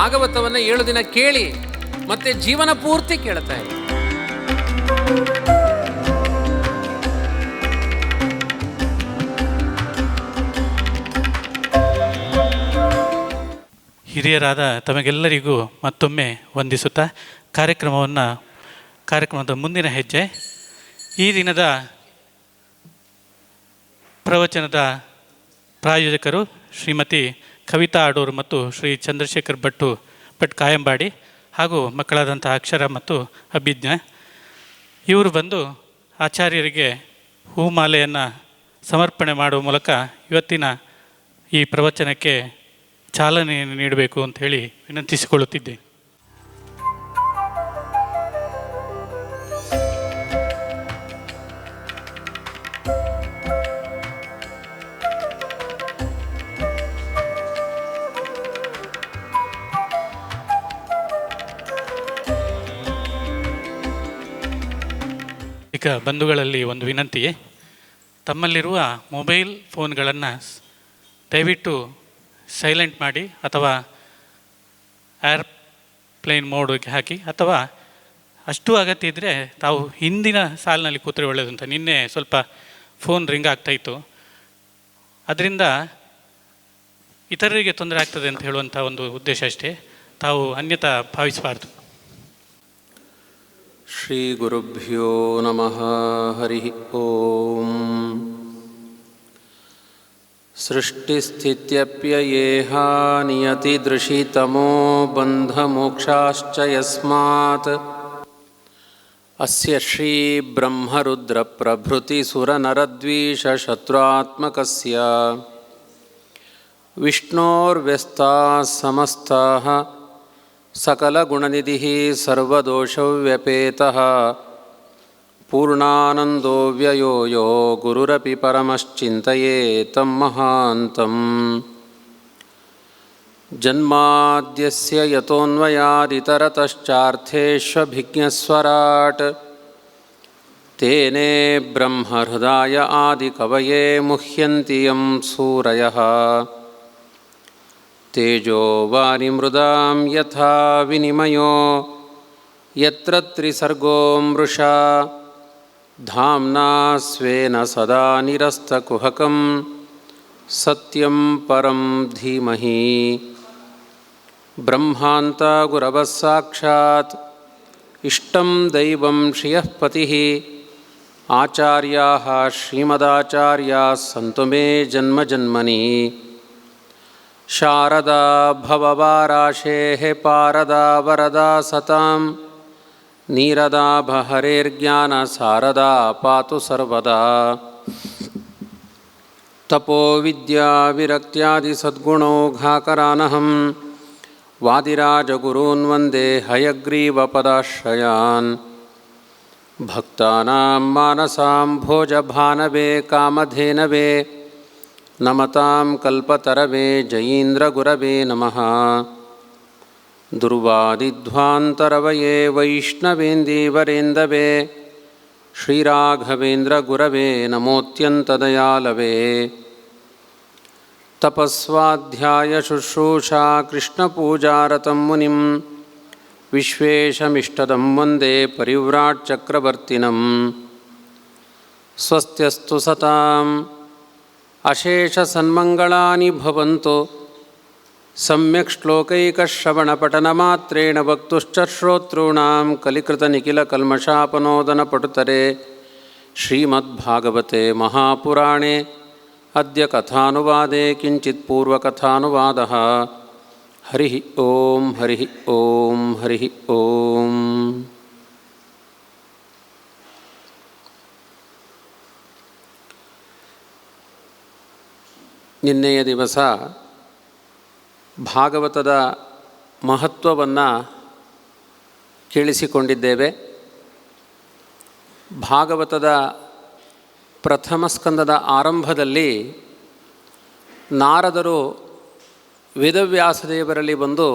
ಭಾಗವತವನ್ನು 7 ದಿನ ಕೇಳಿ ಮತ್ತೆ ಜೀವನ ಪೂರ್ತಿ ಕೇಳ್ತಾ ಇರಿ. ಹಿರಿಯರಾದ ತಮಗೆಲ್ಲರಿಗೂ ಮತ್ತೊಮ್ಮೆ ವಂದಿಸುತ್ತಾ ಕಾರ್ಯಕ್ರಮದ ಮುಂದಿನ ಹೆಜ್ಜೆ ಈ ದಿನದ ಪ್ರವಚನದ ಪ್ರಾಯೋಜಕರು ಶ್ರೀಮತಿ ಕವಿತಾ ಅಡೂರು ಮತ್ತು ಶ್ರೀ ಚಂದ್ರಶೇಖರ್ ಭಟ್ ಕಾಯಂಬಾಡಿ ಹಾಗೂ ಮಕ್ಕಳಾದಂಥ ಅಕ್ಷರ ಮತ್ತು ಅಭಿಜ್ಞ. ಇವರು ಬಂದು ಆಚಾರ್ಯರಿಗೆ ಹೂಮಾಲೆಯನ್ನು ಸಮರ್ಪಣೆ ಮಾಡುವ ಮೂಲಕ ಇವತ್ತಿನ ಈ ಪ್ರವಚನಕ್ಕೆ ಚಾಲನೆಯನ್ನು ನೀಡಬೇಕು ಅಂತ ಹೇಳಿ ವಿನಂತಿಸಿಕೊಳ್ಳುತ್ತಿದ್ದೆ. ಈಗ ಬಂಧುಗಳಲ್ಲಿ ಒಂದು ವಿನಂತಿ, ತಮ್ಮಲ್ಲಿರುವ ಮೊಬೈಲ್ ಫೋನ್ಗಳನ್ನು ದಯವಿಟ್ಟು ಸೈಲೆಂಟ್ ಮಾಡಿ ಅಥವಾ ಏರ್ಪ್ಲೇನ್ ಮೋಡ್ಗೆ ಹಾಕಿ, ಅಥವಾ ಅಷ್ಟು ಅಗತ್ಯ ಇದ್ದರೆ ತಾವು ಹಿಂದಿನ ಸಾಲಿನಲ್ಲಿ ಕೂತ್ರೆ ಒಳ್ಳೆಯದು ಅಂತ. ನಿನ್ನೆ ಸ್ವಲ್ಪ ಫೋನ್ ರಿಂಗ್ ಆಗ್ತಾಯಿತ್ತು, ಅದರಿಂದ ಇತರರಿಗೆ ತೊಂದರೆ ಆಗ್ತದೆ ಅಂತ ಹೇಳುವಂಥ ಒಂದು ಉದ್ದೇಶ ಅಷ್ಟೇ, ತಾವು ಅನ್ಯತಾ ಭಾವಿಸಬಾರ್ದು. ಶ್ರೀ ಗುರುಭ್ಯೋ ನಮಃ. ಹರಿ ಓಂ. ಸೃಷ್ಟಿಸ್ಥಿತ್ಯಪ್ಯಯೇಹ ನಿಯತಿದೃಶಿತಮೋ ಬಂಧಮೋಕ್ಷಾಶ್ಚ ಯಸ್ಮಾತ್ ಅಸ್ಯ ಶ್ರೀ ಬ್ರಹ್ಮರುದ್ರ ಪ್ರಭೃತಿ ಸುರನರದ್ವೀಷ ಶತ್ರುತ್ಮಕಸ್ಯ ವಿಷ್ಣೋರ್ವ್ಯಸ್ತಾಃ ಸಮಸ್ತಾಃ ಸಕಲಗುಣನಿಧಿಃ ಸರ್ವದೋಷವ್ಯಪೇತಃ ಪೂರ್ಣಾನಂದೋ ವ್ಯಯೋ ಯೋ ಗುರುರಪಿ ಪರಮಶ್ಚಿಂತಯೇತಂ ಮಹಾಂತಂ. ಜನ್ಮಾದ್ಯಸ್ಯ ಯತೋನ್ವಯಾದಿತರತಶ್ಚಾರ್ಥೇಷ್ವಭಿಜ್ಞಸ್ವರಾಟ್ ತೇನೇ ಬ್ರಹ್ಮಹೃದಾಯ ಆದಿಕವಯೇ ಮುಹ್ಯಂತಿ ಯಂ ಸೂರಯಃ. ತೇಜೋ ವಾರಿಮೃದಾಂ ಯಥಾ ವಿನಿಮಯೋ ಯತ್ರ ತ್ರಿಸರ್ಗೋ ಮೃಷಾ ಧಾಮ್ನಾ ಸ್ವೇನ ಸದಾ ನಿರಸ್ತಕುಹಕಂ ಸತ್ಯಂ ಪರಂ ಧೀಮಹಿ. ಬ್ರಹ್ಮಾಂತ ಗುರವಃ ಸಾಕ್ಷಾತ್ ಇಷ್ಟಂ ದೈವಂ ಶ್ರಿಯಃ ಪತಿಃ ಆಚಾರ್ಯಾಃ ಶ್ರೀಮದಾಚಾರ್ಯಾಃ ಸಂತು ಮೇ ಜನ್ಮ ಜನ್ಮನಿ. ಶಾರದಾ ಭವವಾರಾಶೇಃ ಪಾರದಾ ವರದಾ ಸತಾಂ ನೀರದಾಭಹರೇರ್ಜ್ಞಾನ ಸಾರದಾ ಪಾತು ಸರ್ವದಾ. ತಪೋ ವಿದ್ಯಾ ವಿರಕ್ತ್ಯಾದಿ ಸದ್ಗುಣೌಘಾಕರಾನಹಂ ವಾದಿರಾಜಗುರೂನ್ ವಂದೇ ಹಯಗ್ರೀವಪದಾಶ್ರಯಾನ್. ಭಕ್ತಾನಾಂ ಮಾನಸಾಂ ಭೋಜಭಾನವೇ ಕಾಮಧೇನವೇ ನಮತಾಂ ಕಲ್ಪತರವೇ ಜಯೀಂದ್ರಗುರವೇ ನಮಃ. ದುರ್ವಾದಿಧ್ವಾಂತರವಯೇ ವೈಷ್ಣವೇಂದೀವರೇಂದವೇ ಶ್ರೀರಾಘವೇಂದ್ರಗುರವೇ ನಮೋತ್ಯಂತದಯಾಲವೇ. ತಪಸ್ವಾಧ್ಯಾಯ ಶುಶ್ರೂಷಾ ಕೃಷ್ಣಪೂಜಾರತಂ ಮುನಿಂ ವಿಶ್ವೇಶಮಿಷ್ಟದಂ ವಂದೇ ಪರಿವ್ರಾಟ್ ಚಕ್ರವರ್ತಿನಂ. ಸ್ವಸ್ತ್ಯಸ್ತು ಸತಾಂ ಅಶೇಷ ಸನ್ಮಂಗಳಾನಿ ಭವಂತು. ಸಮ್ಯಕ್ ಶ್ಲೋಕೈಕಶ್ರವಣಪಠನಮಾತ್ರೇಣ ವಕ್ತುಶ್ಚ ಶ್ರೋತॄಣಾಂ ಕಲಿಕೃತನಿಖಿಲಕಲ್ಮಷಾಪನೋದನ ಪಟುತರೆ ಶ್ರೀಮದ್ಭಾಗವತೆ ಮಹಾಪುರಾಣೇ ಅದ್ಯ ಕಥಾನುವಾದೇ ಕಿಂಚಿತ್ ಪೂರ್ವಕಥಾನುವಾದಃ. ಹರಿ ಓಂ ಹರಿ ಓಂ ಹರಿ ಓಂ. ನಿನ್ನೆಯ ದಿವಸ ಭಾಗವತದ ಮಹತ್ವವನ್ನು ಕೇಳಿಸಿಕೊಂಡಿದ್ದೇವೆ. ಭಾಗವತದ ಪ್ರಥಮ ಸ್ಕಂದದ ಆರಂಭದಲ್ಲಿ ನಾರದರು ವೇದವ್ಯಾಸದೇವರಲ್ಲಿ ಬಂದು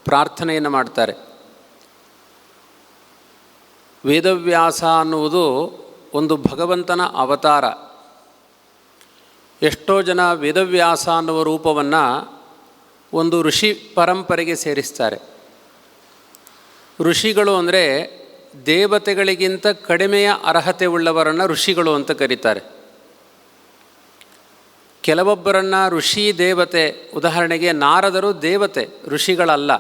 ಪ್ರಾರ್ಥನೆಯನ್ನು ಮಾಡ್ತಾರೆ. ವೇದವ್ಯಾಸ ಅನ್ನುವುದು ಒಂದು ಭಗವಂತನ ಅವತಾರ. ಎಷ್ಟೋ ಜನ ವೇದವ್ಯಾಸ ಅನ್ನುವ ರೂಪವನ್ನು ಒಂದು ಋಷಿ ಪರಂಪರೆಗೆ ಸೇರಿಸ್ತಾರೆ. ಋಷಿಗಳು ಅಂದರೆ ದೇವತೆಗಳಿಗಿಂತ ಕಡಿಮೆಯ ಅರ್ಹತೆ ಉಳ್ಳವರನ್ನು ಋಷಿಗಳು ಅಂತ ಕರೀತಾರೆ. ಕೆಲವೊಬ್ಬರನ್ನು ಋಷಿ ದೇವತೆ, ಉದಾಹರಣೆಗೆ ನಾರದರು ದೇವತೆ, ಋಷಿಗಳಲ್ಲ.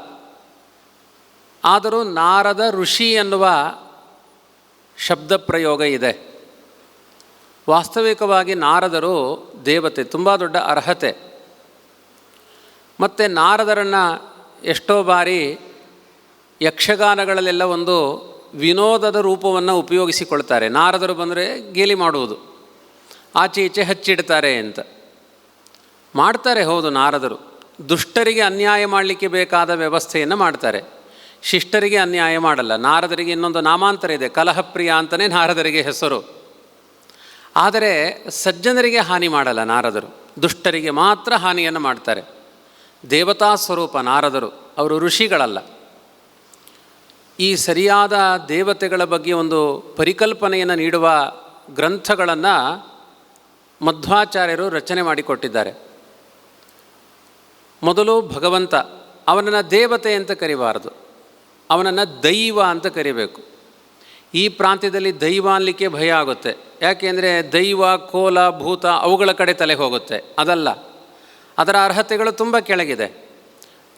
ಆದರೂ ನಾರದ ಋಷಿ ಎನ್ನುವ ಶಬ್ದ ಪ್ರಯೋಗ ಇದೆ. ವಾಸ್ತವಿಕವಾಗಿ ನಾರದರು ದೇವತೆ, ತುಂಬ ದೊಡ್ಡ ಅರ್ಹತೆ. ಮತ್ತು ನಾರದರನ್ನು ಎಷ್ಟೋ ಬಾರಿ ಯಕ್ಷಗಾನಗಳಲ್ಲೆಲ್ಲ ಒಂದು ವಿನೋದದ ರೂಪವನ್ನು ಉಪಯೋಗಿಸಿಕೊಳ್ತಾರೆ. ನಾರದರು ಬಂದರೆ ಗೇಲಿ ಮಾಡುವುದು, ಆಚೆ ಈಚೆ ಹಚ್ಚಿಡ್ತಾರೆ ಅಂತ ಮಾಡ್ತಾರೆ. ಹೌದು, ನಾರದರು ದುಷ್ಟರಿಗೆ ಅನ್ಯಾಯ ಮಾಡಲಿಕ್ಕೆ ಬೇಕಾದ ವ್ಯವಸ್ಥೆಯನ್ನು ಮಾಡ್ತಾರೆ, ಶಿಷ್ಟರಿಗೆ ಅನ್ಯಾಯ ಮಾಡಲ್ಲ. ನಾರದರಿಗೆ ಇನ್ನೊಂದು ನಾಮಾಂತರ ಇದೆ, ಕಲಹಪ್ರಿಯ ಅಂತಲೇ ನಾರದರಿಗೆ ಹೆಸರು. ಆದರೆ ಸಜ್ಜನರಿಗೆ ಹಾನಿ ಮಾಡಲ್ಲ ನಾರದರು, ದುಷ್ಟರಿಗೆ ಮಾತ್ರ ಹಾನಿಯನ್ನು ಮಾಡ್ತಾರೆ. ದೇವತಾ ಸ್ವರೂಪ ನಾರದರು, ಅವರು ಋಷಿಗಳಲ್ಲ. ಈ ಸರಿಯಾದ ದೇವತೆಗಳ ಬಗ್ಗೆ ಒಂದು ಪರಿಕಲ್ಪನೆಯನ್ನು ನೀಡುವ ಗ್ರಂಥಗಳನ್ನು ಮಧ್ವಾಚಾರ್ಯರು ರಚನೆ ಮಾಡಿಕೊಟ್ಟಿದ್ದಾರೆ. ಮೊದಲು ಭಗವಂತ, ಅವನನ್ನು ದೇವತೆ ಅಂತ ಕರಿಬಾರದು, ಅವನನ್ನು ದೈವ ಅಂತ ಕರಿಬೇಕು. ಈ ಪ್ರಾಂತ್ಯದಲ್ಲಿ ದೈವ ಅನ್ನಲಿಕ್ಕೆ ಭಯ ಆಗುತ್ತೆ. ಯಾಕೆಂದರೆ ದೈವ, ಕೋಲ, ಭೂತ ಅವುಗಳ ಕಡೆ ತಲೆ ಹೋಗುತ್ತೆ. ಅದಲ್ಲ, ಅದರ ಅರ್ಹತೆಗಳು ತುಂಬ ಕೆಳಗಿದೆ.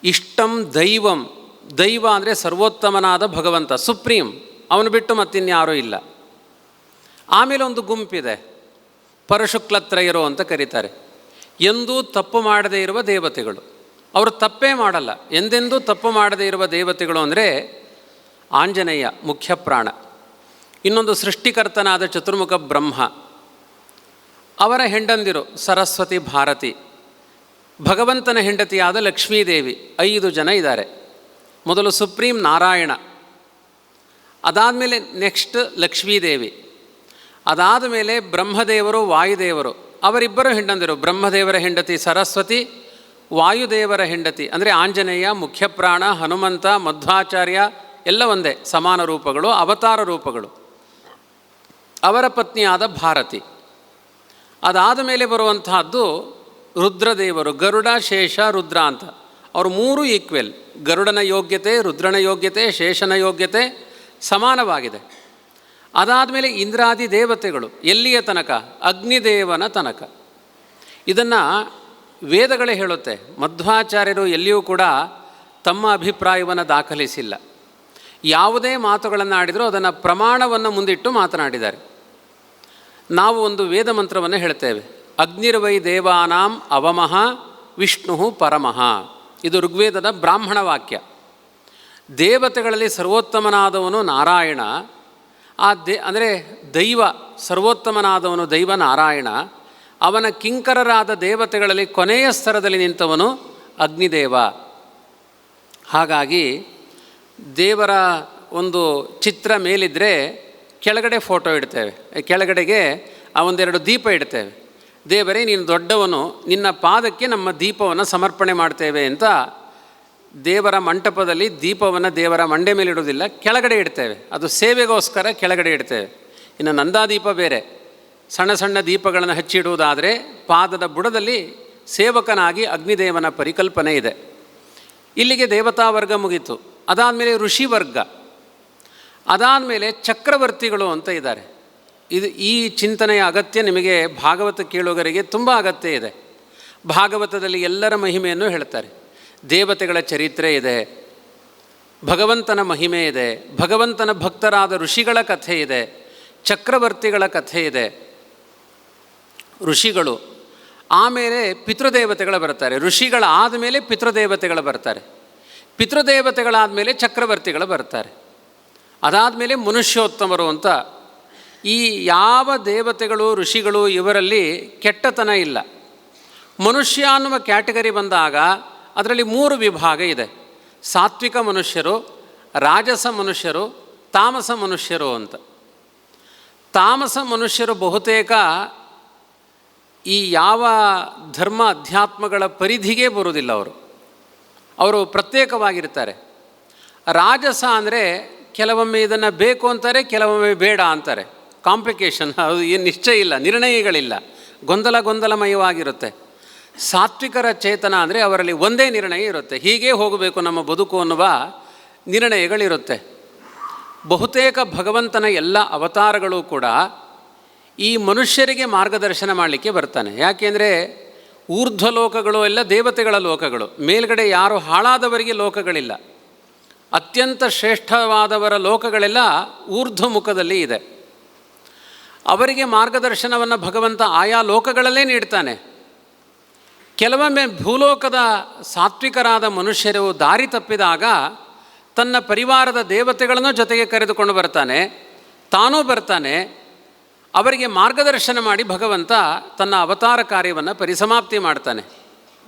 ಇಷ್ಟಂ ದೈವಂ, ದೈವ ಅಂದರೆ ಸರ್ವೋತ್ತಮನಾದ ಭಗವಂತ, ಸುಪ್ರೀಂ, ಅವನು ಬಿಟ್ಟು ಮತ್ತಿನ್ಯಾರೂ ಇಲ್ಲ. ಆಮೇಲೆ ಒಂದು ಗುಂಪಿದೆ, ಪರಶುಕ್ಲತ್ರಯರು ಅಂತ ಕರೀತಾರೆ. ಎಂದೂ ತಪ್ಪು ಮಾಡದೇ ಇರುವ ದೇವತೆಗಳು, ಅವರು ತಪ್ಪೇ ಮಾಡಲ್ಲ, ಎಂದೆಂದೂ ತಪ್ಪು ಮಾಡದೇ ಇರುವ ದೇವತೆಗಳು ಅಂದರೆ ಆಂಜನೇಯ ಮುಖ್ಯ ಪ್ರಾಣ, ಇನ್ನೊಂದು ಸೃಷ್ಟಿಕರ್ತನಾದ ಚತುರ್ಮುಖ ಬ್ರಹ್ಮ, ಅವರ ಹೆಂಡಂದಿರು ಸರಸ್ವತಿ, ಭಾರತಿ, ಭಗವಂತನ ಹೆಂಡತಿಯಾದ ಲಕ್ಷ್ಮೀದೇವಿ, 5 ಜನ ಇದ್ದಾರೆ. ಮೊದಲು ಸುಪ್ರೀಂ ನಾರಾಯಣ, ಅದಾದಮೇಲೆ ನೆಕ್ಸ್ಟ್ ಲಕ್ಷ್ಮೀದೇವಿ, ಅದಾದ ಮೇಲೆ ಬ್ರಹ್ಮದೇವರು, ವಾಯುದೇವರು, ಅವರಿಬ್ಬರು ಹೆಂಡಂದಿರು. ಬ್ರಹ್ಮದೇವರ ಹೆಂಡತಿ ಸರಸ್ವತಿ, ವಾಯುದೇವರ ಹೆಂಡತಿ ಅಂದರೆ ಆಂಜನೇಯ, ಮುಖ್ಯಪ್ರಾಣ, ಹನುಮಂತ, ಮಧ್ವಾಚಾರ್ಯ ಎಲ್ಲ ಒಂದೇ, ಸಮಾನ ರೂಪಗಳು, ಅವತಾರ ರೂಪಗಳು. ಅವರ ಪತ್ನಿಯಾದ ಭಾರತಿ. ಅದಾದ ಮೇಲೆ ಬರುವಂತಹದ್ದು ರುದ್ರದೇವರು, ಗರುಡ, ಶೇಷ, ರುದ್ರ ಅಂತ. ಅವರು 3 ಈಕ್ವೆಲ್. ಗರುಡನ ಯೋಗ್ಯತೆ, ರುದ್ರನ ಯೋಗ್ಯತೆ, ಶೇಷನ ಯೋಗ್ಯತೆ ಸಮಾನವಾಗಿದೆ. ಅದಾದಮೇಲೆ ಇಂದ್ರಾದಿ ದೇವತೆಗಳು, ಎಲ್ಲಿಯ ತನಕ? ಅಗ್ನಿದೇವನ ತನಕ. ಇದನ್ನು ವೇದಗಳೇ ಹೇಳುತ್ತೆ. ಮಧ್ವಾಚಾರ್ಯರು ಎಲ್ಲಿಯೂ ಕೂಡ ತಮ್ಮ ಅಭಿಪ್ರಾಯವನ್ನು ದಾಖಲಿಸಿಲ್ಲ. ಯಾವುದೇ ಮಾತುಗಳನ್ನು ಆಡಿದರೂ ಅದನ್ನು ಪ್ರಮಾಣವನ್ನು ಮುಂದಿಟ್ಟು ಮಾತನಾಡಿದ್ದಾರೆ. ನಾವು ಒಂದು ವೇದ ಮಂತ್ರವನ್ನು ಹೇಳ್ತೇವೆ, ಅಗ್ನಿರ್ವೈ ದೇವಾನಾಂ ಅವಮಃ ವಿಷ್ಣು ಪರಮಃ. ಇದು ಋಗ್ವೇದದ ಬ್ರಾಹ್ಮಣ ವಾಕ್ಯ. ದೇವತೆಗಳಲ್ಲಿ ಸರ್ವೋತ್ತಮನಾದವನು ನಾರಾಯಣ. ಅಂದರೆ ದೈವ ಸರ್ವೋತ್ತಮನಾದವನು ದೈವ ನಾರಾಯಣ. ಅವನ ಕಿಂಕರರಾದ ದೇವತೆಗಳಲ್ಲಿ ಕೊನೆಯ ಸ್ತರದಲ್ಲಿ ನಿಂತವನು ಅಗ್ನಿದೇವ. ಹಾಗಾಗಿ ದೇವರ ಒಂದು ಚಿತ್ರ ಮೇಲಿದ್ದರೆ ಕೆಳಗಡೆ ಫೋಟೋ ಇಡ್ತೇವೆ, ಕೆಳಗಡೆಗೆ ಒಂದೆರಡು ದೀಪ ಇಡ್ತೇವೆ. ದೇವರೇ ನೀನು ದೊಡ್ಡವನು, ನಿನ್ನ ಪಾದಕ್ಕೆ ನಮ್ಮ ದೀಪವನ್ನು ಸಮರ್ಪಣೆ ಮಾಡ್ತೇವೆ ಅಂತ ದೇವರ ಮಂಟಪದಲ್ಲಿ ದೀಪವನ್ನು ದೇವರ ಮಂಡೆ ಮೇಲೆ ಇಡೋದಿಲ್ಲ, ಕೆಳಗಡೆ ಇಡ್ತೇವೆ. ಅದು ಸೇವೆಗೋಸ್ಕರ ಕೆಳಗಡೆ ಇಡ್ತೇವೆ. ಇನ್ನು ನಂದಾದೀಪ ಬೇರೆ, ಸಣ್ಣ ಸಣ್ಣ ದೀಪಗಳನ್ನು ಹಚ್ಚಿಡುವುದಾದರೆ ಪಾದದ ಬುಡದಲ್ಲಿ ಸೇವಕನಾಗಿ ಅಗ್ನಿದೇವನ ಪರಿಕಲ್ಪನೆ ಇದೆ. ಇಲ್ಲಿಗೆ ದೇವತಾ ವರ್ಗ ಮುಗೀತು. ಅದಾದಮೇಲೆ ಋಷಿ ವರ್ಗ, ಅದಾದಮೇಲೆ ಚಕ್ರವರ್ತಿಗಳು ಅಂತ ಇದ್ದಾರೆ. ಈ ಚಿಂತನೆಯ ಅಗತ್ಯ ನಿಮಗೆ ಭಾಗವತ ಕೇಳುಗರಿಗೆ ತುಂಬ ಅಗತ್ಯ ಇದೆ. ಭಾಗವತದಲ್ಲಿ ಎಲ್ಲರ ಮಹಿಮೆಯನ್ನು ಹೇಳ್ತಾರೆ. ದೇವತೆಗಳ ಚರಿತ್ರೆ ಇದೆ, ಭಗವಂತನ ಮಹಿಮೆ ಇದೆ, ಭಗವಂತನ ಭಕ್ತರಾದ ಋಷಿಗಳ ಕಥೆ ಇದೆ, ಚಕ್ರವರ್ತಿಗಳ ಕಥೆ ಇದೆ. ಋಷಿಗಳು ಆಮೇಲೆ ಪಿತೃದೇವತೆಗಳು ಬರ್ತಾರೆ. ಋಷಿಗಳಾದ ಮೇಲೆ ಪಿತೃದೇವತೆಗಳು ಬರ್ತಾರೆ. ಪಿತೃದೇವತೆಗಳಾದ ಮೇಲೆ ಚಕ್ರವರ್ತಿಗಳು ಬರ್ತಾರೆ. ಅದಾದಮೇಲೆ ಮನುಷ್ಯೋತ್ತಮರು ಅಂತ. ಈ ಯಾವ ದೇವತೆಗಳು ಋಷಿಗಳು ಇವರಲ್ಲಿ ಕೆಟ್ಟತನ ಇಲ್ಲ. ಮನುಷ್ಯ ಅನ್ನುವ ಕ್ಯಾಟಗರಿ ಬಂದಾಗ ಅದರಲ್ಲಿ 3 ವಿಭಾಗ ಇದೆ. ಸಾತ್ವಿಕ ಮನುಷ್ಯರು, ರಾಜಸ ಮನುಷ್ಯರು, ತಾಮಸ ಮನುಷ್ಯರು ಅಂತ. ತಾಮಸ ಮನುಷ್ಯರು ಬಹುತೇಕ ಈ ಯಾವ ಧರ್ಮ ಅಧ್ಯಾತ್ಮಗಳ ಪರಿಧಿಗೆ ಬರುವುದಿಲ್ಲ. ಅವರು ಪ್ರತ್ಯೇಕವಾಗಿರ್ತಾರೆ. ರಾಜಸ ಅಂದರೆ ಕೆಲವೊಮ್ಮೆ ಇದನ್ನು ಬೇಕು ಅಂತಾರೆ, ಕೆಲವೊಮ್ಮೆ ಬೇಡ ಅಂತಾರೆ. ಕಾಂಪ್ಲಿಕೇಶನ್, ಅದು ಏನು ನಿಶ್ಚಯ ಇಲ್ಲ, ನಿರ್ಣಯಗಳಿಲ್ಲ, ಗೊಂದಲಮಯವಾಗಿರುತ್ತೆ. ಸಾತ್ವಿಕರ ಚೇತನ ಅಂದರೆ ಅವರಲ್ಲಿ ಒಂದೇ ನಿರ್ಣಯ ಇರುತ್ತೆ, ಹೀಗೇ ಹೋಗಬೇಕು ನಮ್ಮ ಬದುಕು ಅನ್ನುವ ನಿರ್ಣಯಗಳಿರುತ್ತೆ. ಬಹುತೇಕ ಭಗವಂತನ ಎಲ್ಲ ಅವತಾರಗಳು ಕೂಡ ಈ ಮನುಷ್ಯರಿಗೆ ಮಾರ್ಗದರ್ಶನ ಮಾಡಲಿಕ್ಕೆ ಬರ್ತಾನೆ. ಯಾಕೆಂದರೆ ಊರ್ಧ್ವ ಲೋಕಗಳು ಎಲ್ಲ ದೇವತೆಗಳ ಲೋಕಗಳು, ಮೇಲ್ಗಡೆ ಯಾರು ಹಾಳಾದವರಿಗೆ ಲೋಕಗಳಿಲ್ಲ. ಅತ್ಯಂತ ಶ್ರೇಷ್ಠವಾದವರ ಲೋಕಗಳೆಲ್ಲ ಊರ್ಧ್ವ ಮುಖದಲ್ಲಿ ಇದೆ. ಅವರಿಗೆ ಮಾರ್ಗದರ್ಶನವನ್ನು ಭಗವಂತ ಆಯಾ ಲೋಕಗಳಲ್ಲೇ ನೀಡ್ತಾನೆ. ಕೆಲವೊಮ್ಮೆ ಭೂಲೋಕದ ಸಾತ್ವಿಕರಾದ ಮನುಷ್ಯರು ದಾರಿ ತಪ್ಪಿದಾಗ ತನ್ನ ಪರಿವಾರದ ದೇವತೆಗಳನ್ನು ಜೊತೆಗೆ ಕರೆದುಕೊಂಡು ಬರ್ತಾನೆ, ತಾನೂ ಬರ್ತಾನೆ. ಅವರಿಗೆ ಮಾರ್ಗದರ್ಶನ ಮಾಡಿ ಭಗವಂತ ತನ್ನ ಅವತಾರ ಕಾರ್ಯವನ್ನು ಪರಿಸಮಾಪ್ತಿ ಮಾಡ್ತಾನೆ.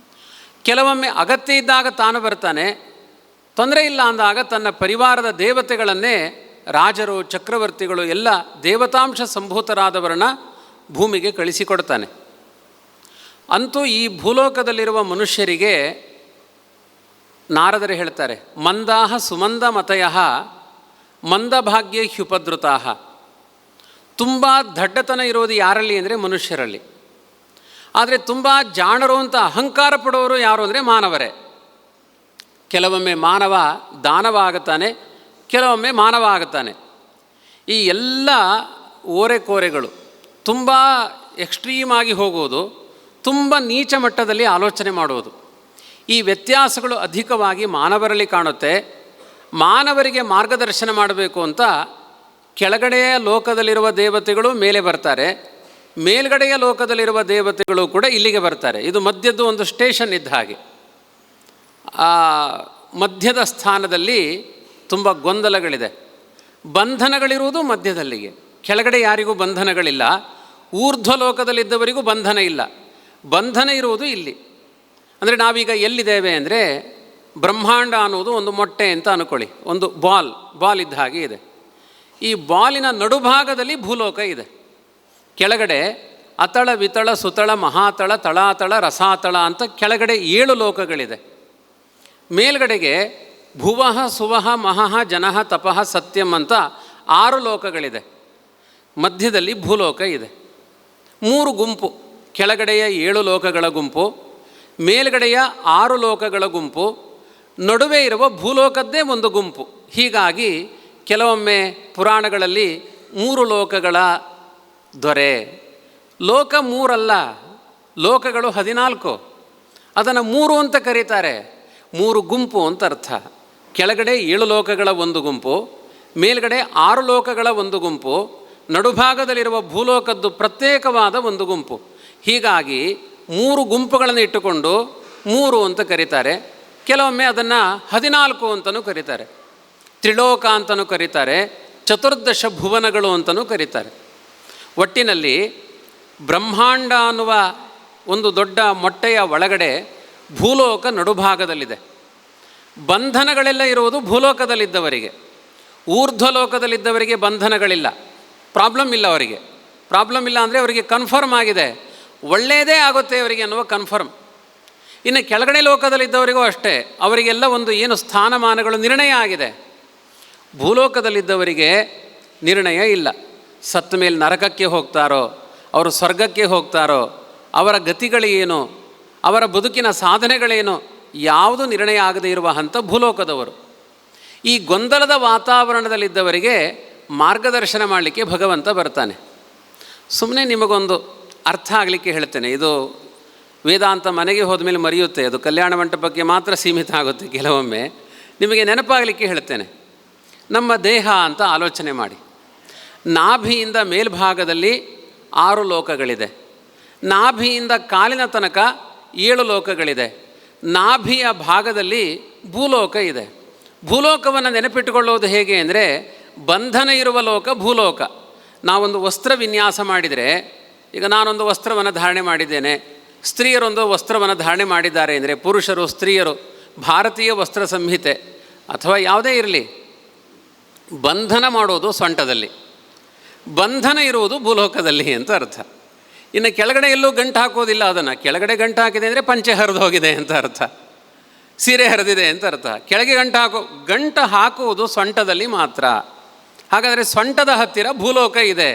ಕೆಲವೊಮ್ಮೆ ಅಗತ್ಯ ಇದ್ದಾಗ ತಾನು ಬರ್ತಾನೆ, ತೊಂದರೆ ಇಲ್ಲ ಅಂದಾಗ ತನ್ನ ಪರಿವಾರದ ದೇವತೆಗಳನ್ನೇ, ರಾಜರು ಚಕ್ರವರ್ತಿಗಳು ಎಲ್ಲ ದೇವತಾಂಶ ಸಂಭೂತರಾದವರನ್ನ ಭೂಮಿಗೆ ಕಳಿಸಿಕೊಡ್ತಾನೆ. ಅಂತೂ ಈ ಭೂಲೋಕದಲ್ಲಿರುವ ಮನುಷ್ಯರಿಗೆ ನಾರದರು ಹೇಳ್ತಾರೆ, ಮಂದಾಹ ಸುಮಂದ ಮತಯಃ ಮಂದಭಾಗ್ಯ ಹ್ಯುಪದ್ರುತಾಹ. ತುಂಬ ದಡ್ಡತನ ಇರೋದು ಯಾರಲ್ಲಿ ಅಂದರೆ ಮನುಷ್ಯರಲ್ಲಿ. ಆದರೆ ತುಂಬ ಜಾಣರು ಅಂತ ಅಹಂಕಾರ ಪಡೋರು ಯಾರು ಅಂದರೆ ಮಾನವರೇ. ಕೆಲವೊಮ್ಮೆ ಮಾನವ ದಾನವ ಆಗುತ್ತಾನೆ, ಕೆಲವೊಮ್ಮೆ ಮಾನವ ಆಗುತ್ತಾನೆ. ಈ ಎಲ್ಲ ಓರೆಕೋರೆಗಳು ತುಂಬ ಎಕ್ಸ್ಟ್ರೀಮಾಗಿ ಹೋಗುವುದು, ತುಂಬ ನೀಚ ಮಟ್ಟದಲ್ಲಿ ಆಲೋಚನೆ ಮಾಡುವುದು, ಈ ವ್ಯತ್ಯಾಸಗಳು ಅಧಿಕವಾಗಿ ಮಾನವರಲ್ಲಿ ಕಾಣುತ್ತೆ. ಮಾನವರಿಗೆ ಮಾರ್ಗದರ್ಶನ ಮಾಡಬೇಕು ಅಂತ ಕೆಳಗಡೆಯ ಲೋಕದಲ್ಲಿರುವ ದೇವತೆಗಳು ಮೇಲೆ ಬರ್ತಾರೆ, ಮೇಲ್ಗಡೆಯ ಲೋಕದಲ್ಲಿರುವ ದೇವತೆಗಳು ಕೂಡ ಇಲ್ಲಿಗೆ ಬರ್ತಾರೆ. ಇದು ಮಧ್ಯದ್ದು ಒಂದು ಸ್ಟೇಷನ್ ಇದ್ದ ಹಾಗೆ. ಆ ಮಧ್ಯದ ಸ್ಥಾನದಲ್ಲಿ ತುಂಬ ಗೊಂದಲಗಳಿದೆ. ಬಂಧನಗಳಿರುವುದು ಮಧ್ಯದಲ್ಲಿಗೆ, ಕೆಳಗಡೆ ಯಾರಿಗೂ ಬಂಧನಗಳಿಲ್ಲ, ಊರ್ಧ್ವ ಲೋಕದಲ್ಲಿದ್ದವರಿಗೂ ಬಂಧನ ಇಲ್ಲ. ಬಂಧನ ಇರುವುದು ಇಲ್ಲಿ. ಅಂದರೆ ನಾವೀಗ ಎಲ್ಲಿದ್ದೇವೆ ಅಂದರೆ, ಬ್ರಹ್ಮಾಂಡ ಅನ್ನೋದು ಒಂದು ಮೊಟ್ಟೆ ಅಂತ ಅಂದ್ಕೊಳ್ಳಿ, ಒಂದು ಬಾಲ್ ಇದ್ದ ಹಾಗೆ ಇದೆ. ಈ ಬಾಲಿನ ನಡುಭಾಗದಲ್ಲಿ ಭೂಲೋಕ ಇದೆ. ಕೆಳಗಡೆ ಅತಳ ವಿತಳ ಸುತಳ ಮಹಾತಳ ತಳಾತಳ ರಸಾತಳ ಅಂತ ಕೆಳಗಡೆ 7 ಲೋಕಗಳಿದೆ. ಮೇಲ್ಗಡೆಗೆ ಭುವಃ ಸುವಹ ಮಹಃ ಜನಃ ತಪಃ ಸತ್ಯಂ ಅಂತ 6 ಲೋಕಗಳಿದೆ. ಮಧ್ಯದಲ್ಲಿ ಭೂಲೋಕ ಇದೆ. 3 ಗುಂಪು, ಕೆಳಗಡೆಯ 7 ಲೋಕಗಳ ಗುಂಪು, ಮೇಲ್ಗಡೆಯ 6 ಲೋಕಗಳ ಗುಂಪು, ನಡುವೆ ಇರುವ ಭೂಲೋಕದ್ದೇ ಒಂದು ಗುಂಪು. ಹೀಗಾಗಿ ಕೆಲವೊಮ್ಮೆ ಪುರಾಣಗಳಲ್ಲಿ 3 ಲೋಕಗಳ ದೊರೆ, ಲೋಕ 3 ಅಲ್ಲ, ಲೋಕಗಳು 14, ಅದನ್ನು 3 ಅಂತ ಕರೀತಾರೆ. 3 ಗುಂಪು ಅಂತ ಅರ್ಥ. ಕೆಳಗಡೆ 7 ಲೋಕಗಳ ಒಂದು ಗುಂಪು, ಮೇಲ್ಗಡೆ 6 ಲೋಕಗಳ ಒಂದು ಗುಂಪು, ನಡುಭಾಗದಲ್ಲಿರುವ ಭೂಲೋಕದ್ದು ಪ್ರತ್ಯೇಕವಾದ ಒಂದು ಗುಂಪು. ಹೀಗಾಗಿ 3 ಗುಂಪುಗಳನ್ನು ಇಟ್ಟುಕೊಂಡು 3 ಅಂತ ಕರೀತಾರೆ. ಕೆಲವೊಮ್ಮೆ ಅದನ್ನು 14 ಅಂತಲೂ ಕರೀತಾರೆ, ತ್ರಿಲೋಕ ಅಂತಲೂ ಕರೀತಾರೆ, ಚತುರ್ದಶ ಭುವನಗಳು ಅಂತಲೂ ಕರೀತಾರೆ. ಒಟ್ಟಿನಲ್ಲಿ ಬ್ರಹ್ಮಾಂಡ ಅನ್ನುವ ಒಂದು ದೊಡ್ಡ ಮೊಟ್ಟೆಯ ಒಳಗಡೆ ಭೂಲೋಕ ನಡುಭಾಗದಲ್ಲಿದೆ. ಬಂಧನಗಳೆಲ್ಲ ಇರುವುದು ಭೂಲೋಕದಲ್ಲಿದ್ದವರಿಗೆ. ಊರ್ಧ್ವಲೋಕದಲ್ಲಿದ್ದವರಿಗೆ ಬಂಧನಗಳಿಲ್ಲ, ಪ್ರಾಬ್ಲಮ್ ಇಲ್ಲ ಅವರಿಗೆ. ಪ್ರಾಬ್ಲಮ್ ಇಲ್ಲ ಅಂದರೆ ಅವರಿಗೆ ಕನ್ಫರ್ಮ್ ಆಗಿದೆ, ಒಳ್ಳೆಯದೇ ಆಗುತ್ತೆ ಅವರಿಗೆ ಅನ್ನುವ ಕನ್ಫರ್ಮ್. ಇನ್ನು ಕೆಳಗಡೆ ಲೋಕದಲ್ಲಿದ್ದವರಿಗೂ ಅಷ್ಟೇ, ಅವರಿಗೆಲ್ಲ ಒಂದು ಏನು ಸ್ಥಾನಮಾನಗಳು ನಿರ್ಣಯ ಆಗಿದೆ. ಭೂಲೋಕದಲ್ಲಿದ್ದವರಿಗೆ ನಿರ್ಣಯ ಇಲ್ಲ. ಸತ್ತ ಮೇಲೆ ನರಕಕ್ಕೆ ಹೋಗ್ತಾರೋ, ಅವರು ಸ್ವರ್ಗಕ್ಕೆ ಹೋಗ್ತಾರೋ, ಅವರ ಗತಿಗಳೇನು, ಅವರ ಬದುಕಿನ ಸಾಧನೆಗಳೇನು, ಯಾವುದು ನಿರ್ಣಯ ಆಗದೇ ಇರುವ ಹಂತ ಭೂಲೋಕದವರು. ಈ ಗೊಂದಲದ ವಾತಾವರಣದಲ್ಲಿದ್ದವರಿಗೆ ಮಾರ್ಗದರ್ಶನ ಮಾಡಲಿಕ್ಕೆ ಭಗವಂತ ಬರ್ತಾನೆ. ಸುಮ್ಮನೆ ನಿಮಗೊಂದು ಅರ್ಥ ಆಗಲಿಕ್ಕೆ ಹೇಳ್ತೇನೆ. ಇದು ವೇದಾಂತ ಮನೆಗೆ ಹೋದ ಮೇಲೆ ಮರೆಯುತ್ತೆ, ಅದು ಕಲ್ಯಾಣ ಮಂಟಪಕ್ಕೆ ಮಾತ್ರ ಸೀಮಿತ ಆಗುತ್ತೆ. ಕೆಲವೊಮ್ಮೆ ನಿಮಗೆ ನೆನಪಾಗಲಿಕ್ಕೆ ಹೇಳ್ತೇನೆ. ನಮ್ಮ ದೇಹ ಅಂತ ಆಲೋಚನೆ ಮಾಡಿ. ನಾಭಿಯಿಂದ ಮೇಲ್ಭಾಗದಲ್ಲಿ 6 ಲೋಕಗಳಿದೆ, ನಾಭಿಯಿಂದ ಕಾಲಿನ ತನಕ 7 ಲೋಕಗಳಿದೆ, ನಾಭಿಯ ಭಾಗದಲ್ಲಿ ಭೂಲೋಕ ಇದೆ. ಭೂಲೋಕವನ್ನು ನೆನಪಿಟ್ಟುಕೊಳ್ಳೋದು ಹೇಗೆ ಅಂದರೆ, ಬಂಧನ ಇರುವ ಲೋಕ ಭೂಲೋಕ. ನಾವೊಂದು ವಸ್ತ್ರ ವಿನ್ಯಾಸ ಮಾಡಿದರೆ, ಈಗ ನಾನೊಂದು ವಸ್ತ್ರವನ್ನು ಧಾರಣೆ ಮಾಡಿದ್ದೇನೆ, ಸ್ತ್ರೀಯರೊಂದು ವಸ್ತ್ರವನ್ನು ಧಾರಣೆ ಮಾಡಿದ್ದಾರೆ ಅಂದರೆ, ಪುರುಷರು ಸ್ತ್ರೀಯರು, ಭಾರತೀಯ ವಸ್ತ್ರ ಸಂಹಿತೆ ಅಥವಾ ಯಾವುದೇ ಇರಲಿ, ಬಂಧನ ಮಾಡೋದು ಸೊಂಟದಲ್ಲಿ, ಬಂಧನ ಇರುವುದು ಭೂಲೋಕದಲ್ಲಿ ಅಂತ ಅರ್ಥ. ಇನ್ನು ಕೆಳಗಡೆ ಎಲ್ಲೂ ಗಂಟು ಹಾಕೋದಿಲ್ಲ. ಅದನ್ನು ಕೆಳಗಡೆ ಗಂಟು ಹಾಕಿದೆ ಅಂದರೆ ಪಂಚೆ ಹರಿದು ಹೋಗಿದೆ ಅಂತ ಅರ್ಥ, ಸೀರೆ ಹರಿದಿದೆ ಅಂತ ಅರ್ಥ. ಕೆಳಗೆ ಗಂಟು ಹಾಕುವುದು ಸೊಂಟದಲ್ಲಿ ಮಾತ್ರ. ಹಾಗಾದರೆ ಸೊಂಟದ ಹತ್ತಿರ ಭೂಲೋಕ ಇದೆ.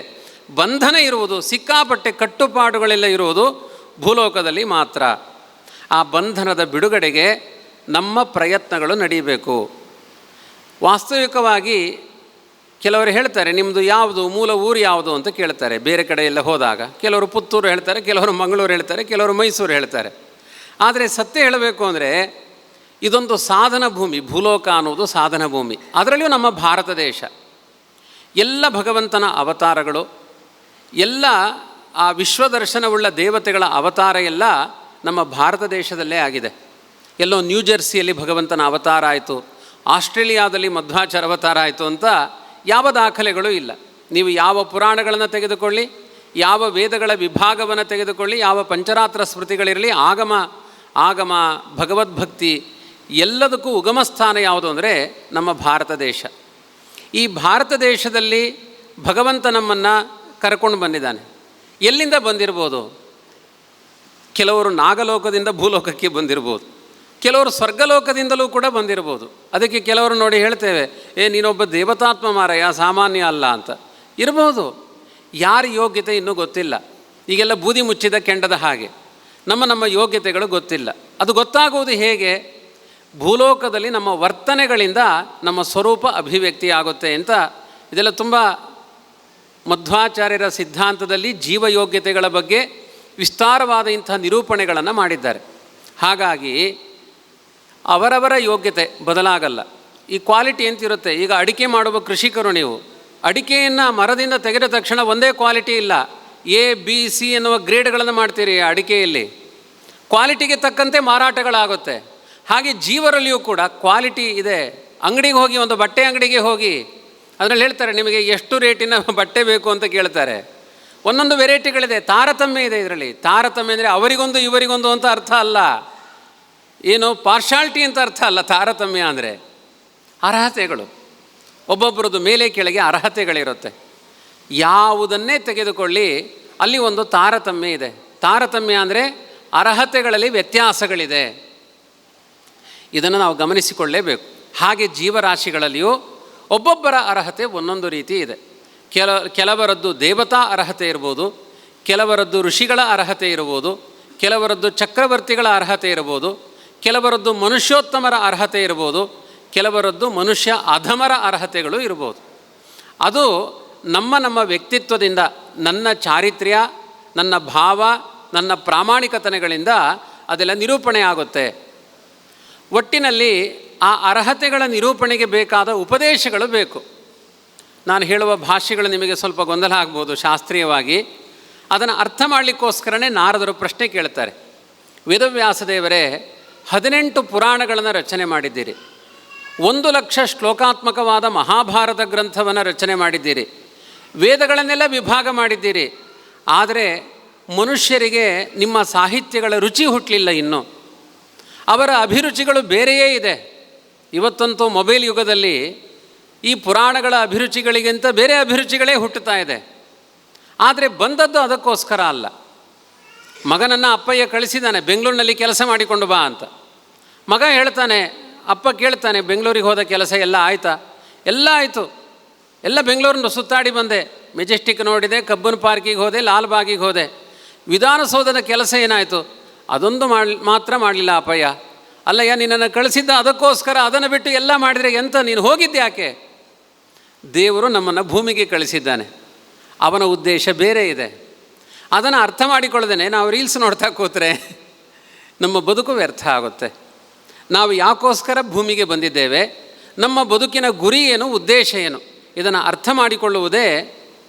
ಬಂಧನ ಇರುವುದು, ಸಿಕ್ಕಾಪಟ್ಟೆ ಕಟ್ಟುಪಾಡುಗಳೆಲ್ಲ ಇರುವುದು ಭೂಲೋಕದಲ್ಲಿ ಮಾತ್ರ. ಆ ಬಂಧನದ ಬಿಡುಗಡೆಗೆ ನಮ್ಮ ಪ್ರಯತ್ನಗಳು ನಡೀಬೇಕು. ವಾಸ್ತವಿಕವಾಗಿ ಕೆಲವರು ಹೇಳ್ತಾರೆ, ನಿಮ್ಮದು ಯಾವುದು ಮೂಲ ಊರು ಯಾವುದು ಅಂತ ಕೇಳ್ತಾರೆ ಬೇರೆ ಕಡೆ ಎಲ್ಲ ಹೋದಾಗ. ಕೆಲವರು ಪುತ್ತೂರು ಹೇಳ್ತಾರೆ, ಕೆಲವರು ಮಂಗಳೂರು ಹೇಳ್ತಾರೆ, ಕೆಲವರು ಮೈಸೂರು ಹೇಳ್ತಾರೆ. ಆದರೆ ಸತ್ಯ ಹೇಳಬೇಕು ಅಂದರೆ ಇದೊಂದು ಸಾಧನ ಭೂಮಿ. ಭೂಲೋಕ ಅನ್ನೋದು ಸಾಧನ ಭೂಮಿ. ಅದರಲ್ಲಿಯೂ ನಮ್ಮ ಭಾರತ ದೇಶ. ಎಲ್ಲ ಭಗವಂತನ ಅವತಾರಗಳು, ಎಲ್ಲ ಆ ವಿಶ್ವದರ್ಶನವುಳ್ಳ ದೇವತೆಗಳ ಅವತಾರ ಎಲ್ಲ ನಮ್ಮ ಭಾರತ ದೇಶದಲ್ಲೇ ಆಗಿದೆ. ಎಲ್ಲೋ ನ್ಯೂಜೆರ್ಸಿಯಲ್ಲಿ ಭಗವಂತನ ಅವತಾರ ಆಯಿತು, ಆಸ್ಟ್ರೇಲಿಯಾದಲ್ಲಿ ಮಧ್ವಾಚಾರ ಅವತಾರ ಆಯಿತು ಅಂತ ಯಾವ ದಾಖಲೆಗಳೂ ಇಲ್ಲ. ನೀವು ಯಾವ ಪುರಾಣಗಳನ್ನು ತೆಗೆದುಕೊಳ್ಳಿ, ಯಾವ ವೇದಗಳ ವಿಭಾಗವನ್ನು ತೆಗೆದುಕೊಳ್ಳಿ, ಯಾವ ಪಂಚರಾತ್ರ ಸ್ಮೃತಿಗಳಿರಲಿ, ಆಗಮ ಭಗವದ್ಭಕ್ತಿ ಎಲ್ಲದಕ್ಕೂ ಉಗಮ ಸ್ಥಾನ ಯಾವುದು ಅಂದರೆ ನಮ್ಮ ಭಾರತ ದೇಶ. ಈ ಭಾರತ ದೇಶದಲ್ಲಿ ಭಗವಂತ ನಮ್ಮನ್ನು ಕರ್ಕೊಂಡು ಬಂದಿದ್ದಾನೆ. ಎಲ್ಲಿಂದ ಬಂದಿರ್ಬೋದು? ಕೆಲವರು ನಾಗಲೋಕದಿಂದ ಭೂಲೋಕಕ್ಕೆ ಬಂದಿರ್ಬೋದು, ಕೆಲವರು ಸ್ವರ್ಗಲೋಕದಿಂದಲೂ ಕೂಡ ಬಂದಿರ್ಬೋದು. ಅದಕ್ಕೆ ಕೆಲವರು ನೋಡಿ ಹೇಳ್ತೇವೆ, ನೀನೊಬ್ಬ ದೇವತಾತ್ಮ ಮಾರಾಯ, ಸಾಮಾನ್ಯ ಅಲ್ಲ ಅಂತ. ಇರ್ಬೋದು. ಯಾರ ಯೋಗ್ಯತೆ ಇನ್ನೂ ಗೊತ್ತಿಲ್ಲ. ಈಗೆಲ್ಲ ಬೂದಿ ಮುಚ್ಚಿದ ಕೆಂಡದ ಹಾಗೆ ನಮ್ಮ ಯೋಗ್ಯತೆಗಳು ಗೊತ್ತಿಲ್ಲ. ಅದು ಗೊತ್ತಾಗುವುದು ಹೇಗೆ? ಭೂಲೋಕದಲ್ಲಿ ನಮ್ಮ ವರ್ತನೆಗಳಿಂದ ನಮ್ಮ ಸ್ವರೂಪ ಅಭಿವ್ಯಕ್ತಿ ಆಗುತ್ತೆ ಅಂತ ಇದೆಲ್ಲ ತುಂಬ ಮಧ್ವಾಚಾರ್ಯರ ಸಿದ್ಧಾಂತದಲ್ಲಿ ಜೀವಯೋಗ್ಯತೆಗಳ ಬಗ್ಗೆ ವಿಸ್ತಾರವಾದ ಇಂಥ ನಿರೂಪಣೆಗಳನ್ನು ಮಾಡಿದ್ದಾರೆ. ಹಾಗಾಗಿ ಅವರವರ ಯೋಗ್ಯತೆ ಬದಲಾಗಲ್ಲ. ಈ ಕ್ವಾಲಿಟಿ ಅಂತಿರುತ್ತೆ. ಈಗ ಅಡಿಕೆ ಮಾಡುವ ಕೃಷಿಕರು, ನೀವು ಅಡಿಕೆಯನ್ನು ಮರದಿಂದ ತೆಗೆದ ತಕ್ಷಣ ಒಂದೇ ಕ್ವಾಲಿಟಿ ಇಲ್ಲ, ಎ ಬಿ ಸಿ ಎನ್ನುವ ಗ್ರೇಡ್ಗಳನ್ನು ಮಾಡ್ತೀರಿ. ಅಡಿಕೆಯಲ್ಲಿ ಕ್ವಾಲಿಟಿಗೆ ತಕ್ಕಂತೆ ಮಾರಾಟಗಳಾಗುತ್ತೆ. ಹಾಗೆ ಜೀವರಲ್ಲಿಯೂ ಕೂಡ ಕ್ವಾಲಿಟಿ ಇದೆ. ಅಂಗಡಿಗೆ ಹೋಗಿ, ಒಂದು ಬಟ್ಟೆ ಅಂಗಡಿಗೆ ಹೋಗಿ, ಅದರಲ್ಲಿ ಹೇಳ್ತಾರೆ ನಿಮಗೆ ಎಷ್ಟು ರೇಟಿನ ಬಟ್ಟೆ ಬೇಕು ಅಂತ ಕೇಳ್ತಾರೆ. ಒಂದೊಂದು ವೆರೈಟಿಗಳಿದೆ, ತಾರತಮ್ಯ ಇದೆ ಇದರಲ್ಲಿ. ತಾರತಮ್ಯ ಅಂದರೆ ಅವರಿಗೊಂದು ಇವರಿಗೊಂದು ಅಂತ ಅರ್ಥ ಅಲ್ಲ, ಏನು ಪಾರ್ಶಾಲಿಟಿ ಅಂತ ಅರ್ಥ ಅಲ್ಲ. ತಾರತಮ್ಯ ಅಂದರೆ ಅರ್ಹತೆಗಳು, ಒಬ್ಬೊಬ್ಬರದ್ದು ಮೇಲೆ ಕೆಳಗೆ ಅರ್ಹತೆಗಳಿರುತ್ತೆ. ಯಾವುದನ್ನೇ ತೆಗೆದುಕೊಳ್ಳಿ, ಅಲ್ಲಿ ಒಂದು ತಾರತಮ್ಯ ಇದೆ. ತಾರತಮ್ಯ ಅಂದರೆ ಅರ್ಹತೆಗಳಲ್ಲಿ ವ್ಯತ್ಯಾಸಗಳಿದೆ. ಇದನ್ನು ನಾವು ಗಮನಿಸಿಕೊಳ್ಳಲೇಬೇಕು. ಹಾಗೆ ಜೀವರಾಶಿಗಳಲ್ಲಿಯೂ ಒಬ್ಬೊಬ್ಬರ ಅರ್ಹತೆ ಒಂದೊಂದು ರೀತಿ ಇದೆ. ಕೆಲವರದ್ದು ದೇವತಾ ಅರ್ಹತೆ ಇರ್ಬೋದು, ಕೆಲವರದ್ದು ಋಷಿಗಳ ಅರ್ಹತೆ ಇರ್ಬೋದು, ಕೆಲವರದ್ದು ಚಕ್ರವರ್ತಿಗಳ ಅರ್ಹತೆ ಇರ್ಬೋದು, ಕೆಲವರದ್ದು ಮನುಷ್ಯೋತ್ತಮರ ಅರ್ಹತೆ ಇರ್ಬೋದು, ಕೆಲವರದ್ದು ಮನುಷ್ಯ ಅಧಮರ ಅರ್ಹತೆಗಳು ಇರ್ಬೋದು. ಅದು ನಮ್ಮ ವ್ಯಕ್ತಿತ್ವದಿಂದ, ನನ್ನ ಚಾರಿತ್ರ್ಯ, ನನ್ನ ಭಾವ, ನನ್ನ ಪ್ರಾಮಾಣಿಕತನಗಳಿಂದ ಅದೆಲ್ಲ ನಿರೂಪಣೆ ಆಗುತ್ತೆ. ಒಟ್ಟಿನಲ್ಲಿ ಆ ಅರ್ಹತೆಗಳ ನಿರೂಪಣೆಗೆ ಬೇಕಾದ ಉಪದೇಶಗಳು ಬೇಕು. ನಾನು ಹೇಳುವ ಭಾಷೆಗಳು ನಿಮಗೆ ಸ್ವಲ್ಪ ಗೊಂದಲ ಆಗ್ಬೋದು ಶಾಸ್ತ್ರೀಯವಾಗಿ. ಅದನ್ನು ಅರ್ಥ ಮಾಡಲಿಕ್ಕೋಸ್ಕರನೇ ನಾರದರು ಪ್ರಶ್ನೆ ಕೇಳ್ತಾರೆ. ವೇದವ್ಯಾಸದೇವರೇ 18 ಪುರಾಣಗಳನ್ನು ರಚನೆ ಮಾಡಿದ್ದೀರಿ, 1,00,000 ಶ್ಲೋಕಾತ್ಮಕವಾದ ಮಹಾಭಾರತ ಗ್ರಂಥವನ್ನು ರಚನೆ ಮಾಡಿದ್ದೀರಿ, ವೇದಗಳನ್ನೆಲ್ಲ ವಿಭಾಗ ಮಾಡಿದ್ದೀರಿ. ಆದರೆ ಮನುಷ್ಯರಿಗೆ ನಿಮ್ಮ ಸಾಹಿತ್ಯಗಳ ರುಚಿ ಹುಟ್ಟಲಿಲ್ಲ. ಇನ್ನೂ ಅವರ ಅಭಿರುಚಿಗಳು ಬೇರೆಯೇ ಇದೆ. ಇವತ್ತಂತೂ ಮೊಬೈಲ್ ಯುಗದಲ್ಲಿ ಈ ಪುರಾಣಗಳ ಅಭಿರುಚಿಗಳಿಗಿಂತ ಬೇರೆ ಅಭಿರುಚಿಗಳೇ ಹುಟ್ಟುತ್ತಾ ಇದೆ. ಆದರೆ ಬಂದದ್ದು ಅದಕ್ಕೋಸ್ಕರ ಅಲ್ಲ. ಮಗನನ್ನು ಅಪ್ಪಯ್ಯ ಕಳಿಸಿದ್ದಾನೆ, ಬೆಂಗಳೂರಿನಲ್ಲಿ ಕೆಲಸ ಮಾಡಿಕೊಂಡು ಬಾ ಅಂತ. ಮಗ ಹೇಳ್ತಾನೆ, ಅಪ್ಪ ಕೇಳ್ತಾನೆ, ಬೆಂಗಳೂರಿಗೆ ಹೋದ ಕೆಲಸ ಎಲ್ಲ ಆಯಿತಾ? ಎಲ್ಲ ಆಯಿತು, ಎಲ್ಲ ಬೆಂಗಳೂರನ್ನು ಸುತ್ತಾಡಿ ಬಂದೆ, ಮೆಜೆಸ್ಟಿಕ್ ನೋಡಿದೆ, ಕಬ್ಬನ್ ಪಾರ್ಕಿಗೆ ಹೋದೆ, ಲಾಲ್ಬಾಗಿಗೆ ಹೋದೆ. ವಿಧಾನಸೌಧದ ಕೆಲಸ ಏನಾಯಿತು? ಅದೊಂದು ಮಾತ್ರ ಮಾಡಲಿಲ್ಲ ಅಪ್ಪಯ್ಯ. ಅಲ್ಲಯ್ಯ, ನಿನ್ನನ್ನು ಕಳಿಸಿದ್ದ ಅದಕ್ಕೋಸ್ಕರ, ಅದನ್ನು ಬಿಟ್ಟು ಎಲ್ಲ ಮಾಡಿದರೆ ಎಂತ? ನೀನು ಹೋಗಿದ್ದೆ ಯಾಕೆ? ದೇವರು ನಮ್ಮನ್ನು ಭೂಮಿಗೆ ಕಳಿಸಿದ್ದಾನೆ, ಅವನ ಉದ್ದೇಶ ಬೇರೆ ಇದೆ. ಅದನ್ನು ಅರ್ಥ ಮಾಡಿಕೊಳ್ಳದೇನೆ ನಾವು ರೀಲ್ಸ್ ನೋಡ್ತಾ ಕೂತ್ರೆ ನಮ್ಮ ಬದುಕು ವ್ಯರ್ಥ ಆಗುತ್ತೆ. ನಾವು ಯಾಕೋಸ್ಕರ ಭೂಮಿಗೆ ಬಂದಿದ್ದೇವೆ, ನಮ್ಮ ಬದುಕಿನ ಗುರಿ ಏನು, ಉದ್ದೇಶ ಏನು, ಇದನ್ನು ಅರ್ಥ ಮಾಡಿಕೊಳ್ಳುವುದೇ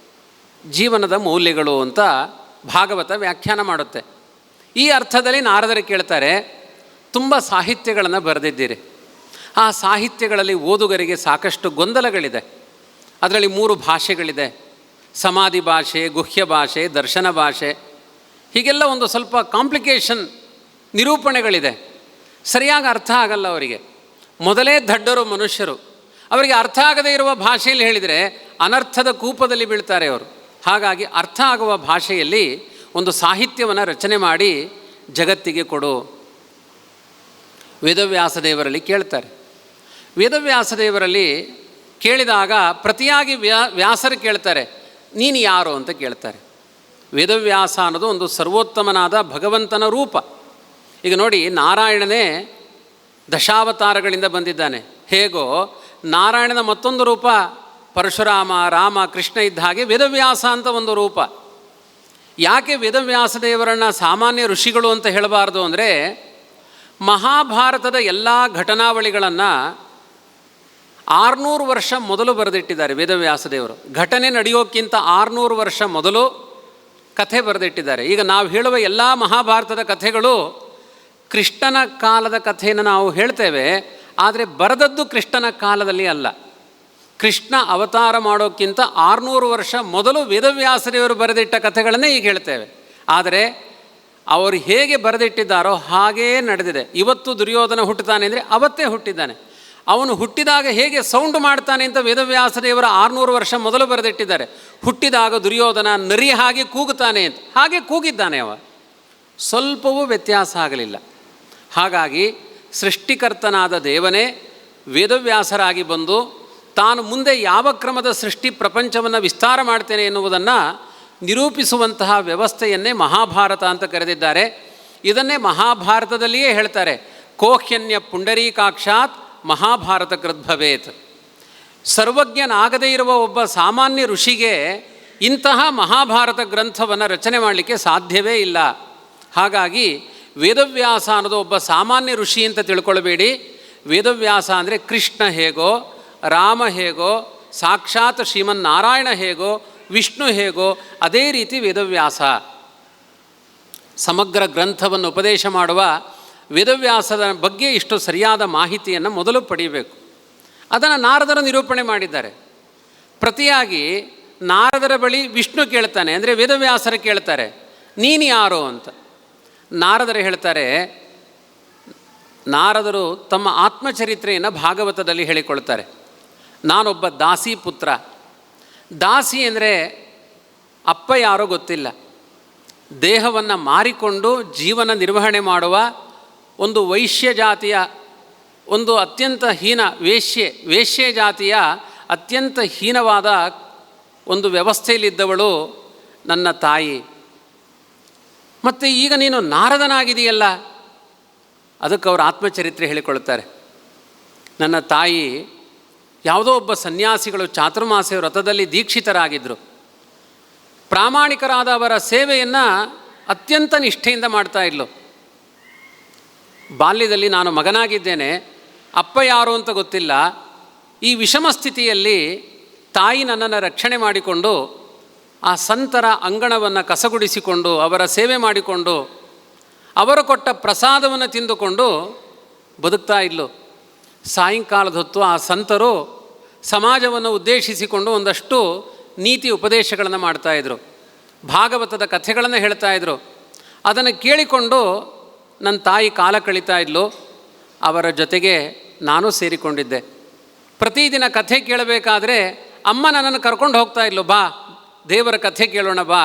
ಜೀವನದ ಮೌಲ್ಯಗಳು ಅಂತ ಭಾಗವತ ವ್ಯಾಖ್ಯಾನ ಮಾಡುತ್ತೆ. ಈ ಅರ್ಥದಲ್ಲಿ ನಾರದರು ಕೇಳ್ತಾರೆ, ತುಂಬ ಸಾಹಿತ್ಯಗಳನ್ನು ಬರೆದಿದ್ದೀರಿ, ಆ ಸಾಹಿತ್ಯಗಳಲ್ಲಿ ಓದುಗರಿಗೆ ಸಾಕಷ್ಟು ಗೊಂದಲಗಳಿದೆ. ಅದರಲ್ಲಿ 3 ಭಾಷೆಗಳಿದೆ, ಸಮಾಧಿ ಭಾಷೆ, ಗುಹ್ಯ ಭಾಷೆ, ದರ್ಶನ ಭಾಷೆ, ಹೀಗೆಲ್ಲ ಒಂದು ಸ್ವಲ್ಪ ಕಾಂಪ್ಲಿಕೇಶನ್ ನಿರೂಪಣೆಗಳಿದೆ. ಸರಿಯಾಗಿ ಅರ್ಥ ಆಗಲ್ಲ ಅವರಿಗೆ. ಮೊದಲೇ ದಡ್ಡರು ಮನುಷ್ಯರು, ಅವರಿಗೆ ಅರ್ಥ ಆಗದೇ ಇರುವ ಭಾಷೆಯಲ್ಲಿ ಹೇಳಿದರೆ ಅನರ್ಥದ ಕೂಪದಲ್ಲಿ ಬೀಳ್ತಾರೆ ಅವರು. ಹಾಗಾಗಿ ಅರ್ಥ ಆಗುವ ಭಾಷೆಯಲ್ಲಿ ಒಂದು ಸಾಹಿತ್ಯವನ್ನು ರಚನೆ ಮಾಡಿ ಜಗತ್ತಿಗೆ ಕೊಡು. ವೇದವ್ಯಾಸದೇವರಲ್ಲಿ ಕೇಳ್ತಾರೆ. ವೇದವ್ಯಾಸದೇವರಲ್ಲಿ ಕೇಳಿದಾಗ ಪ್ರತಿಯಾಗಿ ವ್ಯಾಸರು ಕೇಳ್ತಾರೆ, ನೀನು ಯಾರು ಅಂತ ಕೇಳ್ತಾರೆ. ವೇದವ್ಯಾಸ ಅನ್ನೋದು ಒಂದು ಸರ್ವೋತ್ತಮನಾದ ಭಗವಂತನ ರೂಪ. ಈಗ ನೋಡಿ, ನಾರಾಯಣನೇ ದಶಾವತಾರಗಳಿಂದ ಬಂದಿದ್ದಾನೆ. ಹೇಗೋ ನಾರಾಯಣನ ಮತ್ತೊಂದು ರೂಪ ಪರಶುರಾಮ, ರಾಮ, ಕೃಷ್ಣ ಇದ್ದ ಹಾಗೆ ವೇದವ್ಯಾಸ ಅಂತ ಒಂದು ರೂಪ. ಯಾಕೆ ವೇದವ್ಯಾಸ ದೇವರನ್ನು ಸಾಮಾನ್ಯ ಋಷಿಗಳು ಅಂತ ಹೇಳಬಾರ್ದು ಅಂದರೆ, ಮಹಾಭಾರತದ ಎಲ್ಲ ಘಟನಾವಳಿಗಳನ್ನು 600 ವರ್ಷ ಮೊದಲು ಬರೆದಿಟ್ಟಿದ್ದಾರೆ ವೇದವ್ಯಾಸ ದೇವರು. ಘಟನೆ ನಡೆಯೋಕ್ಕಿಂತ 600 ವರ್ಷ ಮೊದಲು ಕಥೆ ಬರೆದಿಟ್ಟಿದ್ದಾರೆ. ಈಗ ನಾವು ಹೇಳುವ ಎಲ್ಲ ಮಹಾಭಾರತದ ಕಥೆಗಳು ಕೃಷ್ಣನ ಕಾಲದ ಕಥೆಯನ್ನು ನಾವು ಹೇಳ್ತೇವೆ, ಆದರೆ ಬರೆದದ್ದು ಕೃಷ್ಣನ ಕಾಲದಲ್ಲಿ ಅಲ್ಲ. ಕೃಷ್ಣ ಅವತಾರ ಮಾಡೋಕ್ಕಿಂತ 600 ವರ್ಷ ಮೊದಲು ವೇದವ್ಯಾಸದೇವರು ಬರೆದಿಟ್ಟ ಕಥೆಗಳನ್ನೇ ಈಗ ಹೇಳ್ತೇವೆ. ಆದರೆ ಅವರು ಹೇಗೆ ಬರೆದಿಟ್ಟಿದ್ದಾರೋ ಹಾಗೇ ನಡೆದಿದೆ. ಇವತ್ತು ದುರ್ಯೋಧನ ಹುಟ್ಟುತ್ತಾನೆ ಅಂದರೆ ಅವತ್ತೇ ಹುಟ್ಟಿದ್ದಾನೆ. ಅವನು ಹುಟ್ಟಿದಾಗ ಹೇಗೆ ಸೌಂಡ್ ಮಾಡ್ತಾನೆ ಅಂತ ವೇದವ್ಯಾಸದೇವರ 600 ವರ್ಷ ಮೊದಲು ಬರೆದಿಟ್ಟಿದ್ದಾರೆ. ಹುಟ್ಟಿದಾಗ ದುರ್ಯೋಧನ ನರಿ ಹಾಗೆ ಕೂಗುತ್ತಾನೆ ಅಂತ, ಹಾಗೆ ಕೂಗಿದ್ದಾನೆ ಅವ, ಸ್ವಲ್ಪವೂ ವ್ಯತ್ಯಾಸ ಆಗಲಿಲ್ಲ. ಹಾಗಾಗಿ ಸೃಷ್ಟಿಕರ್ತನಾದ ದೇವನೇ ವೇದವ್ಯಾಸರಾಗಿ ಬಂದು ತಾನು ಮುಂದೆ ಯಾವ ಕ್ರಮದ ಸೃಷ್ಟಿ ಪ್ರಪಂಚವನ್ನು ವಿಸ್ತಾರ ಮಾಡ್ತೇನೆ ಎನ್ನುವುದನ್ನು ನಿರೂಪಿಸುವಂತಹ ವ್ಯವಸ್ಥೆಯನ್ನೇ ಮಹಾಭಾರತ ಅಂತ ಕರೆದಿದ್ದಾರೆ. ಇದನ್ನೇ ಮಹಾಭಾರತದಲ್ಲಿಯೇ ಹೇಳ್ತಾರೆ, ಕೋಹ್ಯನ್ಯ ಪುಂಡರೀಕಾಕ್ಷಾತ್ ಮಹಾಭಾರತ ಕೃದ್ಭವೇತ್. ಸರ್ವಜ್ಞನಾಗದೇ ಇರುವ ಒಬ್ಬ ಸಾಮಾನ್ಯ ಋಷಿಗೆ ಇಂತಹ ಮಹಾಭಾರತ ಗ್ರಂಥವನ್ನು ರಚನೆ ಮಾಡಲಿಕ್ಕೆ ಸಾಧ್ಯವೇ ಇಲ್ಲ. ಹಾಗಾಗಿ ವೇದವ್ಯಾಸ ಅನ್ನೋದು ಒಬ್ಬ ಸಾಮಾನ್ಯ ಋಷಿ ಅಂತ ತಿಳ್ಕೊಳ್ಬೇಡಿ. ವೇದವ್ಯಾಸ ಅಂದರೆ ಕೃಷ್ಣ ಹೇಗೋ, ರಾಮ ಹೇಗೋ, ಸಾಕ್ಷಾತ್ ಶ್ರೀಮನ್ನಾರಾಯಣ ಹೇಗೋ, ವಿಷ್ಣು ಹೇಗೋ ಅದೇ ರೀತಿ ವೇದವ್ಯಾಸ. ಸಮಗ್ರ ಗ್ರಂಥವನ್ನು ಉಪದೇಶ ಮಾಡುವ ವೇದವ್ಯಾಸದ ಬಗ್ಗೆ ಇಷ್ಟು ಸರಿಯಾದ ಮಾಹಿತಿಯನ್ನು ಮೊದಲು ಪಡೆಯಬೇಕು. ಅದನ್ನು ನಾರದರು ನಿರೂಪಣೆ ಮಾಡಿದ್ದಾರೆ. ಪ್ರತಿಯಾಗಿ ನಾರದರ ಬಳಿ ವಿಷ್ಣು ಕೇಳ್ತಾನೆ, ಅಂದರೆ ವೇದವ್ಯಾಸರು ಕೇಳ್ತಾರೆ, ನೀನು ಯಾರು ಅಂತ. ನಾರದರು ಹೇಳ್ತಾರೆ, ನಾರದರು ತಮ್ಮ ಆತ್ಮಚರಿತ್ರೆಯನ್ನು ಭಾಗವತದಲ್ಲಿ ಹೇಳಿಕೊಳ್ತಾರೆ. ನಾನೊಬ್ಬ ದಾಸಿ ಪುತ್ರ. ದಾಸಿ ಅಂದರೆ ಅಪ್ಪ ಯಾರೋ ಗೊತ್ತಿಲ್ಲ, ದೇಹವನ್ನು ಮಾರಿಕೊಂಡು ಜೀವನ ನಿರ್ವಹಣೆ ಮಾಡುವ ಒಂದು ವೈಶ್ಯ ಜಾತಿಯ ಒಂದು ಅತ್ಯಂತ ಹೀನ ವೇಶ್ಯೆ ಜಾತಿಯ ಅತ್ಯಂತ ಹೀನವಾದ ಒಂದು ವ್ಯವಸ್ಥೆಯಲ್ಲಿದ್ದವಳು ನನ್ನ ತಾಯಿ. ಮತ್ತು ಈಗ ನೀನು ನಾರದನಾಗಿದೆಯಲ್ಲ, ಅದಕ್ಕೆ ಅವರು ಆತ್ಮಚರಿತ್ರೆ ಹೇಳಿಕೊಳ್ತಾರೆ. ನನ್ನ ತಾಯಿ ಯಾವುದೋ ಒಬ್ಬ ಸನ್ಯಾಸಿಗಳು ಚಾತುರ್ಮಾಸ್ಯ ವ್ರತದಲ್ಲಿ ದೀಕ್ಷಿತರಾಗಿದ್ದರು. ಪ್ರಾಮಾಣಿಕರಾದ ಅವರ ಸೇವೆಯನ್ನು ಅತ್ಯಂತ ನಿಷ್ಠೆಯಿಂದ ಮಾಡ್ತಾಯಿದ್ಲು. ಬಾಲ್ಯದಲ್ಲಿ ನಾನು ಮಗನಾಗಿದ್ದೇನೆ, ಅಪ್ಪ ಯಾರು ಅಂತ ಗೊತ್ತಿಲ್ಲ. ಈ ವಿಷಮ ಸ್ಥಿತಿಯಲ್ಲಿ ತಾಯಿ ನನ್ನನ್ನು ರಕ್ಷಣೆ ಮಾಡಿಕೊಂಡು ಆ ಸಂತರ ಅಂಗಣವನ್ನು ಕಸಗುಡಿಸಿಕೊಂಡು ಅವರ ಸೇವೆ ಮಾಡಿಕೊಂಡು ಅವರು ಕೊಟ್ಟ ಪ್ರಸಾದವನ್ನು ತಿಂದುಕೊಂಡು ಬದುಕ್ತಾ ಇದ್ಲು. ಸಾಯಂಕಾಲದ ಹೊತ್ತು ಆ ಸಂತರು ಸಮಾಜವನ್ನು ಉದ್ದೇಶಿಸಿಕೊಂಡು ಒಂದಷ್ಟು ನೀತಿ ಉಪದೇಶಗಳನ್ನು ಮಾಡ್ತಾಯಿದ್ರು, ಭಾಗವತದ ಕಥೆಗಳನ್ನು ಹೇಳ್ತಾಯಿದ್ರು. ಅದನ್ನು ಕೇಳಿಕೊಂಡು ನನ್ನ ತಾಯಿ ಕಾಲ ಕಳೀತಾ ಇದ್ಲು. ಅವರ ಜೊತೆಗೆ ನಾನು ಸೇರಿಕೊಂಡಿದ್ದೆ. ಪ್ರತಿದಿನ ಕಥೆ ಕೇಳಬೇಕಾದ್ರೆ ಅಮ್ಮ ನನ್ನನ್ನು ಕರ್ಕೊಂಡು ಹೋಗ್ತಾ ಇದ್ಲು, ಬಾ ದೇವರ ಕಥೆ ಕೇಳೋಣ, ಬಾ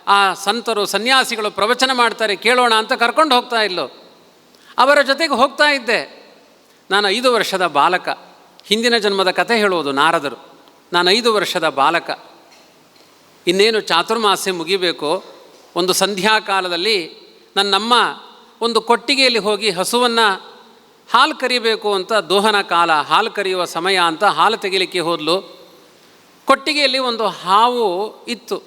ಆ ಸಂತರು ಸನ್ಯಾಸಿಗಳು ಪ್ರವಚನ ಮಾಡ್ತಾರೆ ಕೇಳೋಣ ಅಂತ ಕರ್ಕೊಂಡು ಹೋಗ್ತಾ ಇದ್ಲು. ಅವರ ಜೊತೆಗೆ ಹೋಗ್ತಾ ಇದ್ದೆ. ನಾನು 5 ವರ್ಷದ ಬಾಲಕ. ಹಿಂದಿನ ಜನ್ಮದ ಕಥೆ ಹೇಳುವುದು ನಾರದರು. ನಾನು 5 ವರ್ಷದ ಬಾಲಕ. ಇನ್ನೇನು ಚಾತುರ್ಮಾಸ್ಯ ಮುಗಿಬೇಕು. ಒಂದು ಸಂಧ್ಯಾಕಾಲದಲ್ಲಿ ನನ್ನಮ್ಮ ಒಂದು ಕೊಟ್ಟಿಗೆಯಲ್ಲಿ ಹೋಗಿ ಹಸುವನ್ನು ಹಾಲು ಕರಿಬೇಕು ಅಂತ, ದೋಹನ ಕಾಲ, ಹಾಲು ಕರೆಯುವ ಸಮಯ ಅಂತ ಹಾಲು ತೆಗಿಲಿಕ್ಕೆ ಹೋದ್ಲು. ಕೊಟ್ಟಿಗೆಯಲ್ಲಿ ಒಂದು ಹಾವು ಇತ್ತು.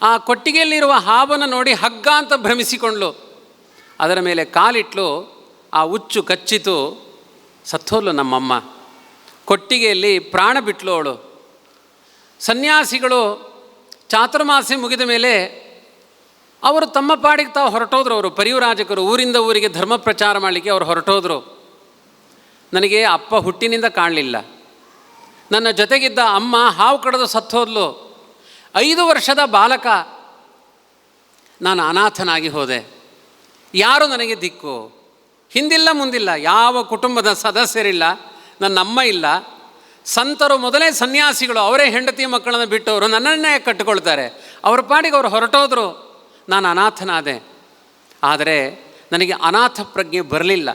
ಆ ಕೊಟ್ಟಿಗೆಯಲ್ಲಿರುವ ಹಾವನ್ನು ನೋಡಿ ಹಗ್ಗ ಅಂತ ಭ್ರಮಿಸಿಕೊಂಡ್ಳು. ಅದರ ಮೇಲೆ ಕಾಲಿಟ್ಲು, ಆ ಹುಚ್ಚು ಕಚ್ಚಿತು, ಸತ್ತೋದ್ಲು ನಮ್ಮಮ್ಮ. ಕೊಟ್ಟಿಗೆಯಲ್ಲಿ ಪ್ರಾಣ ಬಿಟ್ಲು ಅವಳು. ಸನ್ಯಾಸಿಗಳು ಚಾತುರ್ಮಾಸ್ಯ ಮುಗಿದ ಮೇಲೆ ಅವರು ತಮ್ಮ ಪಾಡಿಗೆ ತಾವು ಹೊರಟೋದ್ರು. ಅವರು ಪರಿವ್ರಾಜಕರು, ಊರಿಂದ ಊರಿಗೆ ಧರ್ಮ ಪ್ರಚಾರ ಮಾಡಲಿಕ್ಕೆ ಅವರು ಹೊರಟೋದ್ರು. ನನಗೆ ಅಪ್ಪ ಹುಟ್ಟಿನಿಂದ ಕಾಣಲಿಲ್ಲ. ನನ್ನ ಜೊತೆಗಿದ್ದ ಅಮ್ಮ ಹಾವು ಕಡಿದು ಸತ್ತೋದ್ಲು. 5 ವರ್ಷದ ಬಾಲಕ. ನಾನು ಅನಾಥನಾಗಿ ಹೋದೆ. ಯಾರು ನನಗೆ ದಿಕ್ಕು? ಹಿಂದಿಲ್ಲ ಮುಂದಿಲ್ಲ, ಯಾವ ಕುಟುಂಬದ ಸದಸ್ಯರಿಲ್ಲ, ನನ್ನ ಅಮ್ಮ ಇಲ್ಲ. ಸಂತರು ಮೊದಲೇ ಸನ್ಯಾಸಿಗಳು, ಅವರೇ ಹೆಂಡತಿ ಮಕ್ಕಳನ್ನು ಬಿಟ್ಟವರು ನನ್ನನ್ನೇ ಕಟ್ಟಿಕೊಳ್ತಾರೆ. ಅವ್ರ ಪಾಡಿಗೆ ಅವರು ಹೊರಟೋದ್ರು. ನಾನು ಅನಾಥನಾದೆ. ಆದರೆ ನನಗೆ ಅನಾಥ ಪ್ರಜ್ಞೆ ಬರಲಿಲ್ಲ.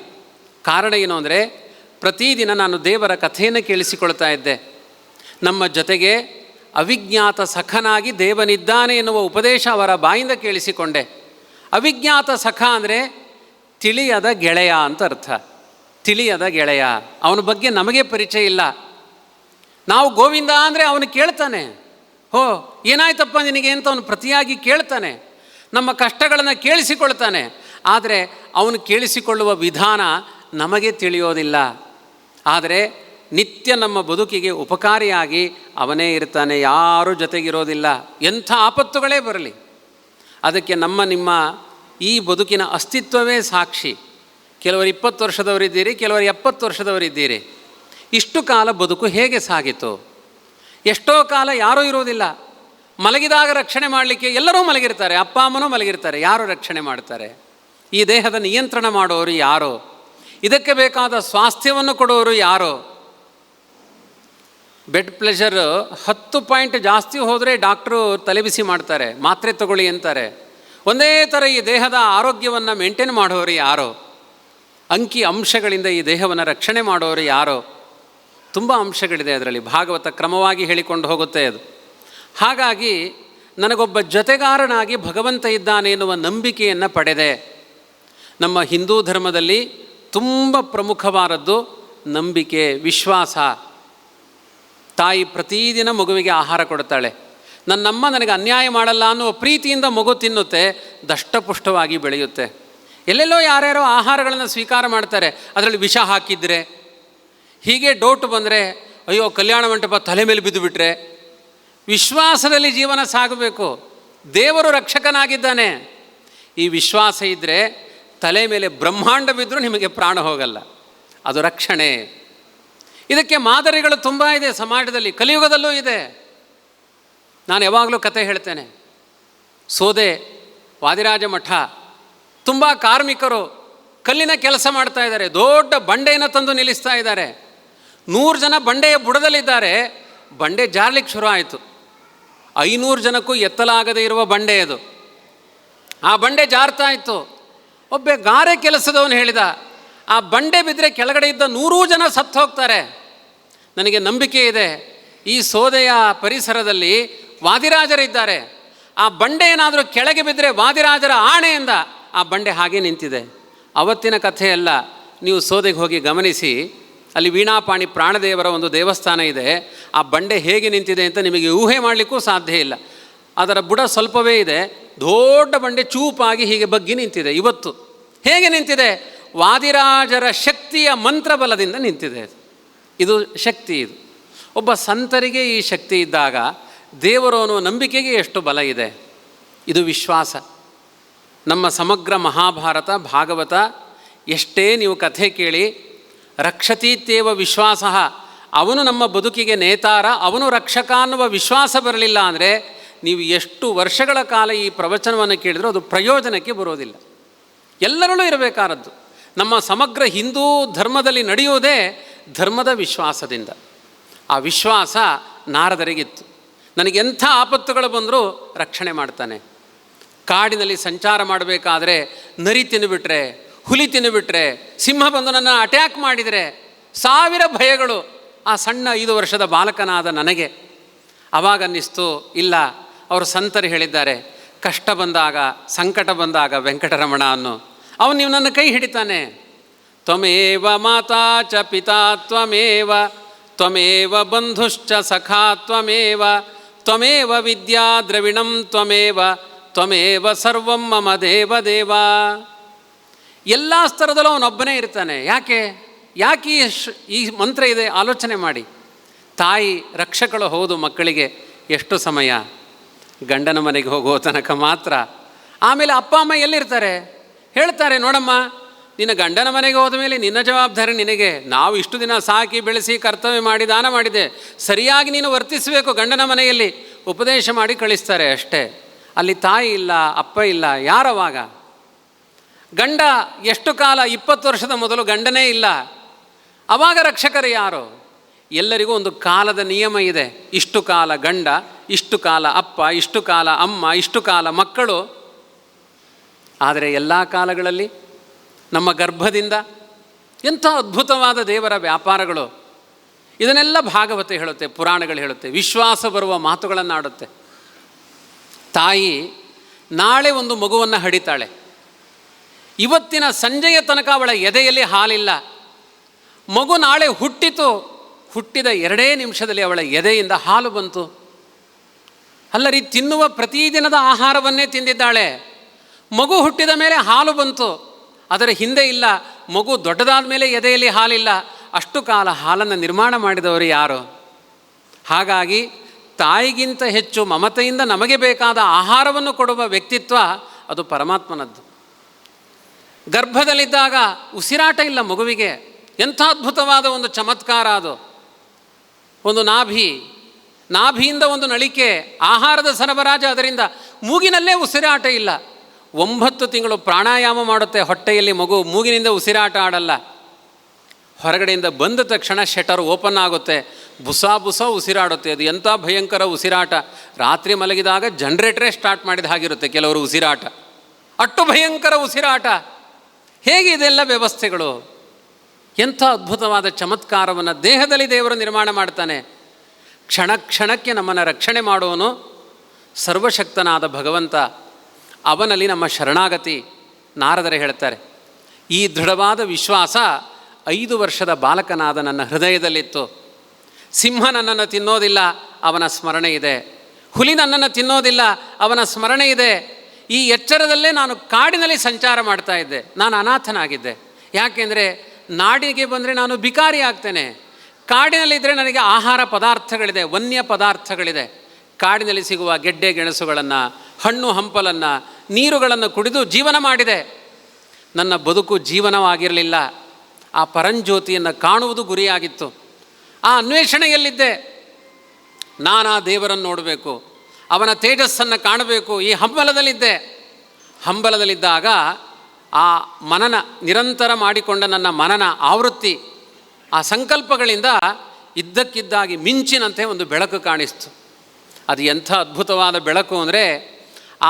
ಕಾರಣ ಏನು ಅಂದರೆ, ಪ್ರತಿದಿನ ನಾನು ದೇವರ ಕಥೆಯನ್ನು ಕೇಳಿಸಿಕೊಳ್ತಾ ಇದ್ದೆ. ನಮ್ಮ ಜೊತೆಗೆ ಅವಿಜ್ಞಾತ ಸಖನಾಗಿ ದೇವನಿದ್ದಾನೆ ಎನ್ನುವ ಉಪದೇಶ ಅವರ ಬಾಯಿಂದ ಕೇಳಿಸಿಕೊಂಡೆ. ಅವಿಜ್ಞಾತ ಸಖ ಅಂದರೆ ತಿಳಿಯದ ಗೆಳೆಯ ಅಂತ ಅರ್ಥ. ತಿಳಿಯದ ಗೆಳೆಯ, ಅವನ ಬಗ್ಗೆ ನಮಗೆ ಪರಿಚಯ ಇಲ್ಲ. ನಾವು ಗೋವಿಂದ ಅಂದರೆ ಅವನು ಕೇಳ್ತಾನೆ, ಹೋ ಏನಾಯ್ತಪ್ಪ ನಿನಗೆ ಅಂತ ಅವನು ಪ್ರತಿಯಾಗಿ ಕೇಳ್ತಾನೆ, ನಮ್ಮ ಕಷ್ಟಗಳನ್ನು ಕೇಳಿಸಿಕೊಳ್ತಾನೆ. ಆದರೆ ಅವನು ಕೇಳಿಸಿಕೊಳ್ಳುವ ವಿಧಾನ ನಮಗೆ ತಿಳಿಯೋದಿಲ್ಲ. ಆದರೆ ನಿತ್ಯ ನಮ್ಮ ಬದುಕಿಗೆ ಉಪಕಾರಿಯಾಗಿ ಅವನೇ ಇರ್ತಾನೆ, ಯಾರೂ ಜೊತೆಗಿರೋದಿಲ್ಲ, ಎಂಥ ಆಪತ್ತುಗಳೇ ಬರಲಿ. ಅದಕ್ಕೆ ನಿಮ್ಮ ಈ ಬದುಕಿನ ಅಸ್ತಿತ್ವವೇ ಸಾಕ್ಷಿ. ಕೆಲವರು 20 ವರ್ಷದವರಿದ್ದೀರಿ, ಕೆಲವರು 70 ವರ್ಷದವರಿದ್ದೀರಿ. ಇಷ್ಟು ಕಾಲ ಬದುಕು ಹೇಗೆ ಸಾಗಿತು? ಎಷ್ಟೋ ಕಾಲ ಯಾರೂ ಇರೋದಿಲ್ಲ. ಮಲಗಿದಾಗ ರಕ್ಷಣೆ ಮಾಡಲಿಕ್ಕೆ ಎಲ್ಲರೂ ಮಲಗಿರ್ತಾರೆ, ಅಪ್ಪ ಅಮ್ಮನೂ ಮಲಗಿರ್ತಾರೆ, ಯಾರು ರಕ್ಷಣೆ ಮಾಡ್ತಾರೆ? ಈ ದೇಹದ ನಿಯಂತ್ರಣ ಮಾಡೋರು ಯಾರು? ಇದಕ್ಕೆ ಬೇಕಾದ ಸ್ವಾಸ್ಥ್ಯವನ್ನು ಕೊಡೋರು ಯಾರು? ಬೆಡ್ ಪ್ರೆಷರ್ 10 ಪಾಯಿಂಟ್ ಜಾಸ್ತಿ ಹೋದರೆ ಡಾಕ್ಟ್ರು ತಲೆಬಿಸಿ ಮಾಡ್ತಾರೆ, ಮಾತ್ರೆ ತಗೊಳ್ಳಿ ಅಂತಾರೆ. ಒಂದೇ ಥರ ಈ ದೇಹದ ಆರೋಗ್ಯವನ್ನು ಮೇಂಟೈನ್ ಮಾಡೋರು ಯಾರೋ? ಅಂಕಿ ಅಂಶಗಳಿಂದ ಈ ದೇಹವನ್ನು ರಕ್ಷಣೆ ಮಾಡೋರು ಯಾರೋ? ತುಂಬ ಅಂಶಗಳಿದೆ ಅದರಲ್ಲಿ. ಭಾಗವತ ಕ್ರಮವಾಗಿ ಹೇಳಿಕೊಂಡು ಹೋಗುತ್ತೆ ಅದು. ಹಾಗಾಗಿ ನನಗೊಬ್ಬ ಜೊತೆಗಾರನಾಗಿ ಭಗವಂತ ಇದ್ದಾನೆ ಎನ್ನುವ ನಂಬಿಕೆಯನ್ನು ಪಡೆದೆ. ನಮ್ಮ ಹಿಂದೂ ಧರ್ಮದಲ್ಲಿ ತುಂಬ ಪ್ರಮುಖವಾದದ್ದು ನಂಬಿಕೆ, ವಿಶ್ವಾಸ. ತಾಯಿ ಪ್ರತಿದಿನ ಮಗುವಿಗೆ ಆಹಾರ ಕೊಡ್ತಾಳೆ. ನನ್ನಮ್ಮ ನನಗೆ ಅನ್ಯಾಯ ಮಾಡಲ್ಲ ಅನ್ನುವ ಪ್ರೀತಿಯಿಂದ ಮಗು ತಿನ್ನುತ್ತೆ, ದಷ್ಟಪುಷ್ಟವಾಗಿ ಬೆಳೆಯುತ್ತೆ. ಎಲ್ಲೆಲ್ಲೋ ಯಾರ್ಯಾರೋ ಆಹಾರಗಳನ್ನು ಸ್ವೀಕಾರ ಮಾಡ್ತಾರೆ, ಅದರಲ್ಲಿ ವಿಷ ಹಾಕಿದರೆ, ಹೀಗೆ ಡೌಟ್ ಬಂದರೆ, ಅಯ್ಯೋ ಕಲ್ಯಾಣ ಮಂಟಪ ತಲೆ ಮೇಲೆ ಬಿದ್ದುಬಿಟ್ರೆ. ವಿಶ್ವಾಸದಲ್ಲಿ ಜೀವನ ಸಾಗಬೇಕು. ದೇವರು ರಕ್ಷಕನಾಗಿದ್ದಾನೆ. ಈ ವಿಶ್ವಾಸ ಇದ್ದರೆ ತಲೆ ಮೇಲೆ ಬ್ರಹ್ಮಾಂಡ ಬಿದ್ದರೂ ನಿಮಗೆ ಪ್ರಾಣ ಹೋಗಲ್ಲ. ಅದು ರಕ್ಷಣೆ. ಇದಕ್ಕೆ ಮಾದರಿಗಳು ತುಂಬ ಇದೆ ಸಮಾಜದಲ್ಲಿ, ಕಲಿಯುಗದಲ್ಲೂ ಇದೆ. ನಾನು ಯಾವಾಗಲೂ ಕತೆ ಹೇಳ್ತೇನೆ. ಸೋದೆ ವಾದಿರಾಜ ಮಠ, ತುಂಬ ಕಾರ್ಮಿಕರು ಕಲ್ಲಿನ ಕೆಲಸ ಮಾಡ್ತಾ ಇದ್ದಾರೆ. ದೊಡ್ಡ ಬಂಡೆಯನ್ನು ತಂದು ನಿಲ್ಲಿಸ್ತಾ ಇದ್ದಾರೆ. 100 ಜನ ಬಂಡೆಯ ಬುಡದಲ್ಲಿದ್ದಾರೆ. ಬಂಡೆ ಜಾರ್ಲಿಕ್ಕೆ ಶುರು ಆಯಿತು. 500 ಜನಕ್ಕೂ ಎತ್ತಲಾಗದೇ ಇರುವ ಬಂಡೆ ಅದು. ಆ ಬಂಡೆ ಜಾರ್ತಾ ಇತ್ತು. ಒಬ್ಬ ಗಾರೆ ಕೆಲಸದವನು ಹೇಳಿದ, ಆ ಬಂಡೆ ಬಿದ್ದರೆ ಕೆಳಗಡೆ ಇದ್ದ 100 ಜನ ಸತ್ತು ಹೋಗ್ತಾರೆ. ನನಗೆ ನಂಬಿಕೆ ಇದೆ, ಈ ಸೋದೆಯ ಪರಿಸರದಲ್ಲಿ ವಾದಿರಾಜರಿದ್ದಾರೆ. ಆ ಬಂಡೆ ಏನಾದರೂ ಕೆಳಗೆ ಬಿದ್ದರೆ ವಾದಿರಾಜರ ಆಣೆಯಿಂದ ಆ ಬಂಡೆ ಹಾಗೆ ನಿಂತಿದೆ. ಅವತ್ತಿನ ಕಥೆಯಲ್ಲ, ನೀವು ಸೋದೆಗೆ ಹೋಗಿ ಗಮನಿಸಿ. ಅಲ್ಲಿ ವೀಣಾಪಾಣಿ ಪ್ರಾಣದೇವರ ಒಂದು ದೇವಸ್ಥಾನ ಇದೆ. ಆ ಬಂಡೆ ಹೇಗೆ ನಿಂತಿದೆ ಅಂತ ನಿಮಗೆ ಊಹೆ ಮಾಡಲಿಕ್ಕೂ ಸಾಧ್ಯ ಇಲ್ಲ. ಅದರ ಬುಡ ಸ್ವಲ್ಪವೇ ಇದೆ, ದೊಡ್ಡ ಬಂಡೆ ಚೂಪಾಗಿ ಹೀಗೆ ಬಗ್ಗಿ ನಿಂತಿದೆ. ಇವತ್ತು ಹೇಗೆ ನಿಂತಿದೆ? ವಾದಿರಾಜರ ಶಕ್ತಿಯ ಮಂತ್ರಬಲದಿಂದ ನಿಂತಿದೆ. ಇದು ಶಕ್ತಿ. ಇದು ಒಬ್ಬ ಸಂತರಿಗೆ ಈ ಶಕ್ತಿ ಇದ್ದಾಗ ದೇವರು ಅನ್ನುವ ನಂಬಿಕೆಗೆ ಎಷ್ಟು ಬಲ ಇದೆ. ಇದು ವಿಶ್ವಾಸ. ನಮ್ಮ ಸಮಗ್ರ ಮಹಾಭಾರತ ಭಾಗವತ ಎಷ್ಟೇ ನೀವು ಕಥೆ ಕೇಳಿ, ರಕ್ಷತೀತ್ಯೇವ ವಿಶ್ವಾಸ, ಅವನು ನಮ್ಮ ಬದುಕಿಗೆ ನೇತಾರ, ಅವನು ರಕ್ಷಕ ಅನ್ನುವ ವಿಶ್ವಾಸ ಬರಲಿಲ್ಲ ಅಂದರೆ ನೀವು ಎಷ್ಟು ವರ್ಷಗಳ ಕಾಲ ಈ ಪ್ರವಚನವನ್ನು ಕೇಳಿದರೂ ಅದು ಪ್ರಯೋಜನಕ್ಕೆ ಬರೋದಿಲ್ಲ. ಎಲ್ಲರಲ್ಲೂ ಇರಬೇಕಾದದ್ದು. ನಮ್ಮ ಸಮಗ್ರ ಹಿಂದೂ ಧರ್ಮದಲ್ಲಿ ನಡೆಯುವುದೇ ಧರ್ಮದ ವಿಶ್ವಾಸದಿಂದ. ಆ ವಿಶ್ವಾಸ ನಾರದರಿಗಿತ್ತು. ನನಗೆಂಥ ಆಪತ್ತುಗಳು ಬಂದರೂ ರಕ್ಷಣೆ ಮಾಡ್ತಾನೆ. ಕಾಡಿನಲ್ಲಿ ಸಂಚಾರ ಮಾಡಬೇಕಾದ್ರೆ ನರಿ ತಿಂದುಬಿಟ್ರೆ, ಹುಲಿ ತಿಂದುಬಿಟ್ರೆ, ಸಿಂಹ ಬಂದು ನನ್ನ ಅಟ್ಯಾಕ್ ಮಾಡಿದರೆ 1000 ಭಯಗಳು ಆ ಸಣ್ಣ 5 ವರ್ಷದ ಬಾಲಕನಾದ ನನಗೆ. ಆವಾಗ ಅನ್ನಿಸ್ತು, ಇಲ್ಲ, ಅವರು ಸಂತರು ಹೇಳಿದ್ದಾರೆ, ಕಷ್ಟ ಬಂದಾಗ, ಸಂಕಟ ಬಂದಾಗ ವೆಂಕಟರಮಣ ಅನ್ನೋ ಅವನು ನೀವು ನನ್ನ ಕೈ ಹಿಡಿತಾನೆ. ತ್ವಮೇವ ಮಾತಾ ಚ ಪಿತಾ ತ್ವಮೇವ, ತ್ವಮೇವ ಬಂಧುಶ್ಚ ಸಖಾ ತ್ವಮೇವ, ತ್ವಮೇವ ವಿದ್ಯಾ ದ್ರವಿಣಂ ತ್ವಮೇವ, ತ್ವಮೇವ ಸರ್ವಂ ಮಮ ದೇವ ದೇವ. ಎಲ್ಲ ಸ್ತರದಲ್ಲೂ ಅವನೊಬ್ಬನೇ ಇರ್ತಾನೆ. ಯಾಕೆ ಈ ಮಂತ್ರ ಇದೆ? ಆಲೋಚನೆ ಮಾಡಿ. ತಾಯಿ ರಕ್ಷಕಳು ಹೌದು ಮಕ್ಕಳಿಗೆ. ಎಷ್ಟು ಸಮಯ? ಗಂಡನ ಮನೆಗೆ ಹೋಗೋ ತನಕ ಮಾತ್ರ. ಆಮೇಲೆ ಅಪ್ಪ ಅಮ್ಮ ಎಲ್ಲಿರ್ತಾರೆ? ಹೇಳ್ತಾರೆ, ನೋಡಮ್ಮ, ನಿನ್ನ ಗಂಡನ ಮನೆಗೆ ಹೋದ ಮೇಲೆ ನಿನ್ನ ಜವಾಬ್ದಾರಿ ನಿನಗೆ. ನಾವು ಇಷ್ಟು ದಿನ ಸಾಕಿ ಬೆಳೆಸಿ ಕರ್ತವ್ಯ ಮಾಡಿ ದಾನ ಮಾಡಿದೆ, ಸರಿಯಾಗಿ ನೀನು ವರ್ತಿಸಬೇಕು ಗಂಡನ ಮನೆಯಲ್ಲಿ. ಉಪದೇಶ ಮಾಡಿ ಕಳಿಸ್ತಾರೆ ಅಷ್ಟೇ. ಅಲ್ಲಿ ತಾಯಿ ಇಲ್ಲ, ಅಪ್ಪ ಇಲ್ಲ. ಯಾರವಾಗ? ಗಂಡ ಎಷ್ಟು ಕಾಲ? 20 ವರ್ಷದ ಮೊದಲು ಗಂಡನೇ ಇಲ್ಲ. ಆವಾಗ ರಕ್ಷಕರು ಯಾರು? ಎಲ್ಲರಿಗೂ ಒಂದು ಕಾಲದ ನಿಯಮ ಇದೆ. ಇಷ್ಟು ಕಾಲ ಗಂಡ, ಇಷ್ಟು ಕಾಲ ಅಪ್ಪ, ಇಷ್ಟು ಕಾಲ ಅಮ್ಮ, ಇಷ್ಟು ಕಾಲ ಮಕ್ಕಳು. ಆದರೆ ಎಲ್ಲ ಕಾಲಗಳಲ್ಲಿ ನಮ್ಮ ಗರ್ಭದಿಂದ ಎಂಥ ಅದ್ಭುತವಾದ ದೇವರ ವ್ಯಾಪಾರಗಳು. ಇದನ್ನೆಲ್ಲ ಭಾಗವತ ಹೇಳುತ್ತೆ, ಪುರಾಣಗಳು ಹೇಳುತ್ತೆ, ವಿಶ್ವಾಸ ಬರುವ ಮಾತುಗಳನ್ನು ಆಡುತ್ತೆ. ತಾಯಿ ನಾಳೆ ಒಂದು ಮಗುವನ್ನು ಹಡಿತಾಳೆ. ಇವತ್ತಿನ ಸಂಜೆಯ ತನಕ ಅವಳ ಎದೆಯಲ್ಲಿ ಹಾಲಿಲ್ಲ. ಮಗು ನಾಳೆ ಹುಟ್ಟಿತು, ಹುಟ್ಟಿದ 2 ನಿಮಿಷದಲ್ಲಿ ಅವಳ ಎದೆಯಿಂದ ಹಾಲು ಬಂತು. ಅಲ್ಲರಿ, ತಿನ್ನುವ ಪ್ರತಿದಿನದ ಆಹಾರವನ್ನೇ ತಿಂದಿದ್ದಾಳೆ. ಮಗು ಹುಟ್ಟಿದ ಮೇಲೆ ಹಾಲು ಬಂತು, ಅದರ ಹಿಂದೆ ಇಲ್ಲ. ಮಗು ದೊಡ್ಡದಾದ ಮೇಲೆ ಎದೆಯಲ್ಲಿ ಹಾಲಿಲ್ಲ. ಅಷ್ಟು ಕಾಲ ಹಾಲನ್ನು ನಿರ್ಮಾಣ ಮಾಡಿದವರು ಯಾರು? ಹಾಗಾಗಿ ತಾಯಿಗಿಂತ ಹೆಚ್ಚು ಮಮತೆಯಿಂದ ನಮಗೆ ಬೇಕಾದ ಆಹಾರವನ್ನು ಕೊಡುವ ವ್ಯಕ್ತಿತ್ವ ಅದು ಪರಮಾತ್ಮನದ್ದು. ಗರ್ಭದಲ್ಲಿದ್ದಾಗ ಉಸಿರಾಟ ಇಲ್ಲ ಮಗುವಿಗೆ. ಎಂಥ ಅದ್ಭುತವಾದ ಒಂದು ಚಮತ್ಕಾರ ಅದು. ಒಂದು ನಾಭಿಯಿಂದ ಒಂದು ನಳಿಕೆ, ಆಹಾರದ ಸರಬರಾಜು ಅದರಿಂದ. ಮೂಗಿನಲ್ಲೇ ಉಸಿರಾಟ ಇಲ್ಲ. 9 ತಿಂಗಳು ಪ್ರಾಣಾಯಾಮ ಮಾಡುತ್ತೆ ಹೊಟ್ಟೆಯಲ್ಲಿ ಮಗು, ಮೂಗಿನಿಂದ ಉಸಿರಾಟ ಆಡಲ್ಲ. ಹೊರಗಡೆಯಿಂದ ಬಂದ ತಕ್ಷಣ ಶಟರ್ ಓಪನ್ ಆಗುತ್ತೆ, ಬುಸ ಉಸಿರಾಡುತ್ತೆ. ಅದು ಎಂಥ ಭಯಂಕರ ಉಸಿರಾಟ. ರಾತ್ರಿ ಮಲಗಿದಾಗ ಜನ್ರೇಟ್ರೇ ಸ್ಟಾರ್ಟ್ ಮಾಡಿದ ಹಾಗಿರುತ್ತೆ ಕೆಲವರು ಉಸಿರಾಟ. ಅಷ್ಟು ಭಯಂಕರ ಉಸಿರಾಟ. ಹೇಗೆ ಇದೆಲ್ಲ ವ್ಯವಸ್ಥೆಗಳು? ಎಂಥ ಅದ್ಭುತವಾದ ಚಮತ್ಕಾರವನ್ನು ದೇಹದಲ್ಲಿ ದೇವರು ನಿರ್ಮಾಣ ಮಾಡ್ತಾನೆ. ಕ್ಷಣ ಕ್ಷಣಕ್ಕೆ ನಮ್ಮನ್ನು ರಕ್ಷಣೆ ಮಾಡುವನು ಸರ್ವಶಕ್ತನಾದ ಭಗವಂತ. ಅವನಲ್ಲಿ ನಮ್ಮ ಶರಣಾಗತಿ. ನಾರದರು ಹೇಳ್ತಾರೆ, ಈ ದೃಢವಾದ ವಿಶ್ವಾಸ 5 ವರ್ಷದ ಬಾಲಕನಾದ ನನ್ನ ಹೃದಯದಲ್ಲಿತ್ತು. ಸಿಂಹ ನನ್ನನ್ನು ತಿನ್ನೋದಿಲ್ಲ, ಅವನ ಸ್ಮರಣೆ ಇದೆ. ಹುಲಿ ನನ್ನನ್ನು ತಿನ್ನೋದಿಲ್ಲ, ಅವನ ಸ್ಮರಣೆ ಇದೆ. ಈ ಎಚ್ಚರದಲ್ಲೇ ನಾನು ಕಾಡಿನಲ್ಲಿ ಸಂಚಾರ ಮಾಡ್ತಾ ಇದ್ದೆ. ನಾನು ಅನಾಥನಾಗಿದ್ದೆ. ಯಾಕೆಂದರೆ ನಾಡಿಗೆ ಬಂದರೆ ನಾನು ಬಿಕಾರಿ ಆಗ್ತೇನೆ. ಕಾಡಿನಲ್ಲಿದ್ದರೆ ನನಗೆ ಆಹಾರ ಪದಾರ್ಥಗಳಿದೆ, ವನ್ಯ ಪದಾರ್ಥಗಳಿದೆ. ಕಾಡಿನಲ್ಲಿ ಸಿಗುವ ಗೆಡ್ಡೆ ಗೆಣಸುಗಳನ್ನು, ಹಣ್ಣು ಹಂಪಲನ್ನು, ನೀರುಗಳನ್ನು ಕುಡಿದು ಜೀವನ ಮಾಡಿದೆ. ನನ್ನ ಬದುಕು ಜೀವನವಾಗಿರಲಿಲ್ಲ. ಆ ಪರಂಜ್ಯೋತಿಯನ್ನು ಕಾಣುವುದು ಗುರಿಯಾಗಿತ್ತು. ಆ ಅನ್ವೇಷಣೆಯಲ್ಲಿದ್ದೆ. ನಾನು ಆ ದೇವರನ್ನು ನೋಡಬೇಕು, ಅವನ ತೇಜಸ್ಸನ್ನು ಕಾಣಬೇಕು. ಈ ಹಂಬಲದಲ್ಲಿದ್ದೆ. ಹಂಬಲದಲ್ಲಿದ್ದಾಗ ಆ ಮನನ ನಿರಂತರ ಮಾಡಿಕೊಂಡ ನನ್ನ ಮನನ ಆವೃತ್ತಿ, ಆ ಸಂಕಲ್ಪಗಳಿಂದ ಇದ್ದಕ್ಕಿದ್ದಾಗಿ ಮಿಂಚಿನಂತೆ ಒಂದು ಬೆಳಕು ಕಾಣಿಸ್ತು. ಅದು ಎಂಥ ಅದ್ಭುತವಾದ ಬೆಳಕು ಅಂದರೆ,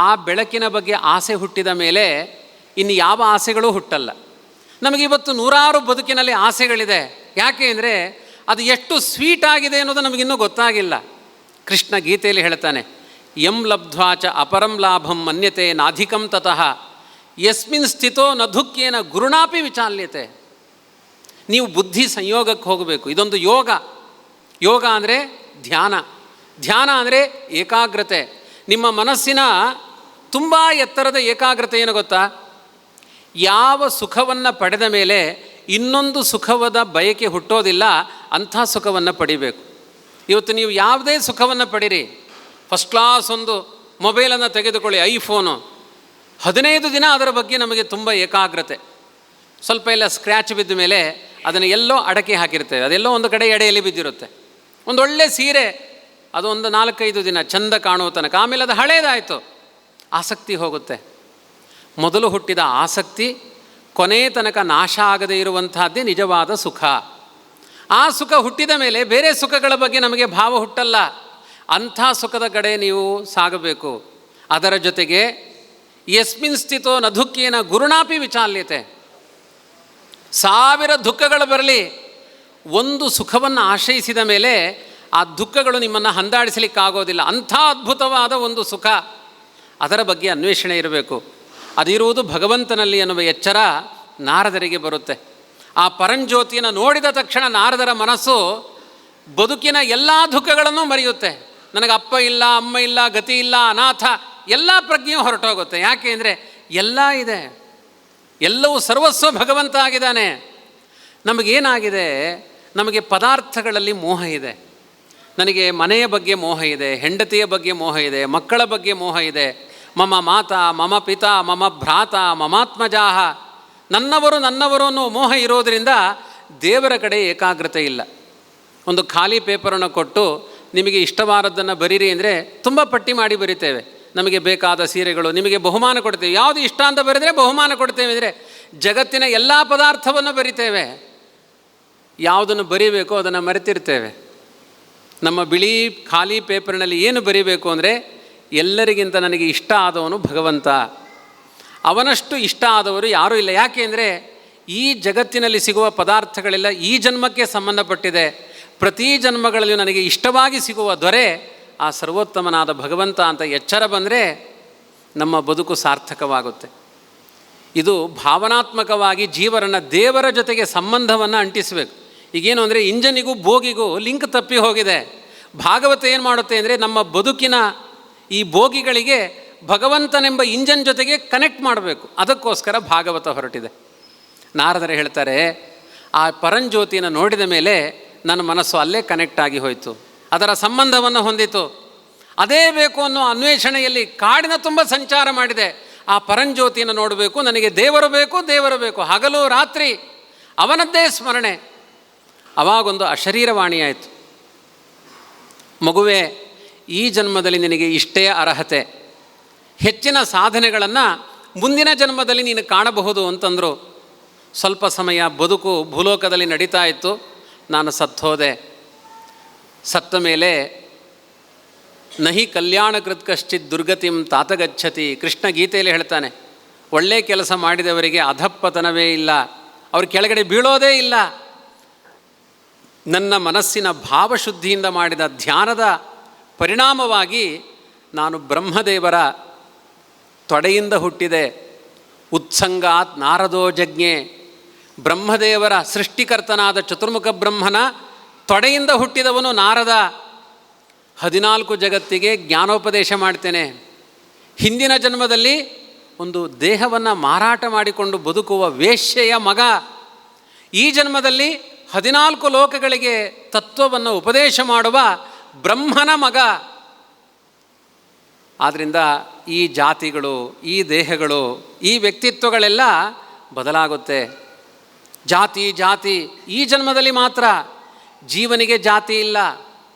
ಆ ಬೆಳಕಿನ ಬಗ್ಗೆ ಆಸೆ ಹುಟ್ಟಿದ ಮೇಲೆ ಇನ್ನು ಯಾವ ಆಸೆಗಳೂ ಹುಟ್ಟಲ್ಲ. ನಮಗಿವತ್ತು ನೂರಾರು ಬದುಕಿನಲ್ಲಿ ಆಸೆಗಳಿದೆ. ಯಾಕೆ ಅಂದರೆ ಅದು ಎಷ್ಟು ಸ್ವೀಟ್ ಆಗಿದೆ ಅನ್ನೋದು ನಮಗಿನ್ನೂ ಗೊತ್ತಾಗಿಲ್ಲ. ಕೃಷ್ಣ ಗೀತೆಯಲ್ಲಿ ಹೇಳ್ತಾನೆ, ಯಂ ಲಬ್ಧ್ವಾಚ ಅಪರಂ ಲಾಭಂ ಮನ್ಯತೆ ನಾಧಿಕಂ ತತಃ ಯಸ್ಮಿನ್ ಸ್ಥಿತೋ ನ ದುಃಖೇನ ಗುರುಣಾಪಿ ವಿಚಾಲ್ಯತೆ. ನೀವು ಬುದ್ಧಿ ಸಂಯೋಗಕ್ಕೆ ಹೋಗಬೇಕು. ಇದೊಂದು ಯೋಗ. ಯೋಗ ಅಂದರೆ ಧ್ಯಾನ. ಧ್ಯಾನ ಅಂದರೆ ಏಕಾಗ್ರತೆ. ನಿಮ್ಮ ಮನಸ್ಸಿನ ತುಂಬ ಎತ್ತರದ ಏಕಾಗ್ರತೆ ಏನು ಗೊತ್ತಾ? ಯಾವ ಸುಖವನ್ನು ಪಡೆದ ಮೇಲೆ ಇನ್ನೊಂದು ಸುಖವಾದ ಬಯಕೆ ಹುಟ್ಟೋದಿಲ್ಲ, ಅಂಥ ಸುಖವನ್ನು ಪಡಿಬೇಕು. ಇವತ್ತು ನೀವು ಯಾವುದೇ ಸುಖವನ್ನು ಪಡೀರಿ, ಫಸ್ಟ್ ಕ್ಲಾಸ್ ಒಂದು ಮೊಬೈಲನ್ನು ತೆಗೆದುಕೊಳ್ಳಿ, ಐಫೋನು, 15 ದಿನ ಅದರ ಬಗ್ಗೆ ನಮಗೆ ತುಂಬ ಏಕಾಗ್ರತೆ. ಸ್ವಲ್ಪ ಎಲ್ಲ ಸ್ಕ್ರ್ಯಾಚ್ ಬಿದ್ದ ಮೇಲೆ ಅದನ್ನು ಎಲ್ಲೋ ಅಡಕೆ ಹಾಕಿರ್ತೇವೆ, ಅದೆಲ್ಲೋ ಒಂದು ಕಡೆ ಎಡೆಯಲ್ಲಿ ಬಿದ್ದಿರುತ್ತೆ. ಒಂದು ಒಳ್ಳೆ ಸೀರೆ, ಅದು ಒಂದು 4-5 ದಿನ ಚಂದ ಕಾಣುವ ತನಕ, ಆಮೇಲೆ ಅದು ಹಳೇದಾಯಿತು, ಆಸಕ್ತಿ ಹೋಗುತ್ತೆ. ಮೊದಲು ಹುಟ್ಟಿದ ಆಸಕ್ತಿ ಕೊನೆ ತನಕ ನಾಶ ಆಗದೇ ಇರುವಂತಹದ್ದೇ ನಿಜವಾದ ಸುಖ. ಆ ಸುಖ ಹುಟ್ಟಿದ ಮೇಲೆ ಬೇರೆ ಸುಖಗಳ ಬಗ್ಗೆ ನಮಗೆ ಭಾವ ಹುಟ್ಟಲ್ಲ. ಅಂಥ ಸುಖದ ಕಡೆ ನೀವು ಸಾಗಬೇಕು. ಅದರ ಜೊತೆಗೆ ಯಸ್ಮಿನ್ ಸ್ಥಿತೋ ನ ದುಃಖೇನ ಗುರುಣಾಪಿ ವಿಚಾಲ್ಯತೆ. 1000 ದುಃಖಗಳು ಬರಲಿ, ಒಂದು ಸುಖವನ್ನು ಆಶ್ರಯಿಸಿದ ಮೇಲೆ ಆ ದುಃಖಗಳು ನಿಮ್ಮನ್ನು ಹಂದಾಡಿಸಲಿಕ್ಕಾಗೋದಿಲ್ಲ. ಅಂಥ ಅದ್ಭುತವಾದ ಒಂದು ಸುಖ, ಅದರ ಬಗ್ಗೆ ಅನ್ವೇಷಣೆ ಇರಬೇಕು. ಅದಿರುವುದು ಭಗವಂತನಲ್ಲಿ ಎನ್ನುವ ಎಚ್ಚರ ನಾರದರಿಗೆ ಬರುತ್ತೆ. ಆ ಪರಂಜ್ಯೋತಿಯನ್ನು ನೋಡಿದ ತಕ್ಷಣ ನಾರದರ ಮನಸ್ಸು ಬದುಕಿನ ಎಲ್ಲ ದುಃಖಗಳನ್ನು ಮರೆಯುತ್ತೆ. ನನಗೆ ಅಪ್ಪ ಇಲ್ಲ, ಅಮ್ಮ ಇಲ್ಲ, ಗತಿ ಇಲ್ಲ, ಅನಾಥ, ಎಲ್ಲ ಪ್ರಜ್ಞೆಯೂ ಹೊರಟೋಗುತ್ತೆ. ಯಾಕೆ ಅಂದರೆ ಎಲ್ಲ ಇದೆ, ಎಲ್ಲವೂ ಸರ್ವಸ್ವ ಭಗವಂತ ಆಗಿದ್ದಾನೆ. ನಮಗೇನಾಗಿದೆ? ನಮಗೆ ಪದಾರ್ಥಗಳಲ್ಲಿ ಮೋಹ ಇದೆ. ನನಗೆ ಮನೆಯ ಬಗ್ಗೆ ಮೋಹ ಇದೆ, ಹೆಂಡತಿಯ ಬಗ್ಗೆ ಮೋಹ ಇದೆ, ಮಕ್ಕಳ ಬಗ್ಗೆ ಮೋಹ ಇದೆ. ಮಮ ಮಾತಾ ಮಮ ಪಿತಾ ಮಮ ಭ್ರಾತ ಮಮಾತ್ಮಜಾಹ, ನನ್ನವರು ಅನ್ನೋ ಮೋಹ ಇರೋದರಿಂದ ದೇವರ ಕಡೆ ಏಕಾಗ್ರತೆ ಇಲ್ಲ. ಒಂದು ಖಾಲಿ ಪೇಪರನ್ನು ಕೊಟ್ಟು ನಿಮಗೆ ಇಷ್ಟವಾದದ್ದನ್ನು ಬರೀರಿ ಅಂದರೆ ತುಂಬ ಪಟ್ಟಿ ಮಾಡಿ ಬರಿತೇವೆ. ನಮಗೆ ಬೇಕಾದ ಸೀರೆಗಳು, ನಿಮಗೆ ಬಹುಮಾನ ಕೊಡ್ತೇವೆ. ಯಾವುದು ಇಷ್ಟ ಅಂತ ಬರೆದರೆ ಬಹುಮಾನ ಕೊಡ್ತೇವೆ ಅಂದರೆ ಜಗತ್ತಿನ ಎಲ್ಲ ಪದಾರ್ಥವನ್ನು ಬರಿತೇವೆ. ಯಾವುದನ್ನು ಬರೀಬೇಕೋ ಅದನ್ನು ಮರೆತಿರ್ತೇವೆ. ನಮ್ಮ ಬಿಳಿ ಖಾಲಿ ಪೇಪರ್ನಲ್ಲಿ ಏನು ಬರೀಬೇಕು ಅಂದರೆ, ಎಲ್ಲರಿಗಿಂತ ನನಗೆ ಇಷ್ಟ ಆದವನು ಭಗವಂತ, ಅವನಷ್ಟು ಇಷ್ಟ ಆದವರು ಯಾರೂ ಇಲ್ಲ. ಯಾಕೆ ಅಂದರೆ ಈ ಜಗತ್ತಿನಲ್ಲಿ ಸಿಗುವ ಪದಾರ್ಥಗಳೆಲ್ಲ ಈ ಜನ್ಮಕ್ಕೆ ಸಂಬಂಧಪಟ್ಟಿದೆ. ಪ್ರತಿ ಜನ್ಮಗಳಲ್ಲಿಯೂ ನನಗೆ ಇಷ್ಟವಾಗಿ ಸಿಗುವ ದೊರೆ ಆ ಸರ್ವೋತ್ತಮನಾದ ಭಗವಂತ ಅಂತ ಎಚ್ಚರ ಬಂದರೆ ನಮ್ಮ ಬದುಕು ಸಾರ್ಥಕವಾಗುತ್ತೆ. ಇದು ಭಾವನಾತ್ಮಕವಾಗಿ ಜೀವರನ್ನು ದೇವರ ಜೊತೆಗೆ ಸಂಬಂಧವನ್ನು ಅಂಟಿಸಬೇಕು. ಈಗೇನು ಅಂದರೆ ಇಂಜನಿಗೂ ಬೋಗಿಗೂ ಲಿಂಕ್ ತಪ್ಪಿ ಹೋಗಿದೆ. ಭಾಗವತ ಏನು ಮಾಡುತ್ತೆ ಅಂದರೆ ನಮ್ಮ ಬದುಕಿನ ಈ ಬೋಗಿಗಳಿಗೆ ಭಗವಂತನೆಂಬ ಇಂಜನ್ ಜೊತೆಗೆ ಕನೆಕ್ಟ್ ಮಾಡಬೇಕು. ಅದಕ್ಕೋಸ್ಕರ ಭಾಗವತ ಹೊರಟಿದೆ. ನಾರದರು ಹೇಳ್ತಾರೆ, ಆ ಪರಂಜ್ಯೋತಿಯನ್ನು ನೋಡಿದ ಮೇಲೆ ನನ್ನ ಮನಸ್ಸು ಅಲ್ಲೇ ಕನೆಕ್ಟ್ ಆಗಿ ಹೋಯಿತು, ಅದರ ಸಂಬಂಧವನ್ನು ಹೊಂದಿತು. ಅದೇ ಬೇಕು ಅನ್ನೋ ಅನ್ವೇಷಣೆಯಲ್ಲಿ ಕಾಡಿನ ತುಂಬ ಸಂಚಾರ ಮಾಡಿದೆ. ಆ ಪರಂಜ್ಯೋತಿಯನ್ನು ನೋಡಬೇಕು, ನನಗೆ ದೇವರು ಬೇಕು, ದೇವರು ಬೇಕು, ಹಗಲು ರಾತ್ರಿ ಅವನದ್ದೇ ಸ್ಮರಣೆ. ಅವಾಗೊಂದು ಅಶರೀರವಾಣಿಯಾಯಿತು, ಮಗುವೇ, ಈ ಜನ್ಮದಲ್ಲಿ ನಿನಗೆ ಇಷ್ಟೇ ಅರ್ಹತೆ, ಹೆಚ್ಚಿನ ಸಾಧನೆಗಳನ್ನು ಮುಂದಿನ ಜನ್ಮದಲ್ಲಿ ನೀನು ಕಾಣಬಹುದು ಅಂತಂದರು. ಸ್ವಲ್ಪ ಸಮಯ ಬದುಕು ಭೂಲೋಕದಲ್ಲಿ ನಡೀತಾ ಇತ್ತು. ನಾನು ಸತ್ತೋದೆ. ಸತ್ತ ಮೇಲೆ ನಹಿ ಕಲ್ಯಾಣಕೃತ್ ಕಶ್ಚಿತ್ ದುರ್ಗತಿಂ ತಾತಗಚ್ಚತಿ. ಕೃಷ್ಣ ಗೀತೆಯಲ್ಲಿ ಹೇಳ್ತಾನೆ, ಒಳ್ಳೆಯ ಕೆಲಸ ಮಾಡಿದವರಿಗೆ ಅಧಪ್ಪತನವೇ ಇಲ್ಲ, ಅವ್ರ ಕೆಳಗಡೆ ಬೀಳೋದೇ ಇಲ್ಲ. ನನ್ನ ಮನಸ್ಸಿನ ಭಾವಶುದ್ಧಿಯಿಂದ ಮಾಡಿದ ಧ್ಯಾನದ ಪರಿಣಾಮವಾಗಿ ನಾನು ಬ್ರಹ್ಮದೇವರ ತೊಡೆಯಿಂದ ಹುಟ್ಟಿದೆ. ಉತ್ಸಂಗಾತ್ ನಾರದೋ ಜಜ್ಞೆ. ಬ್ರಹ್ಮದೇವರ ಸೃಷ್ಟಿಕರ್ತನಾದ ಚತುರ್ಮುಖ ಬ್ರಹ್ಮನ ತೊಡೆಯಿಂದ ಹುಟ್ಟಿದವನು ನಾರದ. 14 ಜಗತ್ತಿಗೆ ಜ್ಞಾನೋಪದೇಶ ಮಾಡ್ತೇನೆ. ಹಿಂದಿನ ಜನ್ಮದಲ್ಲಿ ಒಂದು ದೇಹವನ್ನು ಮಾರಾಟ ಮಾಡಿಕೊಂಡು ಬದುಕುವ ವೇಶ್ಯೆಯ ಮಗ, ಈ ಜನ್ಮದಲ್ಲಿ 14 ಲೋಕಗಳಿಗೆ ತತ್ವವನ್ನು ಉಪದೇಶ ಮಾಡುವ ಬ್ರಹ್ಮನ ಮಗ. ಆದ್ದರಿಂದ ಈ ಜಾತಿಗಳು, ಈ ದೇಹಗಳು, ಈ ವ್ಯಕ್ತಿತ್ವಗಳೆಲ್ಲ ಬದಲಾಗುತ್ತೆ. ಜಾತಿ ಜಾತಿ ಈ ಜನ್ಮದಲ್ಲಿ ಮಾತ್ರ. ಜೀವನಿಗೆ ಜಾತಿ ಇಲ್ಲ.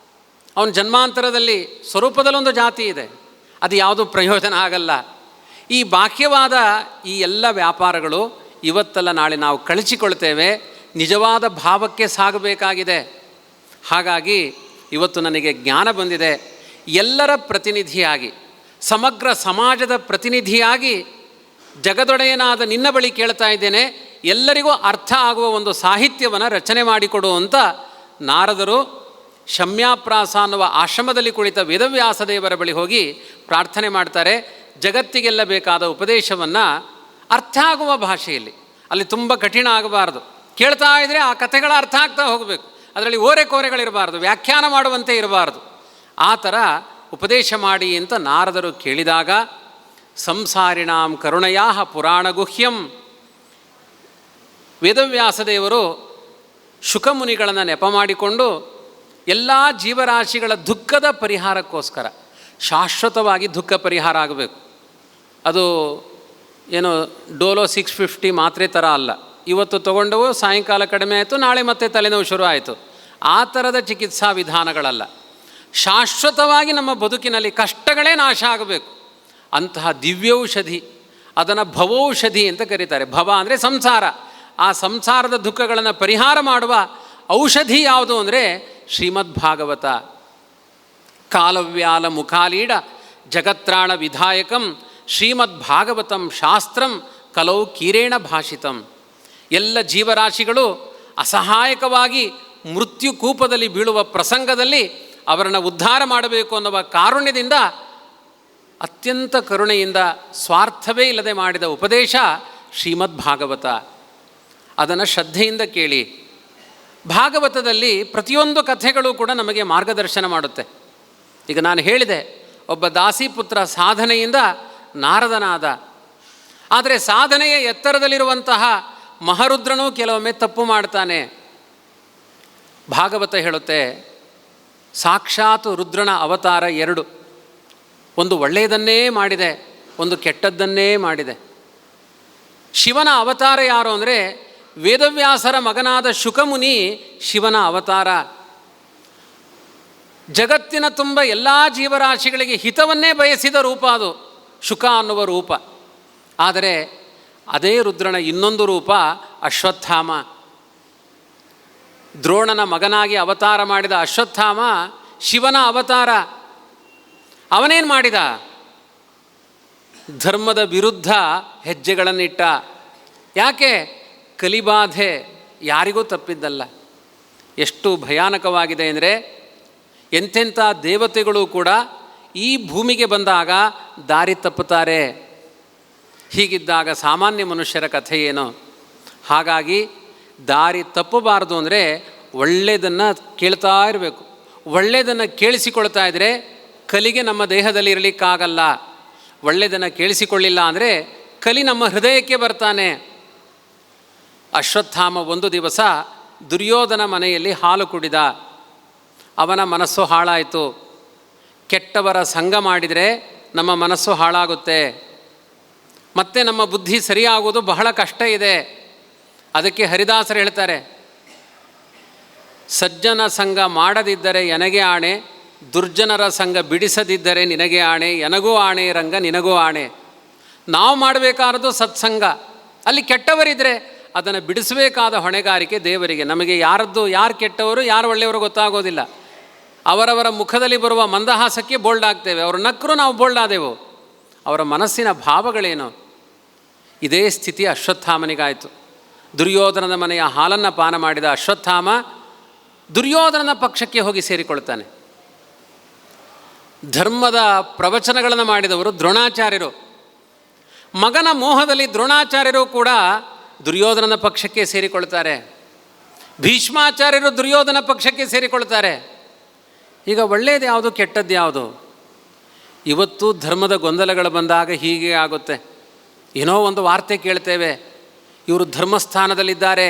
ಅವನ ಜನ್ಮಾಂತರದಲ್ಲಿ ಸ್ವರೂಪದಲ್ಲೊಂದು ಜಾತಿ ಇದೆ, ಅದು ಯಾವುದೂ ಪ್ರಯೋಜನ ಆಗಲ್ಲ. ಈ ಬಾಹ್ಯವಾದ ಈ ಎಲ್ಲ ವ್ಯಾಪಾರಗಳು ಇವತ್ತಲ್ಲ ನಾಳೆ ನಾವು ಕಳಚಿಕೊಳ್ತೇವೆ. ನಿಜವಾದ ಭಾವಕ್ಕೆ ಸಾಗಬೇಕಾಗಿದೆ. ಹಾಗಾಗಿ ಇವತ್ತು ನನಗೆ ಜ್ಞಾನ ಬಂದಿದೆ. ಎಲ್ಲರ ಪ್ರತಿನಿಧಿಯಾಗಿ, ಸಮಗ್ರ ಸಮಾಜದ ಪ್ರತಿನಿಧಿಯಾಗಿ ಜಗದೊಡೆಯನಾದ ನಿನ್ನ ಬಳಿ ಕೇಳ್ತಾ ಇದ್ದೇನೆ, ಎಲ್ಲರಿಗೂ ಅರ್ಥ ಆಗುವ ಒಂದು ಸಾಹಿತ್ಯವನ್ನು ರಚನೆ ಮಾಡಿಕೊಡು ಅಂತ ನಾರದರು ಶಮ್ಯಾಪ್ರಾಸ ಅನ್ನುವ ಆಶ್ರಮದಲ್ಲಿ ಕುಳಿತ ವೇದವ್ಯಾಸ ದೇವರ ಬಳಿ ಹೋಗಿ ಪ್ರಾರ್ಥನೆ ಮಾಡ್ತಾರೆ. ಜಗತ್ತಿಗೆಲ್ಲ ಬೇಕಾದ ಉಪದೇಶವನ್ನು ಅರ್ಥ ಆಗುವ ಭಾಷೆಯಲ್ಲಿ, ಅಲ್ಲಿ ತುಂಬ ಕಠಿಣ ಆಗಬಾರ್ದು. ಕೇಳ್ತಾ ಇದ್ದರೆ ಆ ಕಥೆಗಳ ಅರ್ಥ ಆಗ್ತಾ ಹೋಗಬೇಕು. ಅದರಲ್ಲಿ ಓರೆಕೋರೆಗಳಿರಬಾರ್ದು, ವ್ಯಾಖ್ಯಾನ ಮಾಡುವಂತೆ ಇರಬಾರ್ದು. ಆ ಥರ ಉಪದೇಶ ಮಾಡಿ ಅಂತ ನಾರದರು ಕೇಳಿದಾಗ, ಸಂಸಾರಿಣಾಂ ಕರುಣಯಾ ಪುರಾಣಗುಹ್ಯಂ, ವೇದವ್ಯಾಸದೇವರು ಶುಕಮುನಿಗಳನ್ನು ನೆಪ ಮಾಡಿಕೊಂಡು ಎಲ್ಲ ಜೀವರಾಶಿಗಳ ದುಃಖದ ಪರಿಹಾರಕ್ಕೋಸ್ಕರ, ಶಾಶ್ವತವಾಗಿ ದುಃಖ ಪರಿಹಾರ ಆಗಬೇಕು. ಅದು ಏನು ಡೋಲೋ 650 ಮಾತ್ರೆ ಥರ ಅಲ್ಲ. ಇವತ್ತು ತೊಗೊಂಡವು, ಸಾಯಂಕಾಲ ಕಡಿಮೆ ಆಯಿತು, ನಾಳೆ ಮತ್ತೆ ತಲೆನೋವು ಶುರು ಆಯಿತು. ಆ ಥರದ ಚಿಕಿತ್ಸಾ ವಿಧಾನಗಳಲ್ಲ. ಶಾಶ್ವತವಾಗಿ ನಮ್ಮ ಬದುಕಿನಲ್ಲಿ ಕಷ್ಟಗಳೇ ನಾಶ ಆಗಬೇಕು. ಅಂತಹ ದಿವ್ಯೌಷಧಿ, ಅದನ್ನು ಭವೌಷಧಿ ಅಂತ ಕರೀತಾರೆ. ಭವ ಅಂದರೆ ಸಂಸಾರ. ಆ ಸಂಸಾರದ ದುಃಖಗಳನ್ನು ಪರಿಹಾರ ಮಾಡುವ ಔಷಧಿ ಯಾವುದು ಅಂದರೆ ಶ್ರೀಮದ್ ಭಾಗವತ. ಕಾಲವ್ಯಾಲ ಮುಖಾಲೀಡ ಜಗತ್ರಾಣ ವಿಧಾಯಕಂ ಶ್ರೀಮದ್ ಭಾಗವತಂ ಶಾಸ್ತ್ರಂ ಕಲೌ ಕೀರೇಣ ಭಾಷಿತಂ. ಎಲ್ಲ ಜೀವರಾಶಿಗಳು ಅಸಹಾಯಕವಾಗಿ ಮೃತ್ಯು ಕೂಪದಲ್ಲಿ ಬೀಳುವ ಪ್ರಸಂಗದಲ್ಲಿ ಅವರನ್ನು ಉದ್ಧಾರ ಮಾಡಬೇಕು ಅನ್ನುವ ಕಾರುಣ್ಯದಿಂದ, ಅತ್ಯಂತ ಕರುಣೆಯಿಂದ, ಸ್ವಾರ್ಥವೇ ಇಲ್ಲದೆ ಮಾಡಿದ ಉಪದೇಶ ಶ್ರೀಮದ್ ಭಾಗವತ. ಅದನ್ನು ಶ್ರದ್ಧೆಯಿಂದ ಕೇಳಿ. ಭಾಗವತದಲ್ಲಿ ಪ್ರತಿಯೊಂದು ಕಥೆಗಳು ಕೂಡ ನಮಗೆ ಮಾರ್ಗದರ್ಶನ ಮಾಡುತ್ತೆ. ಈಗ ನಾನು ಹೇಳಿದೆ, ಒಬ್ಬ ದಾಸಿಪುತ್ರ ಸಾಧನೆಯಿಂದ ನಾರದನಾದ. ಆದರೆ ಸಾಧನೆಯ ಎತ್ತರದಲ್ಲಿರುವಂತಹ ಮಹಾರುದ್ರನೂ ಕೆಲವೊಮ್ಮೆ ತಪ್ಪು ಮಾಡ್ತಾನೆ. ಭಾಗವತ ಹೇಳುತ್ತೆ, ಸಾಕ್ಷಾತ್ ರುದ್ರನ ಅವತಾರ 2. ಒಂದು ಒಳ್ಳೆಯದನ್ನೇ ಮಾಡಿದೆ, ಒಂದು ಕೆಟ್ಟದ್ದನ್ನೇ ಮಾಡಿದೆ. ಶಿವನ ಅವತಾರ ಯಾರು ಅಂದರೆ ವೇದವ್ಯಾಸರ ಮಗನಾದ ಶುಕಮುನಿ ಶಿವನ ಅವತಾರ. ಜಗತ್ತಿನ ತುಂಬ ಎಲ್ಲ ಜೀವರಾಶಿಗಳಿಗೆ ಹಿತವನ್ನೇ ಬಯಸಿದ ರೂಪ ಅದು, ಶುಕ ಅನ್ನುವ ರೂಪ. ಆದರೆ ಅದೇ ರುದ್ರನ ಇನ್ನೊಂದು ರೂಪ ಅಶ್ವತ್ಥಾಮ. ದ್ರೋಣನ ಮಗನಾಗಿ ಅವತಾರ ಮಾಡಿದ ಅಶ್ವತ್ಥಾಮ ಶಿವನ ಅವತಾರ. ಅವನೇನು ಮಾಡಿದ? ಧರ್ಮದ ವಿರುದ್ಧ ಹೆಜ್ಜೆಗಳನ್ನಿಟ್ಟ. ಯಾಕೆ? ಕಲಿಬಾಧೆ ಯಾರಿಗೂ ತಪ್ಪಿದ್ದಲ್ಲ. ಎಷ್ಟು ಭಯಾನಕವಾಗಿದೆ ಅಂದರೆ, ಎಂತೆಂಥ ದೇವತೆಗಳು ಕೂಡ ಈ ಭೂಮಿಗೆ ಬಂದಾಗ ದಾರಿ ತಪ್ಪುತ್ತಾರೆ. ಹೀಗಿದ್ದಾಗ ಸಾಮಾನ್ಯ ಮನುಷ್ಯರ ಕಥೆ ಏನು? ಹಾಗಾಗಿ ದಾರಿ ತಪ್ಪಬಾರದು ಅಂದರೆ ಒಳ್ಳೆಯದನ್ನು ಕೇಳ್ತಾ ಇರಬೇಕು. ಒಳ್ಳೆಯದನ್ನು ಕೇಳಿಸಿಕೊಳ್ತಾ ಇದ್ದರೆ ಕಲಿಗೆ ನಮ್ಮ ದೇಹದಲ್ಲಿ ಇರಲಿಕ್ಕಾಗಲ್ಲ. ಒಳ್ಳೆಯದನ್ನು ಕೇಳಿಸಿಕೊಳ್ಳಿಲ್ಲ ಅಂದರೆ ಕಲಿ ನಮ್ಮ ಹೃದಯಕ್ಕೆ ಬರ್ತಾನೆ. ಅಶ್ವತ್ಥಾಮ ಒಂದು ದಿವಸ ದುರ್ಯೋಧನ ಮನೆಯಲ್ಲಿ ಹಾಲು ಕುಡಿದ. ಅವನ ಮನಸ್ಸು ಹಾಳಾಯಿತು. ಕೆಟ್ಟವರ ಸಂಗ ಮಾಡಿದರೆ ನಮ್ಮ ಮನಸ್ಸು ಹಾಳಾಗುತ್ತೆ, ಮತ್ತು ನಮ್ಮ ಬುದ್ಧಿ ಸರಿಯಾಗುವುದು ಬಹಳ ಕಷ್ಟ ಇದೆ. ಅದಕ್ಕೆ ಹರಿದಾಸರು ಹೇಳ್ತಾರೆ, ಸಜ್ಜನ ಸಂಘ ಮಾಡದಿದ್ದರೆ ಎನಗೆ ಆಣೆ, ದುರ್ಜನರ ಸಂಘ ಬಿಡಿಸದಿದ್ದರೆ ನಿನಗೆ ಆಣೆ, ಎನಗೂ ಆಣೆ ರಂಗ ನಿನಗೂ ಆಣೆ. ನಾವು ಮಾಡಬೇಕಾದದ್ದು ಸತ್ಸಂಗ. ಅಲ್ಲಿ ಕೆಟ್ಟವರಿದ್ದರೆ ಅದನ್ನು ಬಿಡಿಸಬೇಕಾದ ಹೊಣೆಗಾರಿಕೆ ದೇವರಿಗೆ. ನಮಗೆ ಯಾರು ಕೆಟ್ಟವರು ಯಾರು ಒಳ್ಳೆಯವರು ಗೊತ್ತಾಗೋದಿಲ್ಲ. ಅವರವರ ಮುಖದಲ್ಲಿ ಬರುವ ಮಂದಹಾಸಕ್ಕೆ ಬೋಲ್ಡ್ ಆಗ್ತೇವೆ. ಅವರು ನಕ್ಕರೂ ನಾವು ಬೋಲ್ಡ್ ಆದೆವು. ಅವರ ಮನಸ್ಸಿನ ಭಾವಗಳೇನು? ಇದೇ ಸ್ಥಿತಿ ಅಶ್ವತ್ಥಾಮನಿಗಾಯಿತು. ದುರ್ಯೋಧನನ ಮನೆಯ ಹಾಲನ್ನು ಪಾನ ಮಾಡಿದ ಅಶ್ವತ್ಥಾಮ ದುರ್ಯೋಧನನ ಪಕ್ಷಕ್ಕೆ ಹೋಗಿ ಸೇರಿಕೊಳ್ತಾನೆ. ಧರ್ಮದ ಪ್ರವಚನಗಳನ್ನು ಮಾಡಿದವರು ದ್ರೋಣಾಚಾರ್ಯರು. ಮಗನ ಮೋಹದಲ್ಲಿ ದ್ರೋಣಾಚಾರ್ಯರು ಕೂಡ ದುರ್ಯೋಧನನ ಪಕ್ಷಕ್ಕೆ ಸೇರಿಕೊಳ್ತಾರೆ. ಭೀಷ್ಮಾಚಾರ್ಯರು ದುರ್ಯೋಧನ ಪಕ್ಷಕ್ಕೆ ಸೇರಿಕೊಳ್ತಾರೆ. ಈಗ ಒಳ್ಳೆಯದು ಯಾವುದು, ಕೆಟ್ಟದ್ದು ಯಾವುದು? ಇವತ್ತು ಧರ್ಮದ ಗೊಂದಲಗಳು ಬಂದಾಗ ಹೀಗೆ ಆಗುತ್ತೆ. ಏನೋ ಒಂದು ವಾರ್ತೆ ಕೇಳ್ತೇವೆ, ಇವರು ಧರ್ಮಸ್ಥಾನದಲ್ಲಿದ್ದಾರೆ,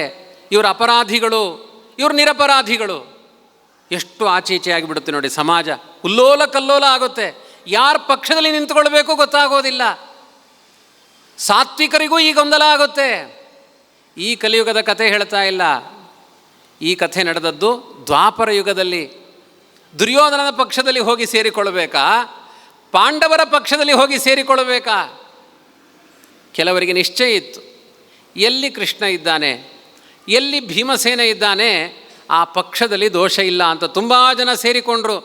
ಇವರು ಅಪರಾಧಿಗಳು, ಇವರು ನಿರಪರಾಧಿಗಳು. ಎಷ್ಟು ಆಚೆ ಈಚೆ ಆಗಿಬಿಡುತ್ತೆ ನೋಡಿ ಸಮಾಜ. ಉಲ್ಲೋಲ ಕಲ್ಲೋಲ ಆಗುತ್ತೆ. ಯಾರ ಪಕ್ಷದಲ್ಲಿ ನಿಂತುಕೊಳ್ಬೇಕು ಗೊತ್ತಾಗೋದಿಲ್ಲ. ಸಾತ್ವಿಕರಿಗೂ ಈ ಗೊಂದಲ ಆಗುತ್ತೆ. ಈ ಕಲಿಯುಗದ ಕಥೆ ಹೇಳ್ತಾ ಇಲ್ಲ. ಈ ಕಥೆ ನಡೆದದ್ದು ದ್ವಾಪರ ಯುಗದಲ್ಲಿ. ದುರ್ಯೋಧನನ ಪಕ್ಷದಲ್ಲಿ ಹೋಗಿ ಸೇರಿಕೊಳ್ಳಬೇಕಾ, ಪಾಂಡವರ ಪಕ್ಷದಲ್ಲಿ ಹೋಗಿ ಸೇರಿಕೊಳ್ಳಬೇಕಾ? ಕೆಲವರಿಗೆ ನಿಶ್ಚಯ ಇತ್ತು, ಎಲ್ಲಿ ಕೃಷ್ಣ ಇದ್ದಾನೆ, ಎಲ್ಲಿ ಭೀಮಸೇನ ಇದ್ದಾನೆ, ಆ ಪಕ್ಷದಲ್ಲಿ ದೋಷ ಇಲ್ಲ ಅಂತ ತುಂಬ ಜನ ಸೇರಿಕೊಂಡ್ರು.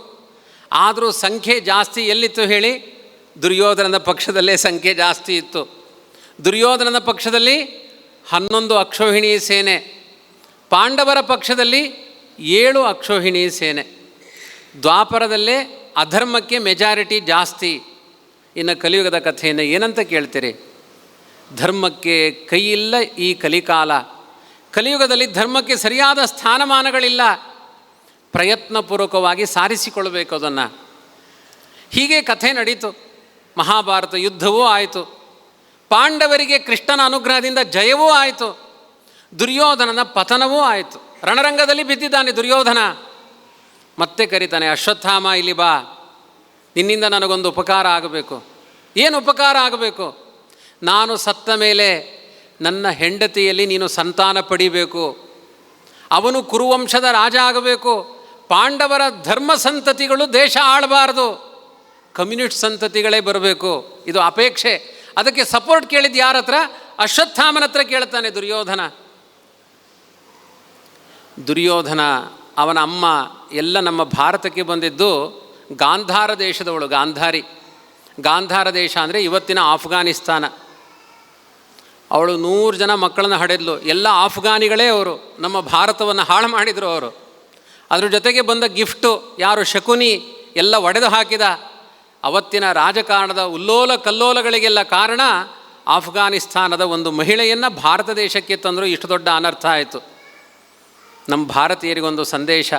ಆದರೂ ಸಂಖ್ಯೆ ಜಾಸ್ತಿ ಎಲ್ಲಿತ್ತು ಹೇಳಿ? ದುರ್ಯೋಧನನ ಪಕ್ಷದಲ್ಲೇ ಸಂಖ್ಯೆ ಜಾಸ್ತಿ ಇತ್ತು. ದುರ್ಯೋಧನನ ಪಕ್ಷದಲ್ಲಿ 11 ಅಕ್ಷೋಹಿಣಿ ಸೇನೆ, ಪಾಂಡವರ ಪಕ್ಷದಲ್ಲಿ 7 ಅಕ್ಷೋಹಿಣಿ ಸೇನೆ. ದ್ವಾಪರದಲ್ಲೇ ಅಧರ್ಮಕ್ಕೆ ಮೆಜಾರಿಟಿ ಜಾಸ್ತಿ. ಇನ್ನು ಕಲಿಯುಗದ ಕಥೆಯನ್ನು ಏನಂತ ಕೇಳ್ತೀರಿ? ಧರ್ಮಕ್ಕೆ ಕೈಯಿಲ್ಲ ಈ ಕಲಿಕಾಲ. ಕಲಿಯುಗದಲ್ಲಿ ಧರ್ಮಕ್ಕೆ ಸರಿಯಾದ ಸ್ಥಾನಮಾನಗಳಿಲ್ಲ. ಪ್ರಯತ್ನಪೂರ್ವಕವಾಗಿ ಸಾರಿಸಿಕೊಳ್ಬೇಕು ಅದನ್ನು. ಹೀಗೆ ಕಥೆ ನಡೀತು. ಮಹಾಭಾರತ ಯುದ್ಧವೂ ಆಯಿತು. ಪಾಂಡವರಿಗೆ ಕೃಷ್ಣನ ಅನುಗ್ರಹದಿಂದ ಜಯವೂ ಆಯಿತು. ದುರ್ಯೋಧನನ ಪತನವೂ ಆಯಿತು. ರಣರಂಗದಲ್ಲಿ ಬಿದ್ದಿದ್ದಾನೆ ದುರ್ಯೋಧನ. ಮತ್ತೆ ಕರೀತಾನೆ, ಅಶ್ವತ್ಥಾಮ ಇಲ್ಲಿ ಬಾ, ನಿನ್ನಿಂದ ನನಗೊಂದು ಉಪಕಾರ ಆಗಬೇಕು. ಏನು ಉಪಕಾರ ಆಗಬೇಕು? ನಾನು ಸತ್ತ ಮೇಲೆ ನನ್ನ ಹೆಂಡತಿಯಲ್ಲಿ ನೀನು ಸಂತಾನ ಪಡಿಬೇಕು. ಅವನು ಕುರುವಂಶದ ರಾಜ ಆಗಬೇಕು. ಪಾಂಡವರ ಧರ್ಮ ಸಂತತಿಗಳು ದೇಶ ಆಳಬಾರದು, ಕಮ್ಯುನಿಸ್ಟ್ ಸಂತತಿಗಳೇ ಬರಬೇಕು. ಇದು ಅಪೇಕ್ಷೆ. ಅದಕ್ಕೆ ಸಪೋರ್ಟ್ ಕೇಳಿದ್ದು ಯಾರ ಹತ್ರ? ಅಶ್ವತ್ಥಾಮನ ಹತ್ರ ಕೇಳ್ತಾನೆ ದುರ್ಯೋಧನ. ಅವನ ಅಮ್ಮ ಎಲ್ಲ ನಮ್ಮ ಭಾರತಕ್ಕೆ ಬಂದಿದ್ದು ಗಾಂಧಾರ ದೇಶದವಳು. ಗಾಂಧಾರ ದೇಶ ಅಂದರೆ ಇವತ್ತಿನ ಆಫ್ಘಾನಿಸ್ತಾನ. ಅವಳು 100 ಜನ ಮಕ್ಕಳನ್ನು ಹಡೆದ್ಲು. ಎಲ್ಲ ಆಫ್ಘಾನಿಗಳೇ ಅವರು. ನಮ್ಮ ಭಾರತವನ್ನು ಹಾಳು ಮಾಡಿದರು ಅವರು. ಅದ್ರ ಜೊತೆಗೆ ಬಂದ ಗಿಫ್ಟು ಯಾರು? ಶಕುನಿ ಎಲ್ಲ ಒಡೆದು ಹಾಕಿದ. ಅವತ್ತಿನ ರಾಜಕಾರಣದ ಉಲ್ಲೋಲ ಕಲ್ಲೋಲಗಳಿಗೆಲ್ಲ ಕಾರಣ ಆಫ್ಘಾನಿಸ್ತಾನದ ಒಂದು ಮಹಿಳೆಯನ್ನು ಭಾರತ ದೇಶಕ್ಕೆ ತಂದರು. ಇಷ್ಟು ದೊಡ್ಡ ಅನರ್ಥ ಆಯಿತು. ನಮ್ಮ ಭಾರತೀಯರಿಗೊಂದು ಸಂದೇಶ,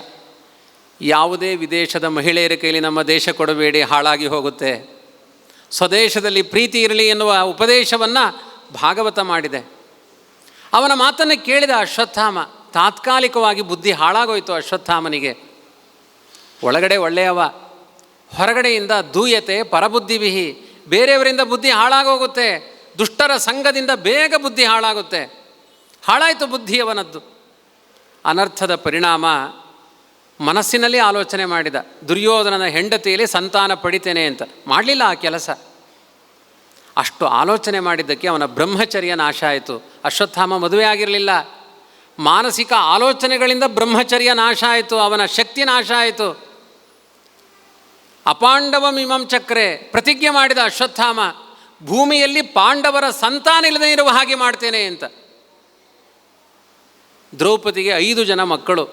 ಯಾವುದೇ ವಿದೇಶದ ಮಹಿಳೆಯರ ಕೈಲಿ ನಮ್ಮ ದೇಶ ಕೊಡಬೇಡಿ, ಹಾಳಾಗಿ ಹೋಗುತ್ತೆ. ಸ್ವದೇಶದಲ್ಲಿ ಪ್ರೀತಿ ಇರಲಿ ಎನ್ನುವ ಉಪದೇಶವನ್ನು ಭಾಗವತ ಮಾಡಿದೆ. ಅವನ ಮಾತನ್ನು ಕೇಳಿದ ಅಶ್ವತ್ಥಾಮ. ತಾತ್ಕಾಲಿಕವಾಗಿ ಬುದ್ಧಿ ಹಾಳಾಗೋಯ್ತು ಅಶ್ವತ್ಥಾಮನಿಗೆ. ಒಳಗಡೆ ಒಳ್ಳೆಯವ, ಹೊರಗಡೆಯಿಂದ ದೂಯತೆ ಪರಬುದ್ಧಿವಿಹಿ. ಬೇರೆಯವರಿಂದ ಬುದ್ಧಿ ಹಾಳಾಗೋಗುತ್ತೆ. ದುಷ್ಟರ ಸಂಘದಿಂದ ಬೇಗ ಬುದ್ಧಿ ಹಾಳಾಗುತ್ತೆ. ಹಾಳಾಯಿತು ಬುದ್ಧಿಯವನದ್ದು. ಅನರ್ಥದ ಪರಿಣಾಮ ಮನಸ್ಸಿನಲ್ಲಿ ಆಲೋಚನೆ ಮಾಡಿದ. ದುರ್ಯೋಧನನ ಹೆಂಡತಿಯಲ್ಲಿ ಸಂತಾನ ಪಡಿತೇನೆ ಅಂತ ಮಾಡಲಿಲ್ಲ ಆ ಕೆಲಸ. ಅಷ್ಟು ಆಲೋಚನೆ ಮಾಡಿದ್ದಕ್ಕೆ ಅವನ ಬ್ರಹ್ಮಚರ್ಯ ನಾಶ ಆಯಿತು. ಅಶ್ವತ್ಥಾಮ ಮದುವೆ ಆಗಿರಲಿಲ್ಲ. ಮಾನಸಿಕ ಆಲೋಚನೆಗಳಿಂದ ಬ್ರಹ್ಮಚರ್ಯ ನಾಶ ಆಯಿತು. ಅವನ ಶಕ್ತಿ ನಾಶ ಆಯಿತು. ಅಪಾಂಡವಮಿಮಂ ಚಕ್ರೆ ಪ್ರತಿಜ್ಞೆ ಮಾಡಿದ ಅಶ್ವತ್ಥಾಮ, ಭೂಮಿಯಲ್ಲಿ ಪಾಂಡವರ ಸಂತಾನ ಇಲ್ಲದೇ ಇರುವ ಹಾಗೆ ಮಾಡ್ತೇನೆ ಅಂತ. ದ್ರೌಪದಿಗೆ 5 ಜನ ಮಕ್ಕಳು.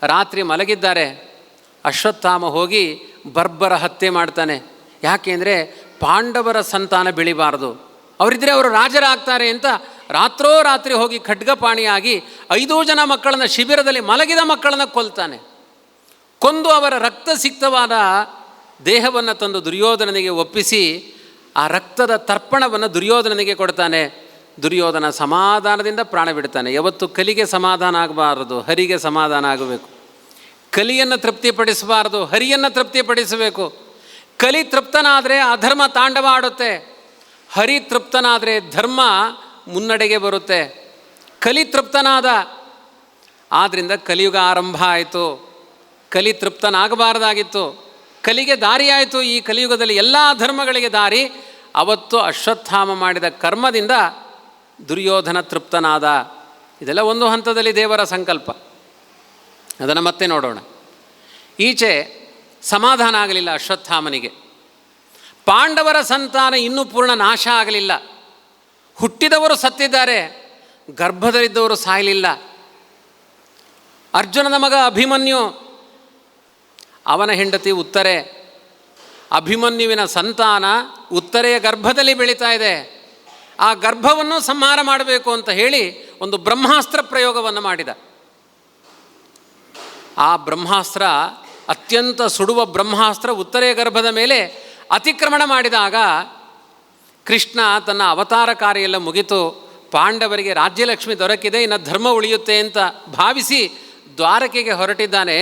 ರಾತ್ರಿ ಮಲಗಿದ್ದಾರೆ. ಅಶ್ವತ್ಥಾಮ ಹೋಗಿ ಬರ್ಬರ ಹತ್ಯೆ ಮಾಡ್ತಾನೆ. ಯಾಕೆಂದರೆ ಪಾಂಡವರ ಸಂತಾನ ಬೆಳಿಬಾರ್ದು. ಅವರಿದ್ದರೆ ಅವರು ರಾಜರಾಗ್ತಾರೆ ಅಂತ ರಾತ್ರೋರಾತ್ರಿ ಹೋಗಿ ಖಡ್ಗಪಾಣಿಯಾಗಿ 5 ಜನ ಮಕ್ಕಳನ್ನ ಶಿಬಿರದಲ್ಲಿ ಮಲಗಿದ ಮಕ್ಕಳನ್ನು ಕೊಲ್ತಾನೆ. ಕೊಂದು ಅವರ ರಕ್ತಸಿಕ್ತವಾದ ದೇಹವನ್ನು ತಂದು ದುರ್ಯೋಧನನಿಗೆ ಒಪ್ಪಿಸಿ ಆ ರಕ್ತದ ತರ್ಪಣವನ್ನು ದುರ್ಯೋಧನನಿಗೆ ಕೊಡ್ತಾನೆ. ದುರ್ಯೋಧನ ಸಮಾಧಾನದಿಂದ ಪ್ರಾಣ ಬಿಡ್ತಾನೆ. ಯಾವತ್ತು ಕಲಿಗೆ ಸಮಾಧಾನ ಆಗಬಾರದು, ಹರಿಗೆ ಸಮಾಧಾನ ಆಗಬೇಕು. ಕಲಿಯನ್ನು ತೃಪ್ತಿಪಡಿಸಬಾರದು, ಹರಿಯನ್ನು ತೃಪ್ತಿಪಡಿಸಬೇಕು. ಕಲಿ ತೃಪ್ತನಾದರೆ ಅಧರ್ಮ ತಾಂಡವ ಆಡುತ್ತೆ, ಹರಿ ತೃಪ್ತನಾದರೆ ಧರ್ಮ ಮುನ್ನಡೆಗೆ ಬರುತ್ತೆ. ಕಲಿ ತೃಪ್ತನಾದ, ಆದ್ದರಿಂದ ಕಲಿಯುಗ ಆರಂಭ ಆಯಿತು. ಕಲಿ ತೃಪ್ತನಾಗಬಾರ್ದಾಗಿತ್ತು, ಕಲಿಗೆ ದಾರಿಯಾಯಿತು. ಈ ಕಲಿಯುಗದಲ್ಲಿ ಎಲ್ಲ ಧರ್ಮಗಳಿಗೆ ದಾರಿ. ಅವತ್ತು ಅಶ್ವತ್ಥಾಮ ಮಾಡಿದ ಕರ್ಮದಿಂದ ದುರ್ಯೋಧನ ತೃಪ್ತನಾದ. ಇದೆಲ್ಲ ಒಂದು ಹಂತದಲ್ಲಿ ದೇವರ ಸಂಕಲ್ಪ, ಅದನ್ನು ಮತ್ತೆ ನೋಡೋಣ. ಈಚೆ ಸಮಾಧಾನ ಆಗಲಿಲ್ಲ ಅಶ್ವತ್ಥಾಮನಿಗೆ. ಪಾಂಡವರ ಸಂತಾನ ಇನ್ನೂ ಪೂರ್ಣ ನಾಶ ಆಗಲಿಲ್ಲ. ಹುಟ್ಟಿದವರು ಸತ್ತಿದ್ದಾರೆ, ಗರ್ಭದಲ್ಲಿದ್ದವರು ಸಾಯಲಿಲ್ಲ. ಅರ್ಜುನನ ಮಗ ಅಭಿಮನ್ಯು, ಅವನ ಹೆಂಡತಿ ಉತ್ತರೆ. ಅಭಿಮನ್ಯುವಿನ ಸಂತಾನ ಉತ್ತರೆಯ ಗರ್ಭದಲ್ಲಿ ಬೆಳೀತಾ ಇದೆ. ಆ ಗರ್ಭವನ್ನು ಸಂಹಾರ ಮಾಡಬೇಕು ಅಂತ ಹೇಳಿ ಒಂದು ಬ್ರಹ್ಮಾಸ್ತ್ರ ಪ್ರಯೋಗವನ್ನು ಮಾಡಿದ. ಆ ಬ್ರಹ್ಮಾಸ್ತ್ರ, ಅತ್ಯಂತ ಸುಡುವ ಬ್ರಹ್ಮಾಸ್ತ್ರ ಉತ್ತರೆಯ ಗರ್ಭದ ಮೇಲೆ ಅತಿಕ್ರಮಣ ಮಾಡಿದಾಗ ಕೃಷ್ಣ ತನ್ನ ಅವತಾರ ಕಾರ್ಯ ಮುಗಿತು. ಪಾಂಡವರಿಗೆ ರಾಜ್ಯಲಕ್ಷ್ಮಿ ದೊರಕಿದೆ, ಇನ್ನು ಧರ್ಮ ಉಳಿಯುತ್ತೆ ಅಂತ ಭಾವಿಸಿ ದ್ವಾರಕೆಗೆ ಹೊರಟಿದ್ದಾನೆ.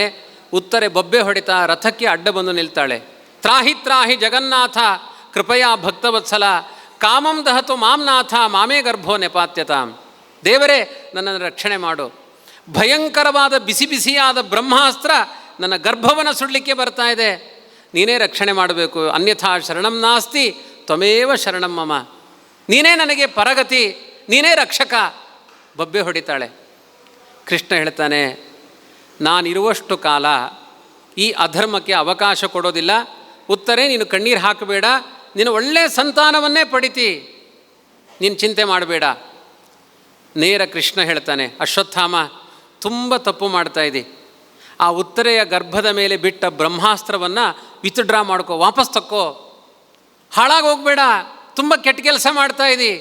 ಉತ್ತರೆ ಬೊಬ್ಬೆ ಹೊಡಿತಾ ರಥಕ್ಕೆ ಅಡ್ಡ ಬಂದು ನಿಲ್ತಾಳೆ. ತ್ರಾಹಿ ತ್ರಾಹಿ ಜಗನ್ನಾಥ ಕೃಪಯಾ ಭಕ್ತವತ್ಸಲ ಕಾಮಂ ದಹತು ಮಾಂನಾಥ ಮಾಮೇ ಗರ್ಭೋ ನೆಪಾತ್ಯತಾಂ. ದೇವರೇ, ನನ್ನನ್ನು ರಕ್ಷಣೆ ಮಾಡು. ಭಯಂಕರವಾದ ಬಿಸಿ ಬಿಸಿಯಾದ ಬ್ರಹ್ಮಾಸ್ತ್ರ ನನ್ನ ಗರ್ಭವನ್ನು ಸುಡಲಿಕ್ಕೆ ಬರ್ತಾ ಇದೆ, ನೀನೇ ರಕ್ಷಣೆ ಮಾಡಬೇಕು. ಅನ್ಯಥಾ ಶರಣಂ ನಾಸ್ತಿ ತ್ವಮೇವ ಶರಣಂ ಮಮ. ನೀನೇ ನನಗೆ ಪರಗತಿ, ನೀನೇ ರಕ್ಷಕ. ಬೊಬ್ಬೆ ಹೊಡಿತಾಳೆ. ಕೃಷ್ಣ ಹೇಳ್ತಾನೆ, ನಾನಿರುವಷ್ಟು ಕಾಲ ಈ ಅಧರ್ಮಕ್ಕೆ ಅವಕಾಶ ಕೊಡೋದಿಲ್ಲ. ಉತ್ತರೆ, ನೀನು ಕಣ್ಣೀರು ಹಾಕಬೇಡ, ನೀನು ಒಳ್ಳೆಯ ಸಂತಾನವನ್ನೇ ಪಡಿತಿ, ನೀನು ಚಿಂತೆ ಮಾಡಬೇಡ. ನೇರ ಕೃಷ್ಣ ಹೇಳ್ತಾನೆ, ಅಶ್ವತ್ಥಾಮ ತುಂಬ ತಪ್ಪು ಮಾಡ್ತಾಯಿದ್ದಿ. ಆ ಉತ್ತರೆಯ ಗರ್ಭದ ಮೇಲೆ ಬಿಟ್ಟ ಬ್ರಹ್ಮಾಸ್ತ್ರವನ್ನು ವಿತ್ಡ್ರಾ ಮಾಡ್ಕೋ, ವಾಪಸ್ ತಕ್ಕೋ, ಹಾಳಾಗಿ ಹೋಗಬೇಡ, ತುಂಬ ಕೆಟ್ಟ ಕೆಲಸ ಮಾಡ್ತಾಯಿದ್ದಿ.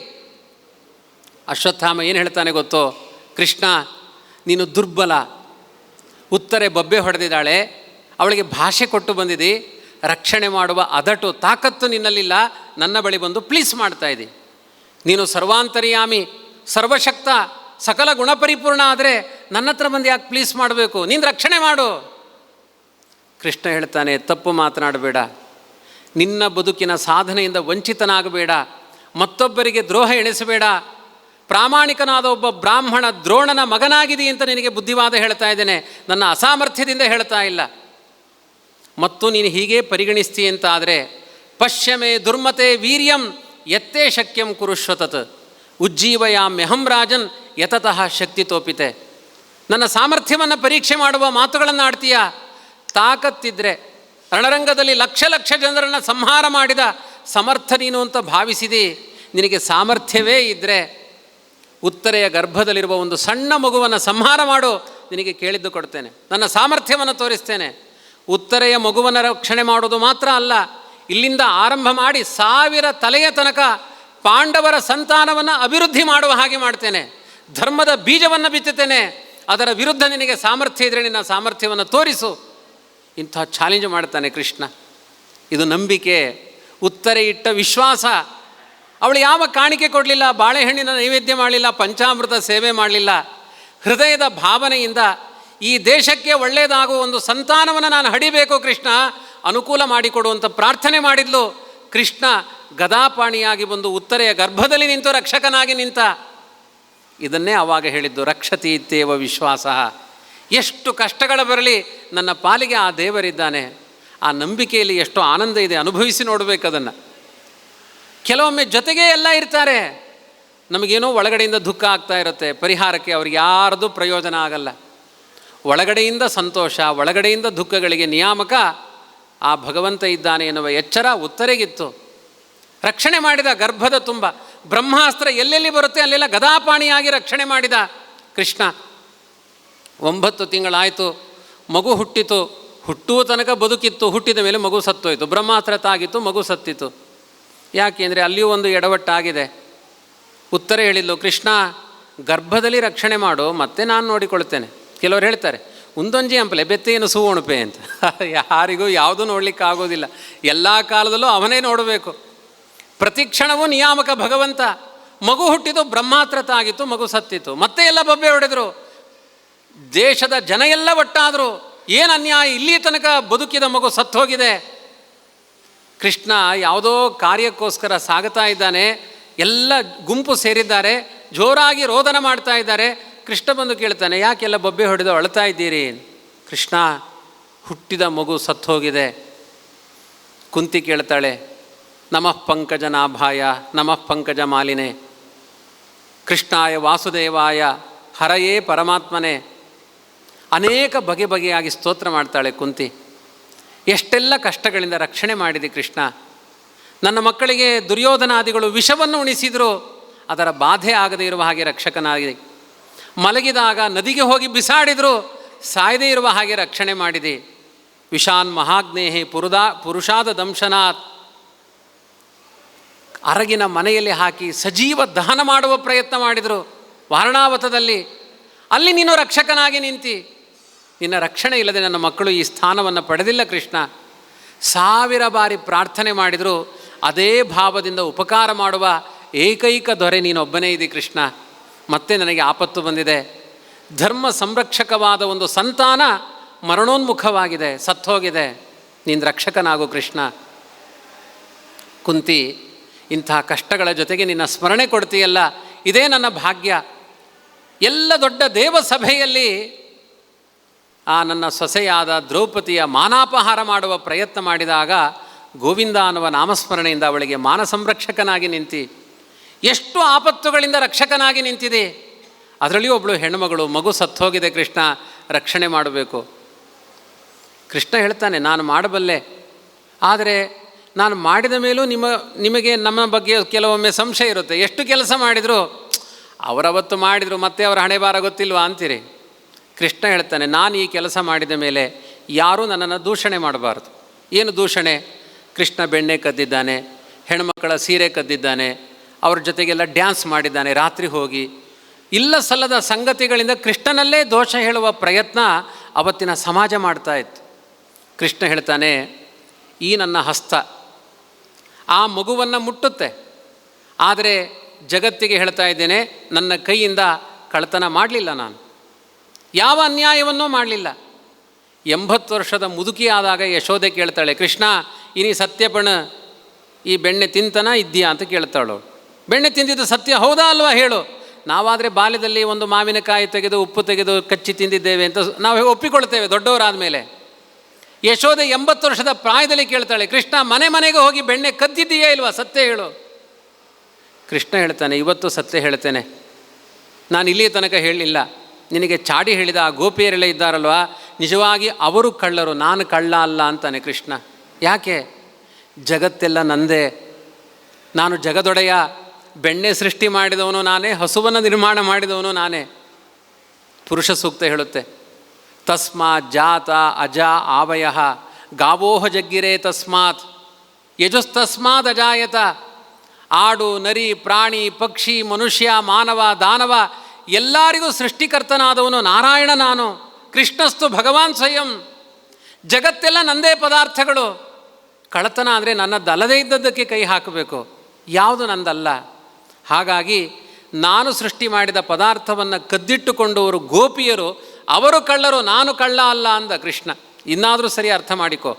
ಅಶ್ವತ್ಥಾಮ ಏನು ಹೇಳ್ತಾನೆ ಗೊತ್ತೋ? ಕೃಷ್ಣ, ನೀನು ದುರ್ಬಲ. ಉತ್ತರೆ ಬೊಬ್ಬೆ ಹೊಡೆದಿದ್ದಾಳೆ, ಅವಳಿಗೆ ಭಾಷೆ ಕೊಟ್ಟು ಬಂದಿದ್ದಿ, ರಕ್ಷಣೆ ಮಾಡುವ ಅದಟು ತಾಕತ್ತು ನಿನ್ನಲ್ಲಿಲ್ಲ. ನನ್ನ ಬಳಿ ಬಂದು ಪ್ಲೀಸ್ ಮಾಡ್ತಾಯಿದ್ದಿ. ನೀನು ಸರ್ವಾಂತರ್ಯಾಮಿ, ಸರ್ವಶಕ್ತ, ಸಕಲ ಗುಣಪರಿಪೂರ್ಣ ಆದರೆ ನನ್ನ ಹತ್ರ ಬಂದು ಯಾಕೆ ಪ್ಲೀಸ್ ಮಾಡಬೇಕು? ನೀನು ರಕ್ಷಣೆ ಮಾಡು. ಕೃಷ್ಣ ಹೇಳ್ತಾನೆ, ತಪ್ಪು ಮಾತನಾಡಬೇಡ, ನಿನ್ನ ಬದುಕಿನ ಸಾಧನೆಯಿಂದ ವಂಚಿತನಾಗಬೇಡ, ಮತ್ತೊಬ್ಬರಿಗೆ ದ್ರೋಹ ಎಣಿಸಬೇಡ. ಪ್ರಾಮಾಣಿಕನಾದ ಒಬ್ಬ ಬ್ರಾಹ್ಮಣ ದ್ರೋಣನ ಮಗನಾಗಿದಿ ಅಂತ ನಿನಗೆ ಬುದ್ಧಿವಾದ ಹೇಳ್ತಾ ಇದ್ದೇನೆ, ನನ್ನ ಅಸಾಮರ್ಥ್ಯದಿಂದ ಹೇಳ್ತಾ ಇಲ್ಲ. ಮತ್ತು ನೀನು ಹೀಗೆ ಪರಿಗಣಿಸ್ತೀಯ ಅಂತ ಆದರೆ ಪಶ್ಯಮೇ ದುರ್ಮತೆ ವೀರ್ಯಂ ಯತ್ತೇ ಶಕ್ಯಂ ಕುರುಶ್ವತತ್ ಉಜ್ಜೀವಯಾಮ್ಯಹಂ ರಾಜನ್ ಯತತಃ ಶಕ್ತಿ ತೋಪಿತೆ. ನನ್ನ ಸಾಮರ್ಥ್ಯವನ್ನು ಪರೀಕ್ಷೆ ಮಾಡುವ ಮಾತುಗಳನ್ನು ಆಡ್ತೀಯ. ತಾಕತ್ತಿದ್ರೆ ರಣರಂಗದಲ್ಲಿ ಲಕ್ಷ ಲಕ್ಷ ಜನರನ್ನು ಸಂಹಾರ ಮಾಡಿದ ಸಮರ್ಥ ನೀನು ಅಂತ ಭಾವಿಸಿದಿ. ನಿನಗೆ ಸಾಮರ್ಥ್ಯವೇ ಇದ್ದರೆ ಉತ್ತರೆಯ ಗರ್ಭದಲ್ಲಿರುವ ಒಂದು ಸಣ್ಣ ಮಗುವನ್ನು ಸಂಹಾರ ಮಾಡು, ನಿನಗೆ ಕೇಳಿದ್ದು ಕೊಡ್ತೇನೆ, ನನ್ನ ಸಾಮರ್ಥ್ಯವನ್ನು ತೋರಿಸ್ತೇನೆ. ಉತ್ತರೆಯ ಮಗುವನ್ನು ರಕ್ಷಣೆ ಮಾಡೋದು ಮಾತ್ರ ಅಲ್ಲ, ಇಲ್ಲಿಂದ ಆರಂಭ ಮಾಡಿ 1000 ತಲೆಯ ತನಕ ಪಾಂಡವರ ಸಂತಾನವನ್ನು ಅಭಿವೃದ್ಧಿ ಮಾಡುವ ಹಾಗೆ ಮಾಡ್ತೇನೆ. ಧರ್ಮದ ಬೀಜವನ್ನು ಬಿತ್ತುತ್ತೇನೆ. ಅದರ ವಿರುದ್ಧ ನಿನಗೆ ಸಾಮರ್ಥ್ಯ ಇದ್ದರೆ ನಿನ್ನ ಸಾಮರ್ಥ್ಯವನ್ನು ತೋರಿಸು. ಇಂಥ ಚಾಲೆಂಜ್ ಮಾಡ್ತಾನೆ ಕೃಷ್ಣ. ಇದು ನಂಬಿಕೆ, ಉತ್ತರೆ ಇಟ್ಟ ವಿಶ್ವಾಸ. ಅವಳು ಯಾವ ಕಾಣಿಕೆ ಕೊಡಲಿಲ್ಲ, ಬಾಳೆಹಣ್ಣಿನ ನೈವೇದ್ಯ ಮಾಡಲಿಲ್ಲ, ಪಂಚಾಮೃತ ಸೇವೆ ಮಾಡಲಿಲ್ಲ. ಹೃದಯದ ಭಾವನೆಯಿಂದ ಈ ದೇಶಕ್ಕೆ ಒಳ್ಳೆಯದಾಗುವ ಒಂದು ಸಂತಾನವನ್ನು ನಾನು ಹಡಿಬೇಕು ಕೃಷ್ಣ, ಅನುಕೂಲ ಮಾಡಿಕೊಡುವಂಥ ಪ್ರಾರ್ಥನೆ ಮಾಡಿದ್ಲು. ಕೃಷ್ಣ ಗದಾಪಾಣಿಯಾಗಿ ಬಂದು ಉತ್ತರೆಯ ಗರ್ಭದಲ್ಲಿ ನಿಂತು ರಕ್ಷಕನಾಗಿ ನಿಂತ. ಇದನ್ನೇ ಆವಾಗ ಹೇಳಿದ್ದು, ರಕ್ಷತಿ ಇತ್ತೇವ ವಿಶ್ವಾಸ. ಎಷ್ಟು ಕಷ್ಟಗಳು ಬರಲಿ ನನ್ನ ಪಾಲಿಗೆ ಆ ದೇವರಿದ್ದಾನೆ. ಆ ನಂಬಿಕೆಯಲ್ಲಿ ಎಷ್ಟು ಆನಂದ ಇದೆ, ಅನುಭವಿಸಿ ನೋಡಬೇಕು ಅದನ್ನು. ಕೆಲವೊಮ್ಮೆ ಜೊತೆಗೇ ಎಲ್ಲ ಇರ್ತಾರೆ, ನಮಗೇನೋ ಒಳಗಡೆಯಿಂದ ದುಃಖ ಆಗ್ತಾ ಇರುತ್ತೆ, ಪರಿಹಾರಕ್ಕೆ ಅವ್ರಿಗೆ ಯಾರ್ದು ಪ್ರಯೋಜನ ಆಗಲ್ಲ. ಒಳಗಡೆಯಿಂದ ಸಂತೋಷ, ಒಳಗಡೆಯಿಂದ ದುಃಖಗಳಿಗೆ ನಿಯಾಮಕ ಆ ಭಗವಂತ ಇದ್ದಾನೆ ಎನ್ನುವ ಎಚ್ಚರ ಉತ್ತರೆಗಿತ್ತು. ರಕ್ಷಣೆ ಮಾಡಿದ ಗರ್ಭದ ತುಂಬ ಬ್ರಹ್ಮಾಸ್ತ್ರ ಎಲ್ಲೆಲ್ಲಿ ಬರುತ್ತೆ ಅಲ್ಲೆಲ್ಲ ಗದಾಪಾಣಿಯಾಗಿ ರಕ್ಷಣೆ ಮಾಡಿದ ಕೃಷ್ಣ. 9 ತಿಂಗಳಾಯಿತು, ಮಗು ಹುಟ್ಟಿತು. ಹುಟ್ಟುವ ತನಕ ಬದುಕಿತ್ತು, ಹುಟ್ಟಿದ ಮೇಲೆ ಮಗು ಸತ್ತೋಯ್ತು. ಬ್ರಹ್ಮಾಸ್ತ್ರ ತಾಗಿತ್ತು, ಮಗು ಸತ್ತಿತು. ಯಾಕೆಂದರೆ ಅಲ್ಲಿಯೂ ಒಂದು ಎಡವಟ್ಟಾಗಿದೆ. ಉತ್ತರ ಹೇಳಿದ್ಲು, ಕೃಷ್ಣ ಗರ್ಭದಲ್ಲಿ ರಕ್ಷಣೆ ಮಾಡು, ಮತ್ತೆ ನಾನು ನೋಡಿಕೊಳ್ತೇನೆ. ಕೆಲವರು ಹೇಳ್ತಾರೆ ಒಂದೊಂಜಿ ಅಂಪಲೆ ಬೆತ್ತೇನು ಸೂವಣುಪೆ ಅಂತ. ಯಾರಿಗೂ ಯಾವುದೂ ನೋಡಲಿಕ್ಕಾಗೋದಿಲ್ಲ, ಎಲ್ಲ ಕಾಲದಲ್ಲೂ ಅವನೇ ನೋಡಬೇಕು. ಪ್ರತಿ ಕ್ಷಣವೂ ನಿಯಾಮಕ ಭಗವಂತ. ಮಗು ಹುಟ್ಟಿತು, ಬ್ರಹ್ಮಾತ್ರತ ಆಗಿತ್ತು, ಮಗು ಸತ್ತಿತ್ತು, ಮತ್ತೆ ಎಲ್ಲ ಬೊಬ್ಬೆ ಹೊಡೆದರು, ದೇಶದ ಜನ ಎಲ್ಲ ಒಟ್ಟಾದರು. ಏನು ಅನ್ಯಾಯ, ಇಲ್ಲಿ ತನಕ ಬದುಕಿದ ಮಗು ಸತ್ತು ಹೋಗಿದೆ. ಕೃಷ್ಣ ಯಾವುದೋ ಕಾರ್ಯಕ್ಕೋಸ್ಕರ ಸಾಗುತ್ತಾ ಇದ್ದಾನೆ, ಎಲ್ಲ ಗುಂಪು ಸೇರಿದ್ದಾರೆ, ಜೋರಾಗಿ ರೋದನ ಮಾಡ್ತಾ ಇದ್ದಾರೆ. ಕೃಷ್ಣ ಬಂದು ಕೇಳ್ತಾನೆ, ಯಾಕೆಲ್ಲ ಬೊಬ್ಬೆ ಹೊಡೆದು ಅಳ್ತಾ ಇದ್ದೀರಿ? ಕೃಷ್ಣ, ಹುಟ್ಟಿದ ಮಗು ಸತ್ತು ಹೋಗಿದೆ. ಕುಂತಿ ಕೇಳ್ತಾಳೆ, ನಮಃ ಪಂಕಜ ನಾಭಾಯ ನಮಃ ಪಂಕಜ ಮಾಲಿನೇ ಕೃಷ್ಣಾಯ ವಾಸುದೇವಾಯ ಹರಯೇ ಪರಮಾತ್ಮನೇ. ಅನೇಕ ಬಗೆ ಬಗೆಯಾಗಿ ಸ್ತೋತ್ರ ಮಾಡ್ತಾಳೆ ಕುಂತಿ. ಎಷ್ಟೆಲ್ಲ ಕಷ್ಟಗಳಿಂದ ರಕ್ಷಣೆ ಮಾಡಿದೆ ಕೃಷ್ಣ. ನನ್ನ ಮಕ್ಕಳಿಗೆ ದುರ್ಯೋಧನಾದಿಗಳು ವಿಷವನ್ನು ಉಣಿಸಿದರು, ಅದರ ಬಾಧೆ ಆಗದೇ ಇರುವ ಹಾಗೆ ರಕ್ಷಕನಾಗಿದೆ. ಮಲಗಿದಾಗ ನದಿಗೆ ಹೋಗಿ ಬಿಸಾಡಿದರು, ಸಾಯದೇ ಇರುವ ಹಾಗೆ ರಕ್ಷಣೆ ಮಾಡಿದೆ. ವಿಷಾನ್ ಮಹಾಗ್ನೇಹಿ ಪುರುಷಾದ ದಂಶನಾತ್, ಅರಗಿನ ಮನೆಯಲ್ಲಿ ಹಾಕಿ ಸಜೀವ ದಹನ ಮಾಡುವ ಪ್ರಯತ್ನ ಮಾಡಿದರು ವಾರಣಾವತದಲ್ಲಿ. ಅಲ್ಲಿ ನೀನು ರಕ್ಷಕನಾಗಿ ನಿಂತಿ. ನಿನ್ನ ರಕ್ಷಣೆ ಇಲ್ಲದೆ ನನ್ನ ಮಕ್ಕಳು ಈ ಸ್ಥಾನವನ್ನು ಪಡೆದಿಲ್ಲ ಕೃಷ್ಣ. 1000 ಬಾರಿ ಪ್ರಾರ್ಥನೆ ಮಾಡಿದರೂ ಅದೇ ಭಾವದಿಂದ ಉಪಕಾರ ಮಾಡುವ ಏಕೈಕ ದೊರೆ ನೀನೊಬ್ಬನೇ ಇದ್ದಿ ಕೃಷ್ಣ. ಮತ್ತೆ ನನಗೆ ಆಪತ್ತು ಬಂದಿದೆ. ಧರ್ಮ ಸಂರಕ್ಷಕವಾದ ಒಂದು ಸಂತಾನ ಮರಣೋನ್ಮುಖವಾಗಿದೆ, ಸತ್ತೋಗಿದೆ. ನೀನು ರಕ್ಷಕನಾಗು ಕೃಷ್ಣ. ಕುಂತಿ, ಇಂಥ ಕಷ್ಟಗಳ ಜೊತೆಗೆ ನಿನ್ನ ಸ್ಮರಣೆ ಕೊಡ್ತೀಯಲ್ಲ, ಇದೇ ನನ್ನ ಭಾಗ್ಯ. ಎಲ್ಲ ದೊಡ್ಡ ದೇವಸಭೆಯಲ್ಲಿ ಆ ನನ್ನ ಸೊಸೆಯಾದ ದ್ರೌಪದಿಯ ಮಾನಾಪಹಾರ ಮಾಡುವ ಪ್ರಯತ್ನ ಮಾಡಿದಾಗ ಗೋವಿಂದ ಅನ್ನುವ ನಾಮಸ್ಮರಣೆಯಿಂದ ಅವಳಿಗೆ ಮಾನ ಸಂರಕ್ಷಕನಾಗಿ ನಿಂತಿ. ಎಷ್ಟು ಆಪತ್ತುಗಳಿಂದ ರಕ್ಷಕನಾಗಿ ನಿಂತಿದೆ. ಅದರಲ್ಲಿಯೂ ಒಬ್ಬಳು ಹೆಣ್ಣುಮಗಳು, ಮಗು ಸತ್ತೋಗಿದೆ ಕೃಷ್ಣ, ರಕ್ಷಣೆ ಮಾಡಬೇಕು. ಕೃಷ್ಣ ಹೇಳ್ತಾನೆ, ನಾನು ಮಾಡಬಲ್ಲೆ, ಆದರೆ ನಾನು ಮಾಡಿದ ಮೇಲೂ ನಿಮಗೆ ನಮ್ಮ ಬಗ್ಗೆ ಕೆಲವೊಮ್ಮೆ ಸಂಶಯ ಇರುತ್ತೆ. ಎಷ್ಟು ಕೆಲಸ ಮಾಡಿದರೂ ಅವರವತ್ತು ಮಾಡಿದರು, ಮತ್ತೆ ಅವರ ಹಣೆ ಬಾರ ಗೊತ್ತಿಲ್ವಾ ಅಂತೀರಿ. ಕೃಷ್ಣ ಹೇಳ್ತಾನೆ, ನಾನು ಈ ಕೆಲಸ ಮಾಡಿದ ಮೇಲೆ ಯಾರೂ ನನ್ನನ್ನು ದೂಷಣೆ ಮಾಡಬಾರ್ದು. ಏನು ದೂಷಣೆ? ಕೃಷ್ಣ ಬೆಣ್ಣೆ ಕದ್ದಿದ್ದಾನೆ, ಹೆಣ್ಮಕ್ಕಳ ಸೀರೆ ಕದ್ದಿದ್ದಾನೆ, ಅವ್ರ ಜೊತೆಗೆಲ್ಲ ಡ್ಯಾನ್ಸ್ ಮಾಡಿದ್ದಾನೆ ರಾತ್ರಿ ಹೋಗಿ. ಇಲ್ಲ ಸಲ್ಲದ ಸಂಗತಿಗಳಿಂದ ಕೃಷ್ಣನಲ್ಲೇ ದೋಷ ಹೇಳುವ ಪ್ರಯತ್ನ ಅವತ್ತಿನ ಸಮಾಜ ಮಾಡ್ತಾ ಇತ್ತು. ಕೃಷ್ಣ ಹೇಳ್ತಾನೆ, ಈ ನನ್ನ ಹಸ್ತ ಆ ಮಗುವನ್ನು ಮುಟ್ಟುತ್ತೆ, ಆದರೆ ಜಗತ್ತಿಗೆ ಹೇಳ್ತಾ ಇದ್ದೇನೆ, ನನ್ನ ಕೈಯಿಂದ ಕಳ್ಳತನ ಮಾಡಲಿಲ್ಲ, ನಾನು ಯಾವ ಅನ್ಯಾಯವನ್ನೂ ಮಾಡಲಿಲ್ಲ. 80 ವರ್ಷದ ಮುದುಕಿ ಆದಾಗ ಯಶೋದೆ ಕೇಳ್ತಾಳೆ, ಕೃಷ್ಣ ಇನಿ ಸತ್ಯಪಣ ಈ ಬೆಣ್ಣೆ ತಿಂತನ ಇದ್ದೀಯಾ ಅಂತ ಕೇಳ್ತಾಳು. ಬೆಣ್ಣೆ ತಿಂದಿದ್ದು ಸತ್ಯ ಹೌದಾ ಅಲ್ವಾ ಹೇಳು. ನಾವಾದರೆ ಬಾಲ್ಯದಲ್ಲಿ ಒಂದು ಮಾವಿನಕಾಯಿ ತೆಗೆದು ಉಪ್ಪು ತೆಗೆದು ಕಚ್ಚಿ ತಿಂದಿದ್ದೇವೆ ಅಂತ ನಾವು ಒಪ್ಪಿಕೊಳ್ತೇವೆ ದೊಡ್ಡವರಾದ ಮೇಲೆ. ಯಶೋದೆ 80 ವರ್ಷದ ಪ್ರಾಯದಲ್ಲಿ ಕೇಳ್ತಾಳೆ, ಕೃಷ್ಣ ಮನೆ ಮನೆಗೆ ಹೋಗಿ ಬೆಣ್ಣೆ ಕದ್ದಿದ್ದೀಯಾ ಇಲ್ವಾ, ಸತ್ಯ ಹೇಳು. ಕೃಷ್ಣ ಹೇಳ್ತಾನೆ, ಇವತ್ತು ಸತ್ಯ ಹೇಳ್ತೇನೆ, ನಾನು ಇಲ್ಲಿಯ ತನಕ ಹೇಳಲಿಲ್ಲ. ನಿನಗೆ ಚಾಡಿ ಹೇಳಿದ ಆ ಗೋಪಿಯರೆಲ್ಲ ಇದ್ದಾರಲ್ವ, ನಿಜವಾಗಿ ಅವರು ಕಳ್ಳರು, ನಾನು ಕಳ್ಳ ಅಲ್ಲ ಅಂತಾನೆ ಕೃಷ್ಣ. ಯಾಕೆ? ಜಗತ್ತೆಲ್ಲ ನಂದೇ, ನಾನು ಜಗದೊಡೆಯ, ಬೆಣ್ಣೆ ಸೃಷ್ಟಿ ಮಾಡಿದವನು ನಾನೇ, ಹಸುವನ್ನು ನಿರ್ಮಾಣ ಮಾಡಿದವನು ನಾನೇ. ಪುರುಷ ಸೂಕ್ತ ಹೇಳುತ್ತೆ, ತಸ್ಮಾತ್ ಜಾತ ಅಜ ಆವಯ ಗಾವೋಹ ಜಗ್ಗಿರೆ ತಸ್ಮಾತ್ ಯಜುಸ್ತಸ್ಮಾತ್ ಅಜಾಯತ. ಆಡು ನರಿ ಪ್ರಾಣಿ ಪಕ್ಷಿ ಮನುಷ್ಯ ಮಾನವ ದಾನವ ಎಲ್ಲರಿಗೂ ಸೃಷ್ಟಿಕರ್ತನಾದವನು ನಾರಾಯಣ ನಾನು. ಕೃಷ್ಣಸ್ತು ಭಗವಾನ್ ಸ್ವಯಂ. ಜಗತ್ತೆಲ್ಲ ನಂದೇ ಪದಾರ್ಥಗಳು. ಕಳ್ಳತನ ಅಂದರೆ ನನ್ನದಲ್ಲದೇ ಇದ್ದದ್ದಕ್ಕೆ ಕೈ ಹಾಕಬೇಕು, ಯಾವುದು ನಂದಲ್ಲ. ಹಾಗಾಗಿ ನಾನು ಸೃಷ್ಟಿ ಮಾಡಿದ ಪದಾರ್ಥವನ್ನು ಕದ್ದಿಟ್ಟುಕೊಂಡವರು ಗೋಪಿಯರು, ಅವರು ಕಳ್ಳರು, ನಾನು ಕಳ್ಳ ಅಲ್ಲ ಅಂದ ಕೃಷ್ಣ. ಇನ್ನಾದರೂ ಸರಿ ಅರ್ಥ ಮಾಡಿಕೊ.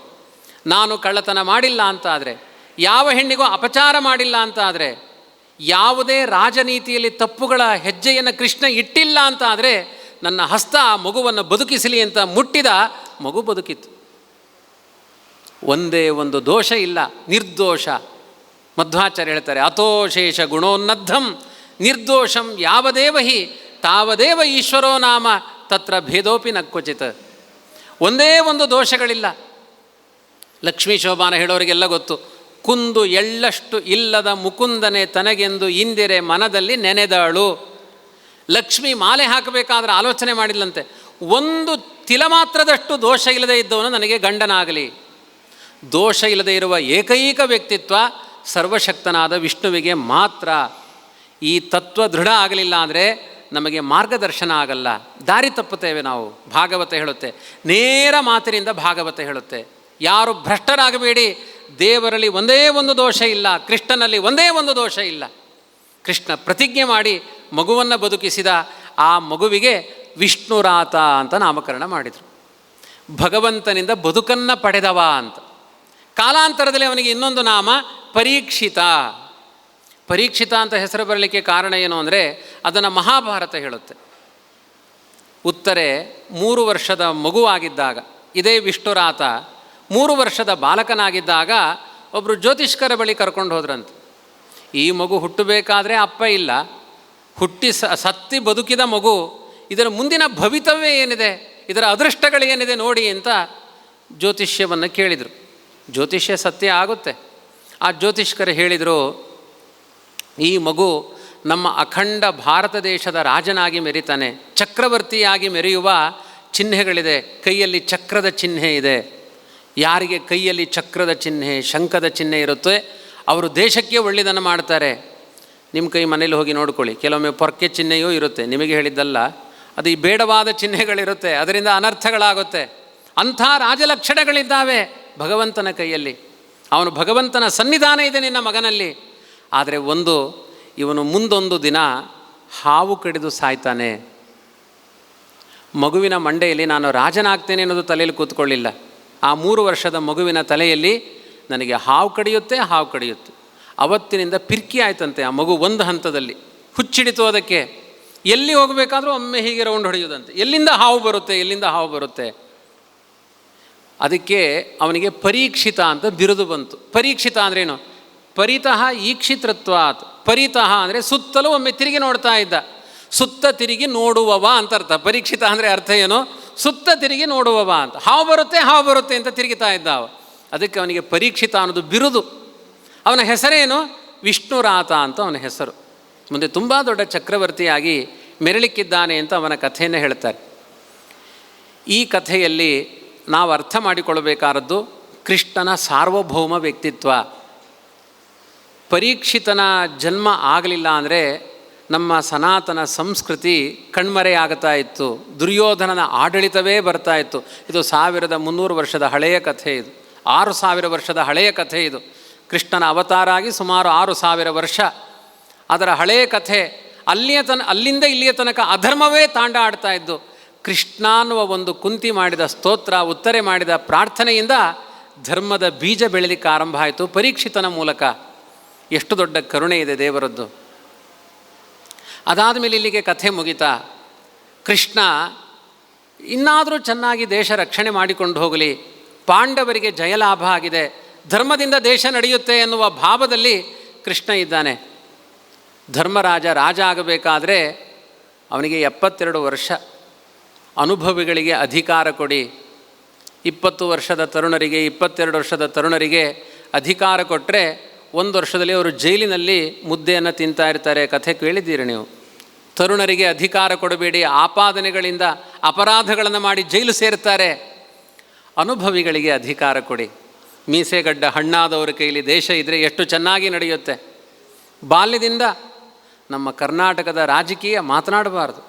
ನಾನು ಕಳ್ಳತನ ಮಾಡಿಲ್ಲ ಅಂತ ಆದರೆ, ಯಾವ ಹೆಣ್ಣಿಗೂ ಅಪಚಾರ ಮಾಡಿಲ್ಲ ಅಂತ ಆದರೆ, ಯಾವುದೇ ರಾಜನೀತಿಯಲ್ಲಿ ತಪ್ಪುಗಳ ಹೆಜ್ಜೆಯನ್ನು ಕೃಷ್ಣ ಇಟ್ಟಿಲ್ಲ ಅಂತ ಆದರೆ, ನನ್ನ ಹಸ್ತ ಆ ಮಗುವನ್ನು ಬದುಕಿಸಲಿ ಅಂತ ಮುಟ್ಟಿದ, ಮಗು ಬದುಕಿತ್ತು. ಒಂದೇ ಒಂದು ದೋಷ ಇಲ್ಲ, ನಿರ್ದೋಷ. ಮಧ್ವಾಚಾರ್ಯ ಹೇಳ್ತಾರೆ, ಅಥೋಶೇಷ ಗುಣೋನ್ನದ್ಧಂ ನಿರ್ದೋಷಂ ಯಾವದೇವ ಹಿ ತಾವದೇವ ಈಶ್ವರೋ ನಾಮ ತತ್ರ ಭೇದೋಪಿ ನ ಕ್ವಚಿತ್. ಒಂದೇ ಒಂದು ದೋಷಗಳಿಲ್ಲ. ಲಕ್ಷ್ಮೀ ಶೋಭಾನ ಹೇಳೋರಿಗೆಲ್ಲ ಗೊತ್ತು, ಕುಂದು ಎಳ್ಳಷ್ಟು ಇಲ್ಲದ ಮುಕುಂದನೆ ತನಗೆಂದು ಇಂದಿರೆ ಮನದಲ್ಲಿ ನೆನೆದಳು. ಲಕ್ಷ್ಮಿ ಮಾಲೆ ಹಾಕಬೇಕಾದ್ರೆ ಆಲೋಚನೆ ಮಾಡಿಲ್ಲಂತೆ, ಒಂದು ತಿಲ ಮಾತ್ರದಷ್ಟು ದೋಷ ಇಲ್ಲದೆ ಇದ್ದವನು ನನಗೆ ಗಂಡನಾಗಲಿ. ದೋಷ ಇಲ್ಲದೆ ಇರುವ ಏಕೈಕ ವ್ಯಕ್ತಿತ್ವ ಸರ್ವಶಕ್ತನಾದ ವಿಷ್ಣುವಿಗೆ ಮಾತ್ರ. ಈ ತತ್ವ ದೃಢ ಆಗಲಿಲ್ಲ ಅಂದರೆ ನಮಗೆ ಮಾರ್ಗದರ್ಶನ ಆಗಲ್ಲ, ದಾರಿ ತಪ್ಪುತ್ತೇವೆ ನಾವು. ಭಾಗವತ ಹೇಳುತ್ತೆ, ನೇರ ಮಾತಿನಿಂದ ಭಾಗವತ ಹೇಳುತ್ತೆ, ಯಾರು ಭ್ರಷ್ಟರಾಗಬೇಡಿ, ದೇವರಲ್ಲಿ ಒಂದೇ ಒಂದು ದೋಷ ಇಲ್ಲ, ಕೃಷ್ಣನಲ್ಲಿ ಒಂದೇ ಒಂದು ದೋಷ ಇಲ್ಲ. ಕೃಷ್ಣ ಪ್ರತಿಜ್ಞೆ ಮಾಡಿ ಮಗುವನ್ನು ಬದುಕಿಸಿದ. ಆ ಮಗುವಿಗೆ ವಿಷ್ಣುರಾತ ಅಂತ ನಾಮಕರಣ ಮಾಡಿದರು. ಭಗವಂತನಿಂದ ಬದುಕನ್ನು ಪಡೆದವ ಅಂತ. ಕಾಲಾಂತರದಲ್ಲಿ ಅವನಿಗೆ ಇನ್ನೊಂದು ನಾಮ ಪರೀಕ್ಷಿತ. ಪರೀಕ್ಷಿತ ಅಂತ ಹೆಸರು ಬರಲಿಕ್ಕೆ ಕಾರಣ ಏನು ಅಂದರೆ ಅದನ್ನು ಮಹಾಭಾರತ ಹೇಳುತ್ತೆ. ಉತ್ತರೆ 3 ವರ್ಷದ ಮಗುವಾಗಿದ್ದಾಗ, ಇದೇ ವಿಷ್ಣುರಾತ 3 ವರ್ಷದ ಬಾಲಕನಾಗಿದ್ದಾಗ ಒಬ್ಬರು ಜ್ಯೋತಿಷ್ಕರ ಬಳಿ ಕರ್ಕೊಂಡು ಹೋದ್ರಂತೆ. ಈ ಮಗು ಹುಟ್ಟಬೇಕಾದ್ರೆ ಅಪ್ಪ ಇಲ್ಲ, ಹುಟ್ಟಿ ಸತ್ತಿ ಬದುಕಿದ ಮಗು, ಇದರ ಮುಂದಿನ ಭವಿತವ್ಯ ಏನಿದೆ, ಇದರ ಅದೃಷ್ಟಗಳೇನಿದೆ ನೋಡಿ ಅಂತ ಜ್ಯೋತಿಷ್ಯವನ್ನು ಕೇಳಿದರು. ಜ್ಯೋತಿಷ್ಯ ಸತ್ಯ ಆಗುತ್ತೆ. ಆ ಜ್ಯೋತಿಷ್ಕರು ಹೇಳಿದರು, ಈ ಮಗು ನಮ್ಮ ಅಖಂಡ ಭಾರತ ದೇಶದ ರಾಜನಾಗಿ ಮೆರಿತಾನೆ, ಚಕ್ರವರ್ತಿಯಾಗಿ ಮೆರೆಯುವ ಚಿಹ್ನೆಗಳಿದೆ, ಕೈಯಲ್ಲಿ ಚಕ್ರದ ಚಿಹ್ನೆ ಇದೆ. ಯಾರಿಗೆ ಕೈಯಲ್ಲಿ ಚಕ್ರದ ಚಿಹ್ನೆ, ಶಂಖದ ಚಿಹ್ನೆ ಇರುತ್ತೆ ಅವರು ದೇಶಕ್ಕೆ ಒಳ್ಳೆಯದನ್ನು ಮಾಡ್ತಾರೆ. ನಿಮ್ಮ ಕೈ ಮನೇಲಿ ಹೋಗಿ ನೋಡ್ಕೊಳ್ಳಿ, ಕೆಲವೊಮ್ಮೆ ಪೊರ್ಕೆ ಚಿಹ್ನೆಯೂ ಇರುತ್ತೆ, ನಿಮಗೆ ಹೇಳಿದ್ದಲ್ಲ, ಅದು ಈ ಬೇಡವಾದ ಚಿಹ್ನೆಗಳಿರುತ್ತೆ, ಅದರಿಂದ ಅನರ್ಥಗಳಾಗುತ್ತೆ. ಅಂಥ ರಾಜಲಕ್ಷಣಗಳಿದ್ದಾವೆ ಭಗವಂತನ ಕೈಯಲ್ಲಿ. ಅವನು ಭಗವಂತನ ಸನ್ನಿಧಾನ ಇದೆ ನಿನ್ನ ಮಗನಲ್ಲಿ. ಆದರೆ ಇವನು ಮುಂದೊಂದು ದಿನ ಹಾವು ಕಡಿದು ಸಾಯ್ತಾನೆ. ಮಗುವಿನ ಮಂಡೆಯಲ್ಲಿ ನಾನು ರಾಜನಾಗ್ತೇನೆ ಅನ್ನೋದು ತಲೆಯಲ್ಲಿ ಕೂತ್ಕೊಳ್ಳಿಲ್ಲ. ಆ 3 ವರ್ಷದ ಮಗುವಿನ ತಲೆಯಲ್ಲಿ ನನಗೆ ಹಾವು ಕಡಿಯುತ್ತೆ. ಅವತ್ತಿನಿಂದ ಪಿರ್ಕಿ ಆಯ್ತಂತೆ ಆ ಮಗು. ಒಂದು ಹಂತದಲ್ಲಿ ಹುಚ್ಚಿಡಿತು ಅದಕ್ಕೆ. ಎಲ್ಲಿ ಹೋಗಬೇಕಾದ್ರೂ ಒಮ್ಮೆ ಹೀಗೆ ರೌಂಡ್ ಹೊಡೆಯೋದಂತೆ, ಎಲ್ಲಿಂದ ಹಾವು ಬರುತ್ತೆ. ಅದಕ್ಕೆ ಅವನಿಗೆ ಪರೀಕ್ಷಿತ ಅಂತ ಬಿರುದು ಬಂತು. ಪರೀಕ್ಷಿತ ಅಂದ್ರೇನು? ಪರಿತಃ ಈಕ್ಷಿತೃತ್ವಾತ್. ಪರಿತಃ ಅಂದರೆ ಸುತ್ತಲೂ ಒಮ್ಮೆ ತಿರುಗಿ ನೋಡ್ತಾ ಇದ್ದ, ಸುತ್ತ ತಿರುಗಿ ನೋಡುವವ ಅಂತ ಅರ್ಥ. ಪರೀಕ್ಷಿತ ಅಂದರೆ ಅರ್ಥ ಏನು? ಸುತ್ತ ತಿರುಗಿ ನೋಡುವವ ಅಂತ. ಹಾವು ಬರುತ್ತೆ ಅಂತ ತಿರುಗಿತಾ ಇದ್ದ ಅವ. ಅದಕ್ಕೆ ಅವನಿಗೆ ಪರೀಕ್ಷಿತ ಅನ್ನೋದು ಬಿರುದು. ಅವನ ಹೆಸರೇನು? ವಿಷ್ಣುರಾತ ಅಂತ ಅವನ ಹೆಸರು. ಮುಂದೆ ತುಂಬ ದೊಡ್ಡ ಚಕ್ರವರ್ತಿಯಾಗಿ ಮೆರಳಿಕ್ಕಿದ್ದಾನೆ ಅಂತ ಅವನ ಕಥೆಯನ್ನು ಹೇಳ್ತಾರೆ. ಈ ಕಥೆಯಲ್ಲಿ ನಾವು ಅರ್ಥ ಮಾಡಿಕೊಳ್ಳಬೇಕಾದದ್ದು ಕೃಷ್ಣನ ಸಾರ್ವಭೌಮ ವ್ಯಕ್ತಿತ್ವ. ಪರೀಕ್ಷಿತನ ಜನ್ಮ ಆಗಲಿಲ್ಲ ಅಂದರೆ ನಮ್ಮ ಸನಾತನ ಸಂಸ್ಕೃತಿ ಕಣ್ಮರೆಯಾಗ್ತಾ ಇತ್ತು, ದುರ್ಯೋಧನನ ಆಡಳಿತವೇ ಬರ್ತಾ ಇತ್ತು. ಇದು 1300 ವರ್ಷದ ಹಳೆಯ ಕಥೆ, ಇದು 6000 ವರ್ಷದ ಹಳೆಯ ಕಥೆ. ಇದು ಕೃಷ್ಣನ ಅವತಾರ ಆಗಿ ಸುಮಾರು 6000 ವರ್ಷ. ಅದರ ಹಳೆಯ ಕಥೆ. ಅಲ್ಲಿಂದ ಇಲ್ಲಿಯ ತನಕ ಅಧರ್ಮವೇ ತಾಂಡ ಆಡ್ತಾ ಇದ್ದು. ಕೃಷ್ಣ ಅನ್ನುವ ಒಂದು ಕುಂತಿ ಮಾಡಿದ ಸ್ತೋತ್ರ, ಉತ್ತರೆ ಮಾಡಿದ ಪ್ರಾರ್ಥನೆಯಿಂದ ಧರ್ಮದ ಬೀಜ ಬೆಳಲಿಕ್ಕೆ ಆರಂಭ ಆಯಿತು ಪರೀಕ್ಷಿತನ ಮೂಲಕ. ಎಷ್ಟು ದೊಡ್ಡ ಕರುಣೆ ಇದೆ ದೇವರದ್ದು. ಅದಾದ ಮೇಲೆ ಇಲ್ಲಿಗೆ ಕಥೆ ಮುಗಿತಾ. ಕೃಷ್ಣ ಇನ್ನಾದರೂ ಚೆನ್ನಾಗಿ ದೇಶ ರಕ್ಷಣೆ ಮಾಡಿಕೊಂಡು ಹೋಗಲಿ, ಪಾಂಡವರಿಗೆ ಜಯಲಾಭ ಆಗಿದೆ, ಧರ್ಮದಿಂದ ದೇಶ ನಡೆಯುತ್ತೆ ಎನ್ನುವ ಭಾವದಲ್ಲಿ ಕೃಷ್ಣ ಇದ್ದಾನೆ. ಧರ್ಮರಾಜ ರಾಜ ಆಗಬೇಕಾದ್ರೆ ಅವನಿಗೆ 72 ವರ್ಷ. ಅನುಭವಿಗಳಿಗೆ ಅಧಿಕಾರ ಕೊಡಿ. 20 ವರ್ಷದ ತರುಣರಿಗೆ, 22 ವರ್ಷದ ತರುಣರಿಗೆ ಅಧಿಕಾರ ಕೊಟ್ಟರೆ 1 ವರ್ಷದಲ್ಲಿ ಅವರು ಜೈಲಿನಲ್ಲಿ ಮುದ್ದೆಯನ್ನು ತಿಂತಾ ಇರ್ತಾರೆ. ಕಥೆ ಕೇಳಿದ್ದೀರಿ ನೀವು. ತರುಣರಿಗೆ ಅಧಿಕಾರ ಕೊಡಬೇಡಿ, ಆಪಾದನೆಗಳಿಂದ ಅಪರಾಧಗಳನ್ನು ಮಾಡಿ ಜೈಲು ಸೇರ್ತಾರೆ. ಅನುಭವಿಗಳಿಗೆ ಅಧಿಕಾರ ಕೊಡಿ. ಮೀಸೆಗಡ್ಡ ಹಣ್ಣಾದವರ ಕೈಲಿ ದೇಶ ಇದ್ದರೆ ಎಷ್ಟು ಚೆನ್ನಾಗಿ ನಡೆಯುತ್ತೆ. ಬಾಲ್ಯದಿಂದ ನಮ್ಮ ಕರ್ನಾಟಕದ ರಾಜಕೀಯ ಮಾತನಾಡಬಾರ್ದು.